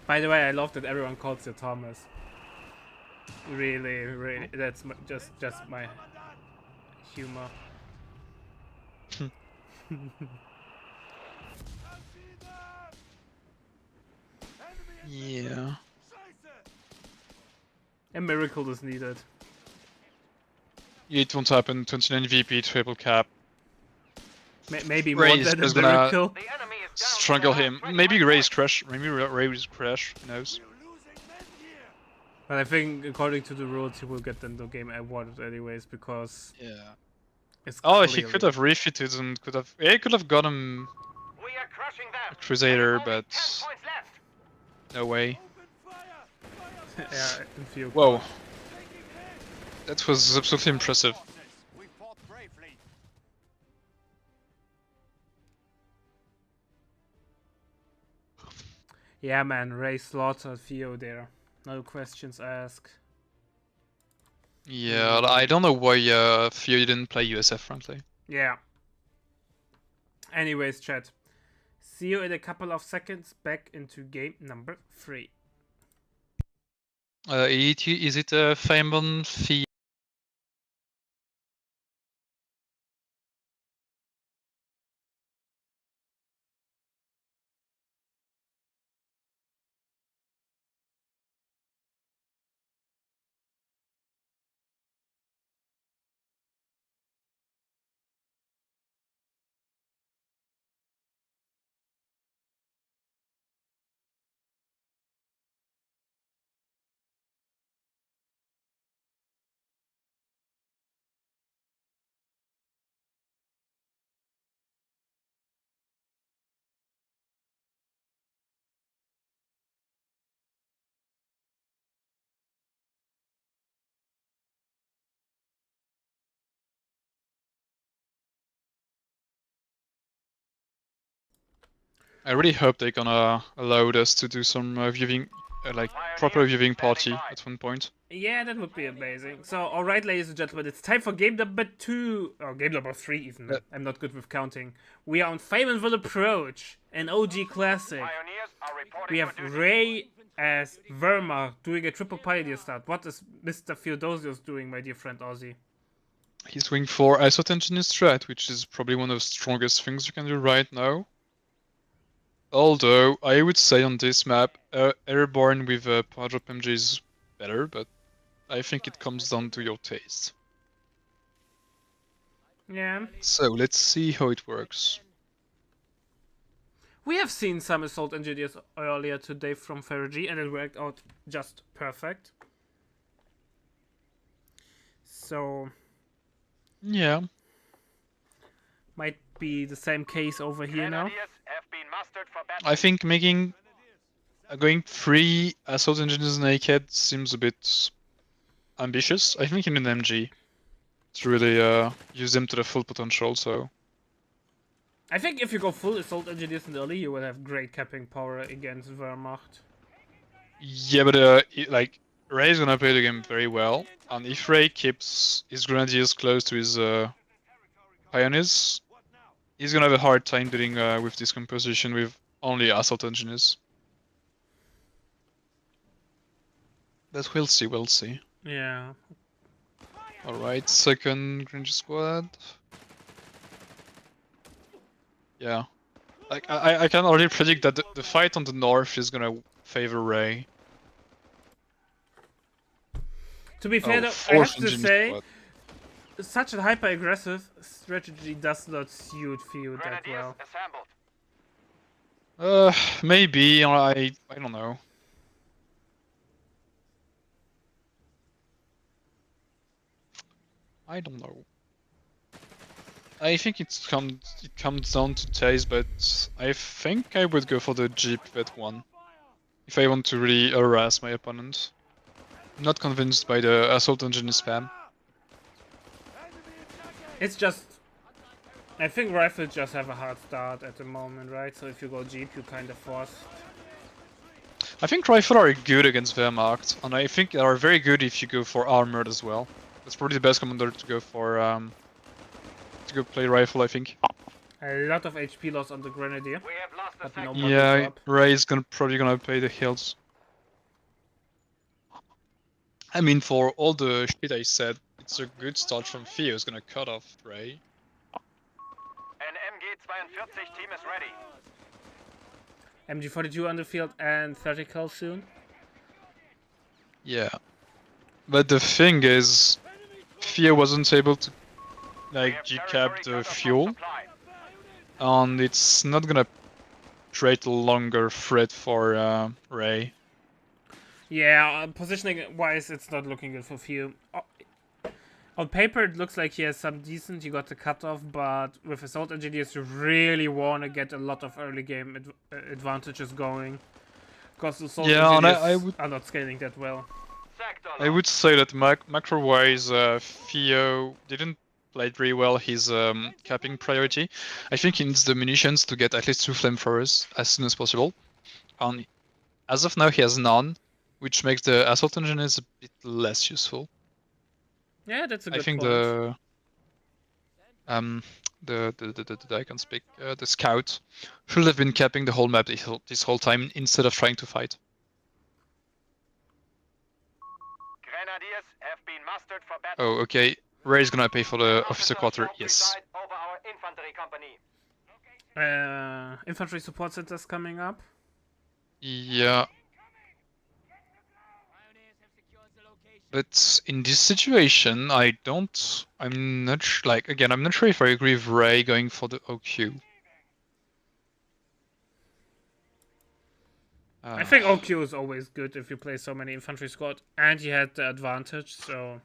By the way, I love that everyone calls you Thomas. Really, really, that's just my humor. Yeah. Scheiße! A miracle is needed. It won't happen. 29 VP, triple cap. Maybe more Raze than a is gonna miracle. The enemy is down to Strangle the last him. 25 Maybe Raze points. crash. Maybe Raze crash. Who knows? We're losing men here! But I think according to the rules, he will get the game awarded anyways because Yeah. it's. Oh, he clearly- could have refitted and could have. Yeah, he could have got him We are crushing them. a Crusader, Only 10 but points left. no way. Open fire! Fire! Yeah, in few. Whoa, Taking hit! that was absolutely impressive. We fought bravely. Yeah, man, Ray slaughtered Theo there. No questions asked. Yeah, I don't know why Theo didn't play USF, frankly. Yeah. Anyways, chat. See you in a couple of seconds. Back into game number 3. Is it Feynman Fee? I really hope they're gonna allow us to do some viewing, like proper viewing party at one point. Yeah, that would be amazing. So, alright, ladies and gentlemen, it's time for game number 2. Or game number 3, even. I'm not good with counting. We are on Feynmanville Approach, an OG classic. Pioneers are reporting We have for duty. Ray as Verma doing a triple pioneer start. What is Mr. Theodosius doing, my dear friend Ozzy? He's going for Assault Engineer strat, which is probably one of the strongest things you can do right now. Although, I would say on this map, Airborne with Power Drop MG is better, but I think it comes down to your taste. Yeah. So, let's see how it works. We have seen some assault engineers earlier today from Fergie, and it worked out just perfect. So, Yeah. might be the same case over here now. Grenadiers have been mustered for battle. I think making going 3 assault engineers naked seems a bit ambitious. I think in an MG to really use them to the full potential. So I think if you go full assault engineers in early, you will have great capping power against Wehrmacht. yeah, but like Ray is gonna play the game very well, and if Ray keeps his grenadiers close to his pioneers, he's gonna have a hard time dealing with this composition with only assault engineers. But we'll see, we'll see. Yeah. Alright, second Granger squad. Yeah. Like, I can already predict that the fight on the north is gonna favor Ray. To be fair, though, I fourth have to engineer say, squad. such a hyper-aggressive strategy does not suit Feud that Grenadiers well. assembled. Maybe, I don't know. I don't know. I think it comes down to taste, but I think I would go for the Jeep Vet 1. If I want to really harass my opponent. I'm not convinced by the assault engine spam. It's just... I think rifles just have a hard start at the moment, right? So if you go Jeep, you kind of forced. I think rifle are good against Wehrmacht, and I think they are very good if you go for armored as well. That's probably the best commander to go for, to go play rifle, I think. A lot of HP loss on the Grenadier. We have lost the But no sector. more Yeah, drop. Ray is probably gonna pay the heals. I mean, for all the shit I said, it's a good start from Theo. Is gonna cut off Ray. An MG-42 team is ready. MG42 on the field and 30 kills soon. Yeah, but the thing is, Theo wasn't able to We like have decap territory the cut off from fuel, supply. and it's not gonna create a longer threat for Ray. Yeah, positioning wise, it's not looking good for Few. On paper, it looks like he has some decent. You got the cutoff, but with assault engineers, you really want to get a lot of early game advantages going. Because assault Yeah, and engineers I would- are not scaling that well. Sector I would say that macro-wise, Theo didn't play very well his capping priority. I think he needs the munitions to get at least 2 flamethrowers as soon as possible. And as of now, he has none, which makes the assault engineers a bit less useful. Yeah, that's a good I think point. I can speak. The scout should have been capping the whole map this whole time instead of trying to fight. Grenadiers have been mustered for battle. Oh, okay. Ray is gonna pay for the officer Officers quarter. now Yes. preside over our infantry company. Infantry support centers coming up. Yeah. But in this situation, I'm not I'm not sure if I agree with Ray going for the OQ. I think OQ is always good if you play so many infantry squad, and he had the advantage, so...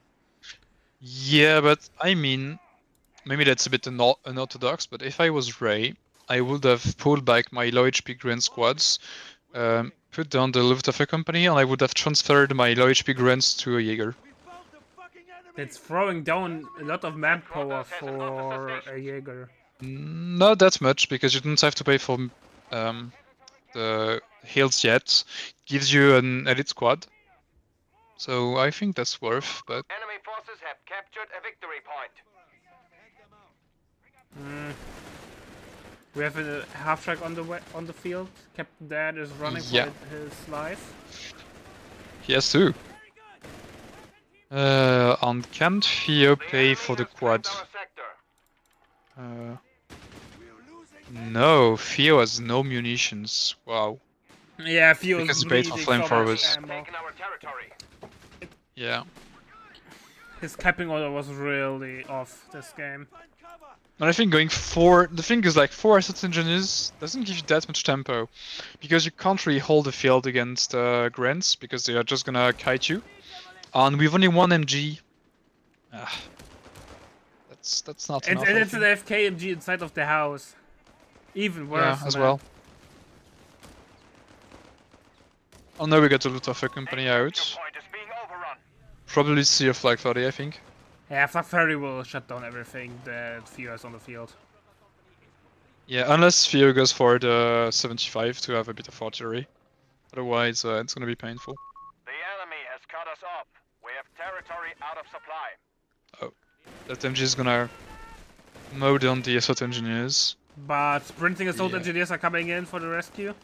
Yeah, but I mean, maybe that's a bit unorthodox, but if I was Ray, I would have pulled back my low HP Grand squads, put down the Luftwaffe company, and I would have transferred my low HP Grants to a Jaeger. It's throwing down a lot of manpower for a Jaeger. Not that much, because you don't have to pay for the heals yet. Gives you an elite squad. So I think that's worth, but Enemy forces have captured a victory point. We have a half track on the field. Captain Dad is running Yeah. for his life. he has to. And can't Theo pay for the quad? Our sector. No, Theo has no munitions. Wow. Yeah, feels Because he paid for bleeding so much flamethrowers. ammo. Taking our territory. Yeah. His capping order was really off this game. And I think going for the thing is like 4 assault engineers doesn't give you that much tempo, because you can't really hold the field against Grants because they are just gonna kite you, and with only 1 MG, that's not And, enough. and I it's an think. FKMG inside of the house. Even worse. Yeah, as man. well. Oh no, we got the Luftwaffe company out. Point is being overrun. Probably see a flag 30, I think. Yeah, Flak Ferry will shut down everything that Theo has on the field. Yeah, unless Theo goes for the 75 to have a bit of artillery. Otherwise, it's gonna be painful. The enemy has cut us off. We have territory out of supply. That MG is gonna mow down the assault engineers. But sprinting assault Yeah. engineers are coming in for the rescue.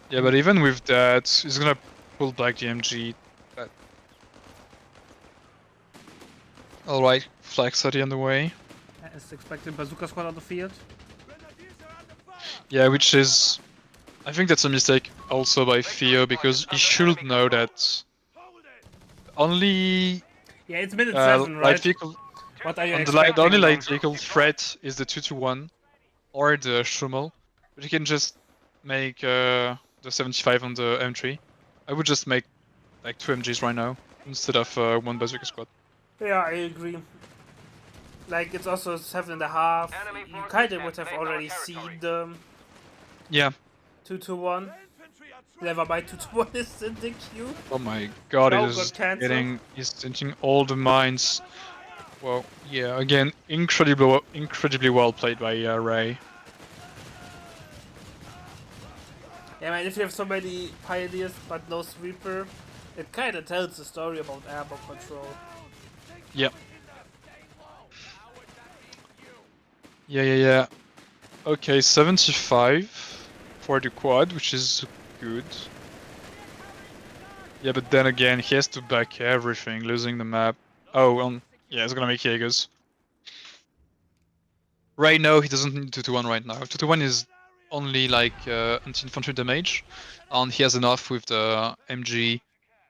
Yeah, but even with that, he's gonna pull back the MG. Alright, flag 30 on the way. As expected, bazooka squad on the field. Yeah, which is... I think that's a mistake also by Theo, because he should know that only Yeah, it's minute 7, light right? vehicle... What are you The expecting? only light vehicle threat is the 221 or the Schummel, but you can just make the 75 on the M3. I would just make like 2 MGs right now instead of 1 bazooka squad. Yeah, I agree. Like, it's also 7.5. Enemy You forces kinda have would have claimed our already territory. seen the Yeah. 221. Never mind, 221 is in the queue. Oh my god, No, it is got cancelled. he's hitting all the mines. Well, yeah, again, incredibly well played by Ray. Yeah, man, if you have so many pioneers but no sweeper, it kinda tells the story about airborne control. Yep. Yeah. Okay, 75 for the quad, which is good. Yeah, but then again, he has to back everything, losing the map. Oh, yeah, he's gonna make Jaegers. Right now, he doesn't need 221 right now. 221 is only like anti-infantry damage, and he has enough with the MG,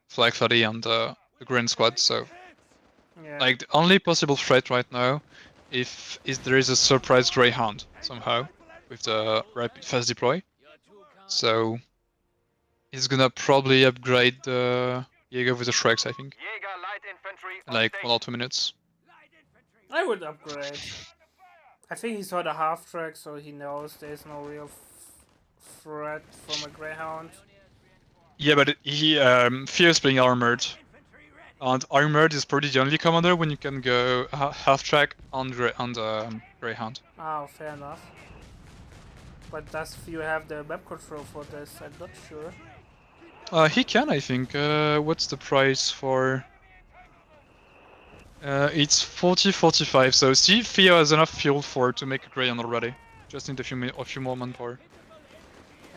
Flag 30, and the Grand Squad, so... Yeah. Like, the only possible threat right now is there is a surprise Greyhound somehow with the rapid fast deploy. So he's gonna probably upgrade the Jaeger with the Shreks, I think, Jaeger light infantry in on like station. 1 or 2 minutes. I would upgrade. I think he saw the half track, so he knows there's no real threat from a Greyhound. Yeah, but he Fear's playing armored, and armored is probably the only commander when you can go half track on Greyhound. Oh, fair enough. But does Few have the map control for this? I'm not sure. He can, I think. What's the price for? It's 40-45. So see, Theo has enough fuel to make a Greyhound already. Just need a few more manpower.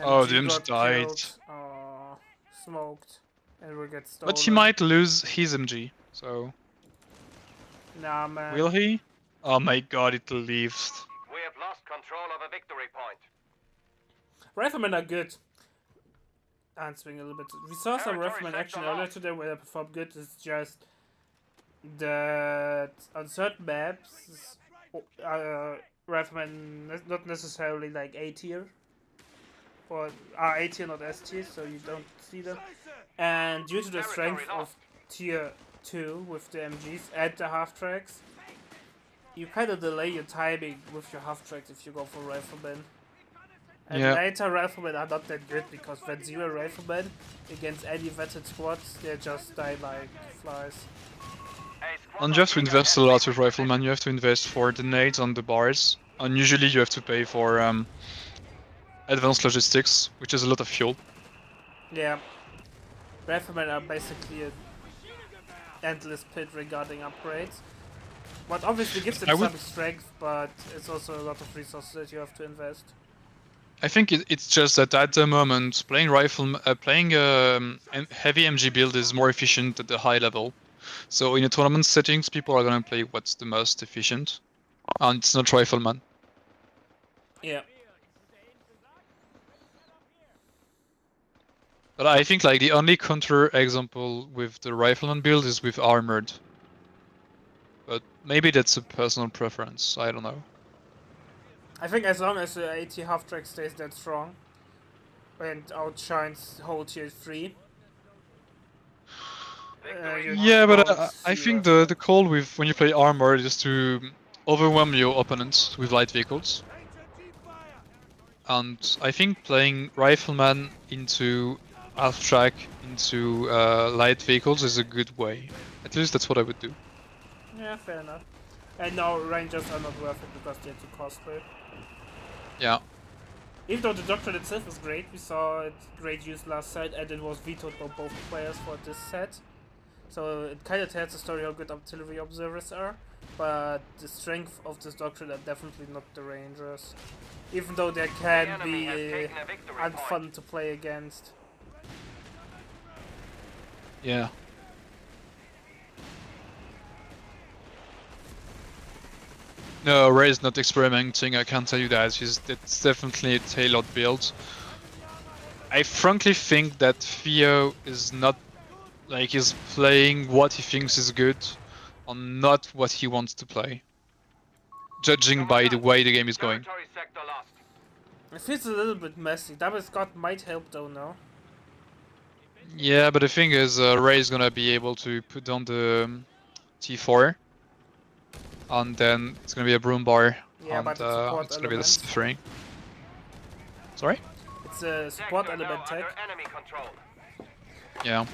Oh, the MG MG got died. killed. Oh, smoked. And will get stolen. But he might lose his MG. So Nah, man. will he? Oh my god, it leaves. We have lost control of a victory point. Riflemen are good. Answering a little bit. We saw some Territory rifleman sector action earlier lost. today where they performed good. It's just that on certain maps, riflemen not necessarily like A tier. Or are A tier, not S tier, so you don't see them. And due to the strength of tier 2 with the MGs and the half tracks, you kind of delay your timing with your half tracks if you go for riflemen. And Yeah. later riflemen are not that good because when 0 riflemen against any vetted squads, they just die like flies. A squad And you have to of invest a Jaeger lot with Rifleman. You have to invest for the nades on the bars. And usually you have to pay for advanced logistics, which is a lot of fuel. Yeah. Riflemen are basically an endless pit regarding upgrades. What obviously gives them I would- some strength, but it's also a lot of resources that you have to invest. I think it's just that at the moment, playing heavy MG build is more efficient at the high level. So in a tournament settings, people are gonna play what's the most efficient, and it's not Rifleman. Yeah. But I think like the only counter example with the Rifleman build is with Armored. But maybe that's a personal preference, I don't know. I think as long as the AT half track stays that strong and outshines whole tier 3. Yeah, but won't I see think riflemen. the call with when you play Armored is to overwhelm your opponent with light vehicles. And I think playing Rifleman into half-track into light vehicles is a good way. At least that's what I would do. Yeah, fair enough. And now Rangers are not worth it because they're too costly. Yeah. Even though the Doctrine itself is great, we saw it great use last set and it was vetoed by both players for this set. So it kind of tells the story how good artillery observers are, but the strength of this Doctrine are definitely not the Rangers. Even though they can enemy be has taken a victory unfun to play against. Yeah. No, Ray is not experimenting, I can't tell you that. It's definitely a tailored build. I frankly think that Theo is not, like, he's playing what he thinks is good, or not what he wants to play. Judging by the way the game is going. Territory sector lost. It feels a little bit messy. Double Scott might help though now. Yeah, but the thing is, Ray is gonna be able to put down the T4, and then it's gonna be a broom bar, Yeah, and but the support it's gonna be the element. suffering. Sorry? It's a support Sector now element tech. under enemy control. Yeah.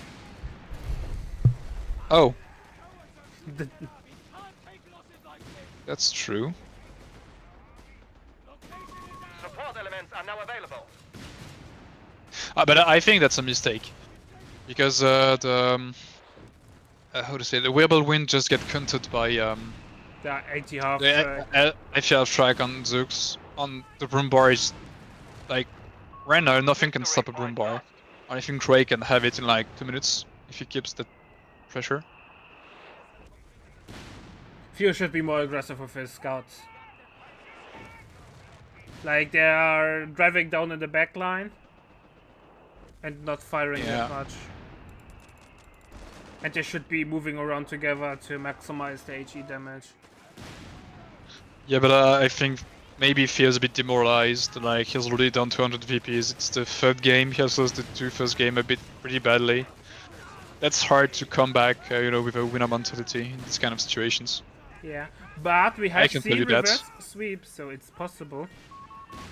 Oh, that's true. Support elements are now available. But I think that's a mistake, because the how to say, the Wirbelwind just get countered by The 80 half the FL track on Zooks. On the broom bar is like right now nothing can stop a broom bar. And I think Ray can have it in like 2 minutes if he keeps the pressure. Few should be more aggressive with his scouts. Like they are driving down in the back line and not firing Yeah. that much. And they should be moving around together to maximize the HE damage. Yeah, but I think maybe Theo's a bit demoralized. Like he's already done 200 VPs. It's the third game. He has lost the two first game pretty badly. That's hard to come back, you know, with a winner mentality in these kind of situations. Yeah, but we I have can tell seen you that. reverse sweep, so it's possible.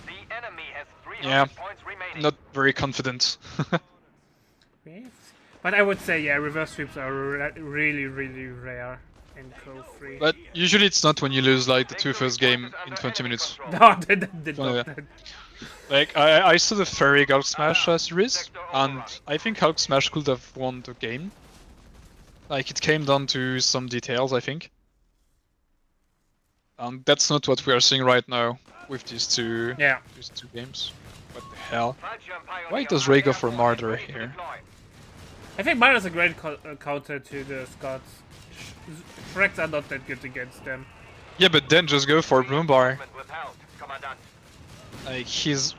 The enemy has 300 Yeah, points remaining. not very confident. Yes. But I would say, yeah, reverse sweeps are really, really rare in Co 3. But usually it's not when you lose like the two first game in 20 minutes. No, they did Oh, not. yeah. Like I saw the Fairy Hulk Smash series, and I think Hulk Smash could have won the game. Like it came down to some details, I think. And that's not what we are seeing right now with these two games. What the hell? Why does Ray go for Martyr here? I think Mine is a great counter to the Scots. Shreks are not that good against them. Yeah, but then just go for Broombar. Like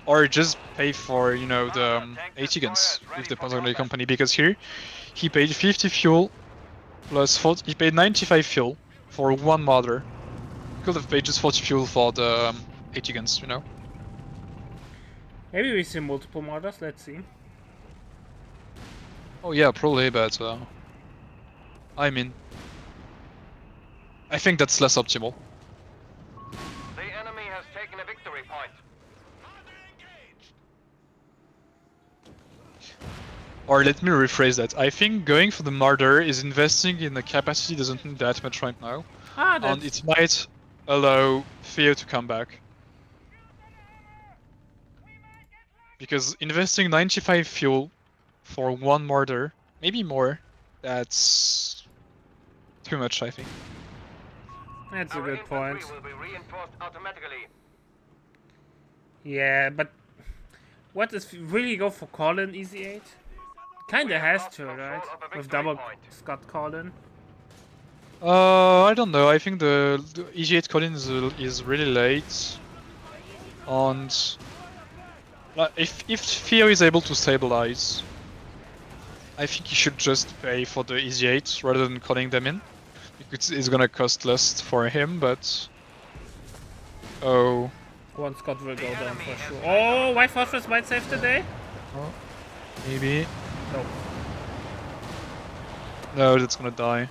or just pay for, you know, the HE guns with the Panzer Company, because here he paid 50 fuel plus 40, he paid 95 fuel for one Martyr. Could have paid just 40 fuel for the HE guns, you know. Maybe we see multiple Martyrs, let's see. Oh yeah, probably, but I mean, I think that's less optimal. The enemy has taken a victory point. Or let me rephrase that. I think going for the Martyr is investing in the capacity doesn't need that much right now. And it might allow Theo to come back. Because investing 95 fuel for one Martyr, maybe more, that's too much, I think. That's a Our good point. infantry will be reinforced automatically. Yeah, but what if we really go for Colin Easy 8? Kinda has to, right? With double Scott Colin. I don't know. I think the EG8 Colin is really late, and if Theo is able to stabilize, I think he should just pay for the EZ8 rather than calling them in. It's gonna cost less for him, but oh, One Scott will go down for sure. Oh, White Fortress might save the day. maybe. No. No, that's gonna die.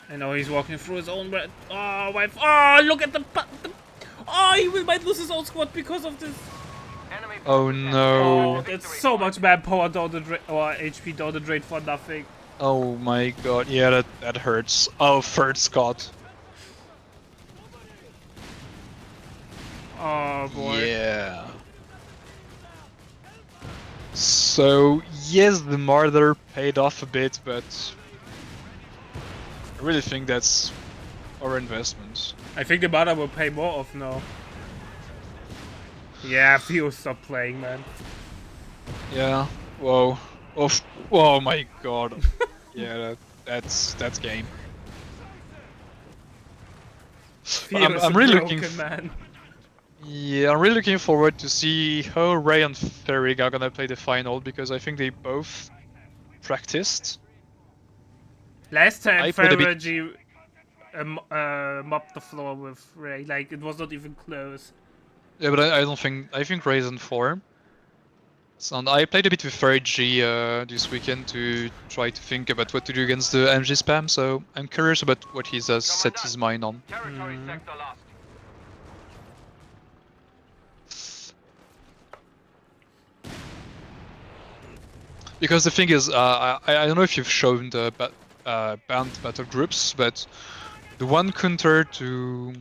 I know he's walking through his own red. Oh, White. Oh, look at the. Oh, he might lose his own squad because of this. Oh Oh, no. that's so much manpower down the drain, or HP down the drain for nothing. Oh my god. Yeah, that hurts. Oh, third Scott. Oh boy. Yeah. So, yes, the Martyr paid off a bit, but I really think that's our investment. I think the mother will pay more off now. Yeah, Theo, stop playing, man. Yeah. Whoa. Oh, oh my god. Yeah, that's game. Theo's I'm a really broken looking. man. Yeah, I'm really looking forward to see how Ray and Ferrig are gonna play the final because I think they both practiced. Last time I played a bit- Fergie mopped the floor with Ray, like it was not even close. Yeah, but I don't think I think Ray's in form. And I played a bit with Fergie this weekend to try to think about what to do against the MG spam. So I'm curious about what he has set his mind on. Territory sector lost. Because the thing is, I don't know if you've shown the banned battle groups, but the one counter to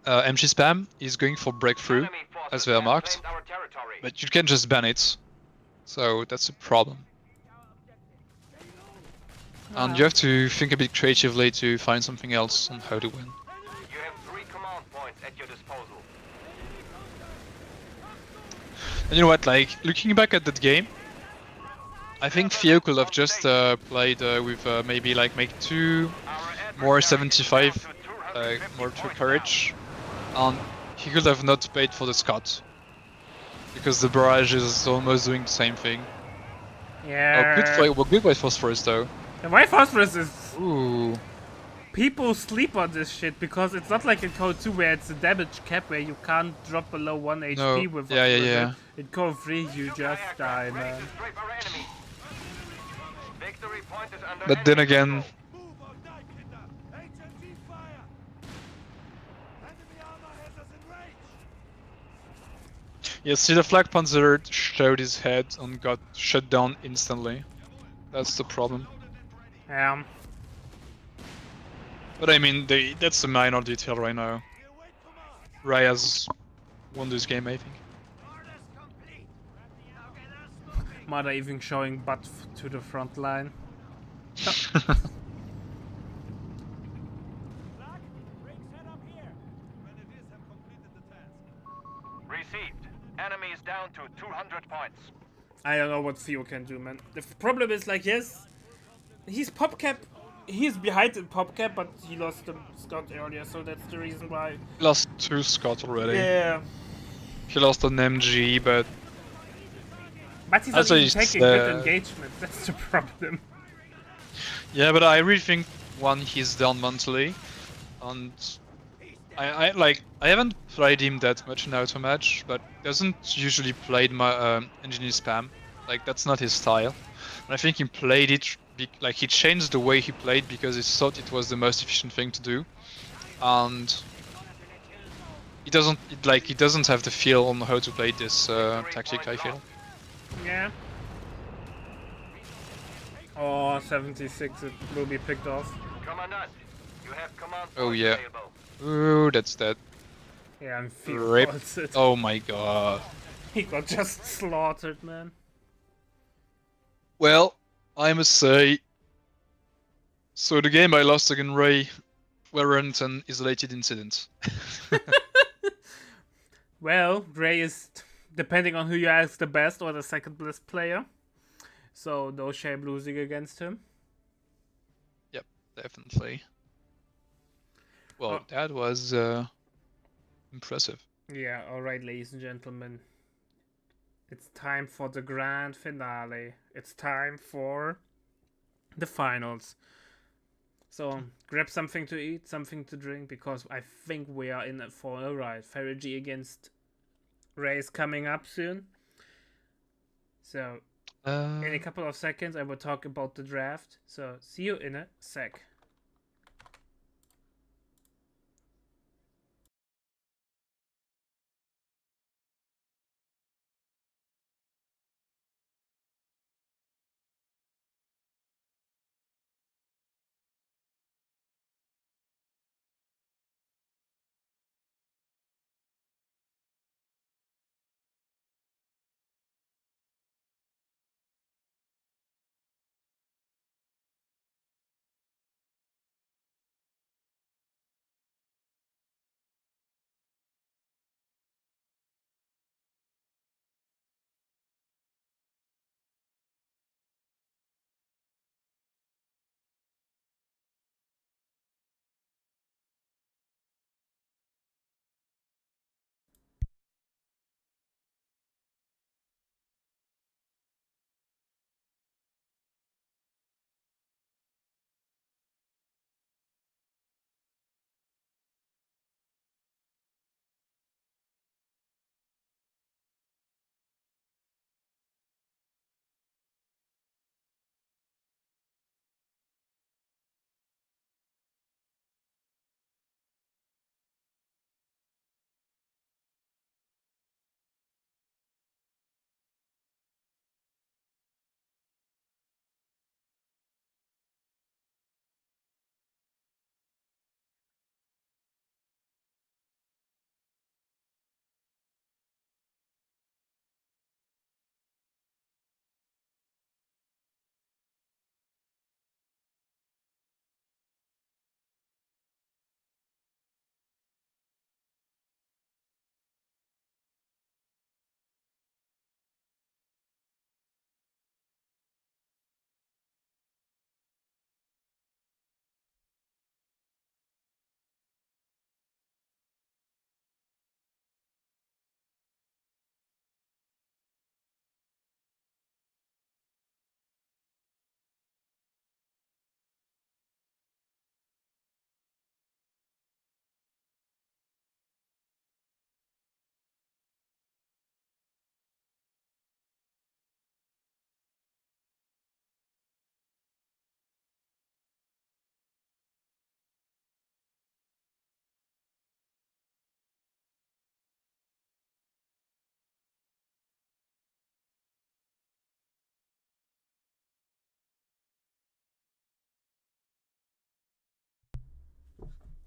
MG spam is going for breakthrough, Enemy forces as they are have marked, claimed our territory. but you can just ban it. So that's a problem. And you have to think a bit creatively to find something else on how to win. You have 3 command points at your disposal. And you know what, like, looking back at that game, I think Theo could have just played with maybe like make 2 more 75, more 2 courage, and he could have not paid for the Scott. Because the barrage is almost doing the same thing. Yeah. Oh, good fight, well, good white phosphorus though. And why phosphorus is Ooh. people sleep on this shit because it's not like in Code 2 where it's a damage cap where you can't drop below 1 HP No, with yeah, with yeah. it. In Code 3 you just die, Ready man. to strafe our enemy. Victory point is under But then enemy again, control. Move or die, Kinder! HMG fire! Enemy armor has us in range! yeah, see the Flak Panzer showed his head and got shut down instantly. That's the problem. But I mean, that's a minor detail right now. We'll wait command! Rai has won this game, I think. Orders complete! Now get us moving! Mother even showing butt to the front line. Flag, ring set up here! Grenadiers have completed the task. Received. Enemy is down to 200 points. I don't know what Theo can do, man. The problem is like, yes, he's PopCap. He's behind in PopCap, but he lost the Scott earlier, so that's the reason why. Lost 2 Scott already. Yeah. He lost an MG, but But he's That's not why even he's, taking good engagement. That's the problem. yeah, but I really think one, he's down mentally, and I haven't played him that much in auto match, but doesn't usually play my engineer spam. Like that's not his style. And I think he played it like he changed the way he played because he thought it was the most efficient thing to do, and he doesn't have the feel on how to play this tactic. I feel. Yeah. Oh, 76, it will be picked off. Commandant, you have command Oh, points yeah. available. Ooh, that's dead. Yeah, I'm feeling Rip. it. Oh my god. He got just slaughtered, man. Well, I must say. So the game I lost against Ray weren't an isolated incident. Well, Ray is, depending on who you ask, the best or the second best player. So no shame losing against him. Definitely. Well, Oh. that was impressive. Yeah, alright, ladies and gentlemen. It's time for the grand finale. It's time for the finals. So, grab something to eat, something to drink, because I think we are in it for a ride. Fergie against Ray is coming up soon. So, in a couple of seconds, I will talk about the draft. So, see you in a sec.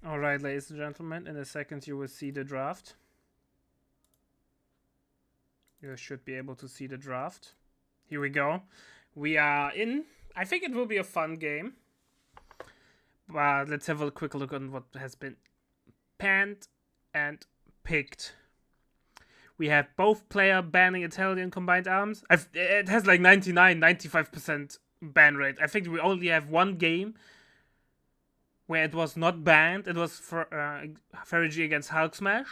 Alright, ladies and gentlemen, in a second you will see the draft. You should be able to see the draft. Here we go. We are in. I think it will be a fun game. But let's have a quick look on what has been panned and picked. We have both player banning Italian combined arms. It has like 95% ban rate. I think we only have one game where it was not banned. It was for Ferrigy against Hulk Smash.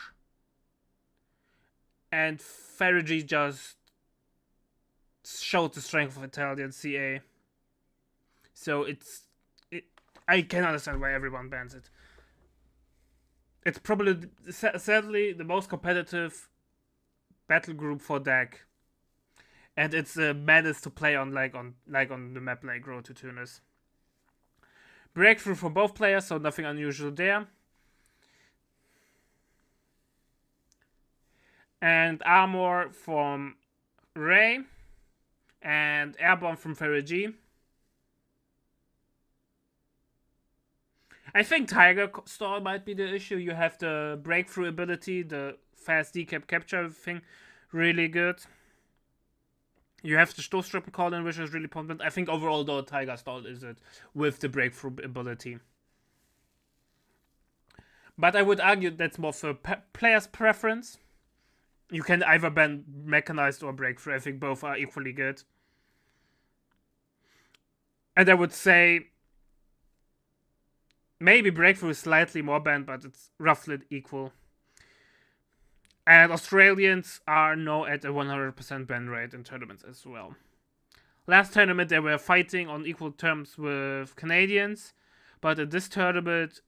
And Ferrigy just showed the strength of Italian CA. So I can understand why everyone bans it. It's probably, sadly, the most competitive battle group for deck. And it's a madness to play on on the map like Road to Tunis. Breakthrough for both players, so nothing unusual there. And armor from Ray. And airborne from Ferrigy. I think Tiger Stall might be the issue. You have the breakthrough ability, the fast decap capture thing, really good. You have the Stoßstrippen call-in, which is really potent. I think overall, though, Tiger Stall is it with the breakthrough ability. But I would argue that's more for player's preference. You can either ban mechanized or breakthrough. I think both are equally good. And I would say maybe breakthrough is slightly more banned, but it's roughly equal. And Australians are now at a 100% ban rate in tournaments as well. Last tournament they were fighting on equal terms with Canadians, but at this tournament,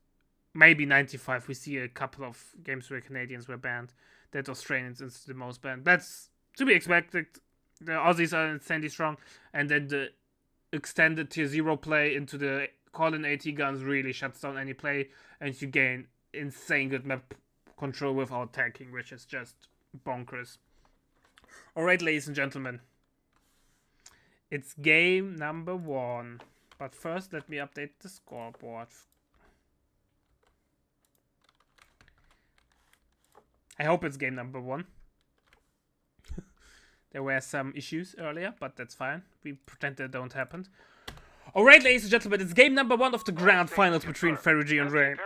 maybe 95. We see a couple of games where Canadians were banned. That Australians is the most banned. That's to be expected. The Aussies are insanely strong, and then the extended tier 0 play into the call-in AT guns really shuts down any play, and you gain insane good map control without tanking, which is just bonkers. Alright, ladies and gentlemen. It's game number 1. But first, let me update the scoreboard. I hope it's game number 1. There were some issues earlier, but that's fine. We pretend they don't happen. Alright, ladies and gentlemen, it's game number 1 of the grand finals between Ferrigy and Ray.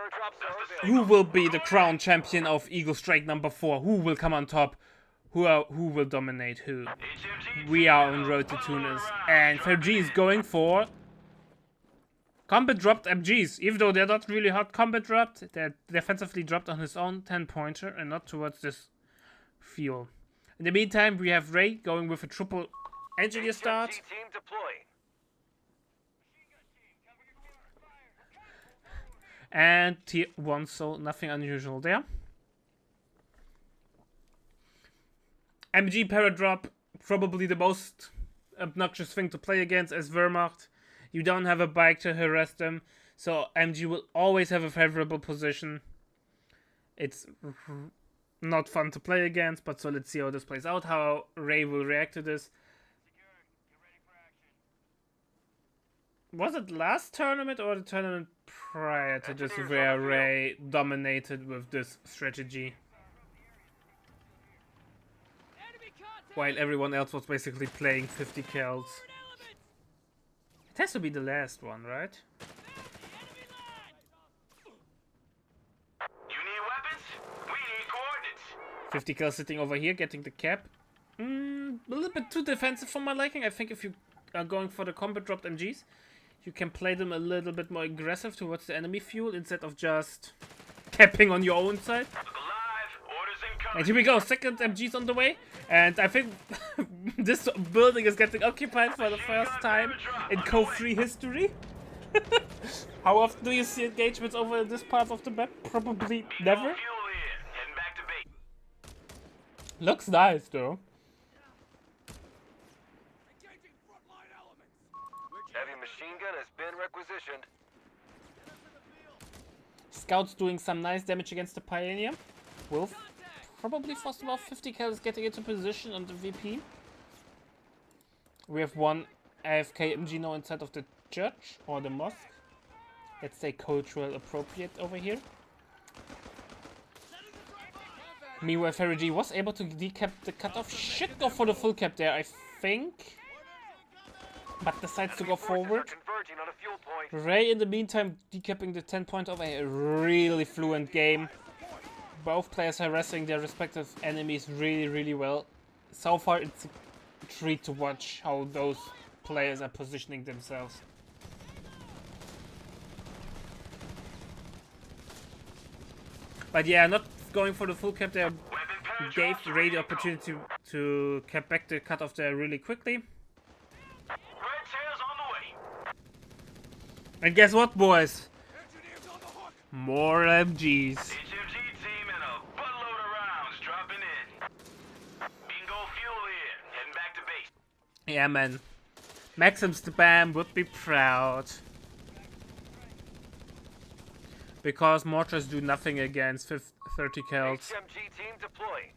Who will be the crown champion of Eagle Strike number 4? Who will come on top? Who will dominate who? We are on Road to Tunis. And Ferrigy is going for combat dropped MGs. Even though they're not really hot combat dropped, they're defensively dropped on his own 10-pointer and not towards this fuel. In the meantime, we have Ray going with a triple engineer start. Team deploying. And tier 1, so nothing unusual there. MG Paradrop, probably the most obnoxious thing to play against as Wehrmacht. You don't have a bike to harass them, so MG will always have a favorable position. It's not fun to play against, but so let's see how this plays out, how Ray will react to this. Was it last tournament or the tournament prior to this where Ray dominated with this strategy? While everyone else was basically playing 50 kills. It has to be the last one, right? You need weapons? We need coordinates. 50 kills sitting over here, getting the cap. A little bit too defensive for my liking. I think if you are going for the combat dropped MGs, you can play them a little bit more aggressive towards the enemy fuel instead of just capping on your own side. Look alive. Orders incoming. And here we go, second MG's on the way. And I think this building is getting occupied for the first time in Cove 3 history. How often do you see engagements over this part of the map? Probably never. Fuel here. Heading back to base. Looks nice though. Engaging frontline elements. Heavy machine gun has been requisitioned. Scouts doing some nice damage against the Pioneer. Wolf probably forced about 50 kills getting into position on the VP. We have one AFK MG now inside of the church or the mosque. Let's say cultural appropriate over here. Meanwhile, Ferry was able to decap the cutoff. Should go for the full cap there, I think. But decides to go forward. Converging on a fuel point. Ray, in the meantime, decapping the 10 point of a really fluent game. Both players harassing their respective enemies really well. So far, it's a treat to watch how those players are positioning themselves. But yeah, not going for the full cap there gave Ray the opportunity to cap back the cutoff there really quickly. Red tails on the way. And guess what, boys? Engineers on the hook! More MGs. HMG team and a buttload of rounds dropping in. Bingo fuel here. Heading back to base. Yeah, man. Maxim Spam would be proud. Because mortars do nothing against 30 kills. HMG team deploying.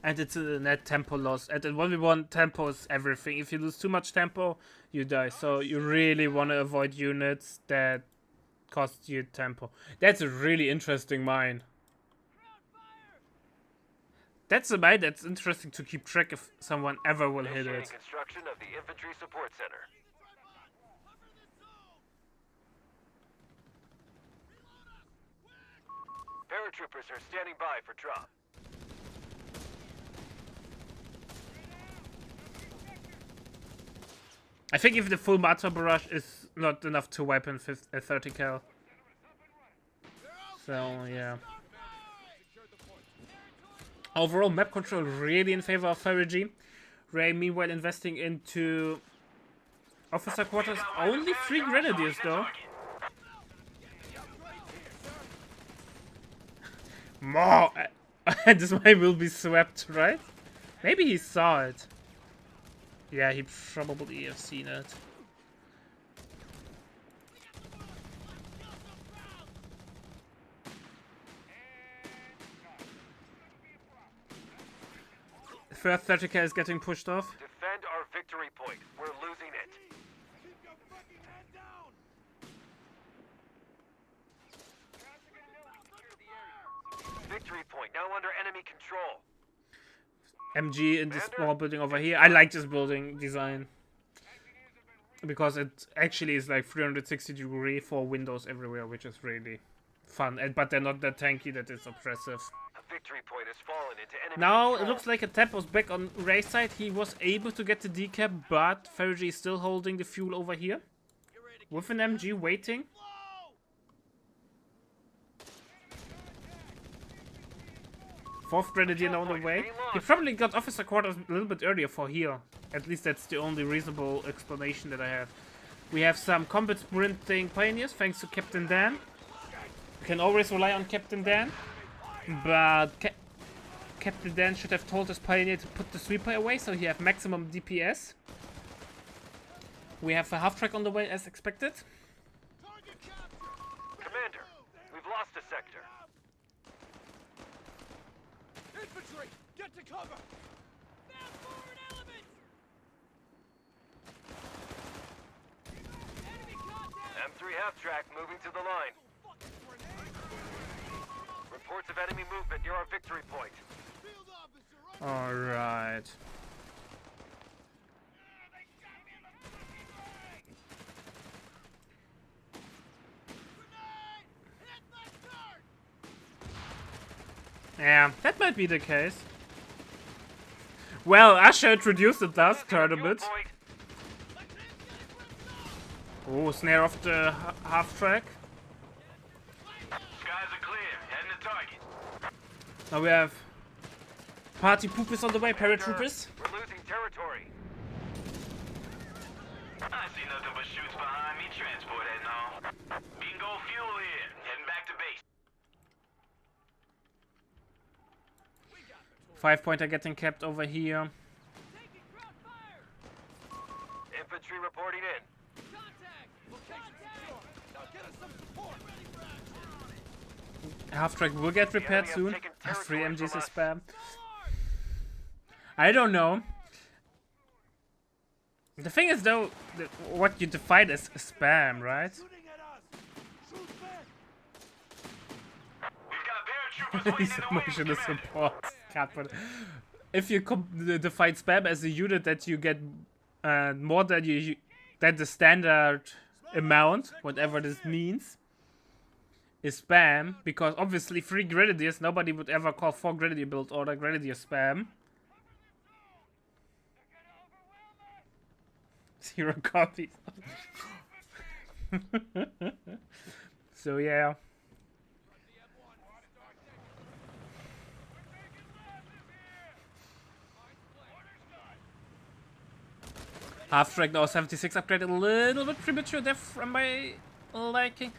And it's a net tempo loss. And in 1v1, tempo is everything. If you lose too much tempo, you die. So you really want to avoid units that cost you tempo. That's a really interesting mine. That's a mine that's interesting to keep track if someone ever will hit Initiating it. construction of the infantry support center. Paratroopers are standing by for drop. I think if the full Mata Barrage is not enough to wipe in 30 cal. So, yeah. Overall, map control really in favor of Ferry. Ray, meanwhile, investing into officer quarters. Only 3 grenadiers, though. More! And this mine will be swept, right? Maybe he saw it. Yeah, he probably have seen it. First 30k is getting pushed off. Defend our victory point. We're losing it. Keep your fucking head down! Victory point now under enemy control. MG in this small building over here. I like this building design. Because it actually is like 360-degree for windows everywhere, which is really fun. But they're not that tanky that it's oppressive. A victory point has fallen into enemy Now control. it looks like a tap was back on Ray's side. He was able to get the decap, but Ferry is still holding the fuel over here. With an MG waiting. Fourth Grenadier now on the way. He probably got officer quarters a little bit earlier for here. At least that's the only reasonable explanation that I have. We have some combat sprinting pioneers thanks to Captain Dan. You can always rely on Captain Dan. But Captain Dan should have told his pioneer to put the sweeper away so he have maximum DPS. We have a half track on the way as expected. Commander, we've lost a sector. Infantry, get to cover! M3 half-track moving to the line. Reports of enemy movement near our victory point. Alright. Yeah, that might be the case. Well, Asher introduced the last tournament. Fuel point. Oh, snare off the half track. Skies are clear. Heading to target. Now we have party poopers on the way, paratroopers. We're losing territory. I see nothing but shoots behind me. Transport heading on. Bingo fuel here. Heading back to base. 5-pointer getting kept over here. Infantry reporting in. Half track will get repaired have soon. taken 3 territory MGs from is us. spam. I don't know. The thing is though, what you define as spam, right? Shooting at us! Shoot back! We've got paratroopers He's emotional support. Can't if you define spam as a unit that you get more than than the standard amount, whatever this means, is spam, because obviously 3 Grenadiers, nobody would ever call 4 Grenadier build order Grenadier spam. 0 copies. So yeah. Half-track now 76 upgrade, a little bit premature there from my liking.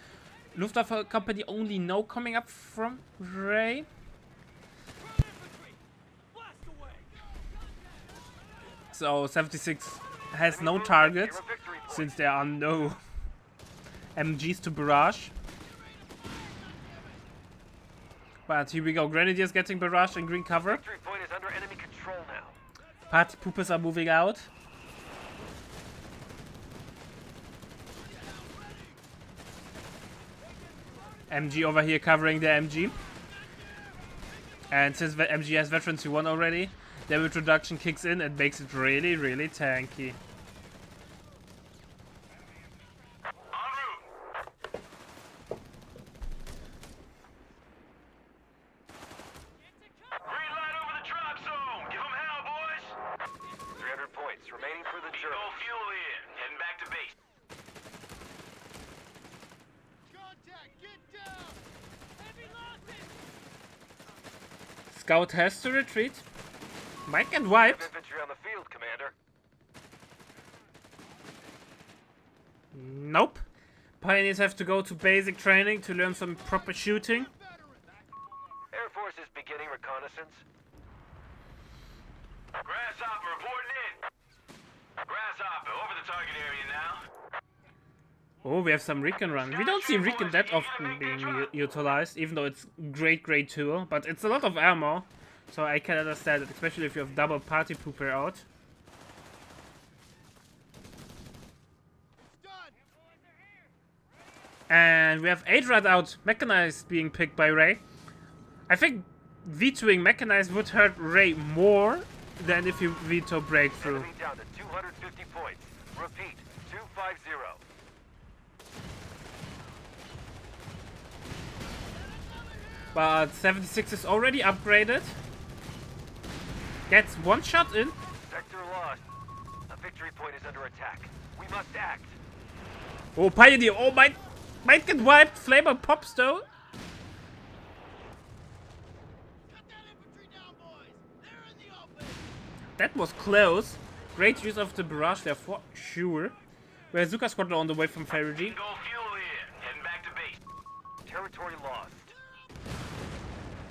Luftwaffe company only no coming up from Ray. So 76 has no targets since there are no MGs to barrage. But here we go, Grenadiers getting barraged in green cover. Victory point is under enemy control now. Party poopers are moving out. MG over here covering the MG. And since the MG has veterans who won already, damage reduction kicks in and makes it really, really tanky. Green light over the drop zone. Give 'em hell, boys. 300 points remaining for the Bingo Germans. fuel here. Heading back to base. Contact! Get down! Heavy losses! Scout has to retreat. Might get wiped. Infantry on the field, Commander. Nope. Pioneers have to go to basic training to learn some proper shooting. Air Force is beginning reconnaissance. Grasshopper reporting in. Grasshopper over the target area now. Oh, we have some recon run. We don't see recon that often being utilized, even though it's great tool. But it's a lot of ammo, so I can understand it, especially if you have double party pooper out. And we have Adrad out, mechanized being picked by Ray. I think vetoing mechanized would hurt Ray more than if you veto breakthrough. Enemy down to 250 points. Repeat, 250. But 76 is already upgraded. Gets one shot in. Sector lost. A victory point is under attack. We must act. Oh, Pioneer. Oh, might get wiped. Flamer pops though. Cut that infantry down, boys! They're in the open! That was close. Great use of the barrage there for sure. We have Zuka squadron on the way from Ferry G. Bingo fuel here. Heading back to base. Territory lost.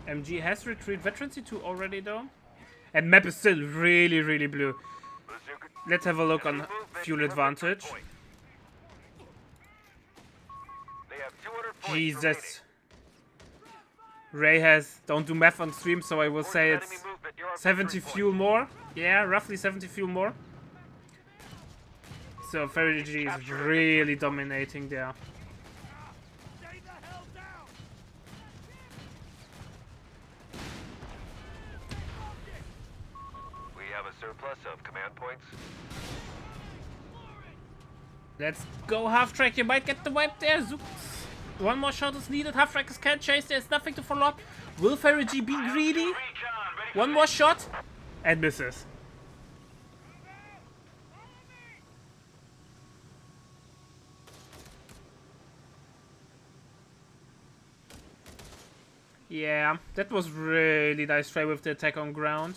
MG has retreated. Veteran C2 already though. And map is still really blue. Bazooka. Let's have a look on Enemy movement fuel near victory advantage. point. They have 200 points Jesus. Ray has, don't do math on stream, so I will remaining. say Enemy it's movement near our 70 victory fuel point. more. Yeah, roughly 70 fuel more. So Ferry G is really dominating there. Stay the hell down! We have a surplus of command points. Let's go half-track, you might get the wipe there. Zooks. One more shot is needed, half-trackers can't chase, there's nothing to follow up. Will Ferry G be greedy? Recon. Ready for One more shot and misses. Yeah, that was really nice try with the attack on ground.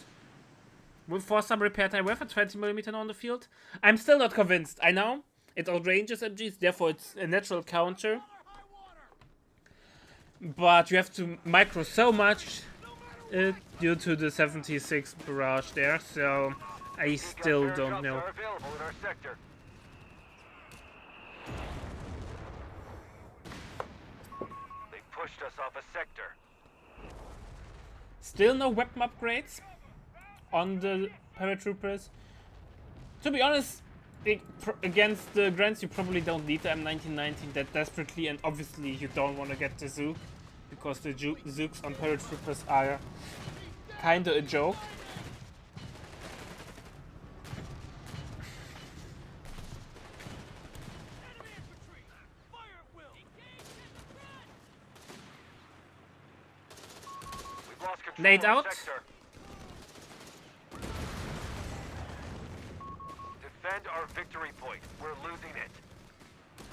We'll force some repair time. We have a 20mm on the field. I'm still not convinced. I know it outranges MGs, therefore it's a natural counter. But you have to micro so much due to the 76 barrage there, so I still Beacon don't airdrops know. are available in our sector. They pushed us off a sector. Still no weapon upgrades on the paratroopers. To be honest, against the Grants you probably don't need the M1919 that desperately, and obviously you don't want to get the Zook. because the Zooks on paratroopers are kinda a joke. We've lost control Nade of out. sector. Defend our victory point. We're losing it.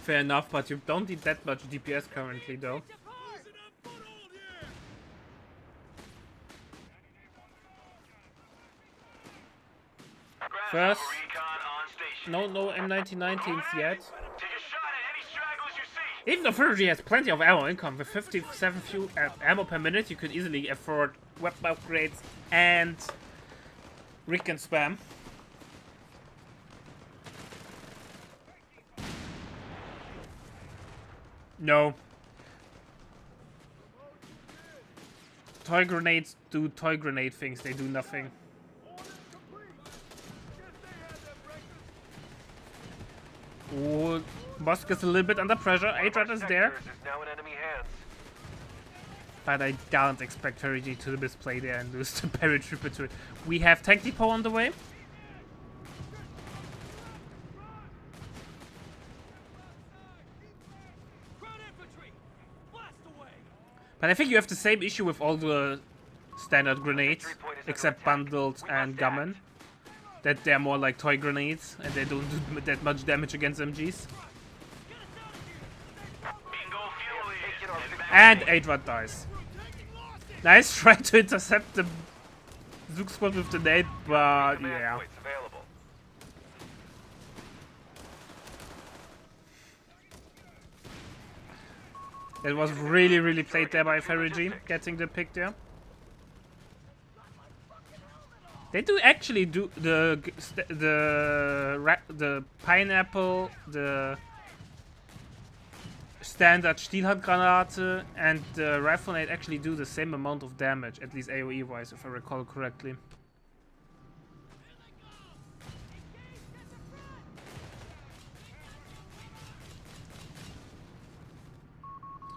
Fair enough, but you don't need that much DPS currently, though. Losing a foothold here! First, Recon on station. no M1919s yet. Take a shot at any stragglers you see. Even though Fergie has plenty of ammo income, with 57 fuel ammo per minute, you could easily afford weapon upgrades and recon spam. No. Toy grenades do toy grenade things, they do nothing. Ooh, Boss gets a little bit under pressure. Adrat is there. Sectors is now in enemy hands. But I don't expect Fergie to misplay there and lose the paratrooper to it. We have tank depot on the way. Ground infantry! Blast away! But I think you have the same issue with all the standard grenades, except bundled and gammon. That they're more like toy grenades and they don't do that much damage against MGs. Bingo fuel here. Taking our victory And point. Adrat dies. Nice try to intercept the Zook squad with the nade, but Command yeah. points available. That was really played there by Fergie, getting the pick there. They do actually do the pineapple, the standard Stielhandgranate and the rifle nade actually do the same amount of damage, at least AoE wise, if I recall correctly.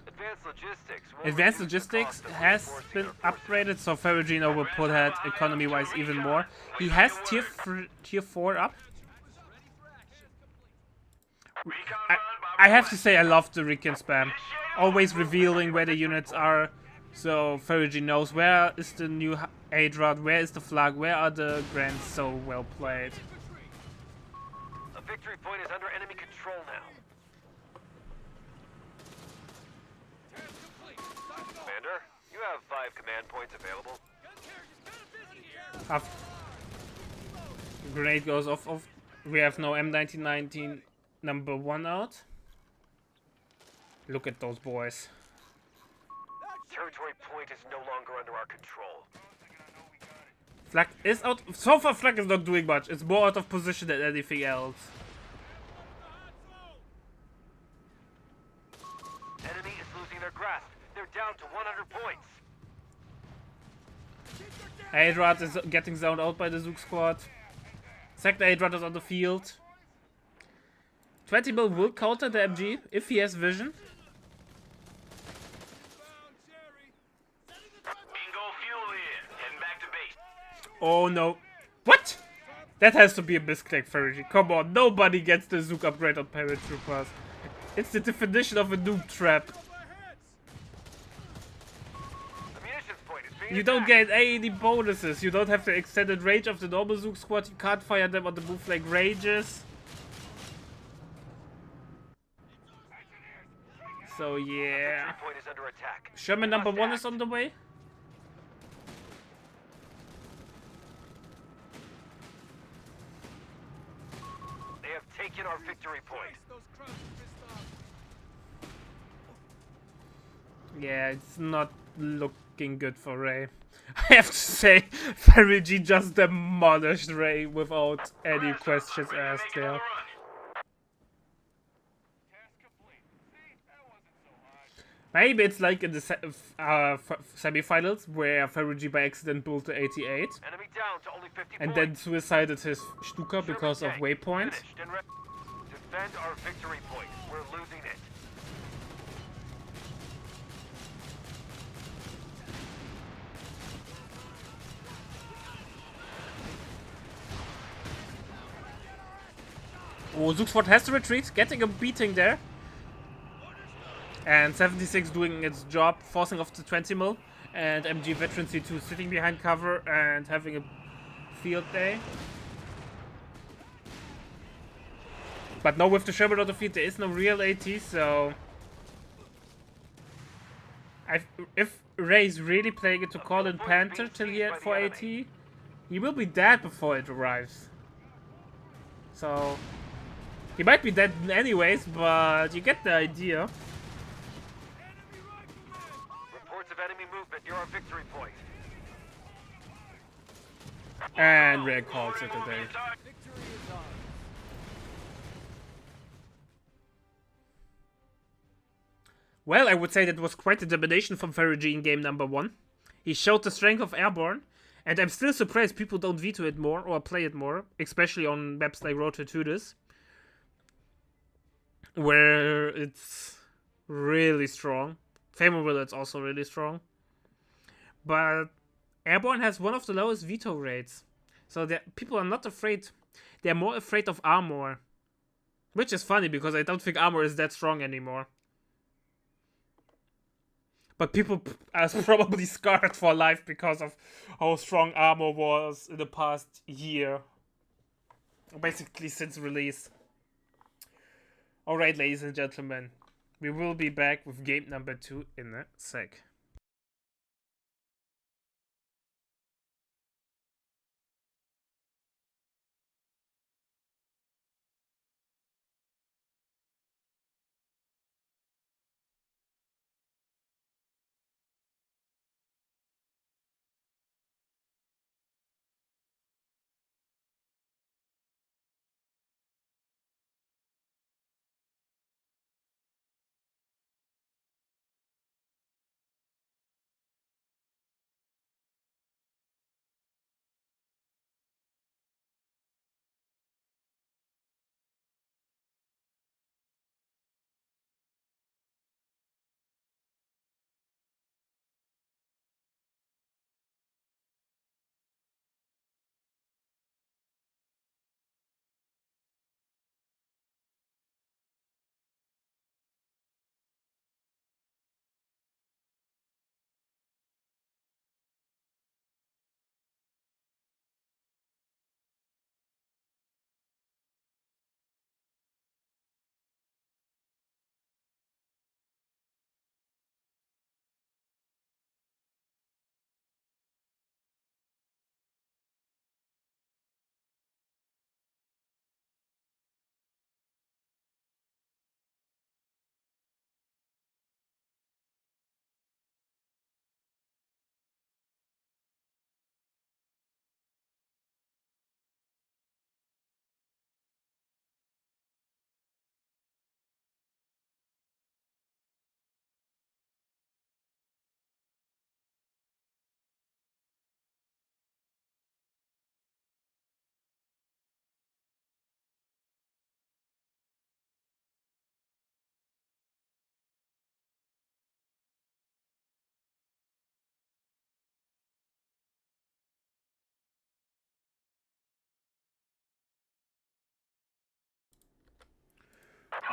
Advanced logistics. will Advanced reduce the logistics cost of has reinforcing been our forces. upgraded, so Ferrigino will put that economy wise even more. He has tier 4 up. Recon I, run by I have to say I love the recon spam. Always revealing where the units are, so Fergie knows where is the new Adrat, where is the flag, where are the grants. So well played. A victory point is under enemy control now. Commander, you have 5 command points available. Half grenade goes off. We have no M1919 number 1 out. Look at those boys. Territory point is no longer under our control. Flag is out. So far, Flag is not doing much. It's more out of position than anything else. Enemy is losing their grasp. They're down to 100 points. Adrat is getting zoned out by the Zook squad. Sector Adrat is on the field. 20 mil will counter the MG if he has vision. Bingo fuel here. Heading back to base. Oh no. What? That has to be a misclick, Fergie. Come on, nobody gets the Zook upgrade on paratroopers. It's the definition of a noob trap. The munitions point is being You don't attacked. get any bonuses. You don't have the extended range of the normal Zook squad. You can't fire them on the move like ranges. So yeah. Victory point is under attack. Sherman number 1 is on the way. They have taken our victory point. Those crowds are pissed off. Yeah, it's not looking good for Ray. I have to say, Fergie just demolished Ray without any questions asked Make another there. run. Maybe it's like in the semi-finals where Fergie by accident built the 88 Enemy down to only 50 and points. then suicided his Stuka because of Sherman tank waypoint. finished and defend our victory point. We're losing it. Oh, Zuxford has to retreat, getting a beating there. And 76 doing its job, forcing off the 20 mil. And MG Veteran C2 sitting behind cover and having a field day. But no, with the Sherman on the field, there is no real AT, so... if Ray's really playing it to call in Panther till he had for AT, he will be dead before it arrives. So... he might be dead anyways, but you get the idea. Reports of enemy movement near our victory point. And Ray calls it a day. Victory is ours. Well, I would say that was quite a domination from Ferry in game number 1. He showed the strength of Airborne, and I'm still surprised people don't veto it more or play it more, especially on maps like Road to Tudors, where it's really strong. Favorable, it's also really strong. But Airborne has one of the lowest veto rates, so people are not afraid. They're more afraid of armor, which is funny because I don't think armor is that strong anymore. But people are probably scarred for life because of how strong armor was in the past year. Basically since release. Alright, ladies and gentlemen. We will be back with game number 2 in a sec.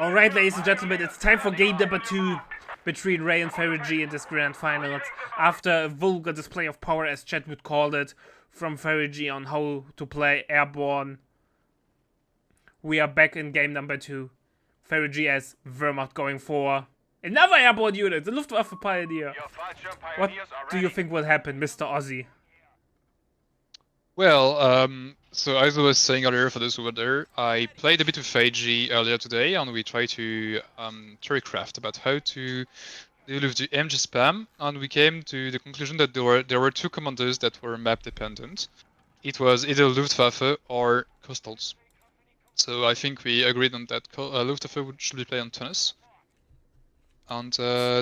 Alright, ladies and gentlemen, it's time for game number 2 between Ray and Ferry G in this grand finals. After a vulgar display of power, as Chet would call it, from Ferry G on how to play Airborne, we are back in game number 2. Ferry G as Wehrmacht going for another Airborne unit, the Luftwaffe Pioneer. Your Fallschirm What Pioneers are do you ready. think will happen, Mr. Ozzy? Well, so as I was saying earlier, for those who were there, I played a bit of AG earlier today, and we tried to theorycraft about how to deal with the MG spam, and we came to the conclusion that there were two commanders that were map dependent. It was either Luftwaffe or Coastals. So I think we agreed on that Luftwaffe should be played on Tunis. And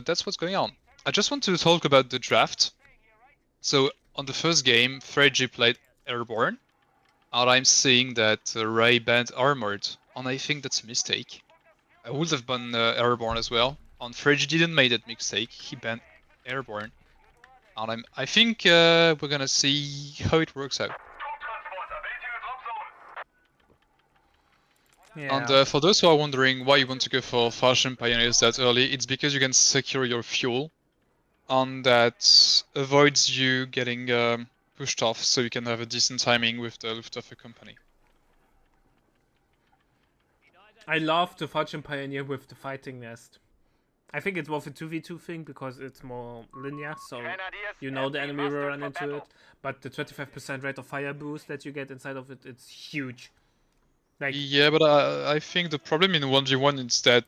that's what's going on. I just want to talk about the draft. So on the first game, Fergie played Airborne, and I'm seeing that Ray banned Armored, and I think that's a mistake. I would have banned Airborne as well, and Fergie didn't make that mistake. He banned Airborne, and I think we're gonna see how it works out. Yeah. And for those who are wondering why you want to go for Fashion Pioneers that early, it's because you can secure your fuel, and that avoids you getting pushed off, so you can have a decent timing with the Luftwaffe company. I love the Fortune Pioneer with the fighting nest. I think it's more of a 2v2 thing because it's more linear, so Grenadiers, you know the FP enemy will mustered run for into battle. it. But the 25% rate of fire boost that you get inside of it, it's huge. Like, Yeah, but I think the problem in 1v1 is that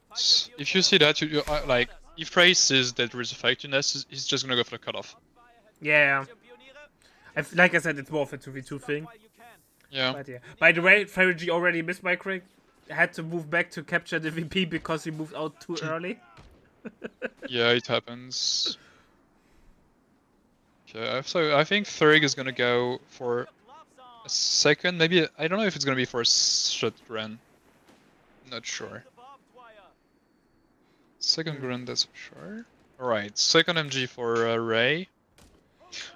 if you see that, like, if Ray sees that there is a fighting nest, he's just gonna go for the cutoff. yeah. Like I said, it's more of a 2v2 thing. Yeah. But yeah. By the way, Ferry already missed my crit. Had to move back to capture the VP because he moved out too early. Yeah, it happens. Okay, so I think Thurig is gonna go for a second, maybe, I don't know if it's gonna be for a shotgun. Not sure. Second gun, that's for sure. Alright, second MG for Ray.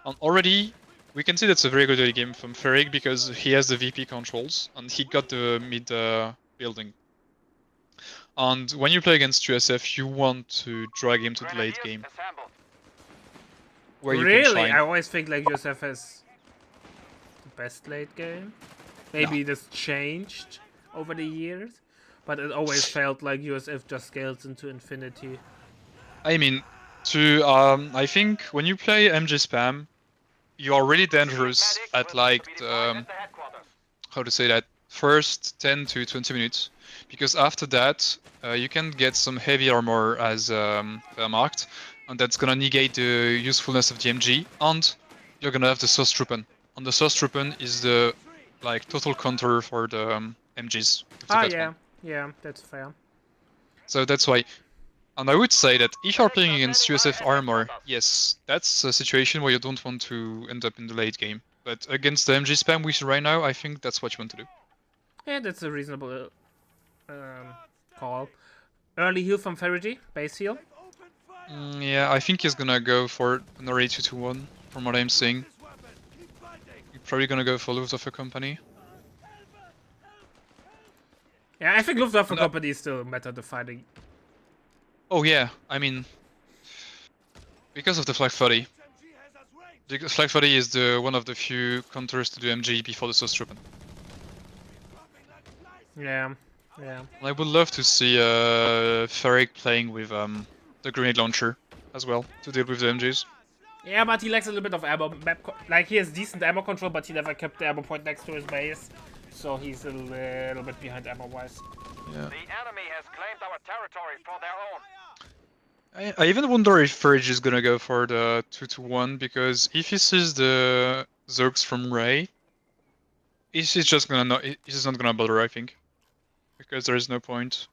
And already, we can see that's a very good early game from Ferrig because he has the VP controls and he got the mid building. And when you play against USF, you want to drag him to the late game, Assembled. where you can Really? shine. I always think like USF has the best late game. Maybe this changed over the years, but it always felt like USF just scales into infinity. I mean, I think when you play MG spam, you are really dangerous Medics at will like be the, deployed at the headquarters. how to say that, first 10 to 20 minutes, because after that you can get some heavy armor as Wehrmacht, and that's gonna negate the usefulness of the MG, and you're gonna have the Sostruppen, and the Sostruppen is the like total counter for the MGs. if you Ah, get yeah. one. Yeah, that's fair. So that's why. And I would say that if you're playing against USF armor, yes, that's a situation where you don't want to end up in the late game. But against the MG spam we see right now, I think that's what you want to do. Yeah, that's a reasonable call. Early heal from Ferry, base heal. Yeah, I think he's gonna go for an array 2-1, from what I'm seeing. He's probably gonna go for Luftwaffe company. Yeah, I think Luftwaffe No. company is still better the fighting. Oh yeah, I mean, because of the Flag 30. Because Flag 30 is the one of the few counters to do MG before the Sostruppen. Yeah, yeah. I would love to see Ferric playing with the grenade launcher as well to deal with the MGs. Yeah, but he lacks a little bit of ammo. Like, he has decent ammo control, but he never kept the ammo point next to his base. So he's a little bit behind ammo-wise. Yeah. The enemy has claimed our territory for their own. I even wonder if Ferrig is gonna go for the 2-1, because if he sees the Zergs from Ray, he's just gonna not. He's not gonna bother, I think, because there is no point.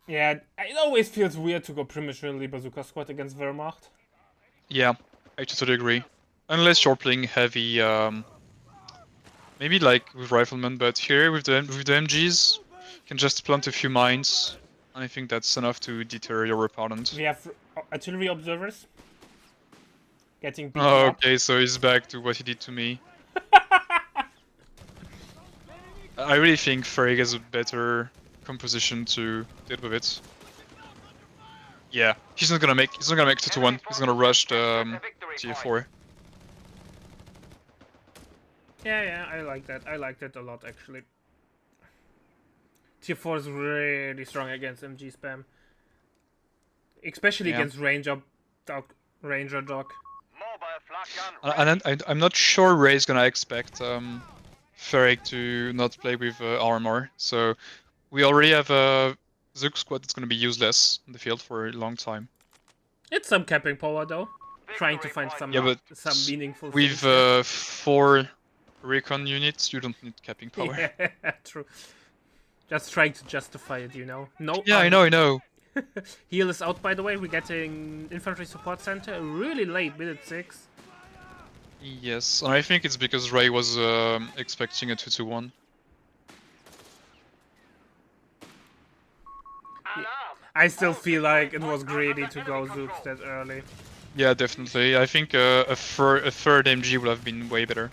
Yeah, it always feels weird to go prematurely bazooka squad against Wehrmacht. Yeah, I totally agree. Unless you're playing heavy, maybe like with riflemen, but here with the MGs, you can just plant a few mines, and I think that's enough to deter your opponent. We have artillery observers getting beaten Oh, up. okay, so he's back to what he did to me. I really think Ferrig has a better composition to deal with it. Yeah, he's not gonna make 2-1. He's gonna rush the Tier 4. Yeah, I like that. I like that a lot, actually. Tier 4 is really strong against MG spam. Especially Yeah. against Ranger Dog. Mobile flak gun. And I'm not sure Ray's gonna expect Ferrig to not play with armor, so we already have a Zerg squad that's gonna be useless in the field for a long time. It's some capping power, though. Trying to find some, Yeah, but some meaningful with things. 4 recon units, you don't need capping power. Yeah, true. Just trying to justify it, you know. No. Yeah, I know. Heal is out, by the way. We're getting infantry support center really late, minute 6. Yes, and I think it's because Ray was expecting a 2-1. I still feel like it was greedy to go Zooks that early. Yeah, definitely. I think a third MG would have been way better.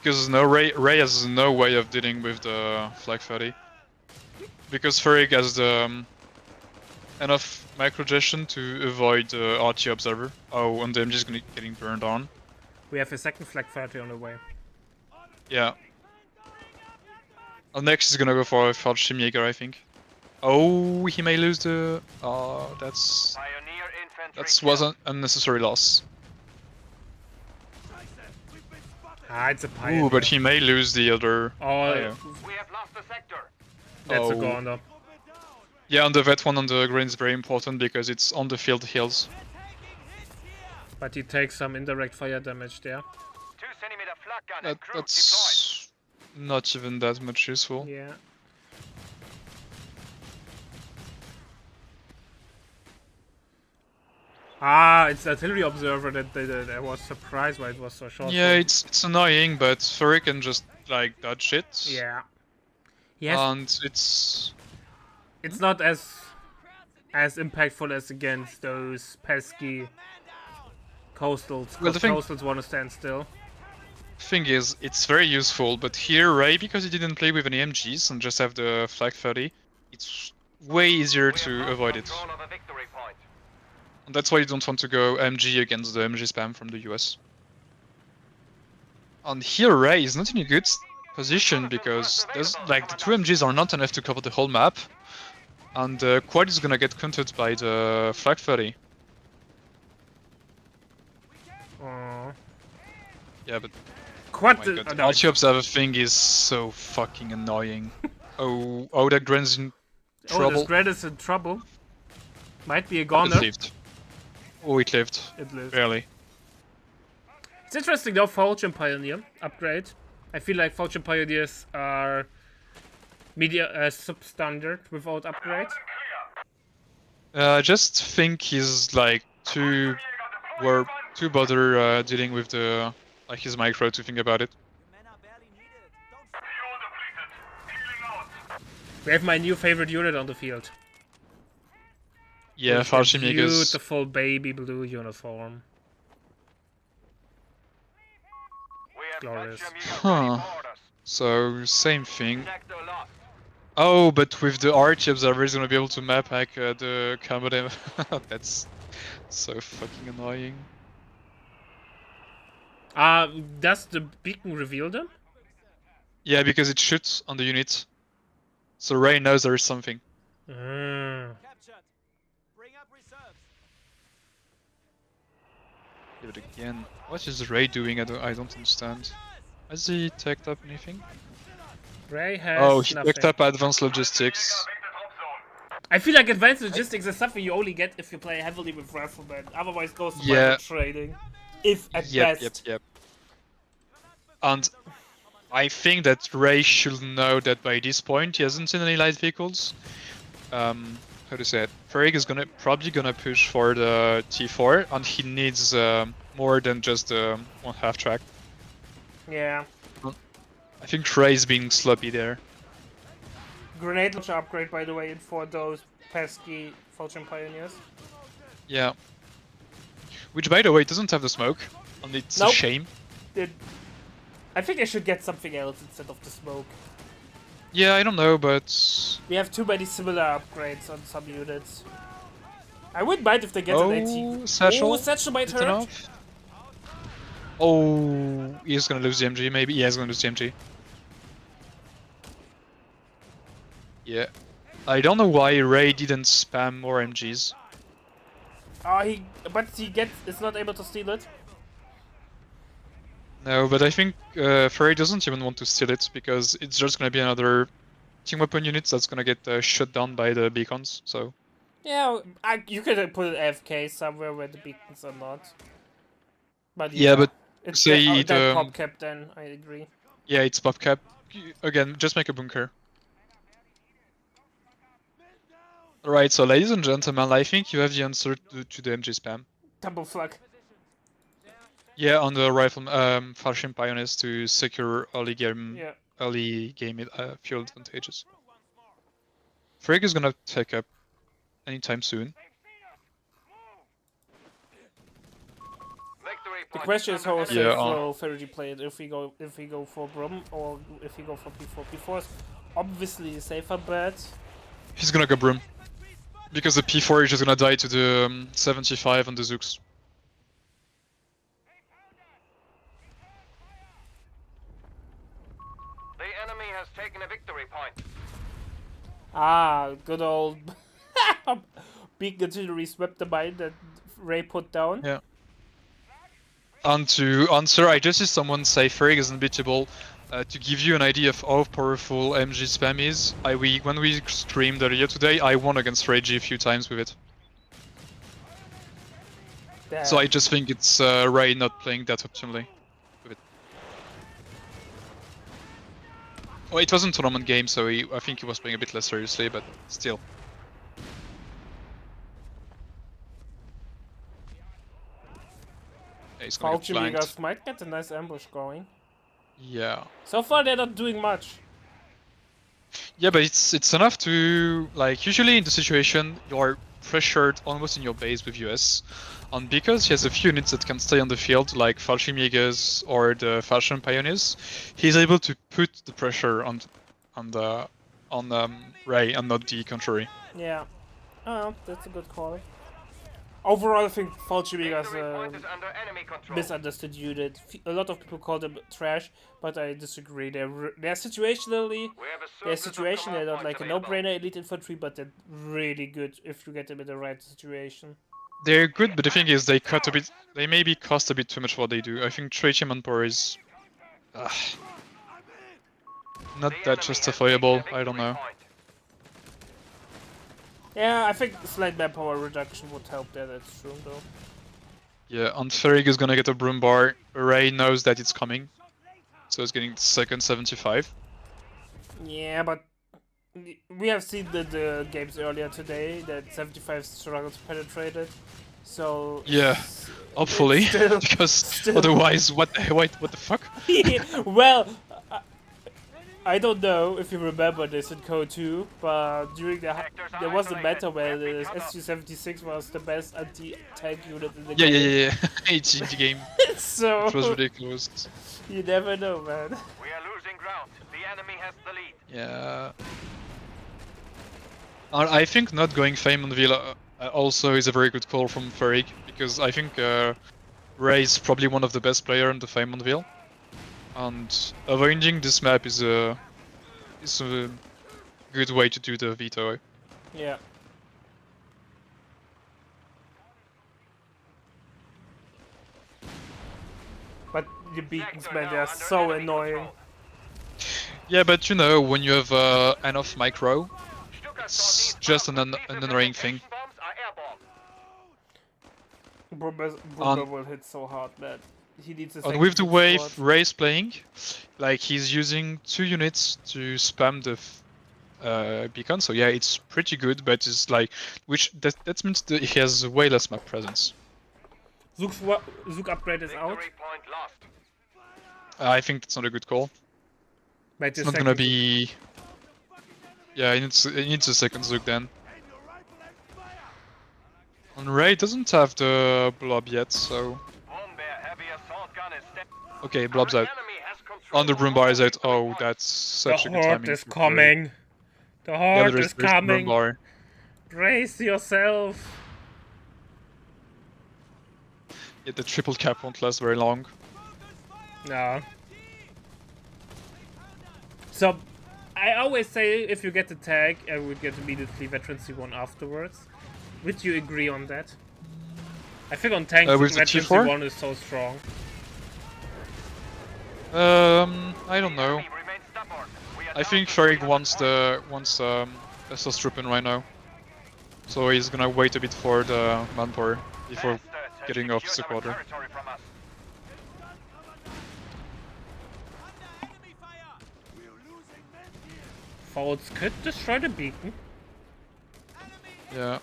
because no Ray has no way of dealing with the Flag 30. Because Ferig has the enough microgestion to avoid the RT observer. Oh, and the MG is gonna getting burned on. We have a second flag 30 on the way. Yeah. Next is gonna go for Fallschirmjäger, I think. Oh, he may lose the. Oh, that's Pioneer infantry that kill. was an unnecessary loss. Ah, it's a pioneer. Ooh, but he may lose the other. Oh, yeah. We have lost the sector. that's a Oh. Gondor. Yeah, and the vet one on the green is very important because it's on the field hills. But he takes some indirect fire damage there. 2-centimeter flak gun and crew deployed. That's not even that much useful. Yeah. Ah, it's the artillery observer that I was surprised why it was so short. Yeah, it's annoying, but Fury can just like dodge it. Yeah. Yes, And it's it's not as impactful as against those pesky coastals. Well, the thing- Coastals want to stand still. thing is, it's very useful, but here Ray, because he didn't play with any MGs and just have the Flag 30, it's way easier We have to lost avoid it. control of a victory point. And that's why you don't want to go MG against the MG spam from the US. And here Ray is not in a good position because there's like the two MGs are not enough to cover the whole map. And the quad is gonna get countered by the Flag 30. Oh. Yeah, but Quad. oh my god, the no, RT observer thing is so fucking annoying. Oh, that Gren's in oh, trouble. this Dread is in trouble. Might be a It goner. lived. Oh, it lived. It lives. Barely. It's interesting though, Fortune Pioneer upgrade. I feel like Fortune Pioneers are media substandard without upgrade. I just think he's like too bother dealing with the like his micro to think about it. We have my new favorite unit on the field. Yeah, With the Fallschirmjäger's. beautiful baby blue uniform. We have Glorious. Fallschirmjäger Huh. ready for orders. So same thing. Sector lost. Oh, but with the RT observer, he's gonna be able to map hack the combat. That's so fucking annoying. Does the beacon reveal them? Yeah, because it shoots on the unit. So Ray knows there is something. Mm. Captured. Bring up reserves. Yeah, but again, what is Ray doing? I don't understand. Has he tagged up anything? Ray has Oh, he nothing. picked up advanced logistics. I feel like advanced logistics is something you only get if you play heavily with riflemen. Otherwise, goes to Yeah. micro trading. If at Yep. best. And I think that Ray should know that by this point he hasn't seen any light vehicles. How to say it? Ferig is probably gonna push for the T4, and he needs more than just one half track. Yeah. I think Ray's being sloppy there. Grenade launcher upgrade, by the way, for those pesky Fortune Pioneers. Yeah. Which, by the way, doesn't have the smoke, and it's Nope. a shame. I think I should get something else instead of the smoke. Yeah, I don't know, but We have too many similar upgrades on some units. I wouldn't mind if they get an AT. Satchel. Oh, Satchel might Is it hurt. enough? Oh, he's gonna lose the MG. Maybe yeah, he's gonna lose the MG. Yeah, I don't know why Ray didn't spam more MGs. But is not able to steal it. No, but I think Ferry doesn't even want to steal it because it's just gonna be another team weapon unit that's gonna get shut down by the beacons. So Yeah, you could put an AFK somewhere where the beacons are not. But yeah, but it's say that the- pop cap then, I agree. yeah, it's pop cap. Again, just make a bunker. Alright, so ladies and gentlemen, I think you have the answer to the MG spam. Double flag. Yeah, on the rifle, Fallschirm Pioneers to secure early game fuel advantages. Frigg is gonna take up anytime soon. Victory The point question is how under safe Yeah, will Fergie play it, if we go for Brum or if we go for P4. P4 is obviously the safer bet. He's gonna go Broom. Because the P4 is just gonna die to the 75 on the Zooks. The enemy has taken a victory point. Ah, good old big artillery swept the mine that Ray put down. Yeah. And to answer, I just see someone say Ferrig is unbeatable. To give you an idea of how powerful MG spam is, when we streamed earlier today, I won against Reggie a few times with it. Damn. So I just think it's Ray not playing that optimally with it. Well, it wasn't a tournament game, so I think he was playing a bit less seriously, but still. Yeah, he's gonna get flanked. Falchimigas might get a nice ambush going. Yeah. So far they're not doing much. Yeah, but it's enough to, like, usually in the situation you're pressured almost in your base with US, and because he has a few units that can stay on the field, like Fallschirmjägers or the Fashion Pioneers, he's able to put the pressure on Ray and not the contrary. Yeah. Oh, that's a good call. Overall, I think Falchimigas Victory point is under enemy control. misunderstood unit. A lot of people call them trash, but I disagree. They're situationally, We have a they're surplus of situation. They're command not like points a available. no-brainer elite infantry, but they're really good if you get them in the right situation. They're good, but the thing is they maybe cost a bit too much for what they do. I think Tritium Manpower is not The that enemy has justifiable, taken a I don't victory know. point. Yeah, I think slight manpower reduction would help there. That's true, though. Yeah, and Ferrig is gonna get a Broom Bar. Ray knows that it's coming, so he's getting the second 75. Yeah, but we have seen the games earlier today that 75 struggled to penetrate it. So Yeah, it's- hopefully, it's still- because still- otherwise, what the fuck? Well, I don't know if you remember this in Code 2, but during there was a meta where the SU-76 was the best anti-tank unit in the Yeah, game. yeah, yeah. It's in the game. So It was ridiculous. you never know, man. We are losing ground. The enemy has the lead. Yeah. I think not going Feymonville also is a very good call from Ferrig, because I think Ray is probably one of the best players in the Feymonville, and avoiding this map is a good way to do the veto. Yeah. But the beacons, Sector man, now they are under so enemy annoying. control. Yeah, but you know, when you have enough micro, Stuttgart it's Southeast just bound. an These annoying thing. identification bombs are airborne. Brummer will hit so hard, man. He needs a And second with the foot way squad. Ray's playing, like he's using 2 units to spam the beacon, so yeah, it's pretty good, but it's like, that means that he has way less map presence. Zook upgrade is out. Victory point lost. I think that's not a good call. But It's not gonna be... Yeah, he needs a second Zook then. And Ray doesn't have the blob yet, so... Bombear heavy assault gun is set. Okay, blob's Our out. enemy has control On the of broom all bar is out. victory Oh, points. that's The such a good horde timing. is for Ray. coming. The Yeah, horde there's is the broom coming. bar. Brace yourself. Yeah, the triple cap won't last very long. No. So, I always say if you get the tag, I would get immediately Veterancy 1 afterwards. Would you agree on that? I think on tanks, With the Veterancy T4? 1 is so strong. I don't know. Enemy remains stubborn. We are I down think to Ferrig 300 wants SS Troopin right now. So he's gonna wait a bit for the manpower before Bastards have getting off the secured our quarter. territory from us. Enemy fire! We're losing men here! Faults could destroy the beacon, Yeah.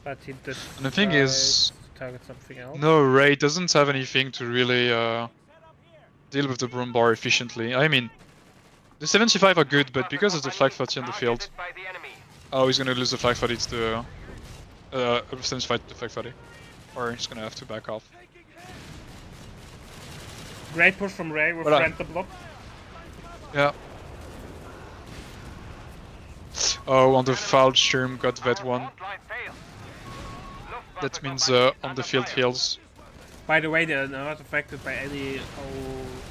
but he just And the thing is, target something else. no, Ray doesn't have anything to really deal with the broom bar efficiently. I mean, the 75 are good, but because of the flag 30 on the field, Targeted by the enemy. oh, he's gonna lose the flag 30 to the 75 to the flag 30, or he's gonna have to back off. Great push from Ray with But I- Friend the blob. Yeah. Oh, on the Fallschirm got that one. Frontline failed. That Luftwaffe means got on the under field fire. heals. By the way, they're not affected by any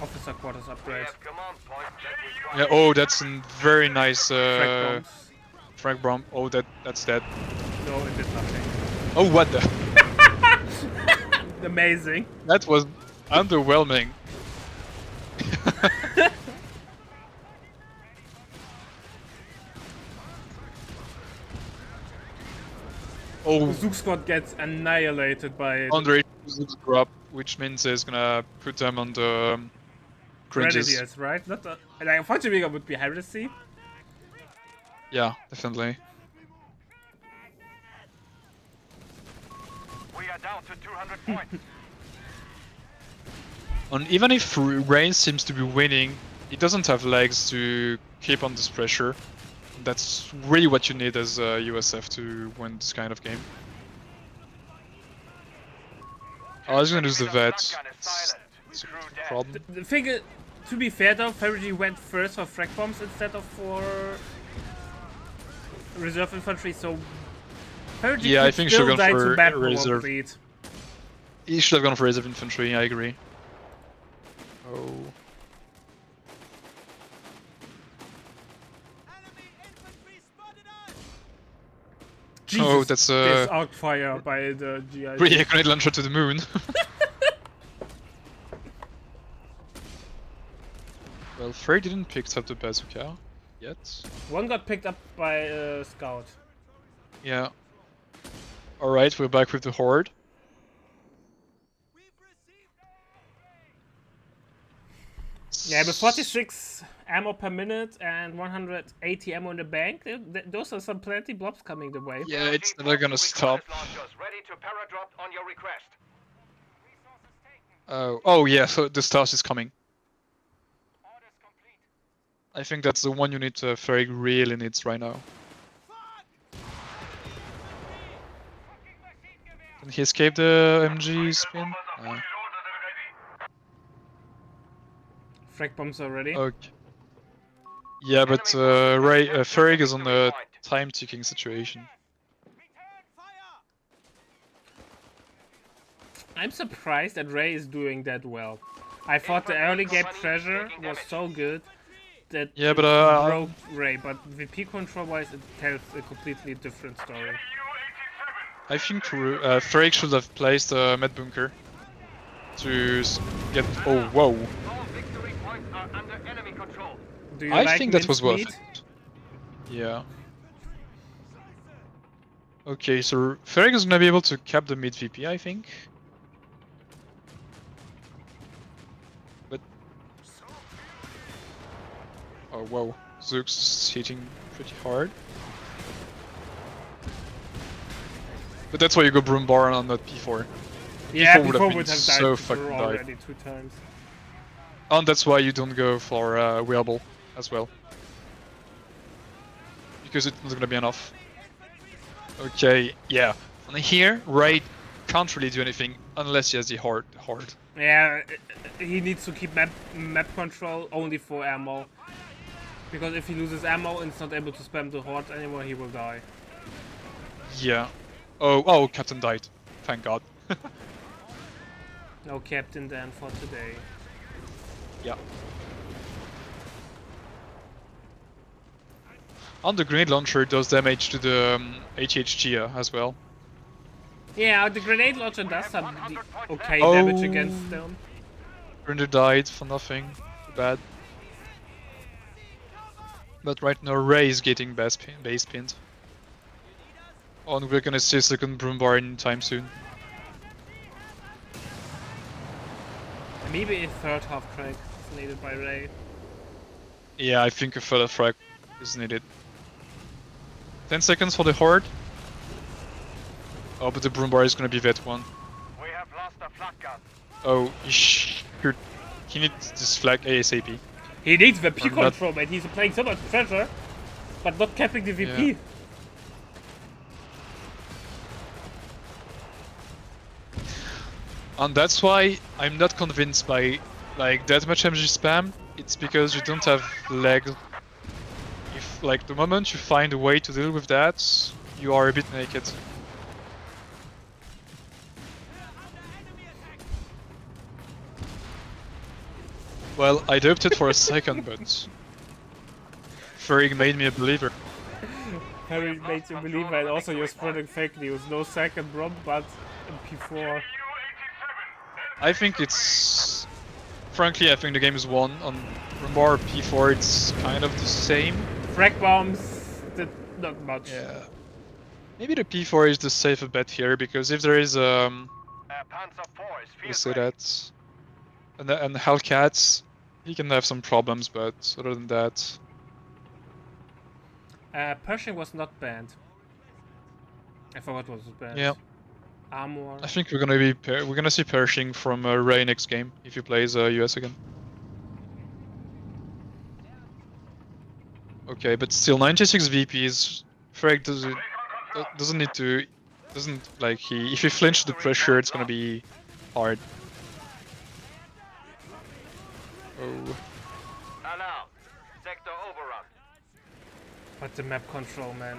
officer quarters We upgrade. have command point that Yeah. requires Oh, that's a very nice Frag bombs. frag bomb. Oh, that's dead. No, it did nothing. Oh, what the? Amazing. That was underwhelming. Oh, Zook squad gets annihilated by Andre drop, which means he's gonna put them on the cringes. Grenadiers, right? Not the, like, unfortunately, it would be heresy. Yeah, definitely. we are down to 200 points. And even if Ray seems to be winning, he doesn't have legs to keep on this pressure. That's really what you need as a USF to win this kind of game. I was gonna use the vet. Shotgun is silent. It's a Crew dead. problem. The thing, to be fair though, Ferry went first for frag bombs instead of for reserve infantry, so Ferry Yeah, I could think still should've die gone to for bad reserve. bleed. He should have gone for reserve infantry, I agree. Oh. Enemy infantry spotted us! Jesus, Oh, that's this arc fire by the GI. really a grenade launcher to the moon. Well, Frey didn't pick up the bazooka yet. One got picked up by a scout. Yeah. Alright, we're back with the horde. We've received Yeah, with 46 ammo per minute and 180 ammo in the bank, those are some plenty blobs coming the way. Yeah, it's never gonna stop. Launchers ready to paradrop on your request. Oh yeah, so the stars is coming. Orders complete. I think that's the one unit Ferrig really needs right now. Can he escape the MG spin? Frag bombs already. Okay. Yeah, but Ferrig is on a time ticking situation. Return fire! I'm surprised that Ray is doing that well. I thought the early game pressure was so good that Yeah, but it broke Ray, but VP control wise it tells a completely different story. I think Ferrig should have placed a med bunker to get. Oh, whoa! All victory points are under enemy control. Do you I like think that was worth mincemeat? it. Yeah. Okay, so Ferrig is gonna be able to cap the mid VP, I think. But oh whoa, Zook's hitting pretty hard. But that's why you go Broom Baron on that P4. Yeah, P4 before been would have so died fucking died. already 2 times. And that's why you don't go for Wearable as well. Because it's not gonna be enough. Okay, yeah. And here, Ray can't really do anything unless he has the horde. Yeah, he needs to keep map control only for ammo. Because if he loses ammo and is not able to spam the horde anymore, he will die. Yeah. Oh, Captain died. Thank God. No captain then for today. Yeah. And the grenade launcher does damage to the HHG as well. Yeah, the grenade launcher does some okay Oh. damage against them. Grinder died for nothing. Too bad. But right now Ray is getting base pinned. Oh, and we're gonna see a second Broom Bar in time soon. Maybe a third half crack is needed by Ray. Yeah, I think a further frag is needed. 10 seconds for the horde. Oh, but the Broom Bar is gonna be that one. We have lost a flak gun. Oh, he needs this flag ASAP. He needs VP Or not. control, man. He's applying so much pressure, but not capping the VP. Yeah. And that's why I'm not convinced by like that much MG spam, it's because you don't have leg. If like the moment you find a way to deal with that, you are a bit naked. Well, I doped it for a second, but Ferrig made me a believer. Harry made you believe, and also you're spreading fake news. No second Brom, but in P4. I think it's... Frankly, I think the game is won. On Rumbar P4, it's kind of the same. Frag bombs did not much. Yeah. Maybe the P4 is the safer bet here, because if there is Panzer IV is we field say ready. that. And Hellcats, he can have some problems, but other than that... Pershing was not banned. I forgot what was banned. Yeah. Armor. I think we're gonna see Pershing from Ray next game, if he plays US again. Okay, but still 96 VPs. Frag doesn't need to... if he flinches the pressure, it's gonna be hard. Oh. Alarm. Sector overrun. But the map control, man.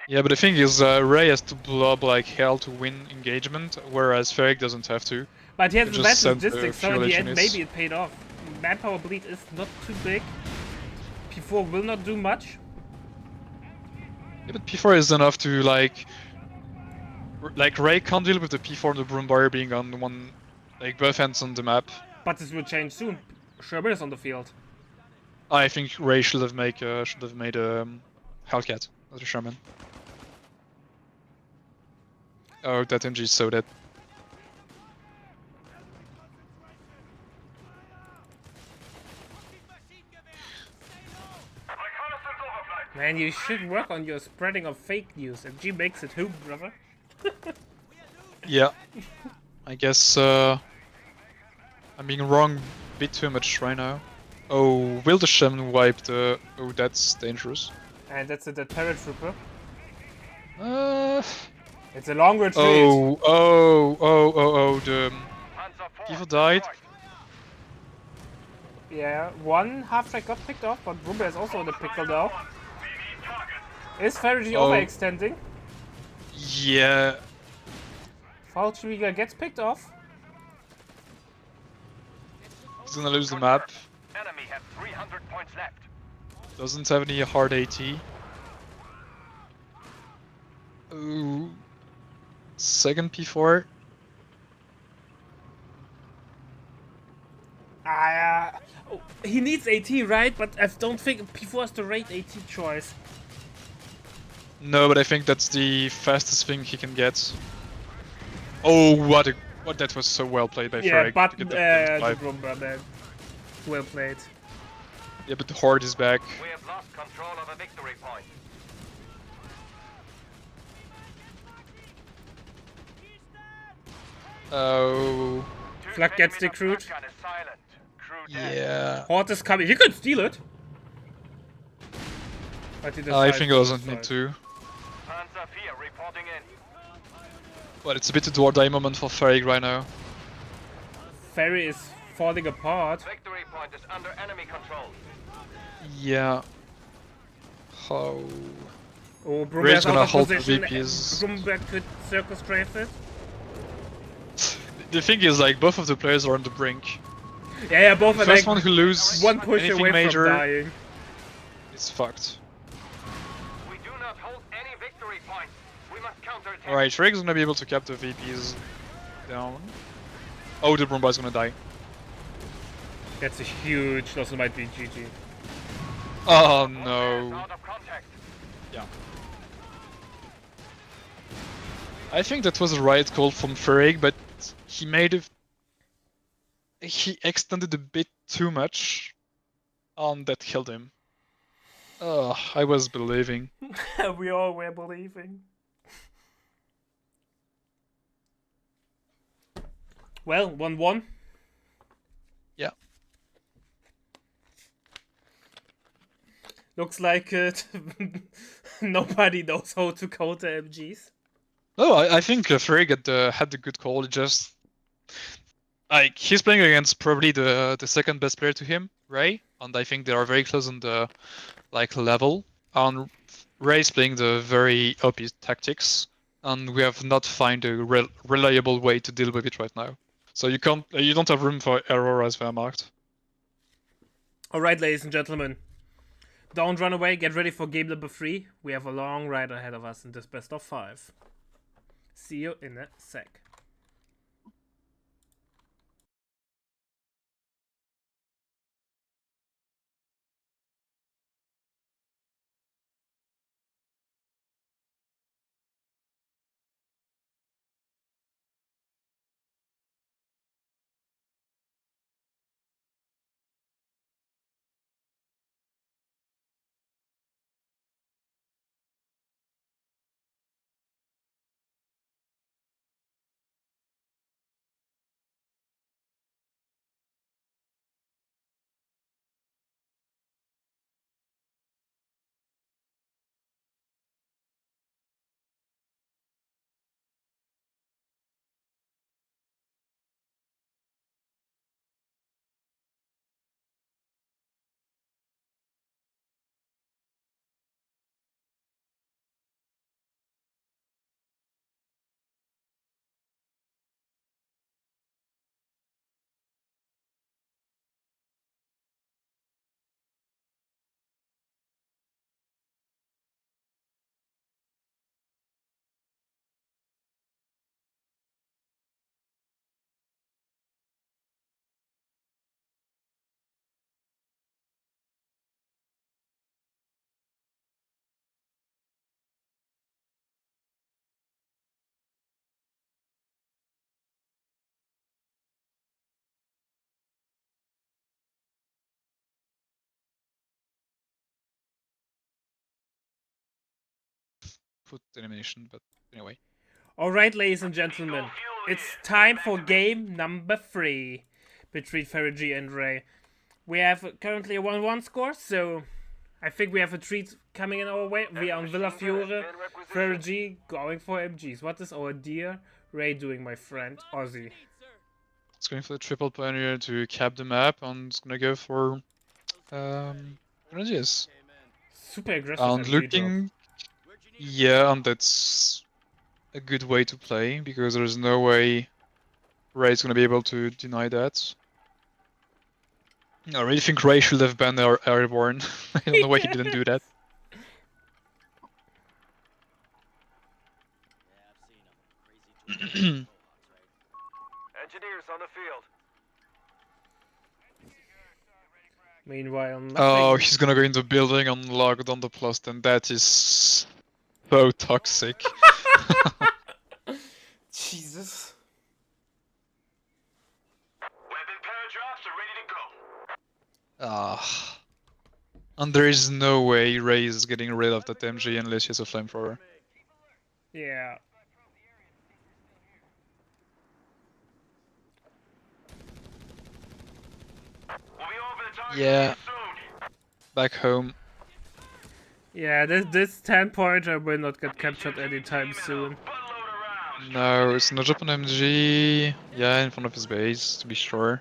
Yeah, but the thing is, Ray has to blow up like hell to win engagement, whereas Ferric doesn't have to. But he has You the just best send the logistics, so in the fuel end engines. maybe it paid off. Manpower bleed is not too big. P4 will not do much. Yeah, but P4 is enough to like Ray can't deal with the P4 and the Broombar being on one, like both ends on the map. But this will change soon. Sherman is on the field. I think Ray should have made Hellcat as a Sherman. Oh, that MG is so dead. Man, you should work on your spreading of fake news. MG makes it home, brother. Yeah. I guess I'm being wrong a bit too much right now. Oh, will the Shaman wipe the... Oh, that's dangerous. And that's a dead paratrooper. Uh... It's a long retreat. Oh, the Panzer IV people died. deployed. Yeah, one half-track got picked off, but Rumba is also in the pickle now. Is Ferry Oh. overextending? Yeah. Falltrigger gets picked off. He's gonna lose the map. Enemy have 300 points left. Doesn't have any hard AT. Ooh. Second P4. Oh, he needs AT, right? But I don't think P4 is the right AT choice. No, but I think that's the fastest thing he can get. Oh, what that was so well played by Yeah, Ferric but to get the that 25. Rumba, man. Well played. Yeah, but the Horde is back. We have lost control of a victory point. Oh, Flak gets the crew. Flak gun is silent. Crew dead. yeah. Horde is coming. He could steal it. But he I decides think it to doesn't need decide. to. Panzer IV reporting in. But it's a bit a do or die moment for Ferric right now. Ferry is falling apart. Victory point is under enemy control. Yeah. How? Oh, Ray's Brumber's out gonna of hold the position. VPs. Brumberg could circle strafe it. The thing is, like, both of the players are on the brink. Yeah, both are First like one who loses one push anything away major from dying. is fucked. We do not hold any victory points. We must counterattack. Alright, Ferric's gonna be able to cap the VPs down. Oh, the Brumba is gonna die. That's a huge loss. It might be GG. Oh Players no. out of contact. Yeah. I think that was a right call from Ferric, but he made it. He extended a bit too much, and that killed him. Oh, I was believing. We all were believing. Well, 1-1. Yeah. Looks like nobody knows how to counter MGs. No, I think Ferric had the good call. Just Like he's playing against probably the second best player to him, Ray, and I think they are very close on the like level. And Ray's playing the very OP tactics, and we have not found a reliable way to deal with it right now. So you don't have room for error as Wehrmacht. Alright, ladies and gentlemen. Don't run away, get ready for game number 3. We have a long ride ahead of us in this best of 5. See you in a sec. Put elimination, but anyway. Alright, ladies and gentlemen. It's time for game number 3 between Fergie and Ray. We have currently a 1-1 score, so I think we have a treat coming in our way. We are on Villa Fiore. Fergie going for MGs. What is our dear Ray doing, my friend? Ozzy. It's going for the triple pioneer to cap the map, and it's gonna go for Grenadiers. Super aggressive. And MG drop. looking, yeah, and that's a good way to play because there's no way Ray's gonna be able to deny that. I really think Ray should have banned Airborne. I don't know why he didn't do that. Engineers on the field. Meanwhile, Oh, he's gonna go in the building and log on the plus 10. That is so toxic. Jesus. Weapon paradrops are ready to go. Ah. And there is no way Ray is getting rid of that MG unless he has a flamethrower. Yeah. We'll be over the target Yeah. soon. Back home. Yeah, this 10-pointer will not get captured anytime soon. Buttload of rounds. No, it's no drop on MG. Yeah, in front of his base, to be sure.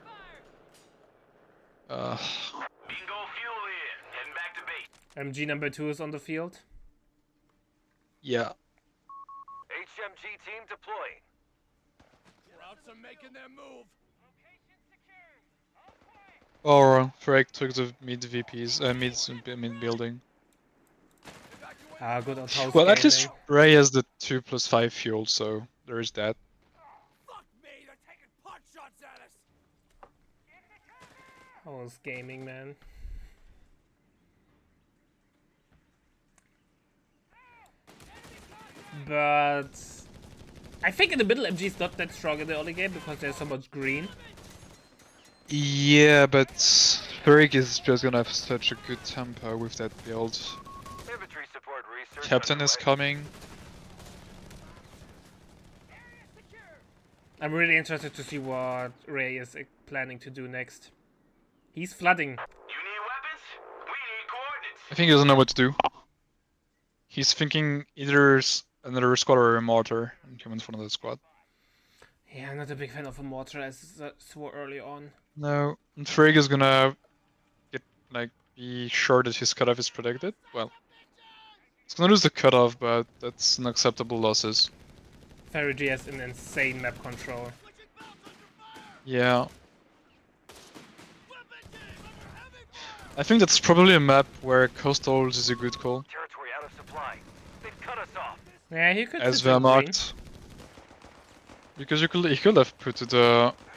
Bingo fuel here. Heading back to base. MG number 2 is on the field. Yeah. HMG team deploying. Scouts are making their move. Or Frag took the mid VPs, mid building. Ah, good old house Well, at least gaming. Ray has the 2+5 fuel, so there is that. Fuck me, they're taking pot shots at us. House gaming, man. But I think in the middle MG is not that strong in the early game because there's so much green. Yeah, but Frag is just gonna have such a good tempo with that build. Infantry support research. Captain is underway. coming. I'm really interested to see what Ray is planning to do next. He's flooding. You need weapons? We need coordinates. I think he doesn't know what to do. He's thinking either another squad or a mortar and come in front of the squad. Yeah, I'm not a big fan of a mortar as so early on. No, and Frigg is gonna get be sure that his cutoff is protected. Well, it's gonna lose the cutoff, but that's an acceptable losses. Ferry has an insane map control. Yeah. I think that's probably a map where Coastals is a good call. Territory out of supply. They've cut us off. Yeah, he could. As sit in green. Wehrmacht. Because he could have put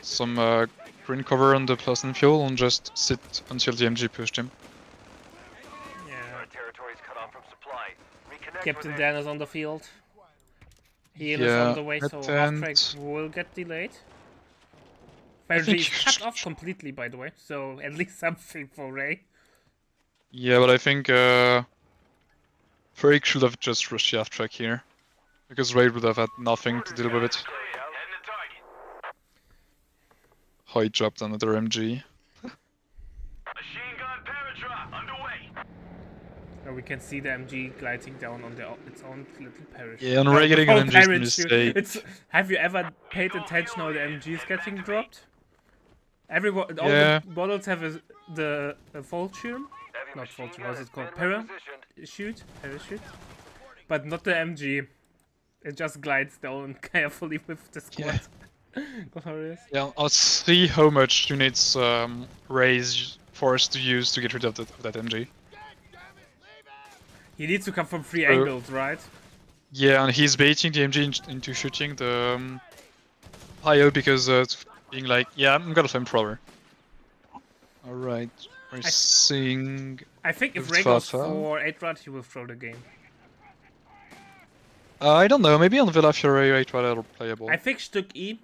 some green cover on the Pleasant fuel and just sit until the MG pushed him. Yeah. Our territory's cut off from supply. Reconnect Captain with Dan is on the field. Heal is Yeah, on the way, so at half-track end. will get delayed. think Fergie is you cut sh- off completely, by the way, so at least something for Ray. Yeah, but I think Frigg should have just rushed the half-track here. Because Raid would have had nothing to deal with it. Heading to target. Oh, he dropped another MG. Machine gun paradrop underway. We can see the MG gliding down on its own little parachute. Yeah, and Ray getting an Oh, MG is a parachute. mistake. Have you ever paid attention how the MG is getting dropped? All Yeah. the models have the Fulcrum, Heavy not machine Fulcrum, gun what's has it called? been repositioned. Parachute, but not the MG. It just glides down carefully with the squad. Glorious. Yeah, I'll see how much units Ray's forced to use to get rid of that MG. He needs to come from three Oh. angles, right? Yeah, and he's baiting the MG into shooting the Pio because it's being like, yeah, I'm gonna flamethrower. Alright, we're seeing... I think if If Ray it's goes Fafa. for 8-Rad, he will throw the game. I don't know, maybe on Villa Fury 8-Rad are playable. I think Stück E.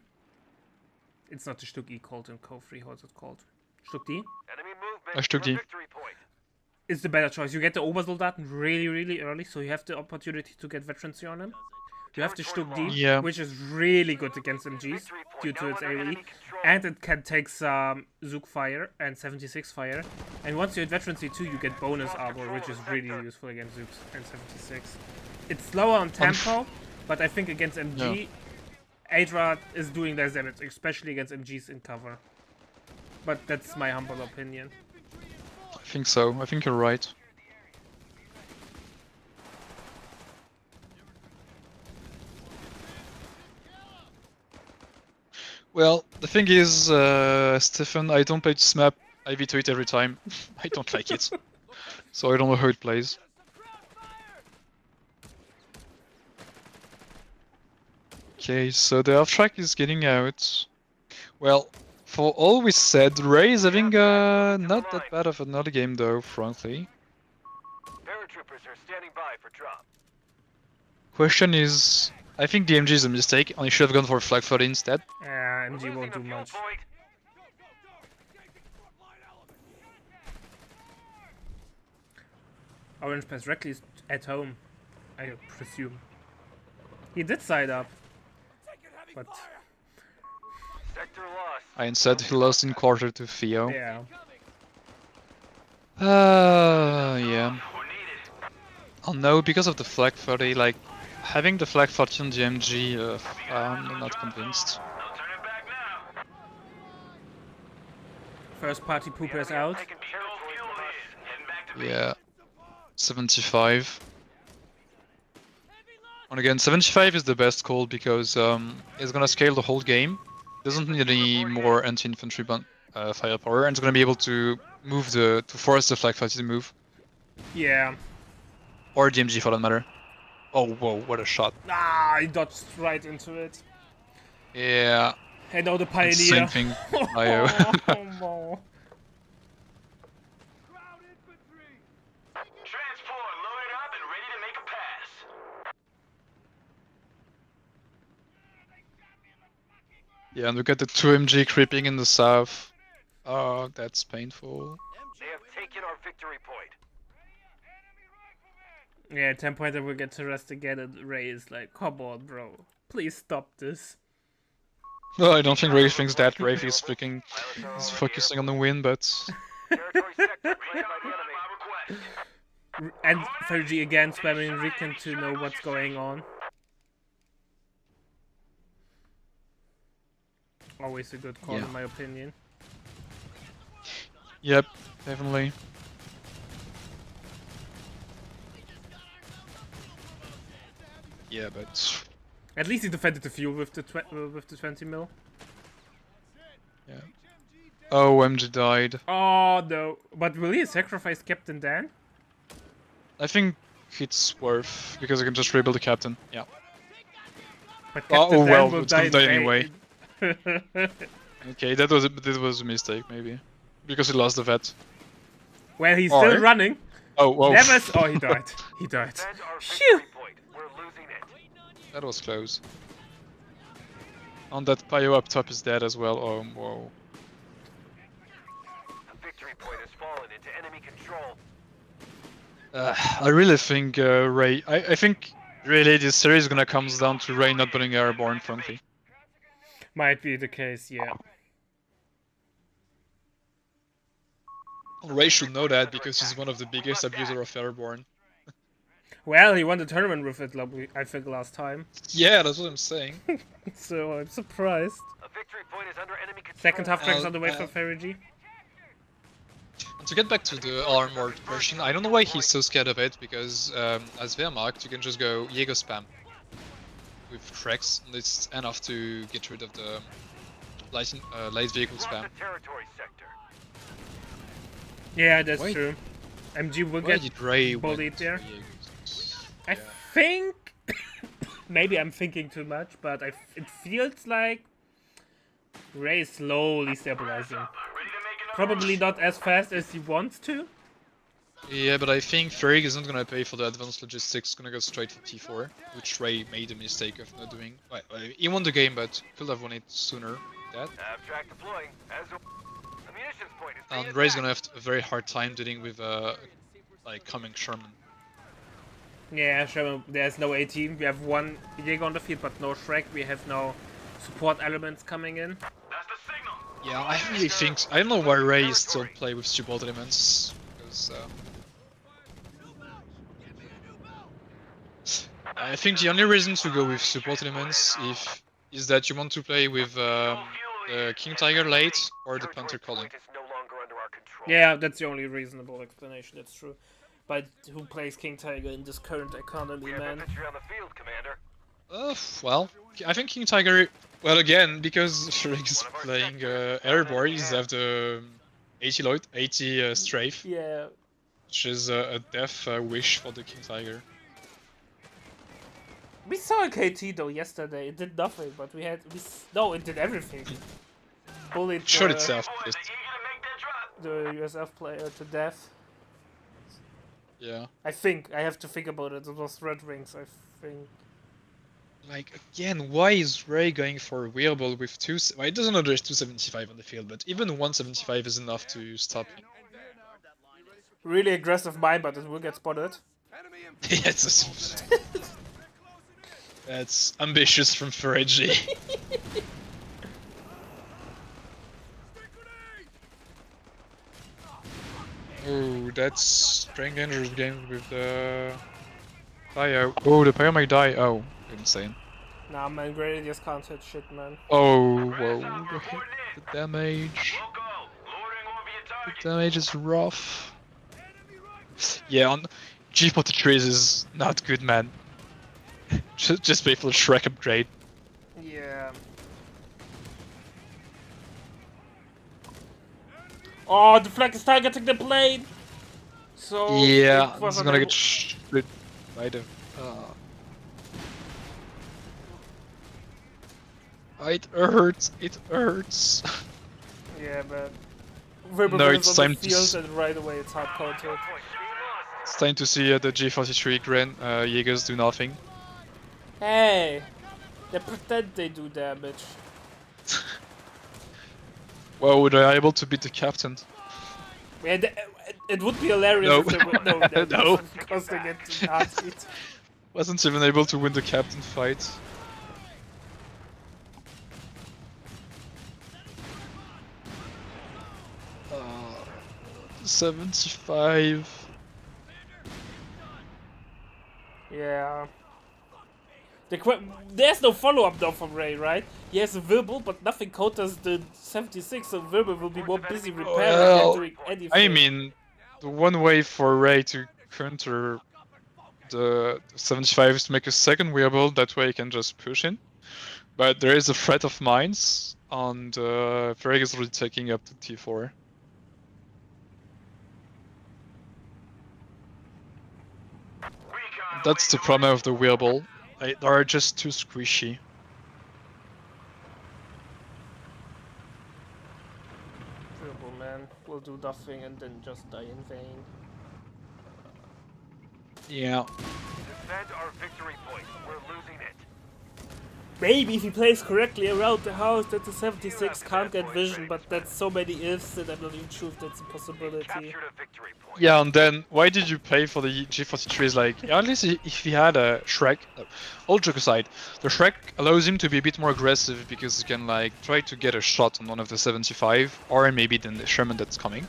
It's not the Stück E called in Co3, how's it called? Stück D? Enemy movement I took from D. victory point. Is the better choice. You get the Obersoldaten really, really early, so you have the opportunity to get veterancy on them. You have the Stück D, Yeah. which is really good against MGs due to its AoE, and it can take some Zook fire and 76 fire. And once you hit veterancy 2, you get bonus armor, which is really useful against Zooks and 76. It's slower on tempo, but I think against MG, 8-Rad is doing less damage, especially against MGs in cover. But that's my humble opinion. I think so, I think you're right. Well, the thing is, Stefan, I don't play this map, I veto it every time. I don't like it. So I don't know how it plays. Okay, so the half-track is getting out. Well, for all we said, Ray is having not that bad of another game though, frankly. Paratroopers are standing by for drop. Question is, I think the MG is a mistake, and he should have gone for Flag 30 instead. MG Losing won't the do fuel much. point. Orange Pass Reckley is at home, I presume. He did side up, but Sector lost. I instead he lost in quarter to Theo. yeah. Yeah. We're needed. Oh no, because of the Flag 30, like, having the Flag 30 on the MG, I'm not convinced. No turning back now. First party pooper is out. Taking Bingo territory fuel from us. here. Heading back to base. Yeah. 75. And again, 75 is the best call because it's gonna scale the whole game. Doesn't need any more anti-infantry firepower, and it's gonna be able to move to force the Flag 30 to move, Yeah. or the MG for that matter. Oh whoa, what a shot! Ah, he dodged right into it. Yeah, And now the it's Pioneer. same thing. IO. Oh, Transport loaded up and ready to make a pass. Yeah, and we got the 2 MG creeping in the south. Oh, that's painful. They have taken our victory point. yeah, 10 pointer will get to rest again, and Ray is like, come on, bro. Please stop this. No, I don't think Ray thinks that. Ray is freaking is focusing on the win, but Territory sector claimed by the On enemy. my request. And Fergie again spamming Recon to know what's going on. Always a good call Yeah. in my opinion. Yep, definitely. Yeah, but At least he defended the fuel with the 20 mil. yeah. Oh, MG died. Oh no! But will he sacrifice Captain Dan? I think it's worth because I can just rebuild the captain. Yeah. But Oh, Captain Dan well, will it's gonna die in anyway. vain. Okay, that was a mistake maybe because he lost the vet. Well, he's Or- still running. Oh, whoa. Never. Oh, he died. He died. Defend our Phew. victory point. We're losing it. That was close. On that Pio up top is dead as well. Oh, whoa. The victory point has fallen into enemy control. I really think Ray. I think really this series is gonna comes down to Ray not putting airborne friendly. Might be the case. Yeah. Ray should know that because he's one of the biggest abuser of airborne. Well, he won the tournament with it, I think, last time. Yeah, that's what I'm saying. So I'm surprised. A victory point is under enemy control. Second half track is on the way Uh, for Ferigi. And to get back to the armored version, I don't know why he's so scared of it because as Wehrmacht you can just go Jaeger spam with Trex and it's enough to get rid of the light vehicle We're spam. on the territory sector. Yeah, that's Wait. true. MG will Why get did Ray bullied went there. for Jaegers? I Yeah. think maybe I'm thinking too much, but it feels like Ray is slowly stabilizing. Ready to make another Probably rush? not as fast as he wants to. Yeah, but I think Ferrig is not gonna pay for the advanced logistics, gonna go straight for T4, which Ray made a mistake of not doing. Well, he won the game, but could have won it sooner. That. Abstract deploying. As a munitions point is being And Ray's attacked. gonna have a very hard time dealing with like coming Sherman. Yeah, sure. There's no AT. We have one Jaeger on the field, but no Shrek. We have no support elements coming in. That's the signal. Yeah, I really think I don't know why Ray is still play with support elements because I think the only reason to go with support elements is that you want to play with the King Tiger late or the Panther Territory Calling. point is no longer under our control. Yeah, that's the only reasonable explanation. That's true. But who plays King Tiger in this current economy, We have man? infantry on the field, Commander. Well, I think King Tiger. Well, again, because Ferrig is playing airborne, he's have the 80 strafe, Yeah. which is a death wish for the King Tiger. We saw a KT though yesterday. It did nothing, but no, it did everything. Bullied Shot itself. Boys, Just, they eager to make that drop. the USF player to death. yeah. I think I have to think about it. It was Red Wings, I think. Like again, why is Ray going for a wheelball with two? Well, it doesn't know there's 275 on the field, but even 175 is enough to stop him. Really aggressive mine, but it will get spotted. Enemy in Yeah, it's that's ambitious from Feregi. Oh, that's strange dangerous game with the Pio. Oh, the Pio might die. Oh, insane. Nah, man, Grenadiers can't hit shit, man. Oh, whoa. The damage. We'll go. Loitering won't be a The target. damage is rough. Yeah, on G43 is not good, man. Just wait for the Shrek upgrade. Yeah. Oh, the flag is targeting the plane! So. Yeah, it was it's gonna unable- get split by the. It hurts. It hurts. Yeah, but. Wilbur No, is it's on time the to field and right away it's hard counted. Point is being lost. It's time to see the G43 Jaegers do nothing. Hey! They pretend they do damage. Well, they are able to beat the captain. Yeah, it would be hilarious No. if they would. No, no, No. because they get Nazis. Wasn't even able to win the captain fight. 75. Yeah. There's no follow-up now from Ray, right? He has a Wirbel, but nothing counters the 76, so Wirbel will be more busy repairing Well, than doing anything. I mean, the one way for Ray to counter the 75 is to make a second Weeble, that way he can just push in. But there is a threat of mines, and Freyg is already taking up the T4. That's the problem of the Weeble. They are just too squishy. Wirbel, man, will do nothing and then just die in vain. Yeah. Defend our victory point. We're losing it. Maybe if he plays correctly around the house, that the 76 can't get vision, but that's so many ifs that I'm not even sure if that's a possibility. Captured a victory point. Yeah, and then why did you pay for the G43? Like, at least if he had a Shrek, all joke aside, the Shrek allows him to be a bit more aggressive because he can like try to get a shot on one of the 75, or maybe then the Sherman that's coming.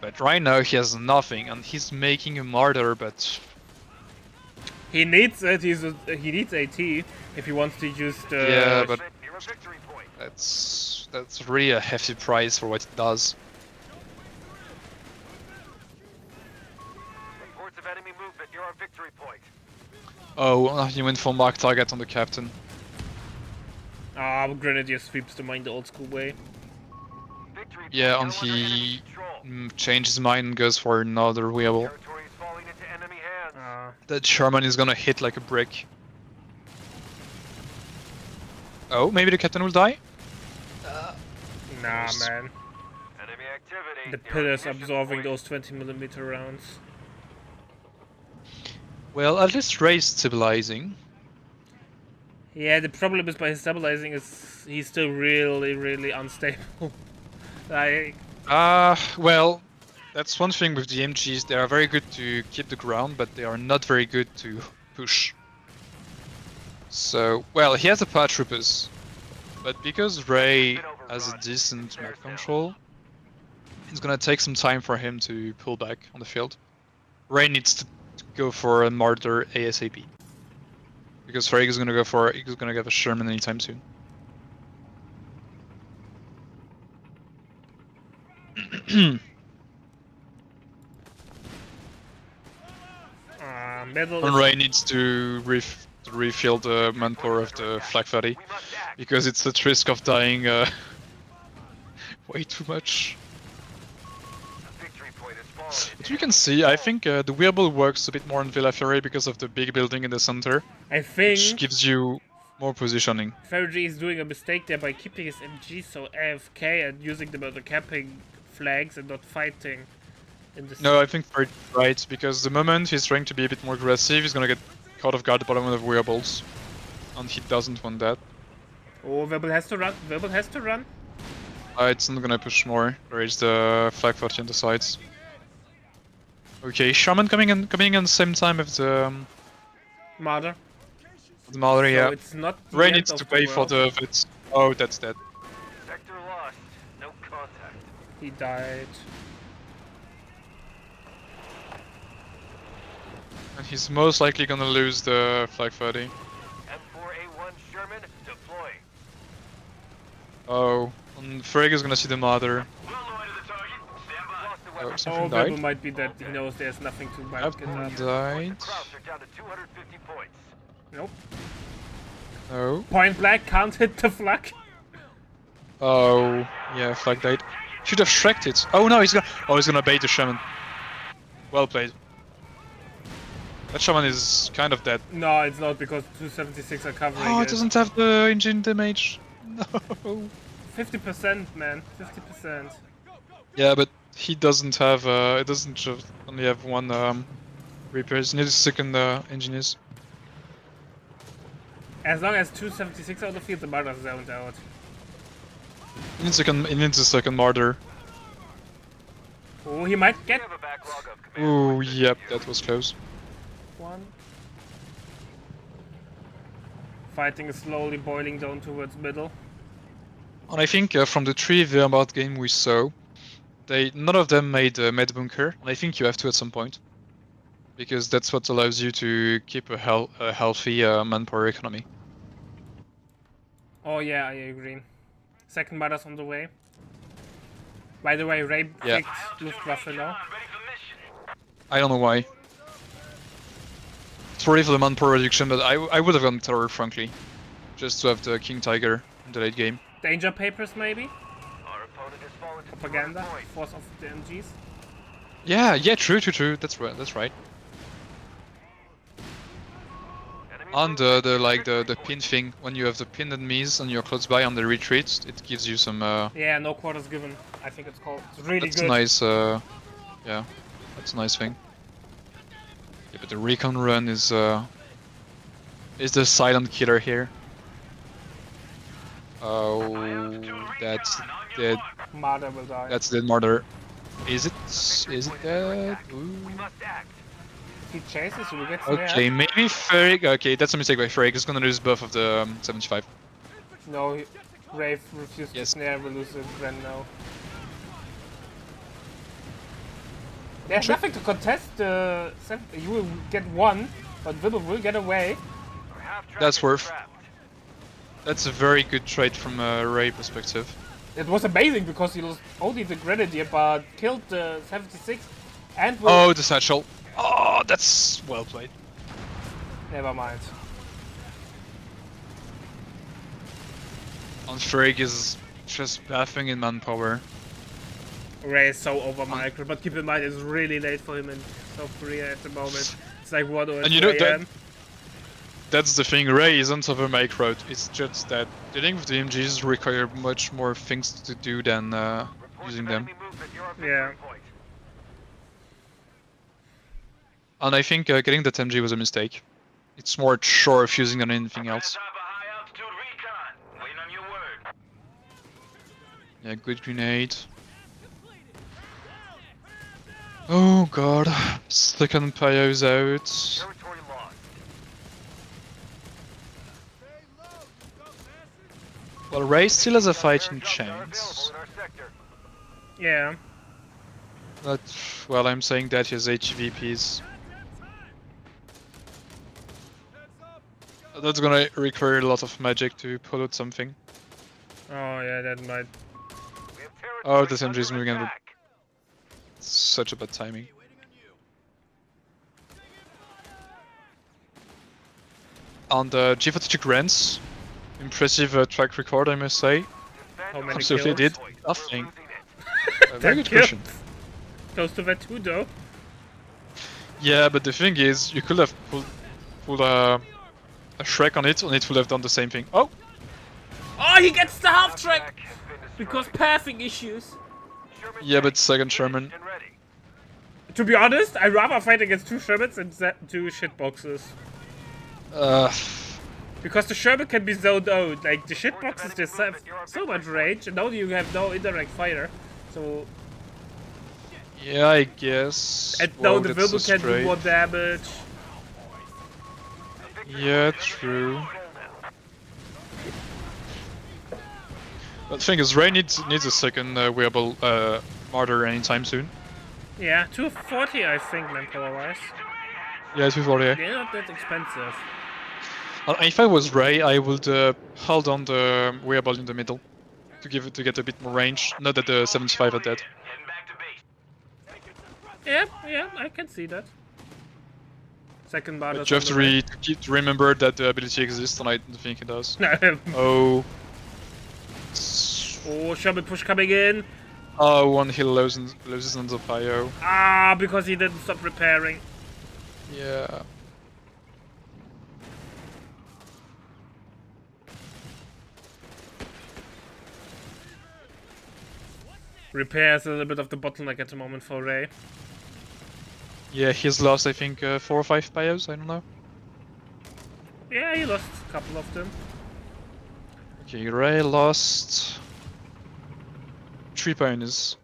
But right now he has nothing, and he's making a martyr, but He needs it. He needs AT if he wants to use the. yeah, but Near a victory point. that's really a hefty price for what it does. Reports of enemy movement near our victory point. Oh, he went for mark target on the captain. Grenadier sweeps the mine the old school way. Victory Yeah, point and now under enemy he control. changes his mind and goes for another Weeble. Territory is falling into enemy hands. That Sherman is gonna hit like a brick. Oh, maybe the captain will die? Nah, Close. man. Enemy activity. The near our pillars ignition absorbing point. those 20mm rounds. Well, at least Ray's stabilizing. Yeah, the problem is by his stabilizing is he's still really, really unstable. Like, Well, that's one thing with the MGs. They are very good to keep the ground, but they are not very good to push. So, well, he has the paratroopers, but because Ray has a decent map control, it's gonna take some time for him to pull back on the field. Ray needs to go for a martyr ASAP, because Freyg is gonna get a Sherman anytime soon. middle And is Ray needs to refill the manpower of the Flak 30, We must act. because it's at risk of dying way too much. A victory point is falling But into you can enemy see, I control. think the Weeble works a bit more in Villa Fiore because of the big building in the center, I which think gives you more positioning. Fergie is doing a mistake there by keeping his MG so AFK and using them as the camping flags and not fighting in the No, I think Fred's right, because the moment he's trying to be a bit more aggressive, he's gonna get caught off guard by one of the Weebles. And he doesn't want that. Oh, Wirbel has to run. Wirbel has to run. It's not gonna push more. There is the Flak 40 on the sides. Okay, Shaman coming in the same time with the Martyr. Mother, So yeah. it's not the Ray end needs of to the pay for world. the Vits. Oh, that's dead. Sector lost. No contact. He died. And he's most likely gonna lose the Flak 30. M4A1 Sherman deploying. Oh, and Freyg is gonna see the Mother. Well low to the target. Stand by. Lost the Oh, weapon. Oh, something Wirbel died. might be that he knows there's nothing to back it Captain up. died. Krauts are down to 250 points. Nope. No. Point blank can't hit the flak. Oh, yeah, Flag died. Should have Shrek'd it. Oh no, he's gonna bait the Shaman. Well played. That Shaman is kind of dead. No, it's not because 276 are covering Oh, it. it doesn't have the engine damage. No. 50%, man. 50%. Yeah, but he doesn't have. It doesn't just only have one repairs. He needs a second engineers. As long as 276 out of the field, the Martyr's zoned out. He needs a second martyr. Oh, he might We get have a backlog of command Oh, points yep, to review. that was close. one. Fighting is slowly boiling down towards middle. And I think from the 3 Wehrmacht game we saw, none of them made med bunker. And I think you have to at some point. because that's what allows you to keep a healthy manpower economy. Oh yeah, I agree. Second Mother's on the way. By the way, Ray Yeah. picked Luftwaffe now. Ready for mission. I don't know why. Sorry for the manpower reduction, but I would have gone terror, frankly, just to have the King Tiger in the late game. Danger papers maybe? Our opponent has fallen to Propaganda? point. Force of the MGs? Yeah, true. That's right. Enemy And movement the in like victory the point. pin thing, when you have the pinned enemies and you're close by on the retreat, it gives you some. Yeah, no quarters given, I think it's called. It's really That's good. nice. Yeah, that's a nice thing. Yeah, but the recon run is the silent killer here. Oh, that's dead. Marder will die. That's dead, Martyr. Is it? Is it dead? Ooh. We must act. He chases, you will get snared. Okay, maybe Ferric. Okay, that's a mistake by Ferric. He's gonna lose buff of the 75. No, Ray refused Yes. to snare, will lose the Gren now. There's nothing to contest. You will get one, but Wibble will get away. Our half-track That's is worth. trapped. That's a very good trade from a Ray perspective. It was amazing because he lost only the Grenadier, but killed the 76 and will... Oh, the satchel. Oh, that's well played. Never mind. And Ferric is just bathing in manpower. Ray is so over micro, but keep in mind it's really late for him in South Korea at the moment. It's like 1 or And you know 2 that- AM. That's the thing, Ray isn't over micro. It's just that dealing with the MGs require much more things to do than Reports using of them. enemy movement near our victory Yeah. point. And I think getting that MG was a mistake. It's more sure of using than anything else. Top a high altitude recon. Waiting on your word. Yeah, good grenade. Oh god. Second Pyo's out. Territory lost. Stay low, you dumb bastards! Well, Ray still has a fighting Airdrops are available chance. in our sector. Yeah. But, well, I'm saying that he has HVPs. That's gonna require a lot of magic to pull out something. Oh yeah, that might... We have Oh, territory this MG is under moving under- attack. Such a bad timing. On the G42 Grants, impressive track record, I must say. Defend How our many Absolutely kills? did point. nothing. We're losing it. Very good kills. question. Close to that too, though. Yeah, but the thing is, you could have pulled a Shrek on it, and it would have done the same thing. Oh! Oh, he gets the half track! Half-track has been Because destroyed. pathing issues. Sherman Yeah, but tank second finished Sherman. and ready. To be honest, I'd rather fight against 2 Shermans than 2 shitboxes. Because the Sherman can be zoned out. Like, the shitboxes just have so much range, and now you have no indirect fire. So, Yeah, I guess. and now Wow, the that's so Wibble can do straight. more damage. Yeah, true. But the thing is, Ray needs a second wearable Martyr anytime soon. Yeah, 240 I think, manpower wise. Yeah, 240. They're not that expensive. If I was Ray, I would hold on the wearable in the middle to get a bit more range. Not that the 75 are dead. Heading back to base. Yeah, I can see that. Second bar. But you have to remember that the ability exists, and I don't think it does. Oh. Oh, Sherman push coming in. Oh, one heal loses on the Pyo. Ah, because he didn't stop repairing. Yeah. Repair is a little bit of the bottleneck at the moment for Ray. Yeah, he's lost, I think, 4 or 5 Pyos, I don't know. Yeah, he lost a couple of them. Okay, Ray lost 3 pioneers.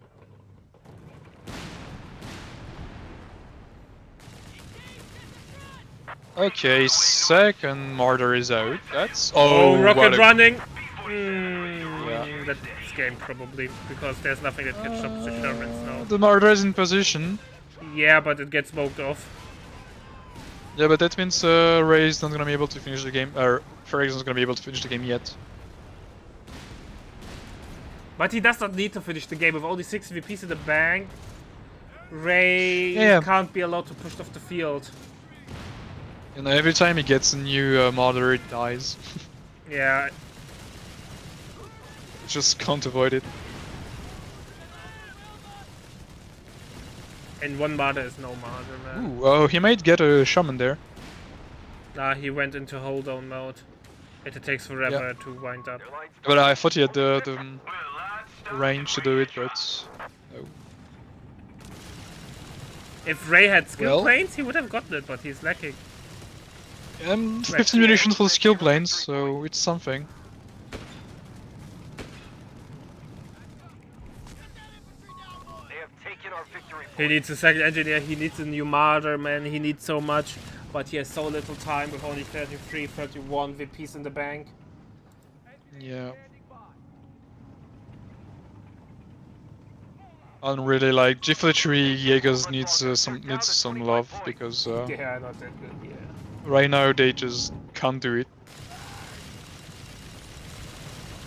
Okay, second Martyr is out. That's Oh, rocket what a- running. Yeah. That's game probably because there's nothing that catches up to the Shermans now. The Martyr is in position. Yeah, but it gets smoked off. Yeah, but that means Ray is not gonna be able to finish the game, or Ferrig's not gonna be able to finish the game yet. But he does not need to finish the game with only 6 VPs in the bank. Ray Yeah. can't be allowed to push off the field. You know, every time he gets a new mother, it dies. Yeah, Just can't avoid it. and one martyr is no martyr, man. Ooh, oh, he might get a shaman there. Nah, he went into hold down mode. It takes forever to wind up. Their lines But I thought he had the Well, lads, range to do it, but no. If Ray had skill Well- planes, he would have gotten it, but he's lacking. 15 munitions for the skill planes, so it's something. they have taken our victory He point. needs a second engineer, he needs a new martyr, man. He needs so much, but he has so little time with only 33, 31 VPs in the bank. Yeah. And really, like G43 Jaegers needs some love because Yeah, not that good, yeah. right now they just can't do it.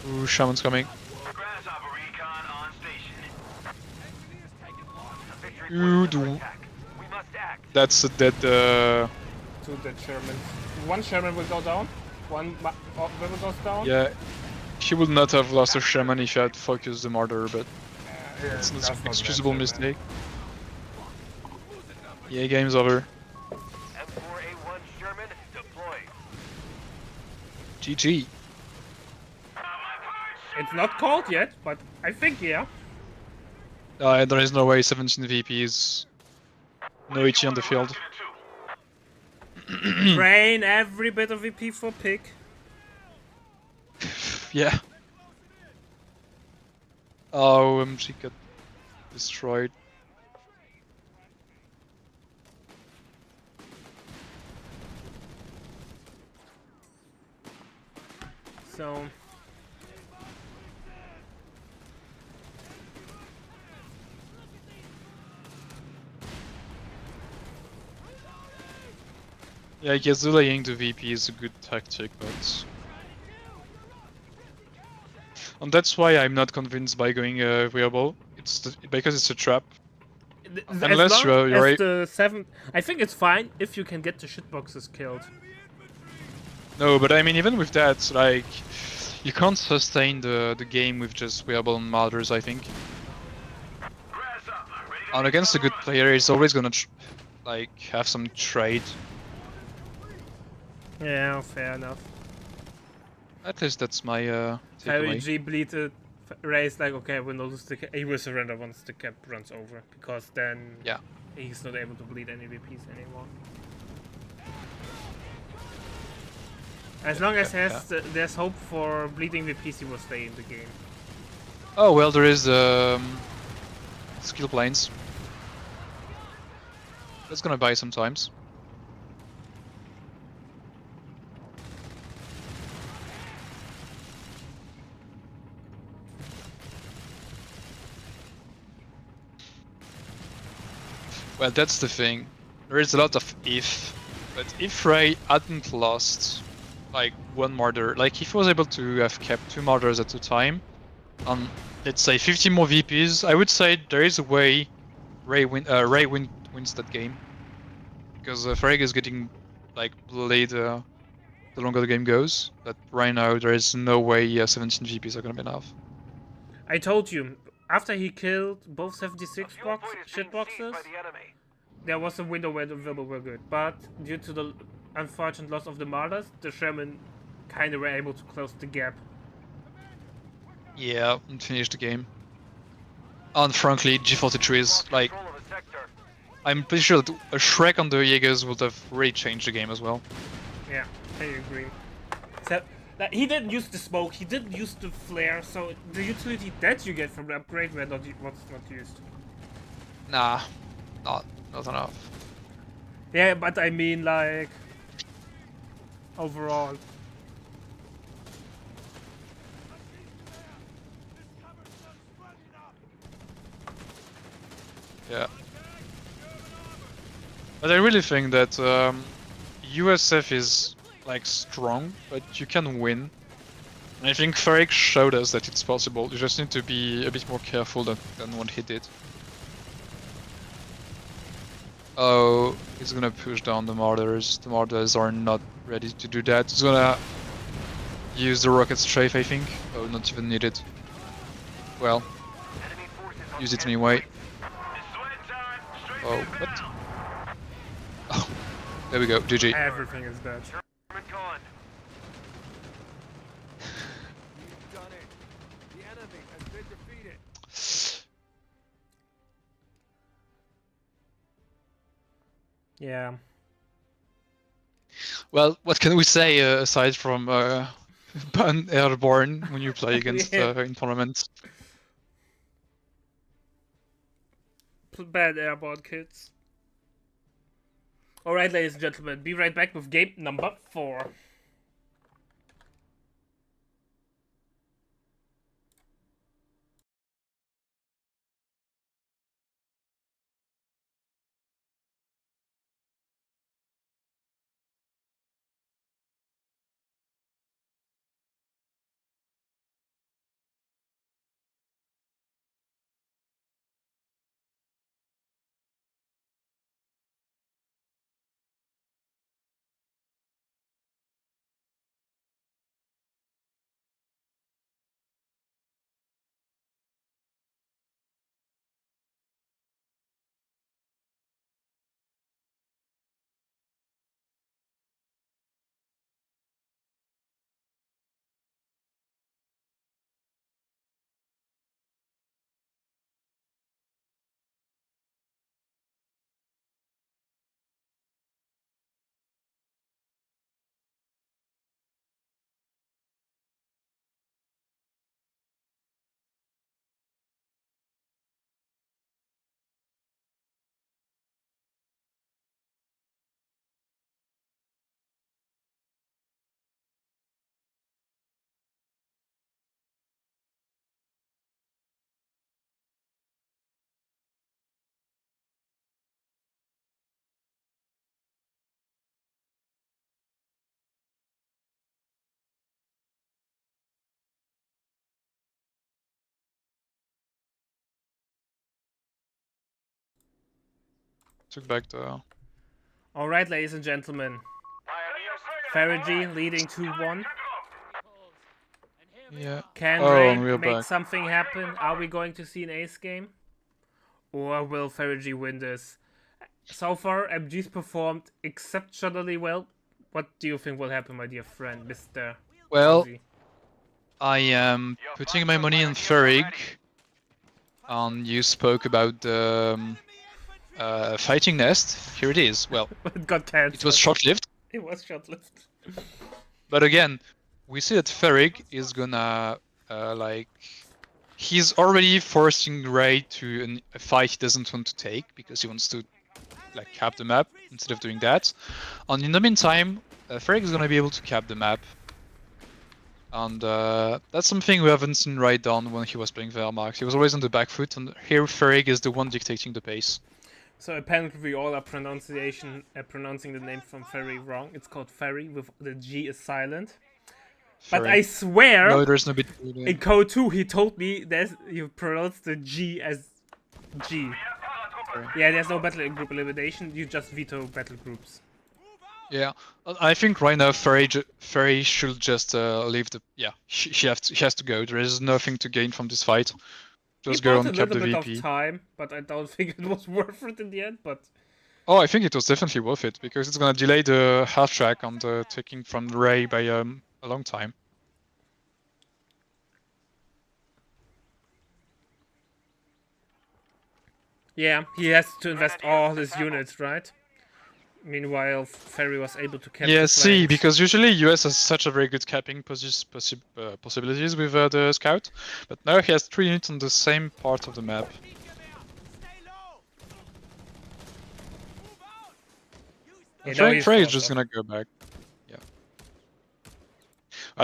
Ooh, shaman's coming. Grasshopper recon on station. Engineers taking long. The victory Ooh, point is under do- attack. We must act. That's a dead. Two dead Sherman. One Sherman will go down, one Rebel goes down. Yeah, he would not have lost a shaman if he had focused the martyr, but it's an that's not excusable bad, man. mistake. Yeah, game's over. M4A1 Sherman deployed. GG. It's not called yet, but I think, yeah. There is no way 17 VPs. No HE on the field. Train every bit of VP for pick. Yeah. Oh, she got destroyed. So Yeah, I guess delaying the VP is a good tactic, but... And that's why I'm not convinced by going viable. Because it's a trap. Unless as long you're as the 7, I think it's fine if you can get the shitboxes killed. No, but I mean, even with that, like... You can't sustain the game with just viable and martyrs, I think. Grasshopper, ready to And against a good player, he's always gonna like have some trade. Yeah, fair enough. At least that's my Harry takeaway. G bleated. Ray's like, okay, we'll lose the he will surrender once the cap runs over, because then Yeah. he's not able to bleed any VPs anymore. As long as there's hope for bleeding VPs, he will stay in the game. Oh well, there is skill planes. That's gonna buy sometimes. Well, that's the thing. There is a lot of if, but if Ray hadn't lost like one martyr, like if he was able to have kept 2 martyrs at a time, on let's say 50 more VPs, I would say there is a way Ray wins that game, because Ferrig is getting like bullied the longer the game goes. But right now there is no way 17 VPs are gonna be enough. I told you, after he killed both 76 Fuel point is being seized shitboxes, by the enemy. there was a window where the Vibble were good. But due to the unfortunate loss of the martyrs, the Sherman kind of were able to close the gap. Yeah, and finish the game. And frankly, G43 is Lost like, control of the sector. I'm pretty sure that a Shrek on the Jaegers would have really changed the game as well. Yeah, I agree. Except that he didn't use the smoke, he didn't use the flare, so the utility that you get from the upgrade was not used. Nah, not enough. Yeah, but I mean, like, overall. Yeah. But I really think that USF is like strong, but you can win. And I think Ferric showed us that it's possible. You just need to be a bit more careful than what he did. Oh, he's gonna push down the Martyrs. The Martyrs are not ready to do that. He's gonna use the rocket strafe, I think. Oh, not even needed. Well, Enemy forces on use it Captain anyway. Point. It's sweat time. Straight Oh, inbound. what? Oh, there we go. GG. Everything is dead. German gone. You've done it. The enemy has been defeated. Yeah. Well, what can we say aside from ban airborne when you play against Yeah. in tournaments? Bad airborne kids. Alright, ladies and gentlemen, be right back with game number 4. Took back the. Alright, ladies and gentlemen. Ferrigy leading 2-1. Yeah. Can Oh, Ray and we're make back. something happen? Are we going to see an ace game? Or will Ferrigy win this? So far, MG's performed exceptionally well. What do you think will happen, my dear friend, Mr. Well, Ozzy? I am putting my money on Ferrig. And you spoke about the fighting nest. Here it is. Well, It got cancelled. it was short-lived. It was short-lived. But again, we see that Ferrig is gonna like he's already forcing Ray to a fight he doesn't want to take because he wants to like cap the map instead of doing that. And in the meantime, Ferrig is gonna be able to cap the map. And that's something we haven't seen Ray done when he was playing Wehrmacht. He was always on the back foot, and here Ferrig is the one dictating the pace. So apparently we all are pronouncing the name from Ferry wrong. It's called Ferry with the G is silent. But Ferrig. I swear, No, there's no bit. in Code 2 he told me you pronounce the G as G. Yeah, there's no battle group elimination, you just veto battle groups. Yeah, I think right now Ferry should just leave the. Yeah, she has to go. There is nothing to gain from this fight. Just It go was and a cap little the bit VP. of time, but I don't think it was worth it in the end, but... Oh, I think it was definitely worth it because it's gonna delay the half track on the taking from Ray by a long time. Yeah, he has to invest all his units, right? Meanwhile, Ferry was able to capture Yeah, see, flanks. because usually US has such a very good capping possibilities with the scout, but now he has 3 units on the same part of the map. Yeah, now he's Ferry is forced just off. gonna go back. Yeah.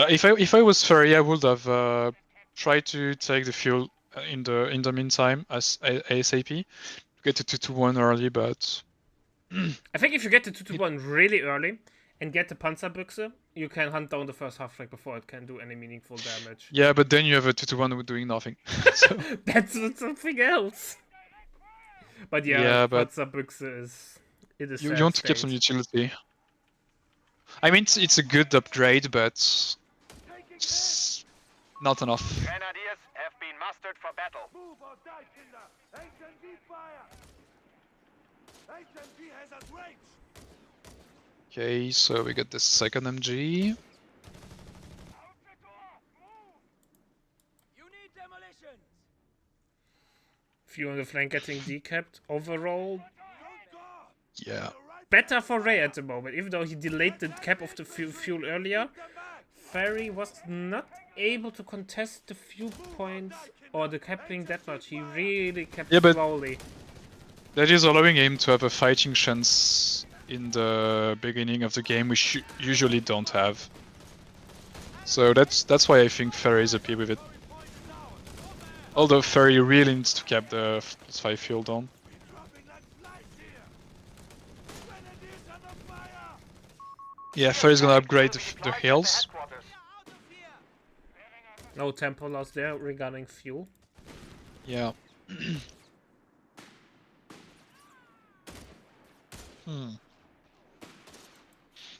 If I was Ferry, I would have tried to take the fuel in the meantime as ASAP to get to 2-1 early, but I think if you get the 2-1 really early and get the Panzerbüchse, you can hunt down the first half track before it can do any meaningful damage. Yeah, but then you have a 2-1 doing nothing. So, That's something else. But yeah, Yeah, but Panzerbüchse is it is. you want to keep some utility. I mean, it's a good upgrade, but it's not enough. Grenadiers have been mustered for battle. Move or die, Kinder! HMG fire! HMG has us range! Okay, so we got the second MG. You need demolitions! Few on the flank getting decapped. Overall, Yeah. better for Ray at the moment. Even though he delayed the cap of the fuel earlier, Ferry was not able to contest the fuel points or the capping that much. He really kept Yeah, but- slowly. That is allowing him to have a fighting chance in the beginning of the game, which usually don't have. So that's why I think Ferry is happy with it. Although Ferry really needs to cap the +5 fuel down. Dropping like flies here! Grenadiers under fire! Yeah, Ferry's gonna upgrade the Flight to hills. headquarters. Out of here! No tempo loss there regarding fuel. Yeah.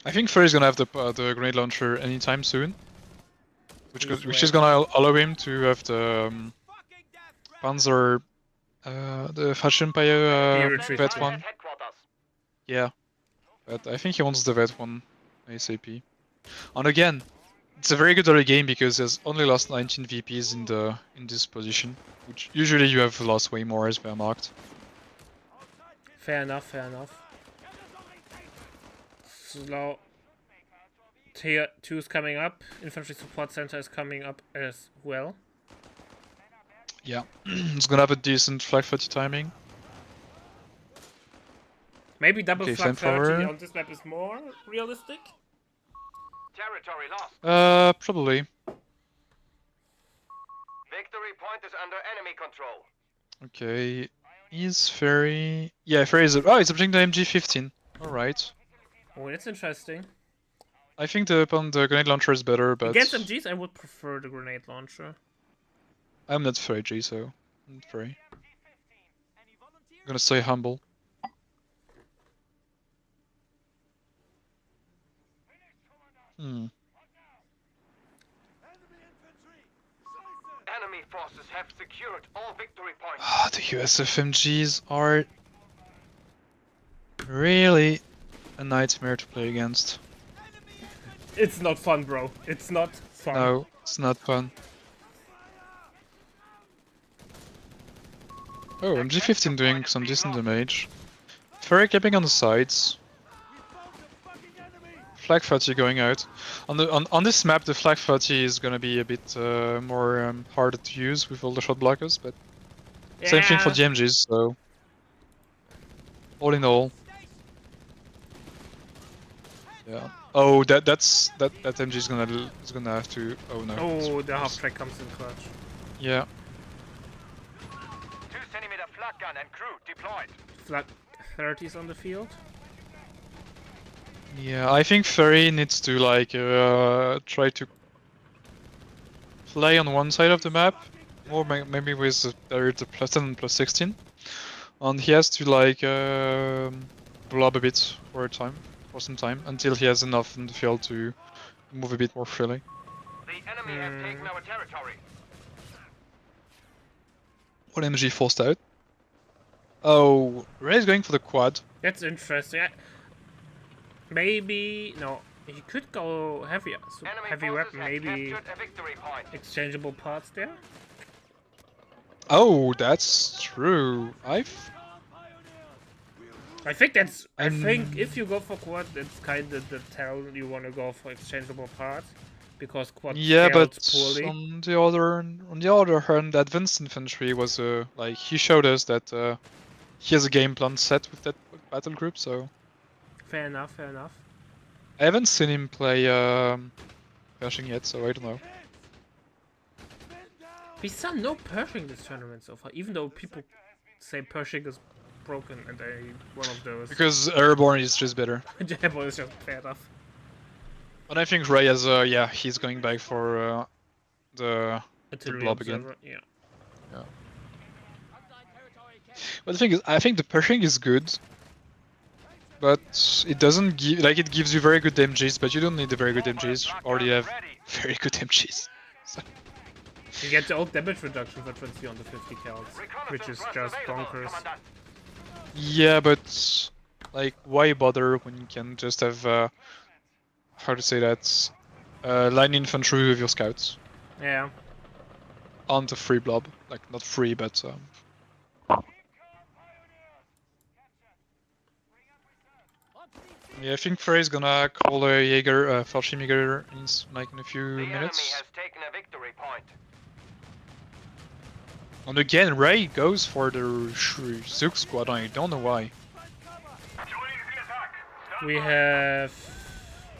I think Ferry's gonna have the grenade launcher anytime soon, which is gonna allow him to have the Fucking death! Panzer, the Fallschirmjäger retreat. vet Flight one. at headquarters. Yeah, but I think he wants the vet one ASAP. And again, it's a very good early game because there's only lost 19 VPs in this position, which usually you have lost way more as they're marked. Fair enough, fair enough. Slow. Tier 2 is coming up. Infantry Support Center is coming up as well. Yeah, it's gonna have a decent flag 30 timing. Maybe double Okay, flag 30 flamethrower. on this map is more realistic. Territory lost. Probably. Victory point is under enemy control. Okay, is Ferry... Yeah, Ferry is... Oh, it's objecting the MG15. Alright. Oh, that's interesting. I think the grenade launcher is better, but... Against MGs, I would prefer the grenade launcher. I'm not Ferry G, so... I'm Ferry. I'm gonna stay humble. Hmm. Enemy infantry! Slice it! Enemy forces have secured all victory points. Ah, the USFMGs are... really a nightmare to play against. It's not fun, bro. It's not fun. No, it's not fun. Oh, MG15 doing some decent damage. Ferry capping on the sides. We found the fucking enemy! Flag 30 going out. On this map, the Flag 30 is gonna be a bit more harder to use with all the shot blockers, but same thing for Yeah. GMGs, so... All in all. Yeah. Oh, that MG is gonna have to... Oh no. Oh, the half track comes in clutch. Yeah. 2-centimeter flak gun and crew deployed. Flag 30s on the field. Yeah, I think Ferry needs to like try to play on one side of the map, or maybe with the +10 and +16, and he has to like blob a bit for some time until he has enough in the field to move a bit more freely. The enemy has taken our territory. One MG forced out. Oh, Ray is going for the quad. That's interesting. Maybe no. He could go heavy, so Enemy heavy forces weapon. have Maybe captured a victory point. exchangeable parts there. Oh, that's true. I think that's. I I'm- think if you go for quad, that's kind of the tell you want to go for exchangeable parts, because quad Yeah, failed but poorly. on the other hand, advanced infantry was like he showed us that he has a game plan set with that battle group. So Fair enough. Fair enough. I haven't seen him play Pershing yet, so I don't know. We saw no Pershing this tournament so far, even though people say Pershing is broken, and one of those. Because Airborne is just better. Jabbo is just bad off. But I think Ray has yeah, he's going back for the Artillery blob again. observer, yeah. But the thing is, I think the pushing is good, but it doesn't give like it gives you very good MGs, but you don't need a very good MGs. You already have very good MGs. So. You get the old damage reduction for 20 on the 50 cals, which is just bonkers. Yeah, but like, why bother when you can just have how to say that line infantry with your scouts Yeah. on the free blob, like not free, but. Yeah, I think Frey's gonna call a Jaeger, Fallschirmjäger in a few The enemy minutes. has taken a victory point. And again, Ray goes for the Zook squad, I don't know why. We have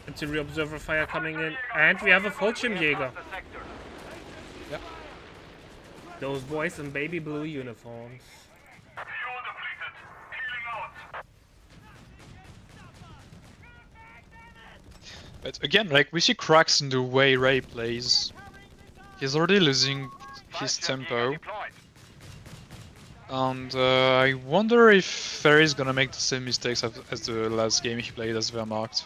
artillery observer fire coming in, and we have a Fallschirmjäger. The sector. Yep. Those boys in baby blue uniforms. But again, like, we see cracks in the way Ray plays. He's already losing his tempo. Deployed. And I wonder if Ferry's gonna make the same mistakes as the last game he played as Wehrmacht.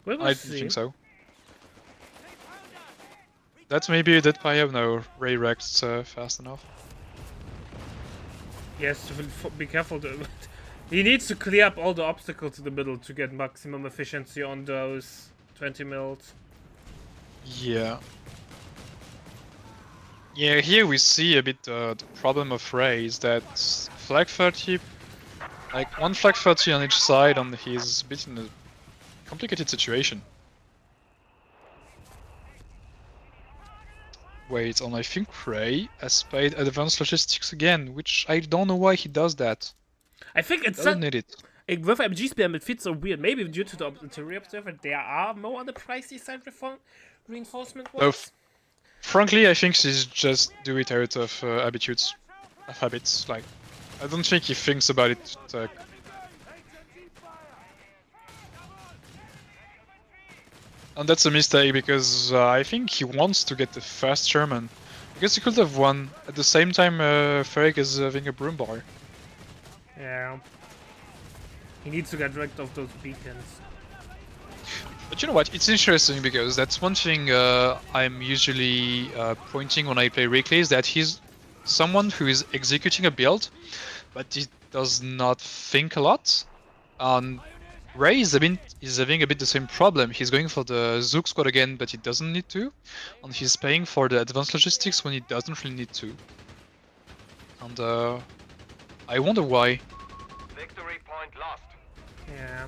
We will I see. think so. That's maybe that Paya, no, Ray reacts fast enough. Yes, be careful. He needs to clear up all the obstacles in the middle to get maximum efficiency on those 20 mils. Yeah. Yeah, here we see a bit the problem of Ray is that flag 30, like one flag 30 on each side, and he's a bit in a complicated situation. Wait, and I think Ray has played advanced logistics again, which I don't know why he does that. I think it's Doesn't need it. with MG spam it feels so weird. Maybe due to the artillery observer, there are more on the pricey side reinforcement Oh, ones. frankly, I think he's just do it out of habits. Like, I don't think he thinks about it. And that's a mistake because I think he wants to get the fast Sherman. I guess he could have won at the same time Ferric is having a broom bar. Yeah. He needs to get rid of those beacons. But you know what? It's interesting because that's one thing I'm usually pointing when I play Rickley is that he's someone who is executing a build, but he does not think a lot. Ray is having a bit the same problem. He's going for the Zook squad again, but he doesn't need to, and he's paying for the advanced logistics when he doesn't really need to. And I wonder why. Victory point lost. Yeah.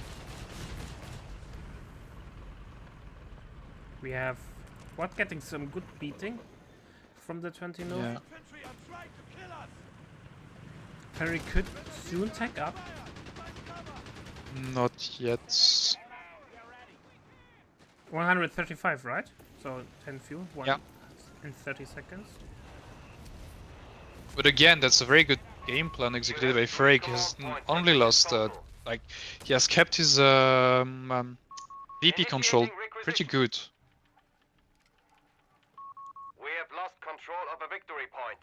We have what getting some good beating from the 20 mil. Yeah. Infantry are trying to kill us. Perry could soon tech up. Not yet. 135, right? So 10 fuel. Yeah. In 30 seconds. But again, that's a very good game plan executed by Freyk. He has only lost, like, he has kept his VP control pretty good. We have lost control of a victory point.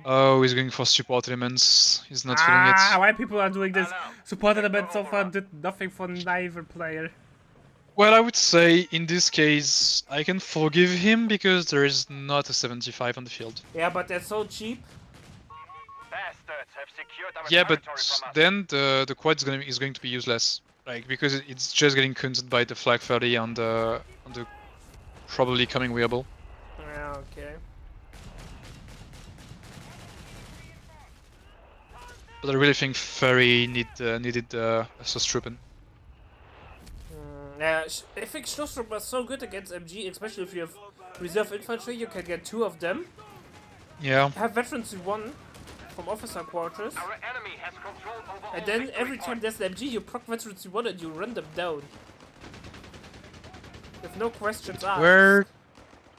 Oh, he's going for support elements. He's not feeling it. Why people are doing this? Support element so far did nothing for neither player. Well, I would say in this case, I can forgive him because there is not a 75 on the field. Yeah, but they're so cheap. Bastards have secured our Yeah, but territory from us. then the quad is going to be useless, like because it's just getting countered by the flag 30 on the probably coming wearable. Yeah, okay. But I really think Ferry needed Sostruppen. Yeah, I think Schlossrup was so good against MG, especially if you have reserve infantry, you can get 2 of them. Yeah. Have veterans you won from officer quarters. Our enemy has control over all And then victory every time points. there's an MG, you proc veterans you won and you run them down. With no questions asked.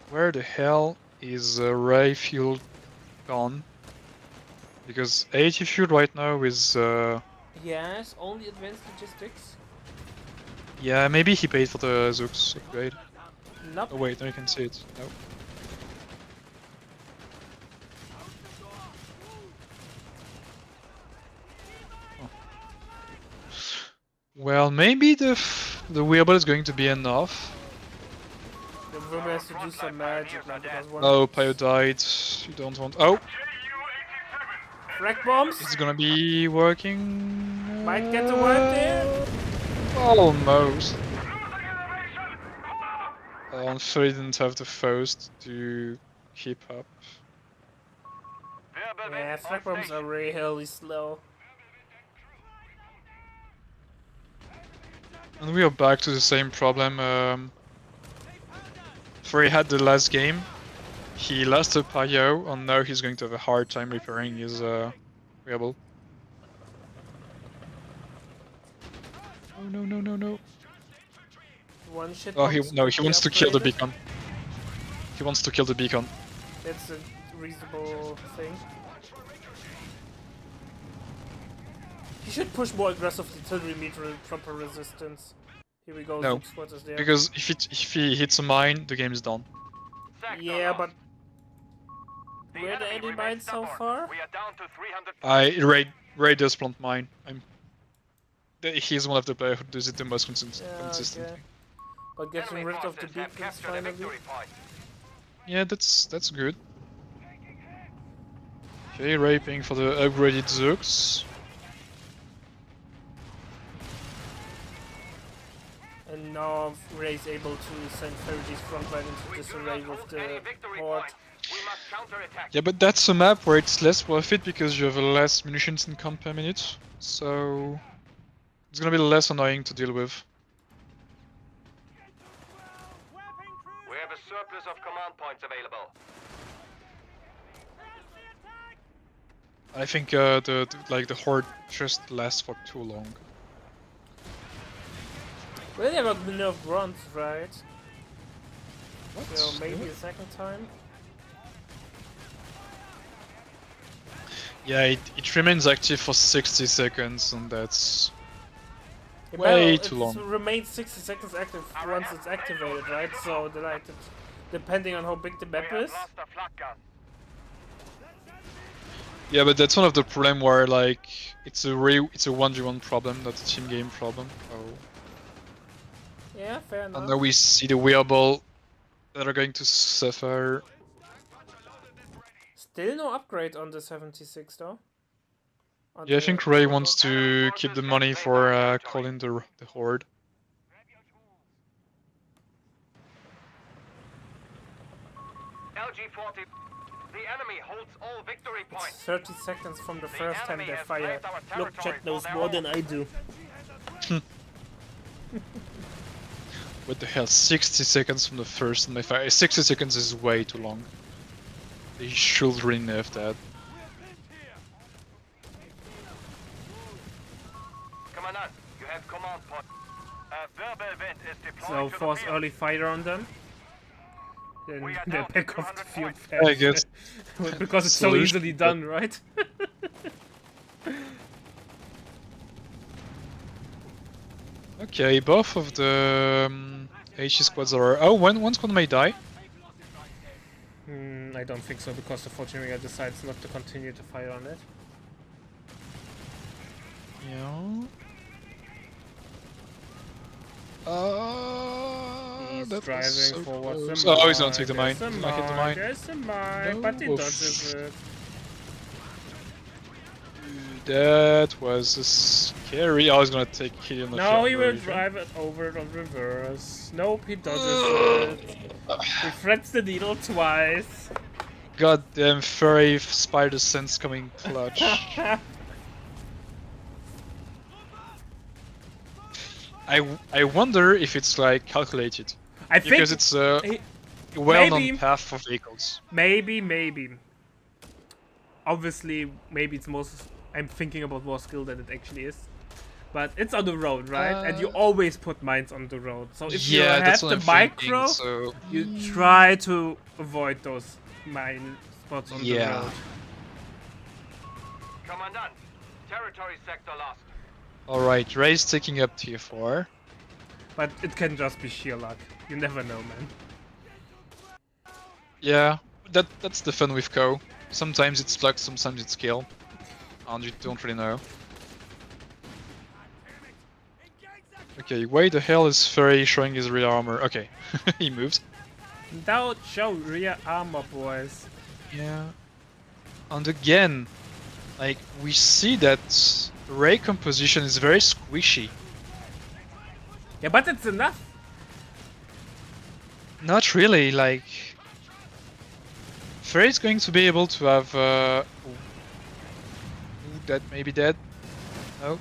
Where the hell is Ray Fuel gone? Because 80 fuel right now is Yes, only advanced logistics. yeah, maybe he paid for the Zooks upgrade. Nope. Oh wait, now you can see it. No. Oh. Well, maybe the wearable is going to be enough. The room has to do some magic now because one. Oh, Pio died. You don't want. Oh, Frag bombs it's gonna be working. might get the word there. Almost. Unfortunately, didn't have the first to keep up. Yeah, frag bombs are really slow. And we are back to the same problem. Frey had the last game. He lost a Pio, and now he's going to have a hard time repairing his wearable. Oh no no no no! One shit. Oh he box no could he be wants to kill the upgraded. beacon. He wants to kill the beacon. That's a reasonable thing. He should push more aggressively till we meet proper resistance. Here we go. No, Zook squad is there. because if he hits a mine, the game is done. Yeah, but where the enemy mines so far? We are down to 300. Ray does plant mine. He's one of the players who does it the most consistently. Okay. But getting rid of the beacons finally. Yeah, that's good. Okay, Ray paying for the upgraded Zooks. And now Ray's able to send Farady's frontline into disarray with the horde. We must counterattack. Yeah, but that's a map where it's less worth it because you have less munitions in comp per minute, so it's gonna be less annoying to deal with. We have a surplus of command points available. I think the horde just lasts for too long. Well, they got enough bronze, right? What? So maybe a second time. Yeah, it remains active for 60 seconds, and that's Yeah, way but too it long. remains 60 seconds active once it's activated, right? So depending on how big the map is. Lost a flak gun. Yeah, but that's one of the problem where like it's a 1v1 problem, not a team game problem. Oh. Yeah, fair enough. And now we see the wearable that are going to suffer. Still no upgrade on the 76 though. On Yeah, I the- think Ray wants to keep the money for calling the horde. LG-40. The enemy holds all victory It's points. 30 seconds from the first time enemy they has fire. claimed our Look, territory Chet knows for their more own. than I do. What the hell? 60 seconds from the first time they fire. 60 seconds is way too long. They should really nerf that. Commandant, you have command point. A verbal vent is deployed So to force the field. early fire on them. Then We are they down to back off the 200 field points. fast. I guess. Because it's so Solution, easily but- done, right? Okay, both of the HE squads are. Oh, one squad may die. I don't think so, because the Fortune decides not to continue to fire on it. Yeah. He's That was driving so forwards. close. The Oh, he's gonna take the mine. There's He's a gonna hit the mine. There's a mine, No. but he Oof. dodges it. That was scary. I was gonna take kill on the No, he will version. drive it over on reverse. Nope, he dodges it. He threads the needle twice. Goddamn furry spider sense coming clutch. I wonder if it's like calculated I think because it's a he- well-known maybe. path for vehicles. maybe. Obviously, maybe it's most. I'm thinking about more skill than it actually is. But it's on the road, right? And you always put mines on the road. So if you Yeah, have that's the what I'm micro, thinking, so you try to avoid those mine spots on the Yeah. road. Commandant. Territory sector lost. Alright, Ray's taking up tier 4. But it can just be sheer luck. You never know, man. Yeah, that's the fun with Co. Sometimes it's luck, sometimes it's skill. And you don't really know. Okay, why the hell is Ferry showing his rear armor? Okay, he moves. Don't show rear armor, boys. Yeah. And again, like, we see that Ray composition is very squishy. Yeah, but it's enough. Not really, like... Ferry's going to be able to have... Ooh, that may be dead. No?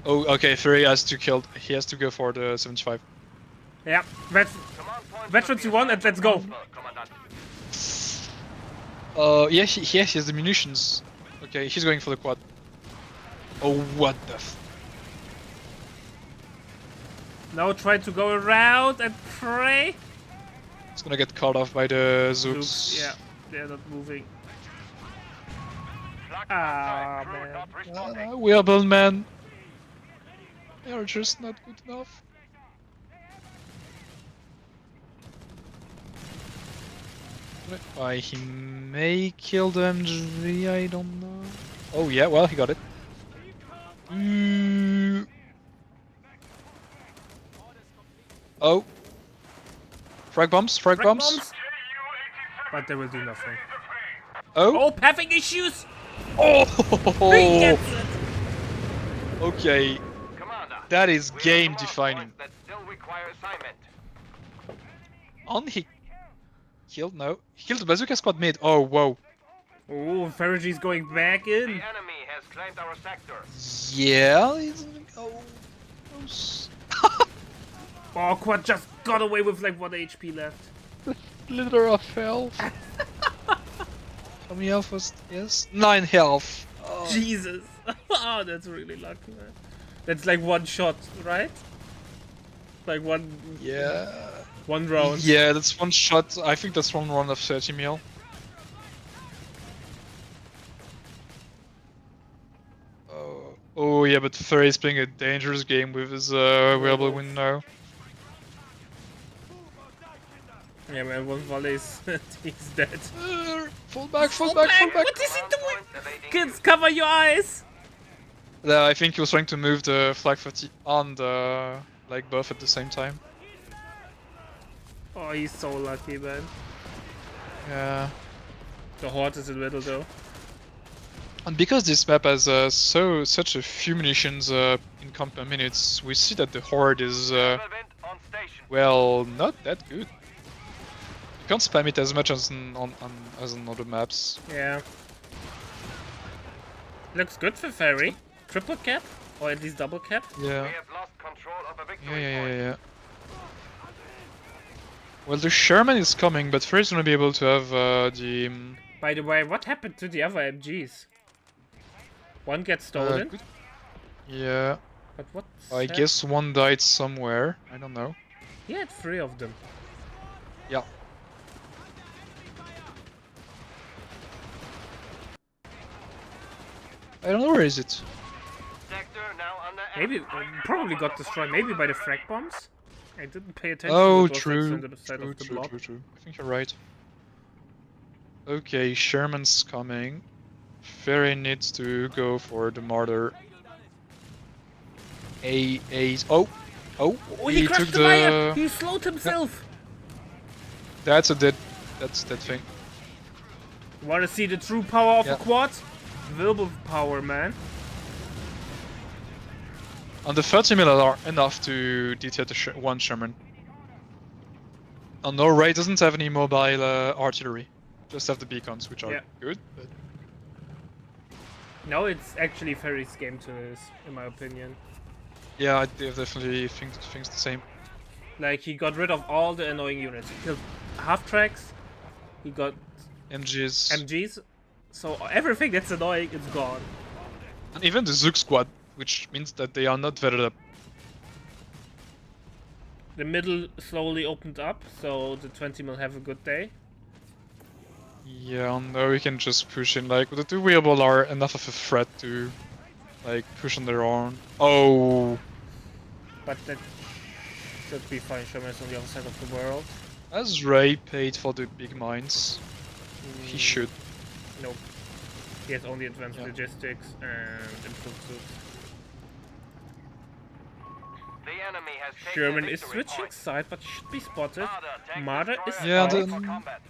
Oh, okay, Ferry has to kill... He has to go for the 75. Yeah, that's Command point veterans you want, and let's go. Commandant. Yeah, he has the munitions. Okay, he's going for the quad. Oh, what the f... Now try to go around and pray. It's gonna get caught off by the Zooks. Oops, yeah, they're not moving. Flak Ah, outside. Crew man. not responding. We are build men. They are just not good enough. He may kill the MG, I don't know. Oh yeah, well, he got it. Oh. Frag bombs, frag bombs. But they will do nothing. Oh. Oh, having issues! Oh. He gets it! Okay, Commander. that is We have game command defining. points that still require assignment. On he killed, no. He killed the bazooka squad mid. Oh, whoa. Oh, Farage's going back The in. enemy has claimed our sector. Yeah, he's gonna go. Close. Oh, Quad just got away with like 1 HP left. Slither of health. How many health was yes? 9 health. Oh. Jesus. Oh, that's really lucky, man. That's like one shot, right? Like one Yeah. round. Yeah, that's one shot. I think that's one round of 30 mil. Oh yeah, but Ferry is playing a dangerous game with his wearable wind now. Yeah, man, one volley is he's dead. Fall back, fall back, fall back! What is he Command doing? point evading Kids, cover your eyes! Yeah, I think he was trying to move the flag 30 and like buff at the same time. Oh, he's so lucky, man. Yeah. The Horde is in the middle, though. And because this map has such a few munitions in comp per minutes, we see that the Horde is Event on station. well, not that good. You can't spam it as much as on other maps. Yeah. Looks good for Ferry. Triple cap? Or at least double cap? We Yeah. have lost control of a Yeah, victory yeah, point. yeah, yeah. Well, the Sherman is coming, but Ferry's gonna be able to have the. By the way, what happened to the other MGs? One gets stolen, good- Yeah, but what? I guess one died somewhere. I don't know. He had 3 of them. Yeah. I don't know, where is it? Sector now under Maybe, probably got destroyed. Maybe by the frag bombs? I didn't pay attention. Oh, it was true. on the side True, of the true, block. true, true. I think you're right. Okay, Sherman's coming. Ferry needs to go for the martyr. Oh! Oh, he took crashed the wire! He slowed himself! That's a dead thing. Wanna see the true power of Yeah. a quad? Verbal power, man. And the 30 mil are enough to deter the one Sherman. And no, Ray doesn't have any mobile artillery. Just have the beacons, which are Yeah. good. But... No, it's actually Ferry's game to lose, in my opinion. Yeah, I definitely think the same. Like, he got rid of all the annoying units. He killed half-tracks, he got MGs. MGs, so everything that's annoying is gone. And even the Zook squad, which means that they are not vetted up. The middle slowly opened up, so the 20 will have a good day. Yeah, no, we can just push in. Like, the two wheelball are enough of a threat to, like, push on their own. Oh, But that should be fine. Sherman is on the other side of the world. has Ray paid for the big mines? He should. Nope. He has only advanced Yeah. logistics and improved suits. The enemy has taken Sherman the is victory switching point. side, but should be spotted. Marder, tank Marder destroyer is Yeah, out. the- for combat.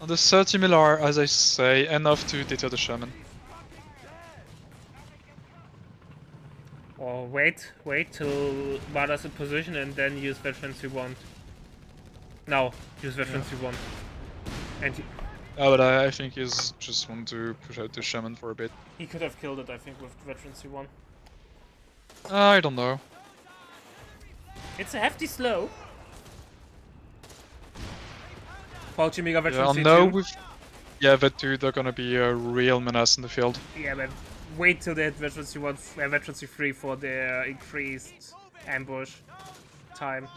On the 30 mil are, as I say, enough to deter the Shaman. Or wait till Marder's in position and then use veterans you want. No, use veterans you want. And But I think he's just want to push out the Shaman for a bit. he could have killed it, I think, with veterans you want. I don't know. It's a hefty slow. Falchi Mega Yeah, veterans no, C2. with yeah, that two they're gonna be a real menace in the field. Yeah, but wait till they hit veterans you want, veterans you 3 for their increased ambush time.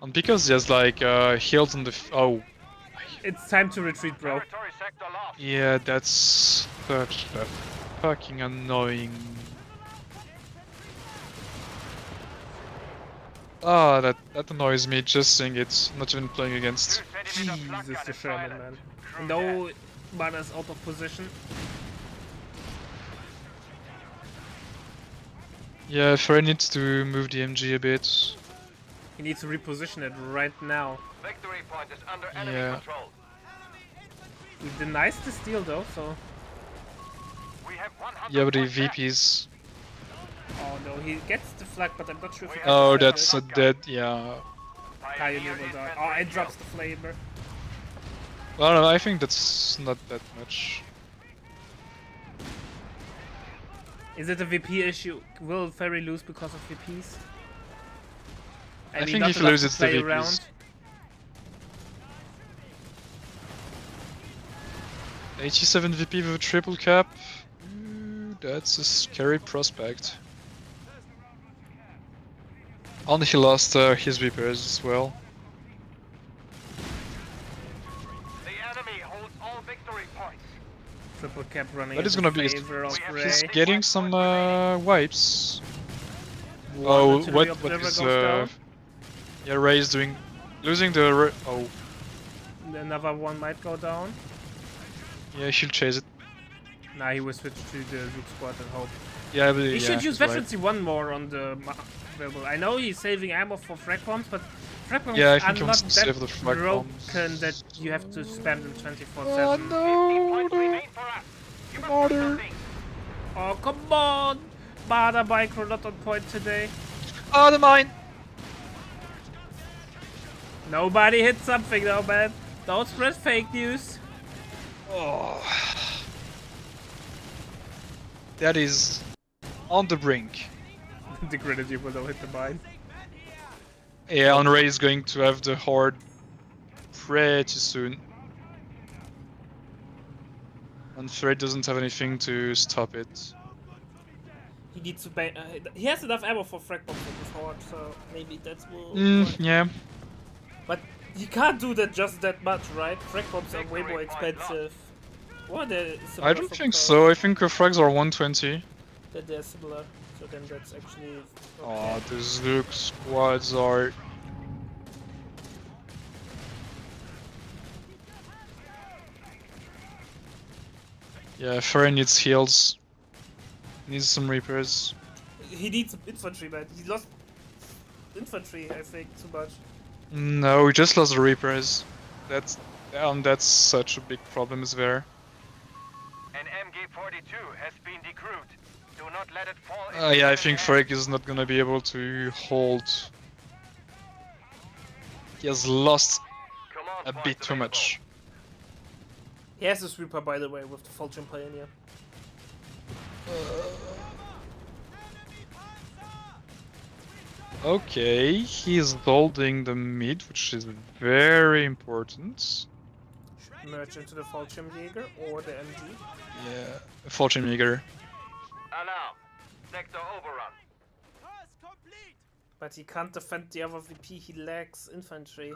And because there's like heals on the oh It's time to retreat, bro. Territory sector lost. yeah, that's such a fucking annoying. Ah, that annoys me just seeing it, not even playing against. 2 centimeter flak Jesus, gun the is Sherman, silent. man. Crew No, Marder's out of position. Yeah, Frey needs to move the MG a bit. He needs to reposition it right now. dead. Victory point is under enemy Yeah. control. He denies the steal though, so... We have 100 Yeah, but the points left. VPs. Oh no, he gets the flag, but I'm not sure if he Oh, gets that's a dead. Yeah. Pioneer will die. Oh, it drops the flamer. Well, no, I think that's not that much. Is it a VP issue? Will Ferry lose because of VPs? I mean, think not if he enough to loses the play VPs. around? 87 VP with a triple cap. That's a scary prospect. And he lost his VPs as well. The enemy holds all victory points. Triple cap running That is in gonna be. favor of He's Ray. getting some wipes. One Oh, artillery what observer is goes down. yeah, Ray is doing, losing the oh Another one might go down. yeah, she'll chase it. Nah, he will switch to the Zook squad and hope. Yeah, but He yeah, should use he's right. veterancy 1 more on the available. I know he's saving ammo for frag bombs, but frag bombs Yeah, I are think he not wants to that save the frag broken bombs. that you have to spam them 24/7. 15 Oh points no, remain for us. You must do Marder. something. Oh, come on! Marder Micro not on point today. Oh, the mine! Nobody hit something though, man. Don't spread fake news. Oh. That is on the brink. The grenadier will not hit the mine. Yeah, and Ray is going to have the horde pretty soon. And Fred doesn't have anything to stop it. He needs to he has enough ammo for frag bombs in this horde, so maybe that's will. Yeah. But you can't do that just that much, right? Frag bombs are way more expensive. What is I don't think so. I think frags are 120. That they're similar, so then that's actually. Oh, the Zook squads are. Yeah, Ferry needs heals. Needs some repairs. He needs infantry, man. He lost infantry, I think, too much. No, we just lost the repairs. That's such a big problem is there. An MG42 has been decrewed. Do not let it fall into Yeah, I enemy think hands. Freyk is not gonna be able to hold. He has lost Command a points bit too available. much. He has a sweeper, by the way, with the Fulton Pioneer. Okay, he's holding the mid, which is very important. Merge into the Fallschirmjäger or the MG. Yeah, Fortune Maker. Alarm. Sector overrun. Pass complete. But he can't defend the other VP, he lacks infantry.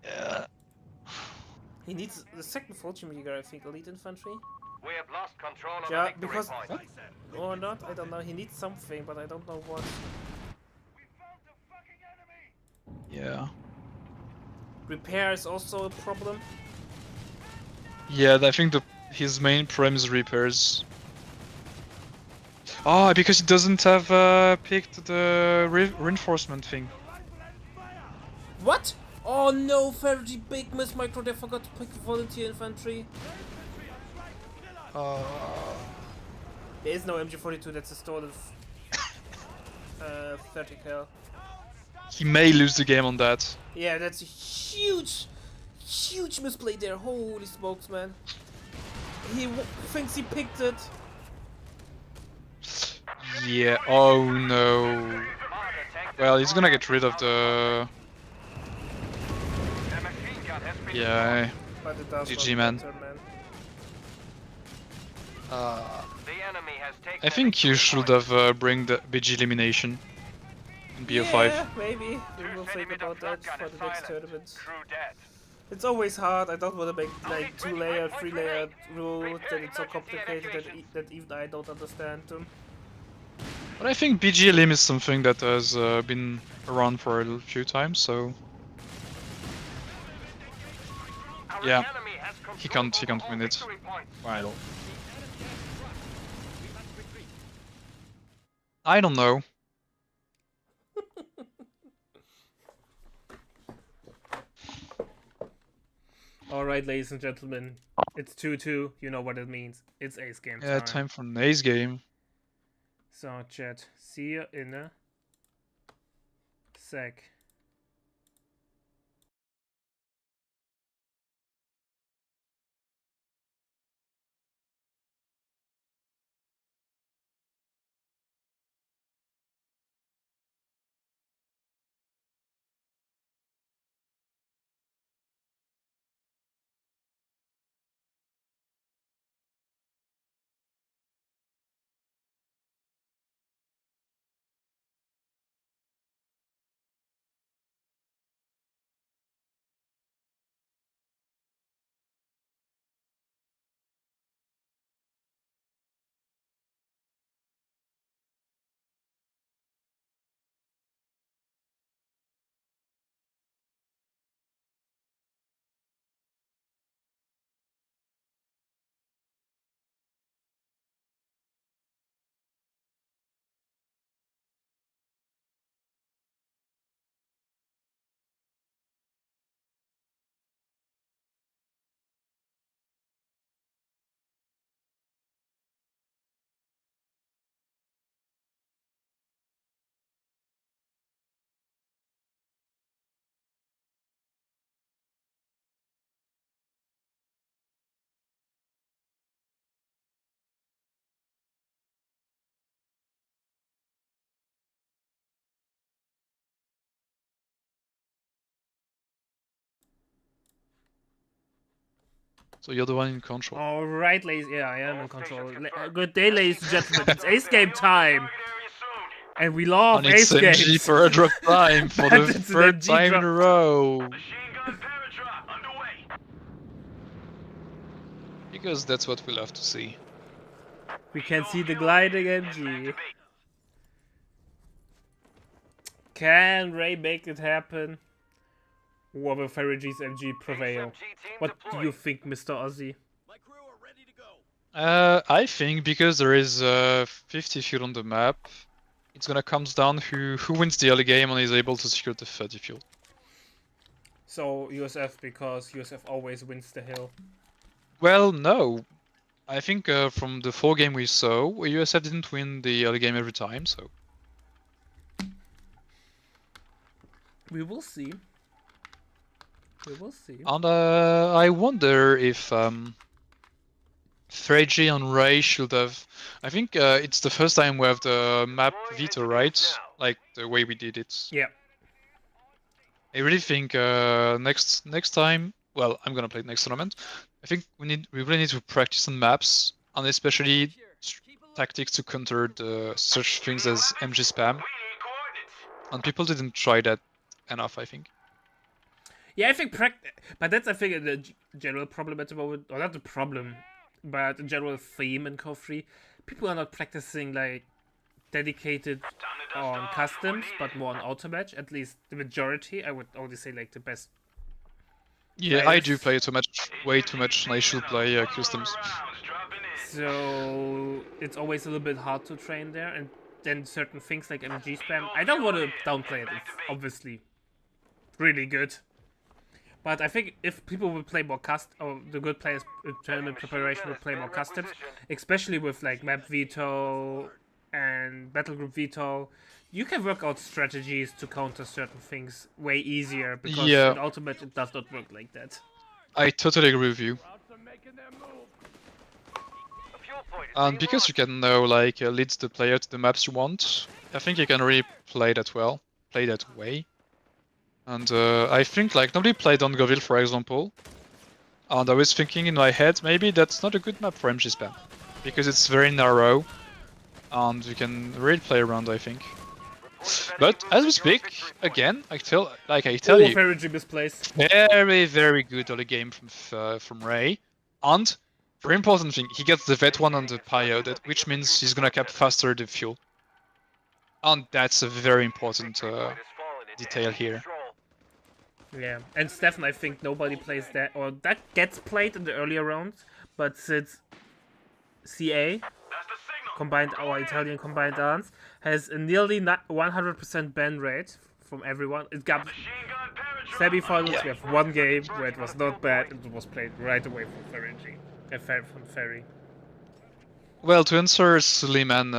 Yeah. He needs the second Fallschirmjäger, I think, elite infantry. We have lost control of Yeah, the victory because- point. Or not, I don't know. He needs something, but I don't know what. We found the fucking enemy! Yeah. Repair is also a problem. Yeah, I think his main problem is repairs. Ah, because he doesn't have picked the reinforcement thing. What? Oh no, Fergie, big miss micro, they forgot to pick volunteer infantry. There is no MG42, that's a stolen 30 cal. He may lose the game on that. Yeah, that's a huge misplay there. Holy smokes, man. He thinks he picked it. Yeah. Oh no. Mod attack Well, he's gonna get rid of the. The machine gun has been Yeah. But it does GG, not man. matter, man. The enemy has taken I think the you victory should point. have bring the BG elimination in BO5. Yeah, maybe. We will Two think centimeter about that flak gun for is the next silent. tournament. True dead. It's always hard. I don't want to make like 2-layer, 3-layer rule that it's so complicated that even I don't understand them. But I think BG elim is something that has been around for a few times, so Our Yeah. enemy has He control can't over all win it. victory points. well, I don't know. Alright, ladies and gentlemen. It's 2-2. You know what it means. It's ace game Yeah, time. time for an ace game. So, chat. See you in a sec. So you're the one in control. Alright, ladies. Yeah, I am in control. stations confirmed. Good day, ladies and gentlemen. It's ace game time. Target area soon. And we love And it's ace MG games. for a drop time for the It's an third MG time in a drop. row. Machine gun paradrop underway. Because that's what we love to see. We can see the gliding MG. Can Ray make it happen? Or will Farage's MG prevail? SMG team What do deployed. you think, Mr. Ozzy? My crew are ready to go. I think because there is 50 fuel on the map, it's gonna come down who wins the early game and is able to secure the 30 fuel. So USF, because USF always wins the hill. Well, no. I think from the 4 game we saw, USF didn't win the early game every time, so. We will see. We will see. And I wonder if Frege and Ray should have. I think it's the first time we have the map veto, right? Like the way we did it. Yeah. I really think next time. Well, I'm gonna play next tournament. I think we really need to practice on maps and especially tactics to counter the such things as MG spam. We need coordinates. And people didn't try that enough, I think. Yeah, I think but that's I think the general problem at the moment, or not the problem, but the general theme in KOF3. People are not practicing like dedicated Time to dust on off. customs, We're but needed. more on auto match. At least the majority, I would only say like the best. Yeah, I do players. play way too much, and I should play customs. Rounds dropping in. So it's always a little bit hard to train there, and then certain things like MG spam. I don't want to downplay it. It's obviously really good. But I think if people will play more or the good players in tournament preparation will play more customs, especially with like map veto and battle group veto, you can work out strategies to counter certain things way easier because Yeah. in ultimate it does not work like that. I totally agree with you. Routes are making their move. A fuel point is And being because you launched. can now like lead the player to the maps you want, I think you can really play that way. And I think like nobody played on Goville, for example. And I was thinking in my head, maybe that's not a good map for MG spam. Because it's very narrow. And you can really play around, I think. Reports of But enemy as we movement near your speak, victory point. again, I tell you, very G misplaced. very good early game from Ray. And very important thing, he gets the vet one on the Pio, which means he's gonna cap faster the fuel. And that's a very important Victory point has fallen into detail enemy here. control. Yeah, and Stefan, I think nobody plays that, or that gets played in the earlier rounds, but since CA, That's the signal. combined our Italian combined dance, has a nearly 100% ban rate from everyone. It got Machine gun paratrooper. semi-finals. We have one game where it was not bad, and it was played right away from Ferry. From Ferry. Well, to answer Suleiman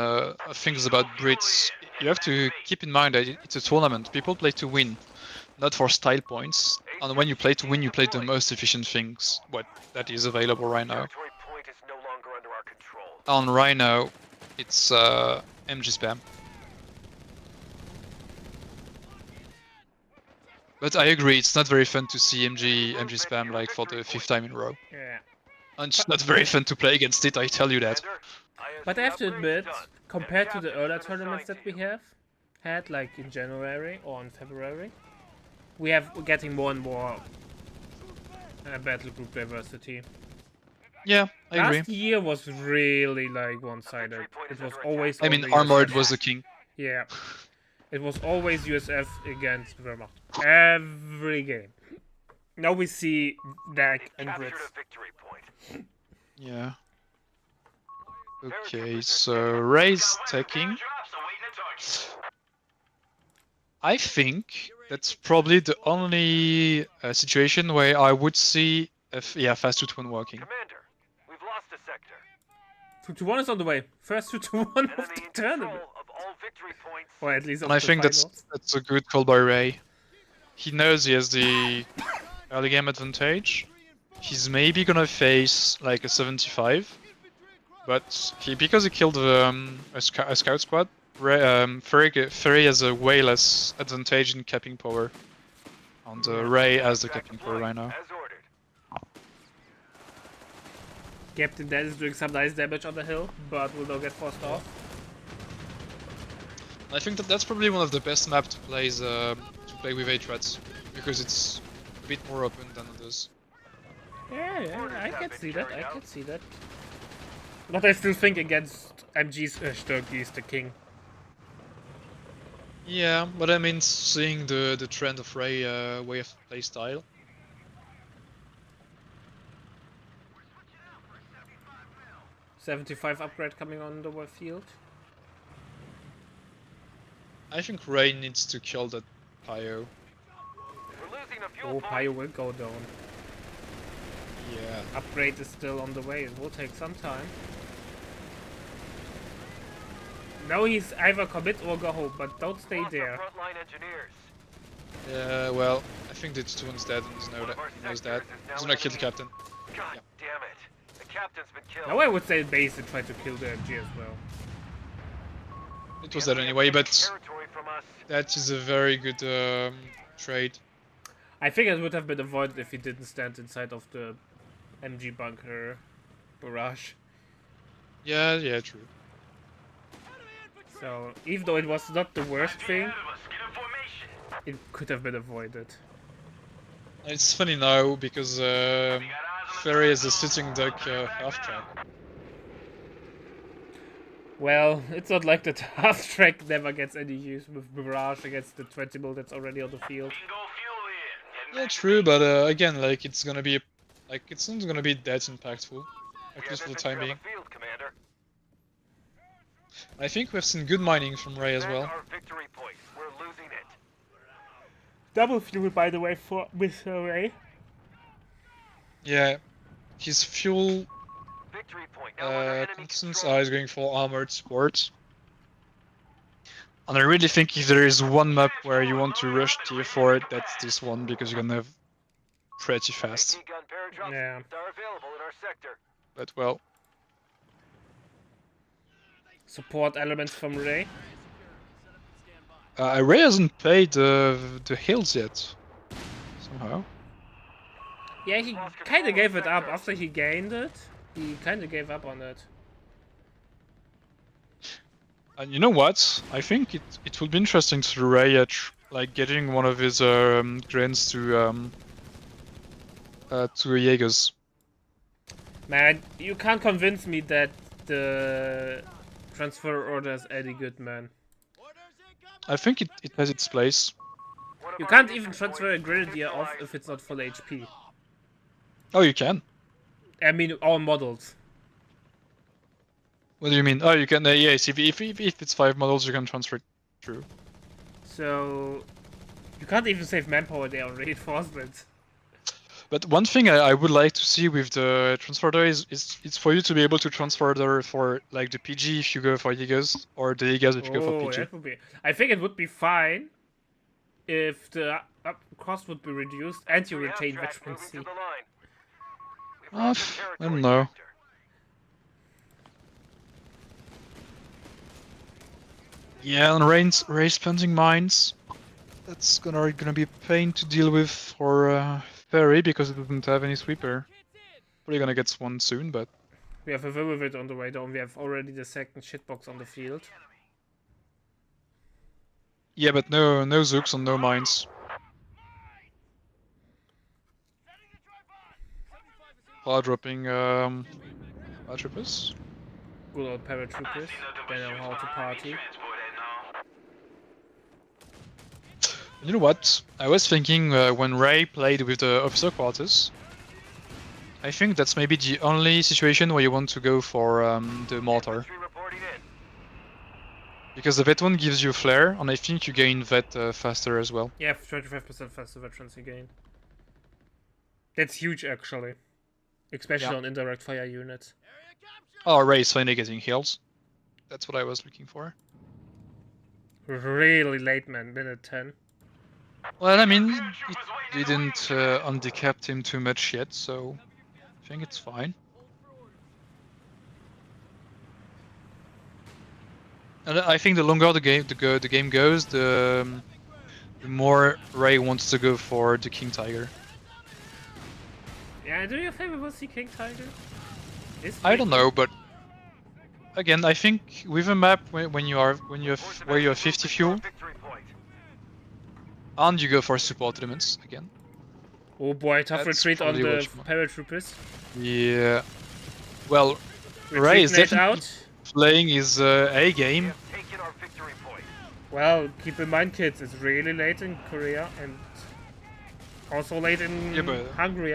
things about Brits, you have to keep in mind that it's a tournament. People play to win, not for style points. And when you play to win, you play the most efficient things that is available right now. Territory point is no longer under our control. And right now, it's MG spam. But I agree, it's not very fun to see MG spam like for the 5th time in a row. Yeah. And it's not very fun to play against it, I tell you that. Commander, But I have to ISC admit, upgrade's done. compared to the Captain's earlier been tournaments assigned that to we you. have had, like in January or in February, we're getting more and more battle group diversity. Yeah, I agree. Last year was really like one-sided. It was always. I mean, only Armored USF. was the king. Yeah. It was always USF against Wehrmacht. Every game. Now we see DAC and Captured Brits. a victory point. Yeah. Okay, so Ray's taking. Drops awaiting a target. I think that's probably the only situation where I would see fast 2-1 working. Commander, we've lost a sector. 2-1 is on the way. First 2-1 of Enemy the in control tournament. of all victory points. Or at least of And I the think finals. that's a good call by Ray. He knows he has the early game advantage. He's maybe gonna face like a 75, but because he killed a scout squad, Ferry has a way less advantage in capping power. And Ray has the capping power right now. As ordered. Captain Dan is doing some nice damage on the hill, but will not get forced off. I think that's probably one of the best maps to play with A-Threats, because it's a bit more open than others. Yeah, I can see that. I can see that. But I still think against MG's Sturkey is the king. Yeah, but I mean, seeing the trend of Ray way of play style. $75 upgrade coming on the field. I think Ray needs to kill that Pio. We're losing a fuel Oh, point. Pio will go down. Yeah. Upgrade is still on the way. It will take some time. Now he's either commit or go home, but don't stay Lost our there. frontline engineers. Yeah, well, I think the 2-1's dead and he knows that. He's gonna kill the captain. God Yeah. damn it. The captain's been killed. Now I would say base and try to kill the MG as well. It was dead anyway, but Territory from us. that is a very good trade. I think it would have been avoided if he didn't stand inside of the MG bunker barrage. Yeah, true. So even though it was not the worst thing, Ahead of us. Get in formation. it could have been avoided. It's funny now because Ferry is a sitting duck half track. Well, it's not like the half track never gets any use with Mirage against the 20 mil that's already on the field. Bingo fuel here. Yeah, true, but again, like it's gonna be like it's not gonna be that impactful, at We least have for the time infantry being. on the field, Commander. I think we've seen good mining from Ray as Defend well. our victory point. We're losing it. Double fuel, by the way, for with Ray. Yeah, his fuel Victory point. Now under enemy constants control. is going for armored support. And I really think if there is one map where you want to rush tier 4, that's this one, because you're gonna have pretty fast. AT gun paradrops Yeah. are available in our sector. But well, Support elements from Ray. Ray hasn't paid the hills yet, somehow. Yeah, he kind of gave it up after he gained it. He kind of gave up on it. And you know what? I think it will be interesting to Ray like getting one of his grants to Jaegers. Man, you can't convince me that the transfer order is any good, man. I think it has its place. One of You our can't basic even transfer a points Grenadier is off neutralized. if it's not full HP. Oh, you can. I mean, all models. What do you mean? Oh, you can. Yes, if it's 5 models, you can transfer it through. So you can't even save manpower there on reinforcements. But one thing I would like to see with the transfer order is it's for you to be able to transfer order for like the PG if you go for Jaegers, or the Jaegers if you go for Oh, PG. that would be. I think it would be fine if the cost would be reduced and you We have retain tracks moving veterancy. to the line. We've Uh, lost the I territory don't know. sector. Yeah, and Ray spending mines. That's gonna be a pain to deal with for Ferry because it doesn't have any sweeper. Probably gonna get one soon, but We have a Vivid on the way down. We have already the second shitbox on the field. yeah, but no Zooks and no mines. While dropping Patroopers. Good old paratroopers. They know how to party. You know what? I was thinking when Ray played with the officer quarters. I think that's maybe the only situation where you want to go for the mortar. Infantry reporting in. Because the vet one gives you flare, and I think you gain vet faster as well. Yeah, 25% faster veterancy gain. That's huge, actually. Especially Yeah. on indirect fire units. Oh, Ray is finally getting heals. That's what I was looking for. Really late, man. Minute 10. Well, I mean, it didn't undecap him too much yet, so I think it's fine. And I think the longer the game goes, the more Ray wants to go for the King Tiger. Yeah, do you think we will see King Tiger? I don't know, but again, I think with a map when you have 50 fuel Victory point. and you go for support elements again. Oh boy, tough That's retreat on probably the what you want. paratroopers. Yeah. Well, Retreat Ray is laid definitely out. playing his A We game. have taken our victory point. Well, keep in mind, kids, it's really late in Korea and also late in Yeah, but- Hungary.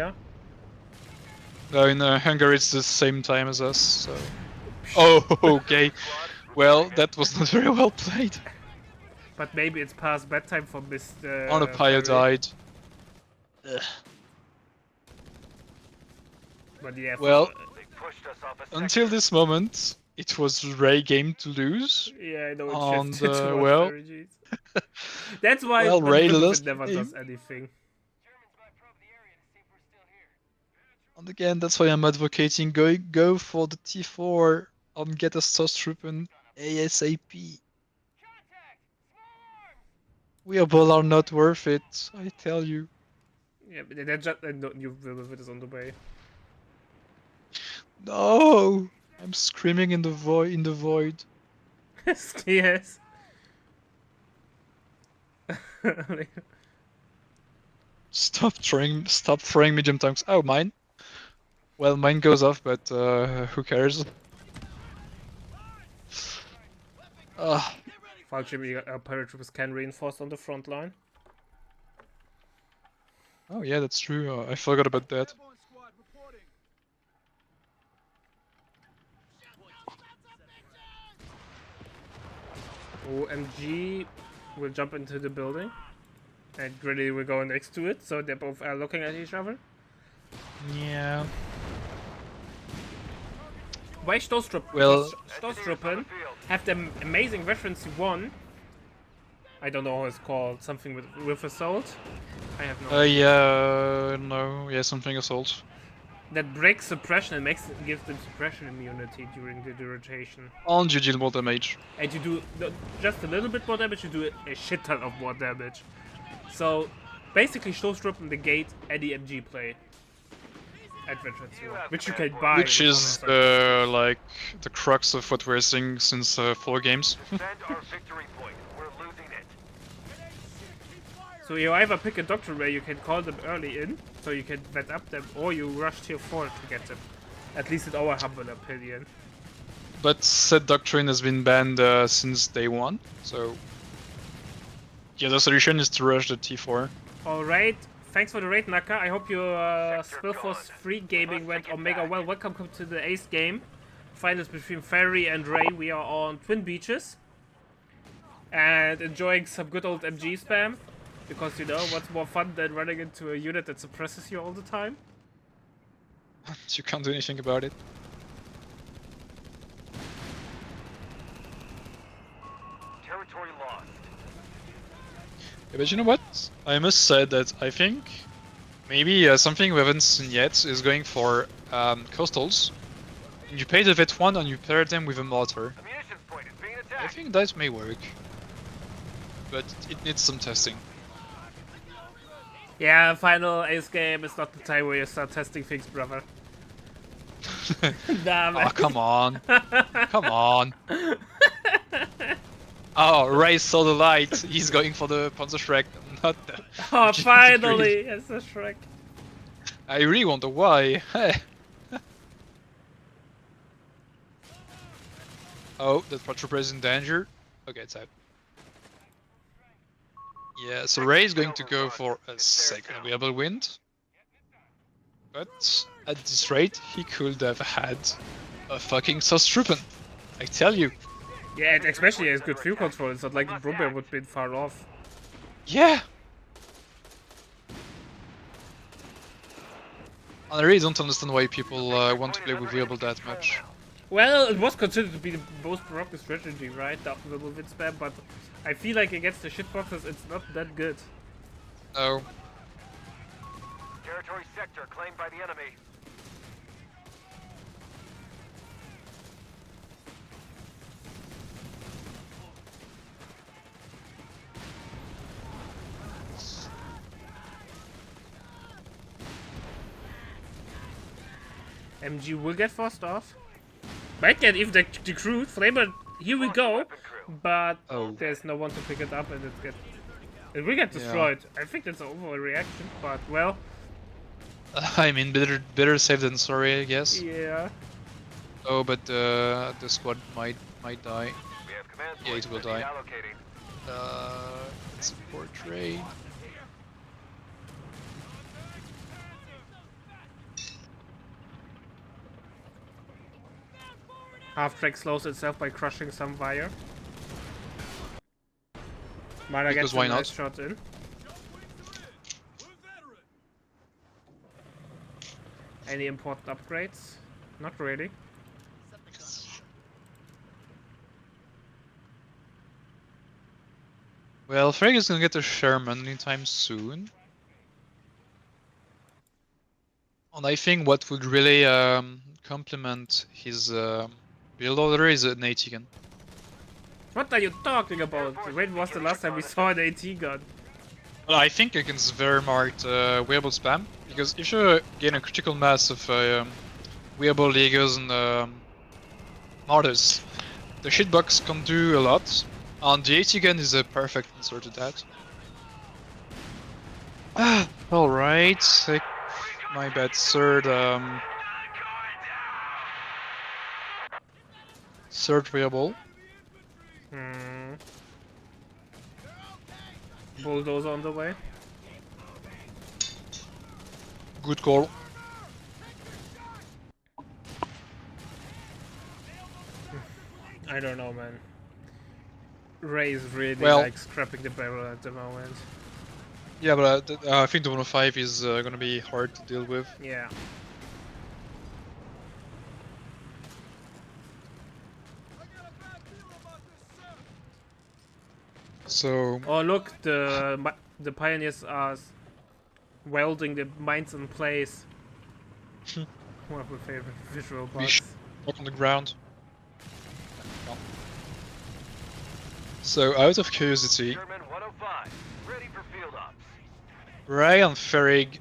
In Hungary, it's the same time as us. So. Oh, okay. Well, that was not very well played. But maybe it's past bedtime for Mr. On a Pyre Ferry. died. But yeah, Well, They pushed us off a sector. until this moment, it was Ray game to lose. yeah, I know it and, shifted towards well- Ferry, jeez. That's why Well, Ray Vivid lost never the does game. anything. And again, that's why I'm advocating go for the T4 and get a Stormtrooper ASAP. Wearable are not worth it, I tell you. Yeah, but they're just new Vivid is on the way. No, I'm screaming in the void. yes. Stop throwing medium tanks. Oh, mine. Well, mine goes off, but who cares? Fortunately, paratroopers can reinforce on the front line. Oh yeah, that's true. I forgot about that. Airborne squad reporting. OMG will jump into the building. And Griddy will go next to it, so they both are looking at each other. Yeah. Why Stoßtruppen? Well- Stoßtruppen have the amazing reference one. I don't know how it's called. Something with assault. I have no. Yeah, no, yeah, something assault. That breaks suppression and gives them suppression immunity during the rotation. And you deal more damage. And you do just a little bit more damage. You do a shit ton of more damage. So basically, Stoßtruppen negate any MG play at Veterans War, which you can buy. Which with is honor. like the crux of what we're seeing since 4 games. Defend our victory point. We're losing it. So you either pick a doctor where you can call them early in, so you can vet up them, or you rush tier 4 to get them. At least in our humble opinion. But said doctrine has been banned since day 1, so the other solution is to rush the T4. Alright, thanks for the raid, Naka. I hope your Spellforce 3 gaming went Omega well. Welcome to the Ace game. Finals between Ferry and Ray. We are on Twin Beaches. And enjoying some good old MG spam. Because, you know, what's more fun than running into a unit that suppresses you all the time? You can't do anything about it. Territory lost. Yeah, but you know what? I must say that I think maybe something we haven't seen yet is going for coastals. You pay the vet 1 and you pair them with a mortar. A munitions point is being I attacked. think that may work. But it needs some testing. Yeah, final Ace game is not the time where you start testing things, brother. Nah, man. Oh, come on. Come on. Oh, Ray saw the light. He's going for the Panzerschreck, not the... Oh, G- finally! It's a Shrek. I really wonder why. Oh, that Patrooper is in danger. Okay, it's out. Yeah, so Ray is going to go for a second available wind. But at this rate, he could have had a fucking Stoßtruppen. I tell you. Yeah, and especially as good fuel control. It's not like the Brumbeer would be far off. Yeah! And I really don't understand why people want to play with Weeble that much. Well, it was considered to be the most productive strategy, right? The double wind spam, but I feel like against the shitboxes, it's not that good. Oh. Territory sector claimed by the enemy. MG will get forced off. Might get even the crew. Flamer, here we go. But Oh. there's no one to pick it up and it will get destroyed. I think that's an overreaction, but well, I mean, better safe than sorry, I guess. yeah. Oh, but the squad might die. We have command Yeah, points it will that need die. allocating. Support trade. Half-track slows itself by crushing some wire. Mara Because gets a why nice not? shot in. Any important upgrades? Not really. Well, Freg is gonna get a Sherman anytime soon. And I think what would really complement his build order is an AT gun. What are you talking about? When was the last time we saw an AT gun? Well, I think against Wehrmacht Weeble spam, because if you gain a critical mass of Weeble Legos and Martyrs, the shitbox can do a lot, and the AT gun is a perfect answer to that. Alright, my bad, third variable. Hmm. Bulldozer on the way. Good call. I don't know, man. Ray is really Well- like scrapping the barrel at the moment. Yeah, but I think the 105 is gonna be hard to deal with. Yeah. I got a bad feeling about this, sir. So Oh look, the pioneers are welding the mines in place. One of my favorite visual We bugs. sh- walk on the ground. No. So out of curiosity, Sherman 105, ready for field ops. Ray and Ferrig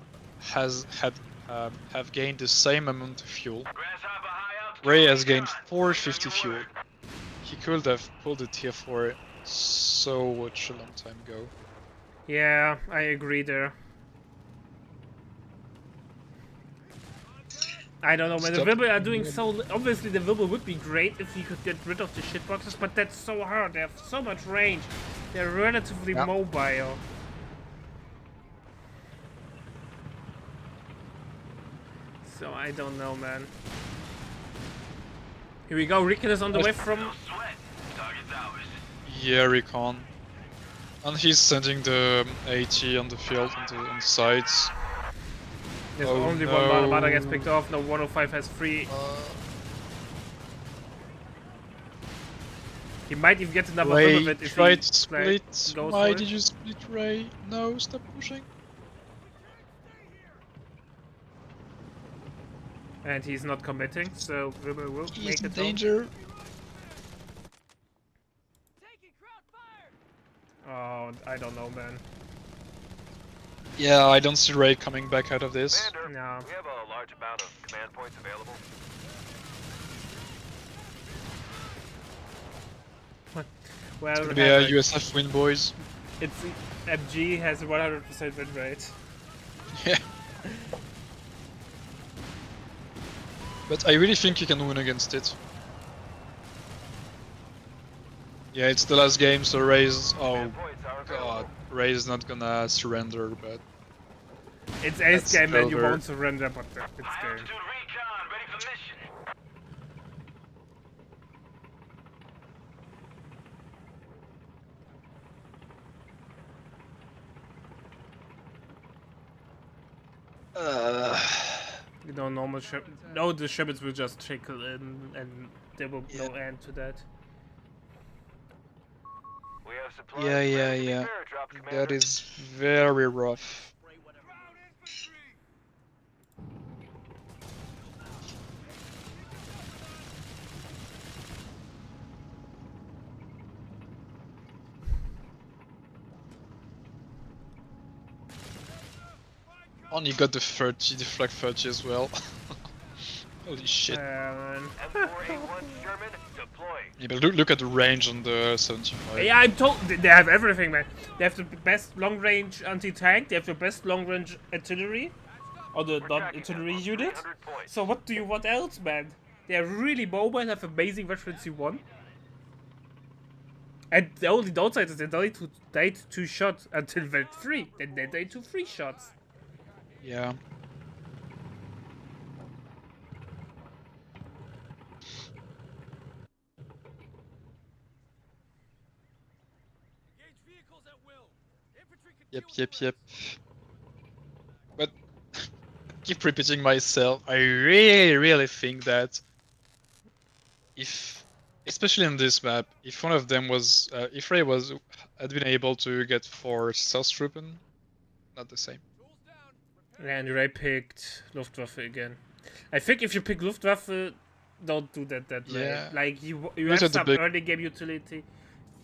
have gained the same amount of fuel. Grasshopper high altitude Ray has gained recon. 450 Wait on your fuel. word. He could have pulled the tier 4 so much a long time ago. Yeah, I agree there. I don't know, man. The Stop. Wibble are doing so. Obviously, the Wibble would be great if you could get rid of the shitboxes, but that's so hard. They have so much range. They're relatively Yeah. mobile. So I don't know, man. Here we go. Ricken is on the way from. No sweat. Target's ours. Yeah, recon. And he's sending the AT on the field, on the sides. There's Oh, only one Armada gets no. picked off. No, 105 has 3. He might even get another Ray whip of it if tried he to split. goes Why for did it. you split, Ray? No, stop pushing. And he's not committing, so Wibble will He's make in it home. danger. Taking crowd fire. Oh, I don't know, man. Yeah, I don't see Ray coming back out of this. Commander, No. we have a large amount of command points available. Well, It's gonna be a Havoc, USF win, boys. it's MG has a 100% win rate. Yeah. But I really think you can win against it. Yeah, it's the last game, so Ray's... Oh Command points are available. god, Ray's not gonna surrender, but... It's ace That's game and you over. won't surrender, but it's High game. altitude recon. Ready for mission. You know, normal ship. No, the shepherds will just trickle in, and there will be no end to that. We have supplies Yeah, ready yeah, to be yeah. airdropped, Commander. That is very rough. Ground infantry. Only got the 30, the flag 30 as well. Holy shit. Man. M4A1 Sherman deploying. Yeah, but look at the range on the 75. Yeah, I'm told they have everything, man. They have the best long-range anti-tank. They have the best long-range artillery, or the We're tracking non-artillery them. unit. 300 points. So what do you want else, man? They are really mobile, have amazing veterancy 1. And the only downside is they died to 2 shots until Vet 3. Then they died to 3 shots. Yeah. Engage vehicles at will. Infantry can Yep, deal yep, with yep. But keep repeating myself. I really think that if, especially on this map, if one of them was, if Ray had been able to get 4 South-Truppen, not the same. Tools down. Repair. And Ray picked Luftwaffe again. I think if you pick Luftwaffe, don't do that late. Yeah. Like you Use have it the some big- early game utility,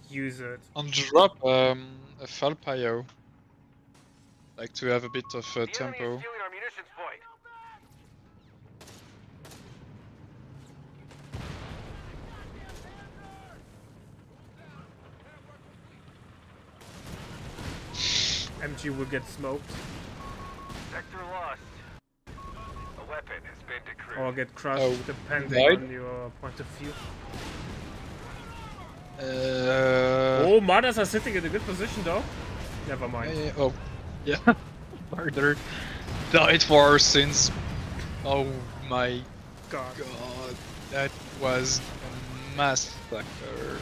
use it. And drop a Falpayo, like to have a bit of The enemy is tempo. stealing our munitions point. MG will get smoked. sector lost. A weapon has been decrypted. Or get crushed, Oh, depending right. on your point of view. Uh, Oh, Martyrs are sitting in a good position though. Never mind. oh, yeah. Martyr died for our sins. Oh my God. god, that was a massacre.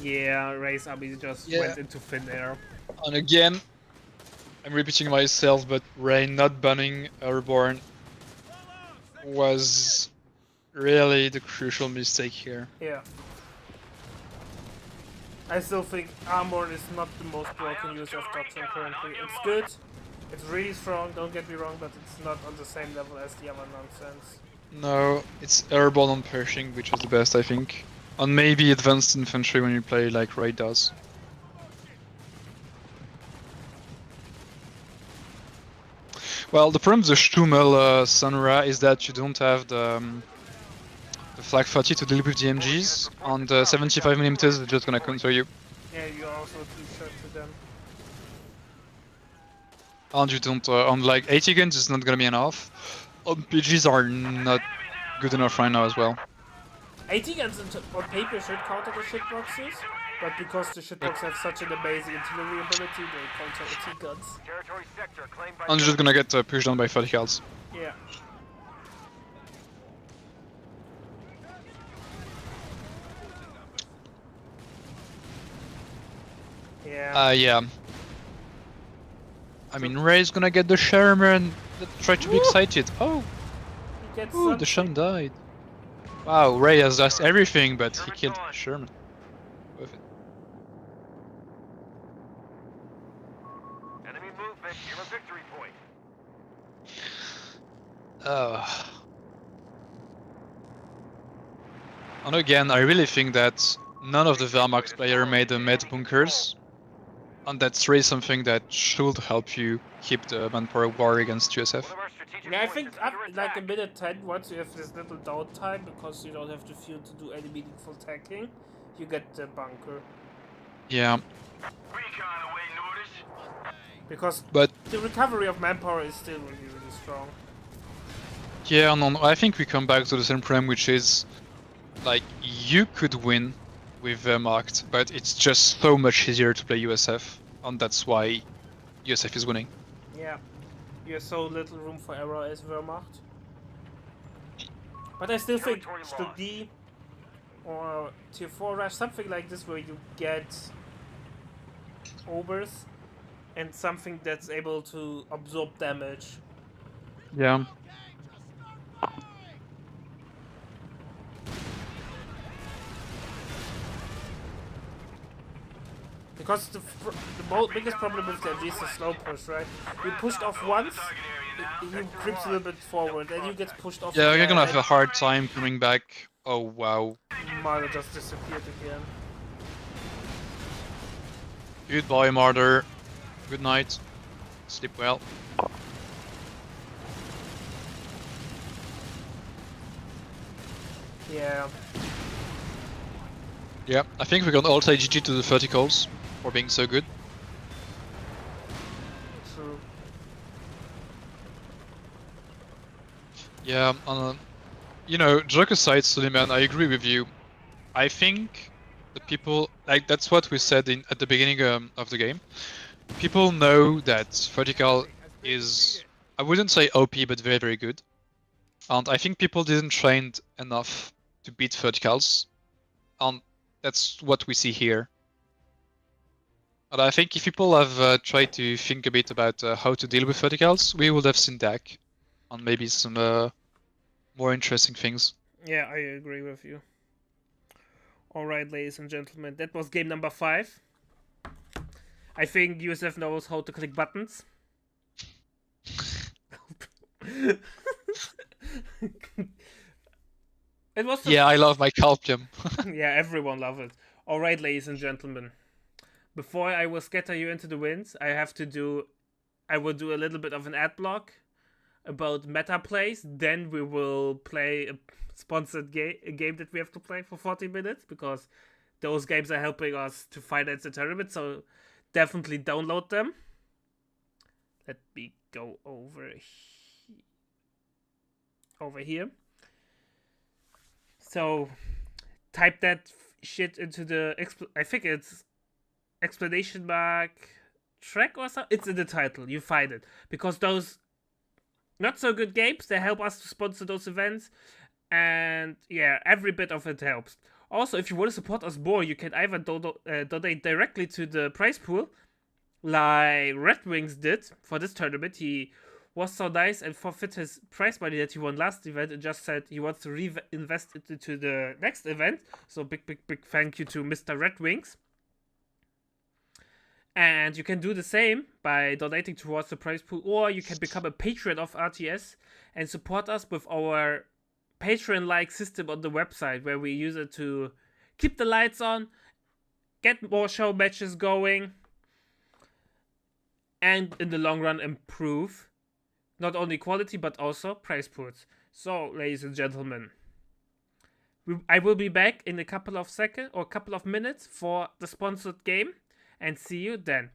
Yeah, Ray's army just Yeah. went into thin air. And again, I'm repeating myself, but Rain not banning Airborne was really the crucial mistake here. Yeah. I still think Armor is not the most broken use of Doctrine currently. It's good, it's really strong, don't get me wrong, but it's not on the same level as the other nonsense. No, it's Airborne on Pershing, which is the best, I think. And maybe Advanced Infantry when you play like Ray does. Well, the problem with the Stummel Sunra is that you don't have the Flak 30 to deal with the MGs, and 75mm is just gonna counter you. Yeah, you're also too short to them. And you don't, on like 80 guns is not gonna be enough. PGs are not good enough right now as well. 80 guns on paper should counter the shitboxes, but because the shitboxes have such an amazing artillery ability, they counter 80 guns. Territory sector claimed by And you're just gonna get pushed down by 30 calls. Yeah. Yeah. Yeah. I mean, Ray's gonna get the Sherman. Try to be excited. Oh, He gets ooh, the something. Sherman died. Wow, Ray has lost everything, but he killed Sherman. Worth it. enemy movement near a victory point. And again, I really think that none of the Wehrmacht player made the med bunkers. And that's really something that should help you keep the manpower war against USF. One of our strategic Yeah, I points think is up under like a attack. minute 10, once you have this little downtime, because you don't have to fuel to do any meaningful attacking, you get the bunker. Yeah, Recon away notice. Because but the recovery of manpower is still really, really strong. yeah, no, I think we come back to the same problem, which is like you could win with Wehrmacht, but it's just so much easier to play USF, and that's why USF is winning. Yeah. You have so little room for error as Wehrmacht. But I still think Territory lost. Studi or Tier 4 Rush, something like this where you get Obers and something that's able to absorb damage. Yeah. Because the biggest problem with the MG is the slow push, right? You pushed off once, he creeps a little bit forward, and you get pushed off Yeah, you're again, gonna have and a hard time coming back. Oh wow. Martyr just disappeared again. Goodbye, Martyr. Good night. Sleep well. Yeah. Yeah, I think we can all say GG to the verticals for being so good. True. Yeah, you know, joke aside, Suleiman, I agree with you. I think the people, like, that's what we said at the beginning of the game. People know that vertical is, I wouldn't say OP, but very, very good. And I think people didn't train enough to beat verticals. And that's what we see here. And I think if people have tried to think a bit about how to deal with verticals, we would have seen DAC and maybe some more interesting things. Yeah, I agree with you. Alright, ladies and gentlemen, that was game number 5. I think USF knows how to click buttons. It was Yeah, I love my Calpium. yeah, everyone loves it. Alright, ladies and gentlemen. Before I will scatter you into the winds, I will do a little bit of an ad block. about meta plays, then we will play a sponsored a game that we have to play for 40 minutes, because those games are helping us to finance the tournament, so definitely download them. Let me go over here. So type that shit into the I think it's explanation mark track or something. It's in the title. You find it, because those not so good games, they help us to sponsor those events, and yeah, every bit of it helps. Also, if you want to support us more, you can either donate directly to the prize pool, like Red Wings did for this tournament. He was so nice and forfeit his prize money that he won last event and just said he wants to reinvest it into the next event. So big thank you to Mr. Red Wings. And you can do the same by donating towards the prize pool, or you can become a patron of RTS and support us with our Patreon-like system on the website, where we use it to keep the lights on, get more show matches going, and in the long run improve not only quality but also prize pools. So, ladies and gentlemen, I will be back in a couple of seconds or a couple of minutes for the sponsored game, and see you then.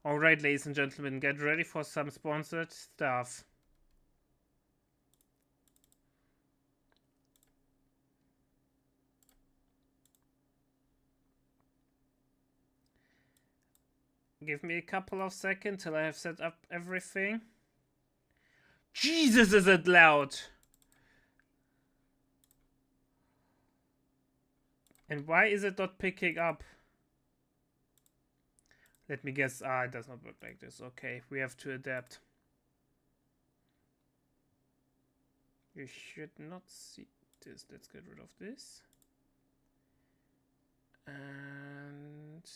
Alright, ladies and gentlemen, get ready for some sponsored stuff. Give me a couple of seconds till I have set up everything. Jesus, is it loud! And why is it not picking up? Let me guess. It does not work like this. Okay, we have to adapt. You should not see this. Let's get rid of this. And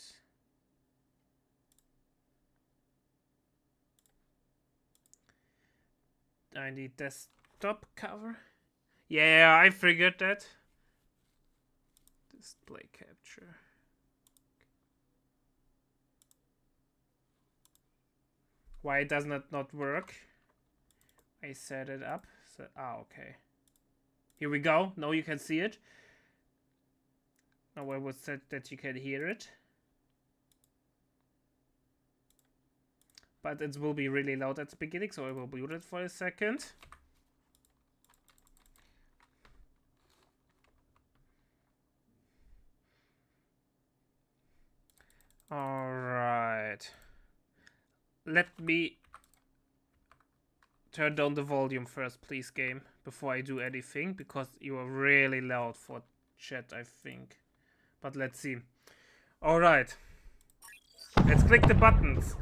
I need desktop cover. Yeah, I figured that. Display capture. Why does not work? I set it up. So, okay. Here we go. Now you can see it. Now I would set that you can hear it. But it will be really loud at the beginning, so I will mute it for a second. Alright. Let me turn down the volume first, please, game, before I do anything, because you are really loud for chat, I think. But let's see. Alright. Let's click the buttons.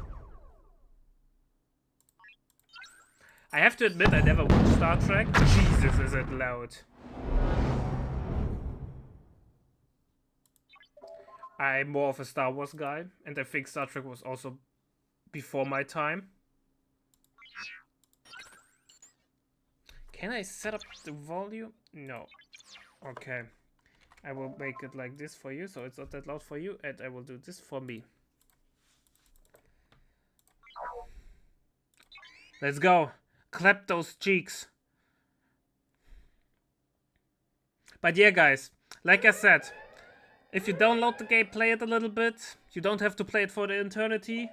I have to admit I never watched Star Trek. Jesus, is it loud. I'm more of a Star Wars guy, and I think Star Trek was also before my time. Can I set up the volume? No. Okay. I will make it like this for you, so it's not that loud for you, and I will do this for me. Let's go. Clap those cheeks. But yeah, guys, like I said, if you download the game, play it a little bit. You don't have to play it for the eternity.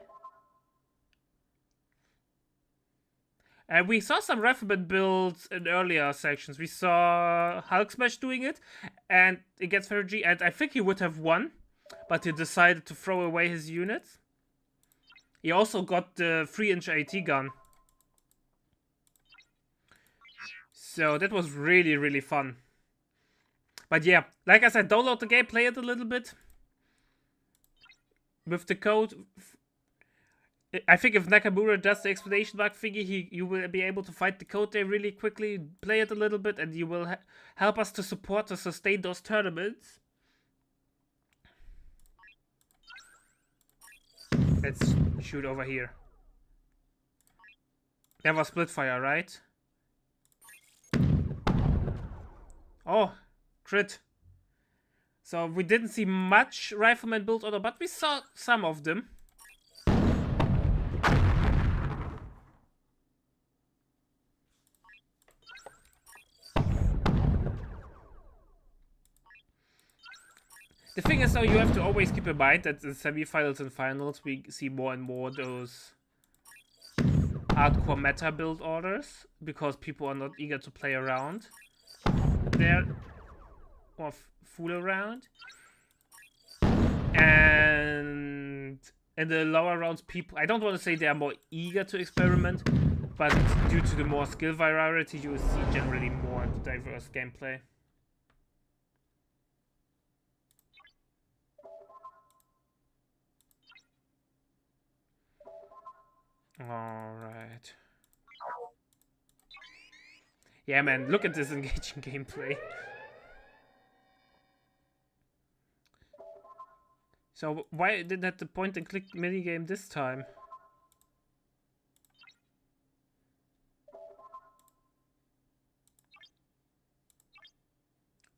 And we saw some rifleman builds in earlier sections. We saw Hulk Smash doing it, and it gets very G. And I think he would have won, but he decided to throw away his units. He also got the 3-inch AT gun. So that was really, really fun. But yeah, like I said, download the game, play it a little bit. With the code, I think if Nakamura does the explanation mark thingy, you will be able to find the code there really quickly, play it a little bit, and you will help us to support, to sustain those tournaments. Let's shoot over here. That was Splitfire, right? Oh, crit. So we didn't see much rifleman build order, but we saw some of them. The thing is, though, you have to always keep in mind that in semifinals and finals we see more and more those hardcore meta build orders, because people are not eager to play around there or fool around. And in the lower rounds, people, I don't want to say they are more eager to experiment, but due to the more skill variety, you will see generally more diverse gameplay. Alright. Yeah, man, look at this engaging gameplay. So, why didn't have the point and click minigame this time?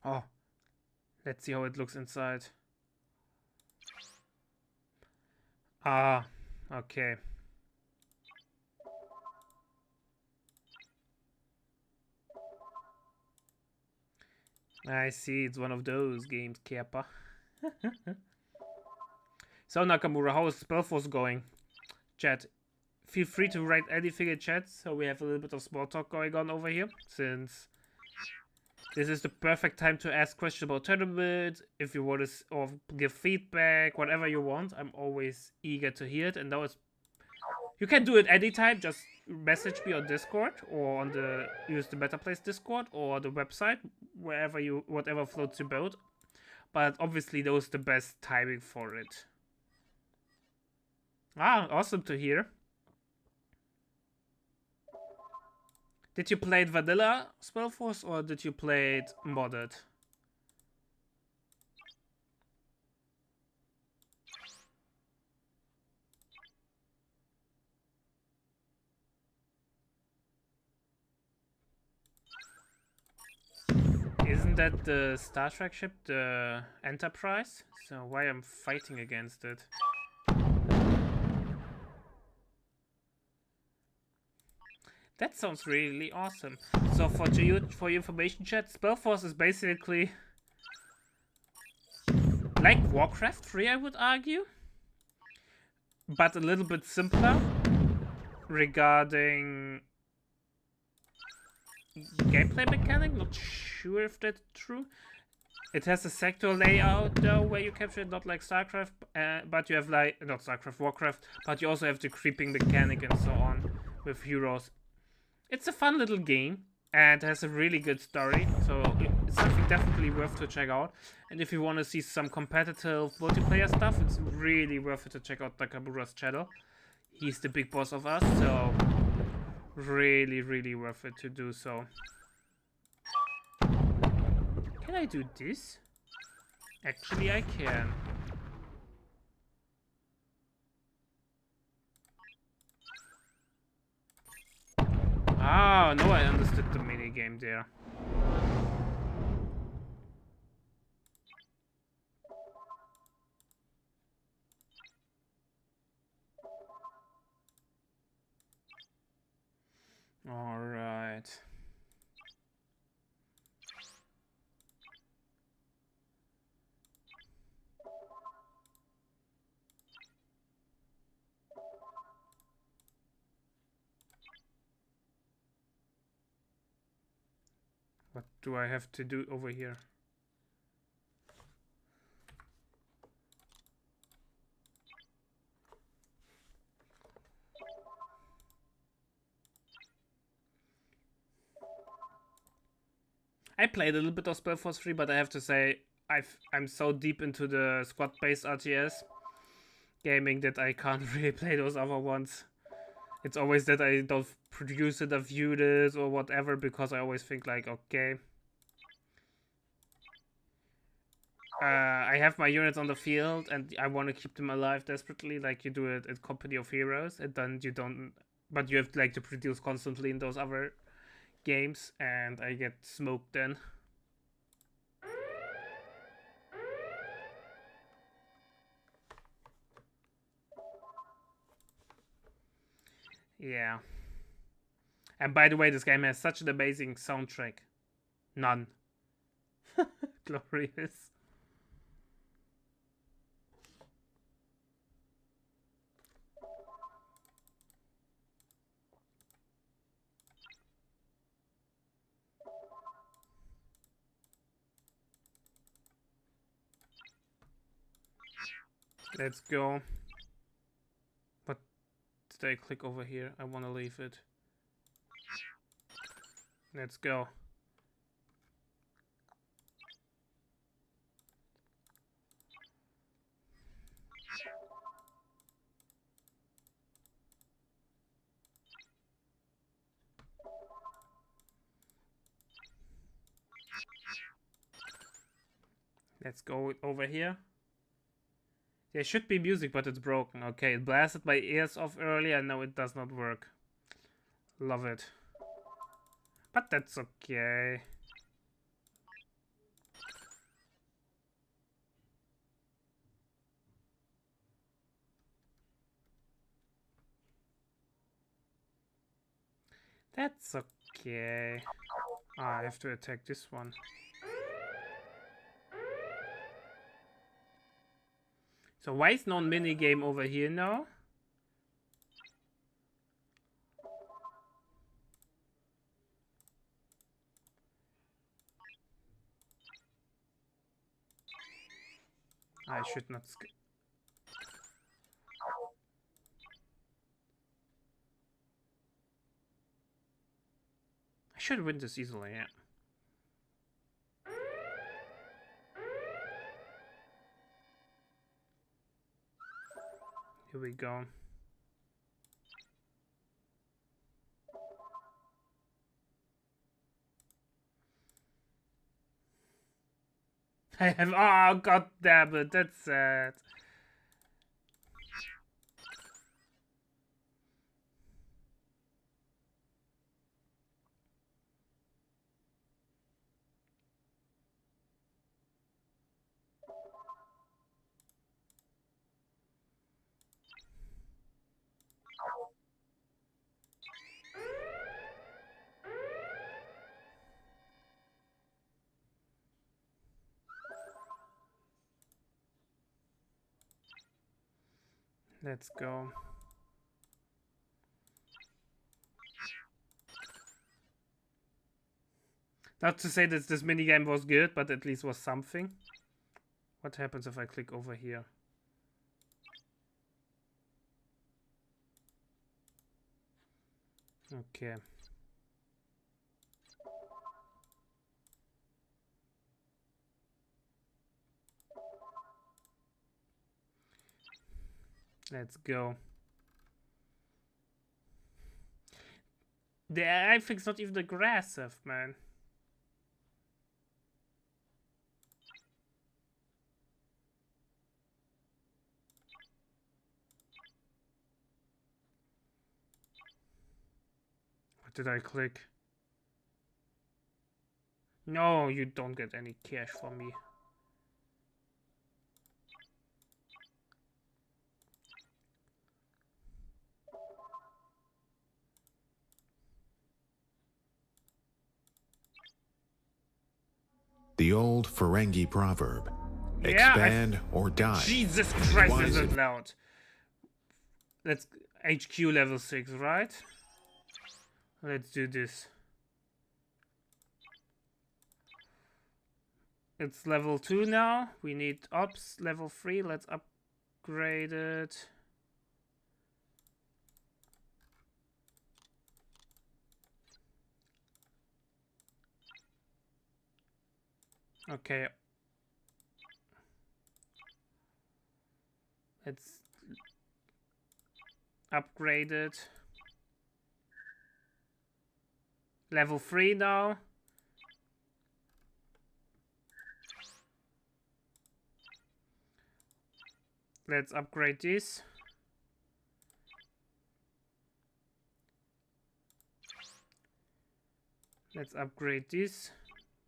Oh. Let's see how it looks inside. Ah, okay. I see, it's one of those games, Kappa. So Nakamura, how is Spellforce going? Chat, feel free to write anything in chat, so we have a little bit of small talk going on over here, since this is the perfect time to ask questions about tournament, if you want to, or give feedback, whatever you want. I'm always eager to hear it, and now it's, you can do it anytime, just message me on Discord, or on the, use the MetaPlace Discord, or the website, wherever you, whatever floats your boat. But obviously those the best timing for it. Ah, awesome to hear. Did you play it vanilla Spellforce, or did you play it modded? Isn't that the Star Trek ship, the Enterprise? So why I'm fighting against it? That sounds really awesome. So for your information, chat, Spellforce is basically like Warcraft 3, I would argue, but a little bit simpler regarding gameplay mechanic. Not sure if that's true. It has a sector layout though where you capture it, not like StarCraft, but you have like not StarCraft, Warcraft, but you also have the creeping mechanic and so on with heroes. It's a fun little game and has a really good story, so it's something definitely worth to check out. And if you want to see some competitive multiplayer stuff, it's really worth it to check out Nakamura's channel. He's the big boss of us, so really worth it to do so. Can I do this? Actually, I can. Ah, no, I understood the minigame there. All right. What do I have to do over here? I played a little bit of Spellforce 3, but I have to say I'm so deep into the squad-based RTS gaming that I can't really play those other ones. It's always that I don't produce it, I view this or whatever, because I always think like, okay, I have my units on the field and I want to keep them alive desperately, like you do it at Company of Heroes, and then you don't, but you have like to produce constantly in those other games, and I get smoked then. Yeah. And by the way, this game has such an amazing soundtrack. None. Glorious. Let's go. What did I click over here? I want to leave it. Let's go. Let's go over here. There should be music, but it's broken. Okay, it blasted my ears off earlier, and now it does not work. Love it. But that's okay. That's okay. Ah, I have to attack this one. So why is no minigame over here now? I should not I should win this easily, yeah. Here we go. I have, oh god damn it, that's sad. Let's go. Not to say that this minigame was good, but at least was something. What happens if I click over here? Okay. Let's go. The AI thing's not even aggressive, man. What did I click? No, you don't get any cash from me. The old Ferengi proverb, Yeah, expand or die. Jesus Christ, Why is is it it- loud? Let's HQ level 6, right? Let's do this. It's level 2 now. We need ops level 3. Let's upgrade it. Okay. Let's upgrade it. Level 3 now. Let's upgrade this. Let's upgrade this.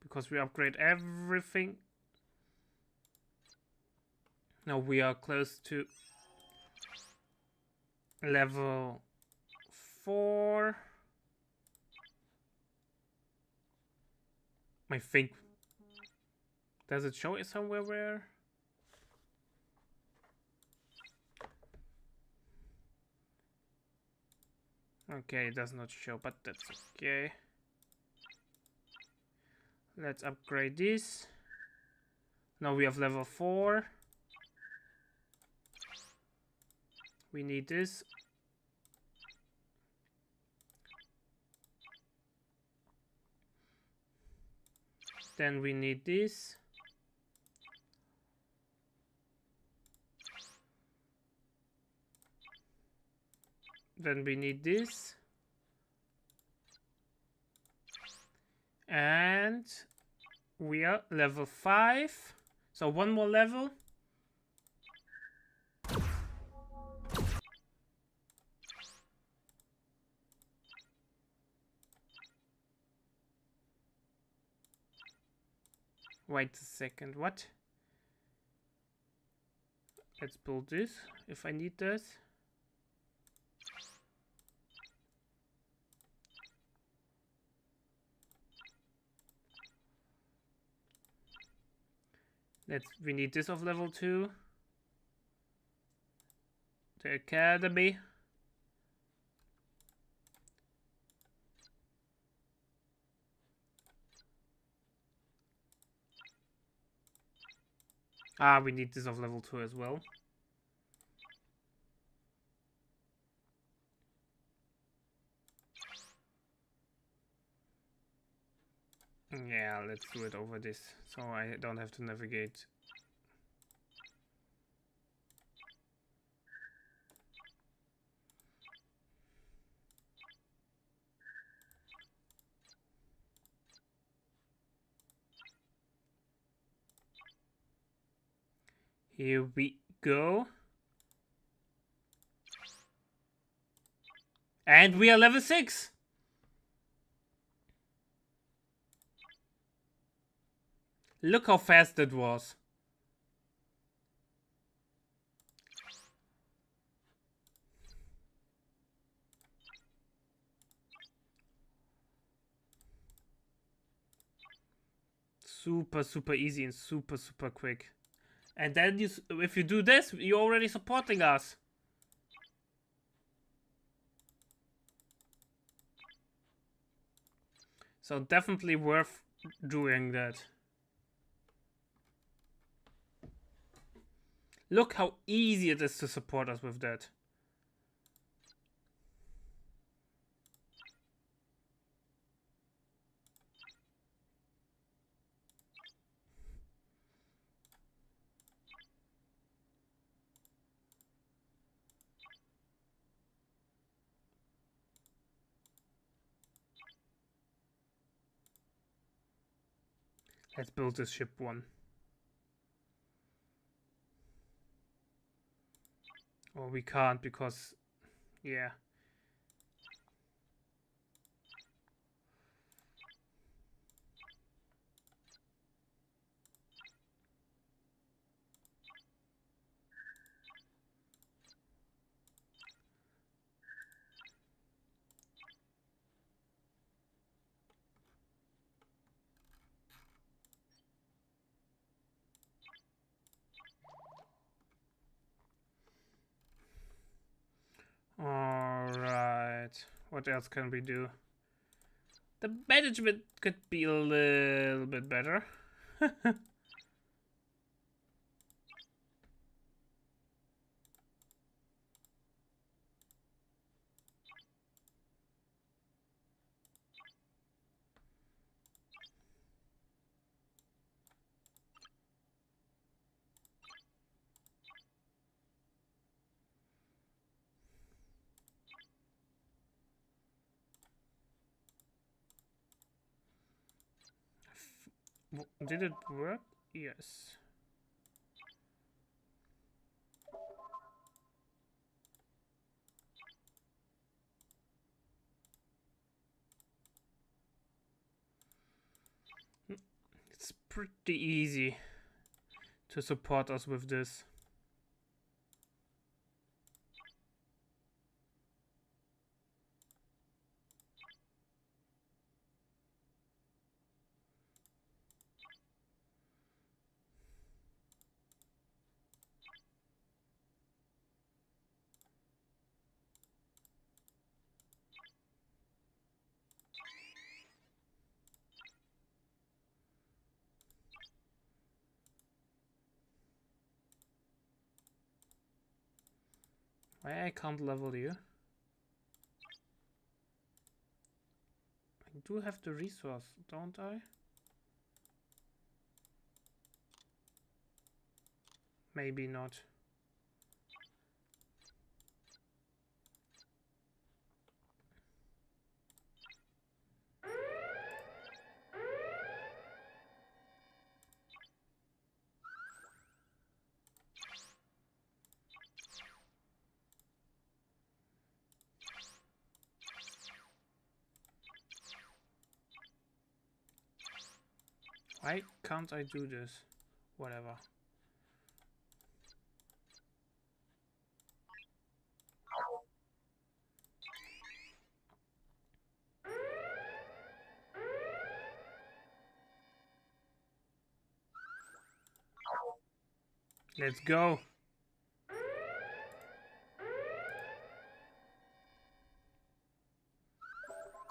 Because we upgrade everything. Now we are close to level 4. I think. Does it show it somewhere where? Okay, it does not show, but that's okay. Let's upgrade this. Now we have level 4. We need this. Then we need this. Then we need this. And we are level 5. So one more level. Wait a second, what? Let's build this, if I need this. We need this of level 2. The academy. Ah, we need this of level 2 as well. Yeah, let's do it over this, so I don't have to navigate. Here we go. And we are level 6! Look how fast that was. Super, super easy and super, super quick. And then if you do this, you're already supporting us. So definitely worth doing that. Look how easy it is to support us with that. Let's build this ship one. Or we can't because, yeah. Alright. What else can we do? The management could be a little bit better. Did it work? Yes. It's pretty easy to support us with this. Why I can't level you? I do have the resource, don't I? Maybe not. Why can't I do this? Whatever. Let's go.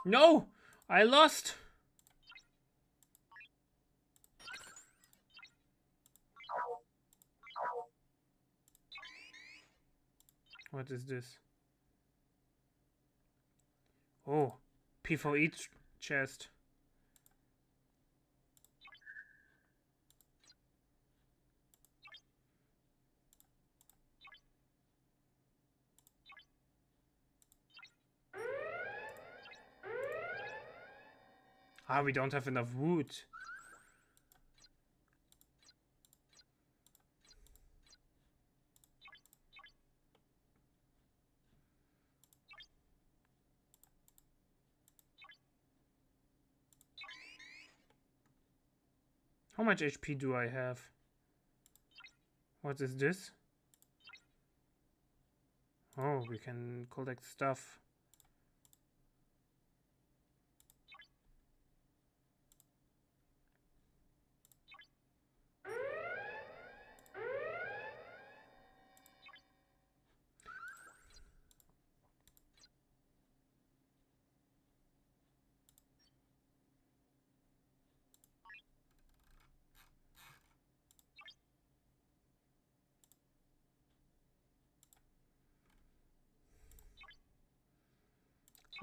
No! I lost! What is this? Oh, P for each chest. Ah, we don't have enough wood. How much HP do I have? What is this? Oh, we can collect stuff.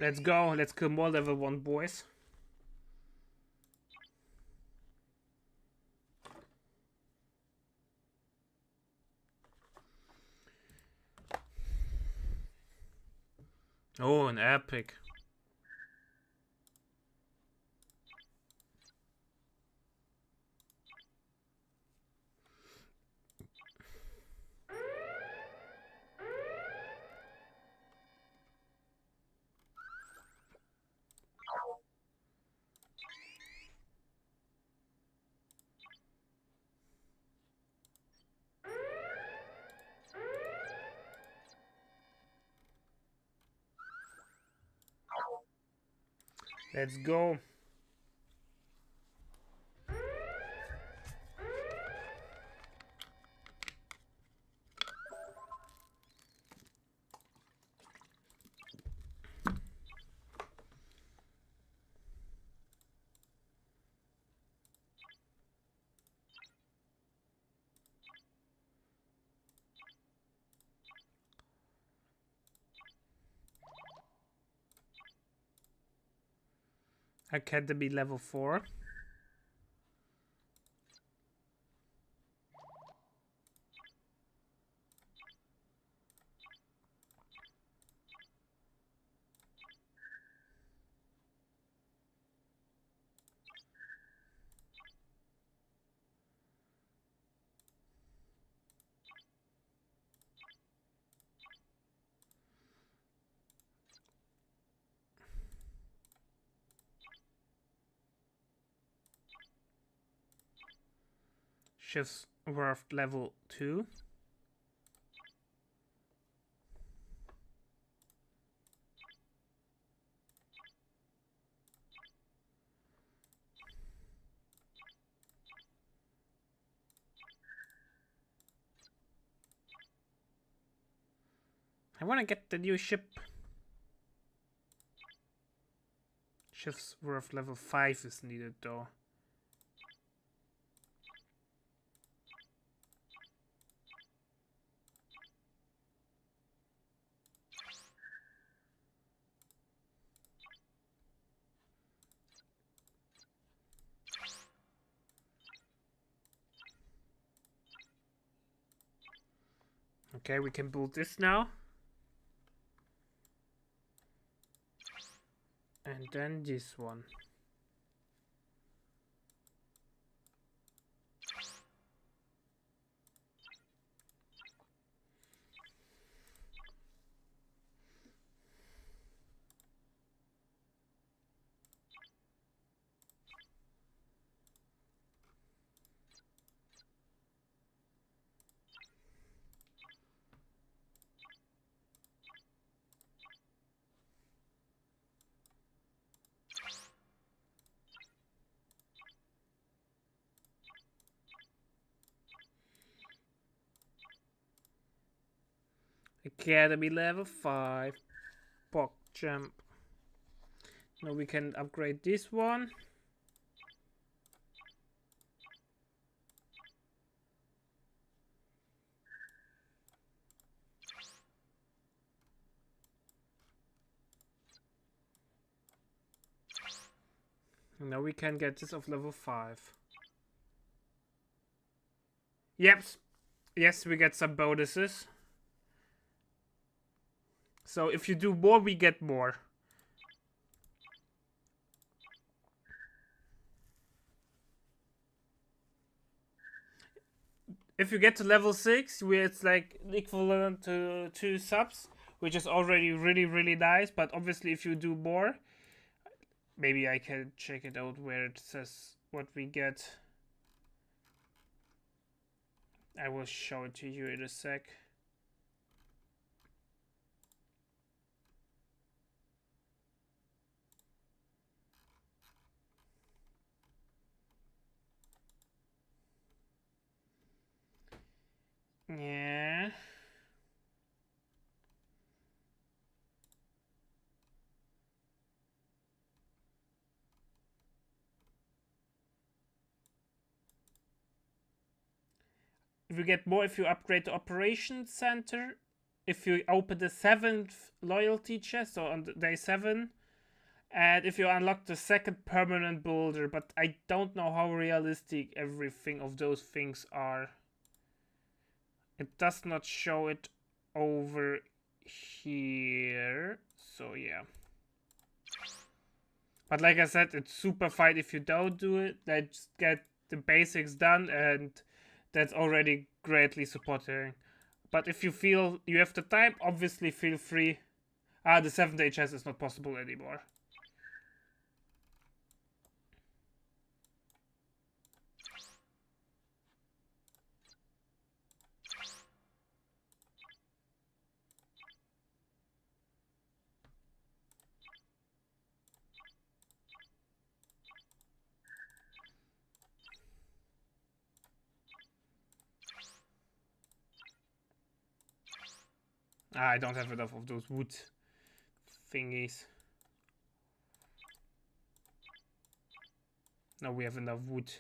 Let's go. Let's kill more level 1 boys. Oh, an epic. Let's go. Academy level 4. Shifts worth level 2. I want to get the new ship. Shifts worth level 5 is needed though. Okay, we can build this now. And then this one. Academy level 5. Pog jump. Now we can upgrade this one. And now we can get this of level 5. Yep. Yes, we get some bonuses. So if you do more, we get more. If you get to level 6, where it's like equivalent to 2 subs, which is already really, really nice. But obviously, if you do more, maybe I can check it out where it says what we get. I will show it to you in a sec. Yeah. If you get more if you upgrade the operations center if you open the 7th loyalty chest, so on day 7, and if you unlock the 2nd permanent boulder, but I don't know how realistic everything of those things are. It does not show it over here, so yeah. But like I said, it's super fine if you don't do it. Let's get the basics done, and that's already greatly supporting. But if you feel you have the time, obviously feel free. The 7th HS is not possible anymore. I don't have enough of those wood thingies. No, we have enough wood.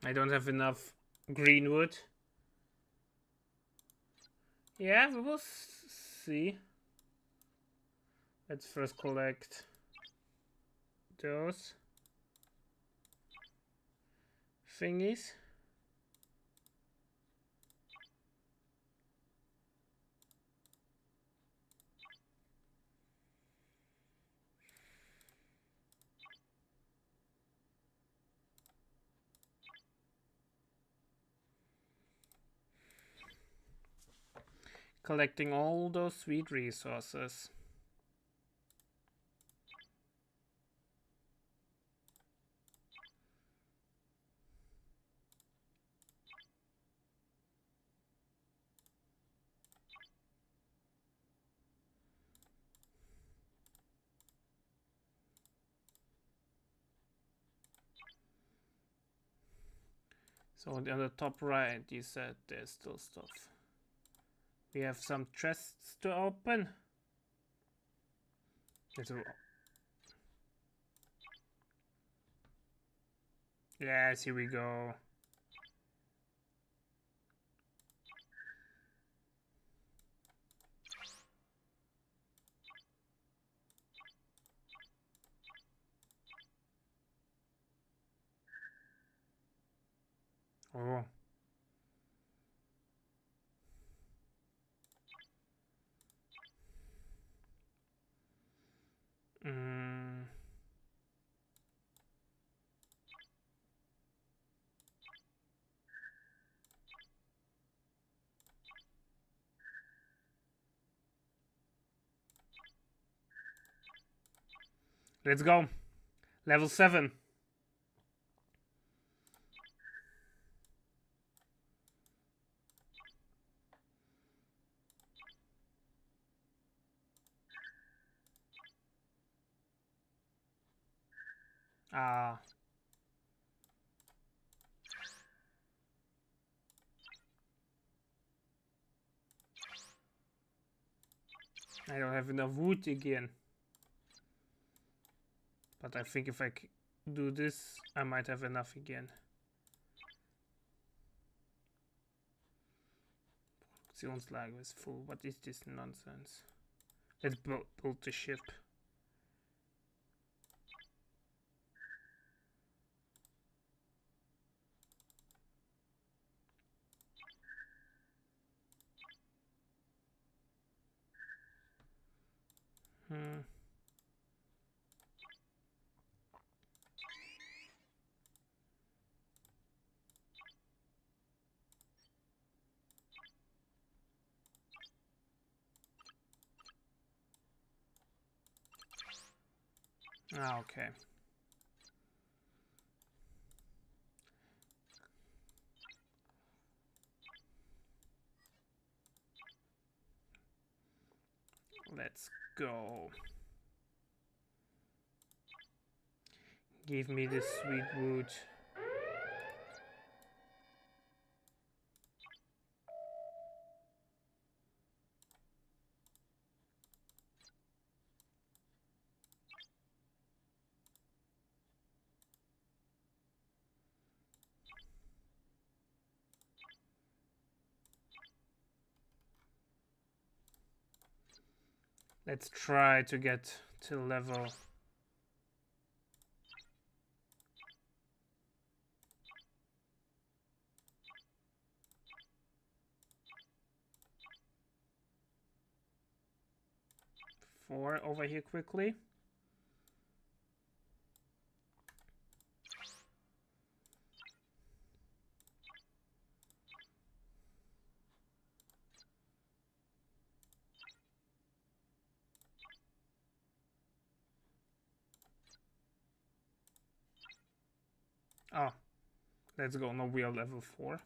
I don't have enough green wood. Yeah, we will see. Let's first collect those thingies. Collecting all those sweet resources. So on the top right, you said there's still stuff. We have some chests to open. Yes, here we go. Oh. Let's go. Level 7. Ah. I don't have enough wood again. But I think if I do this, I might have enough again. Produktionslager is full. What is this nonsense? Let's build the ship. Okay. Let's go. Give me the sweet wood. Let's try to get to level. Four over here quickly. Oh, let's go. No, we are level 4.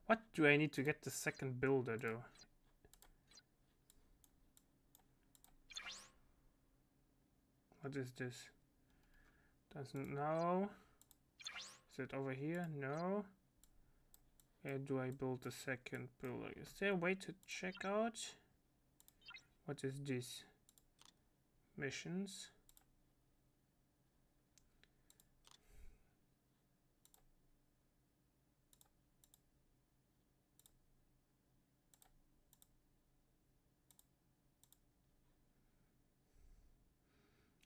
What do I need to get the second builder though? What is this? Doesn't know. Is it over here? No. Where do I build the second builder? Is there a way to check out? What is this? Missions.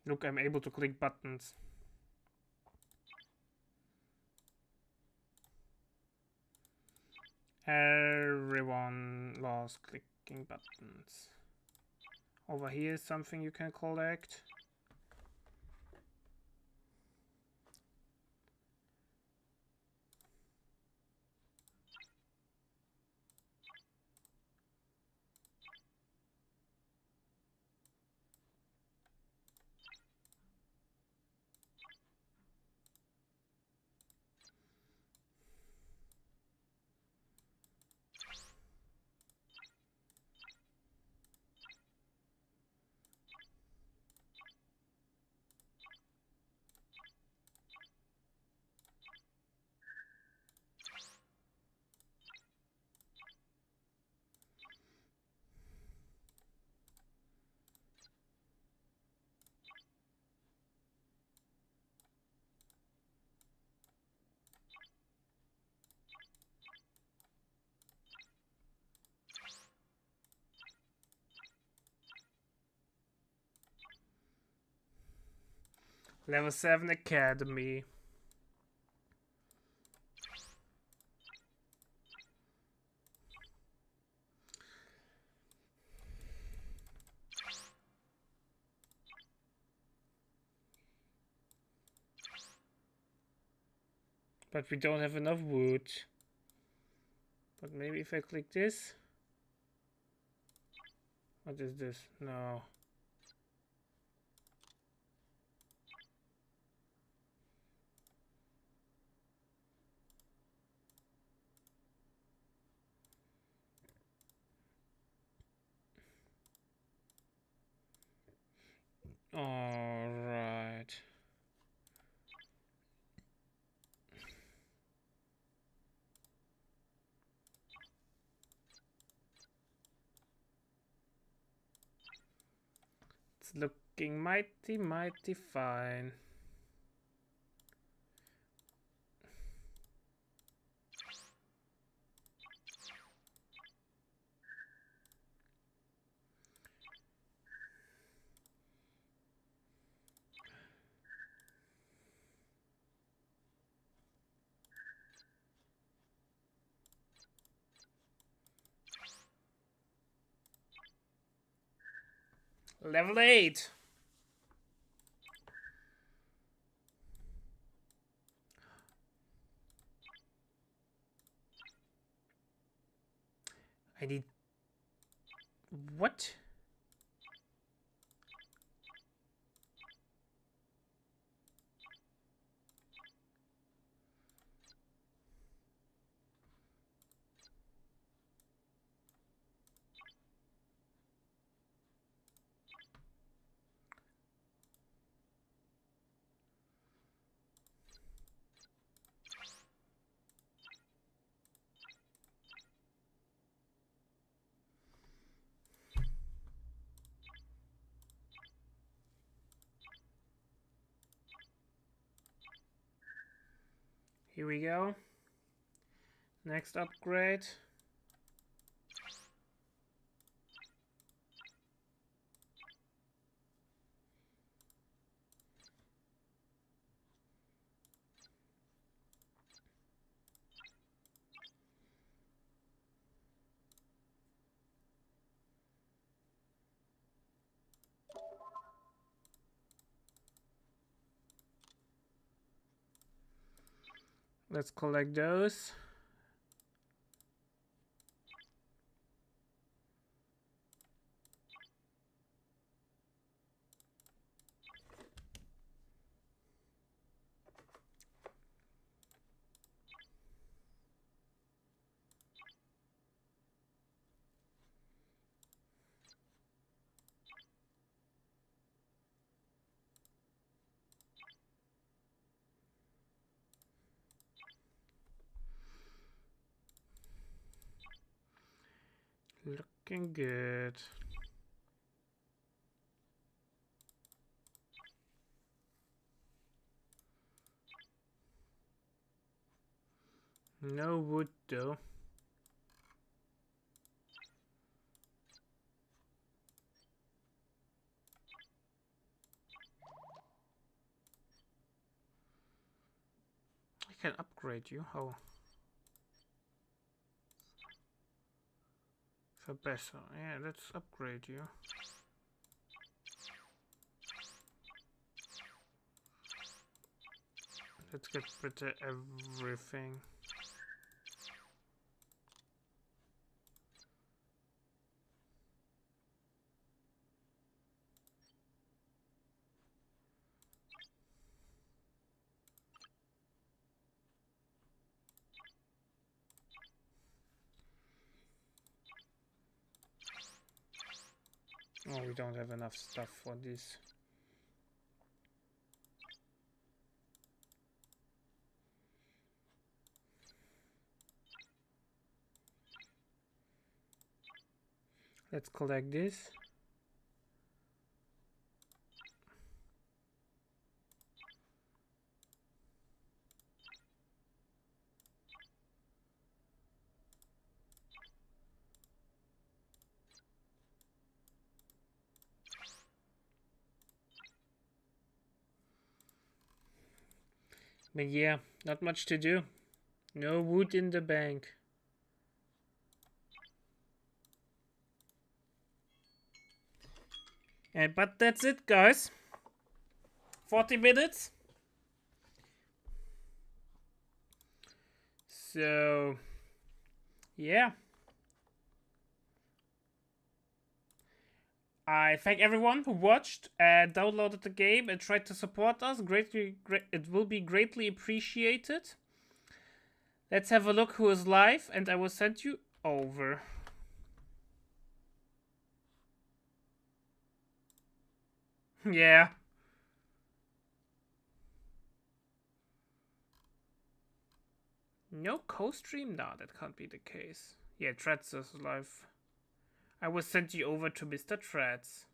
Look, I'm able to click buttons. Everyone loves clicking buttons. Over here is something you can collect. Level 7 Academy. But we don't have enough wood. But maybe if I click this. What is this? No. All right. It's looking mighty fine. Level 8. I need... What? Here we go. Next upgrade. Let's collect those. Looking good. No wood though. I can upgrade you. How? For better. Yeah, let's upgrade you. Let's get better everything. Oh, we don't have enough stuff for this. Let's collect this. But yeah, not much to do. No wood in the bank. But that's it, guys. 40 minutes. So, yeah. I thank everyone who watched and downloaded the game and tried to support us. It will be greatly appreciated. Let's have a look who is live, and I will send you over. Yeah. No co-stream? No, that can't be the case. Yeah, Treads is live. I will send you over to Mr. Treads.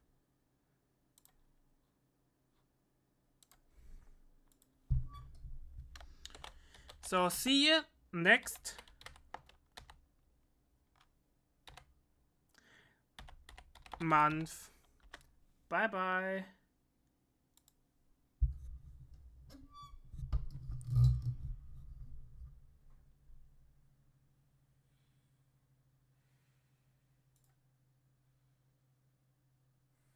So, see you next month. Bye bye.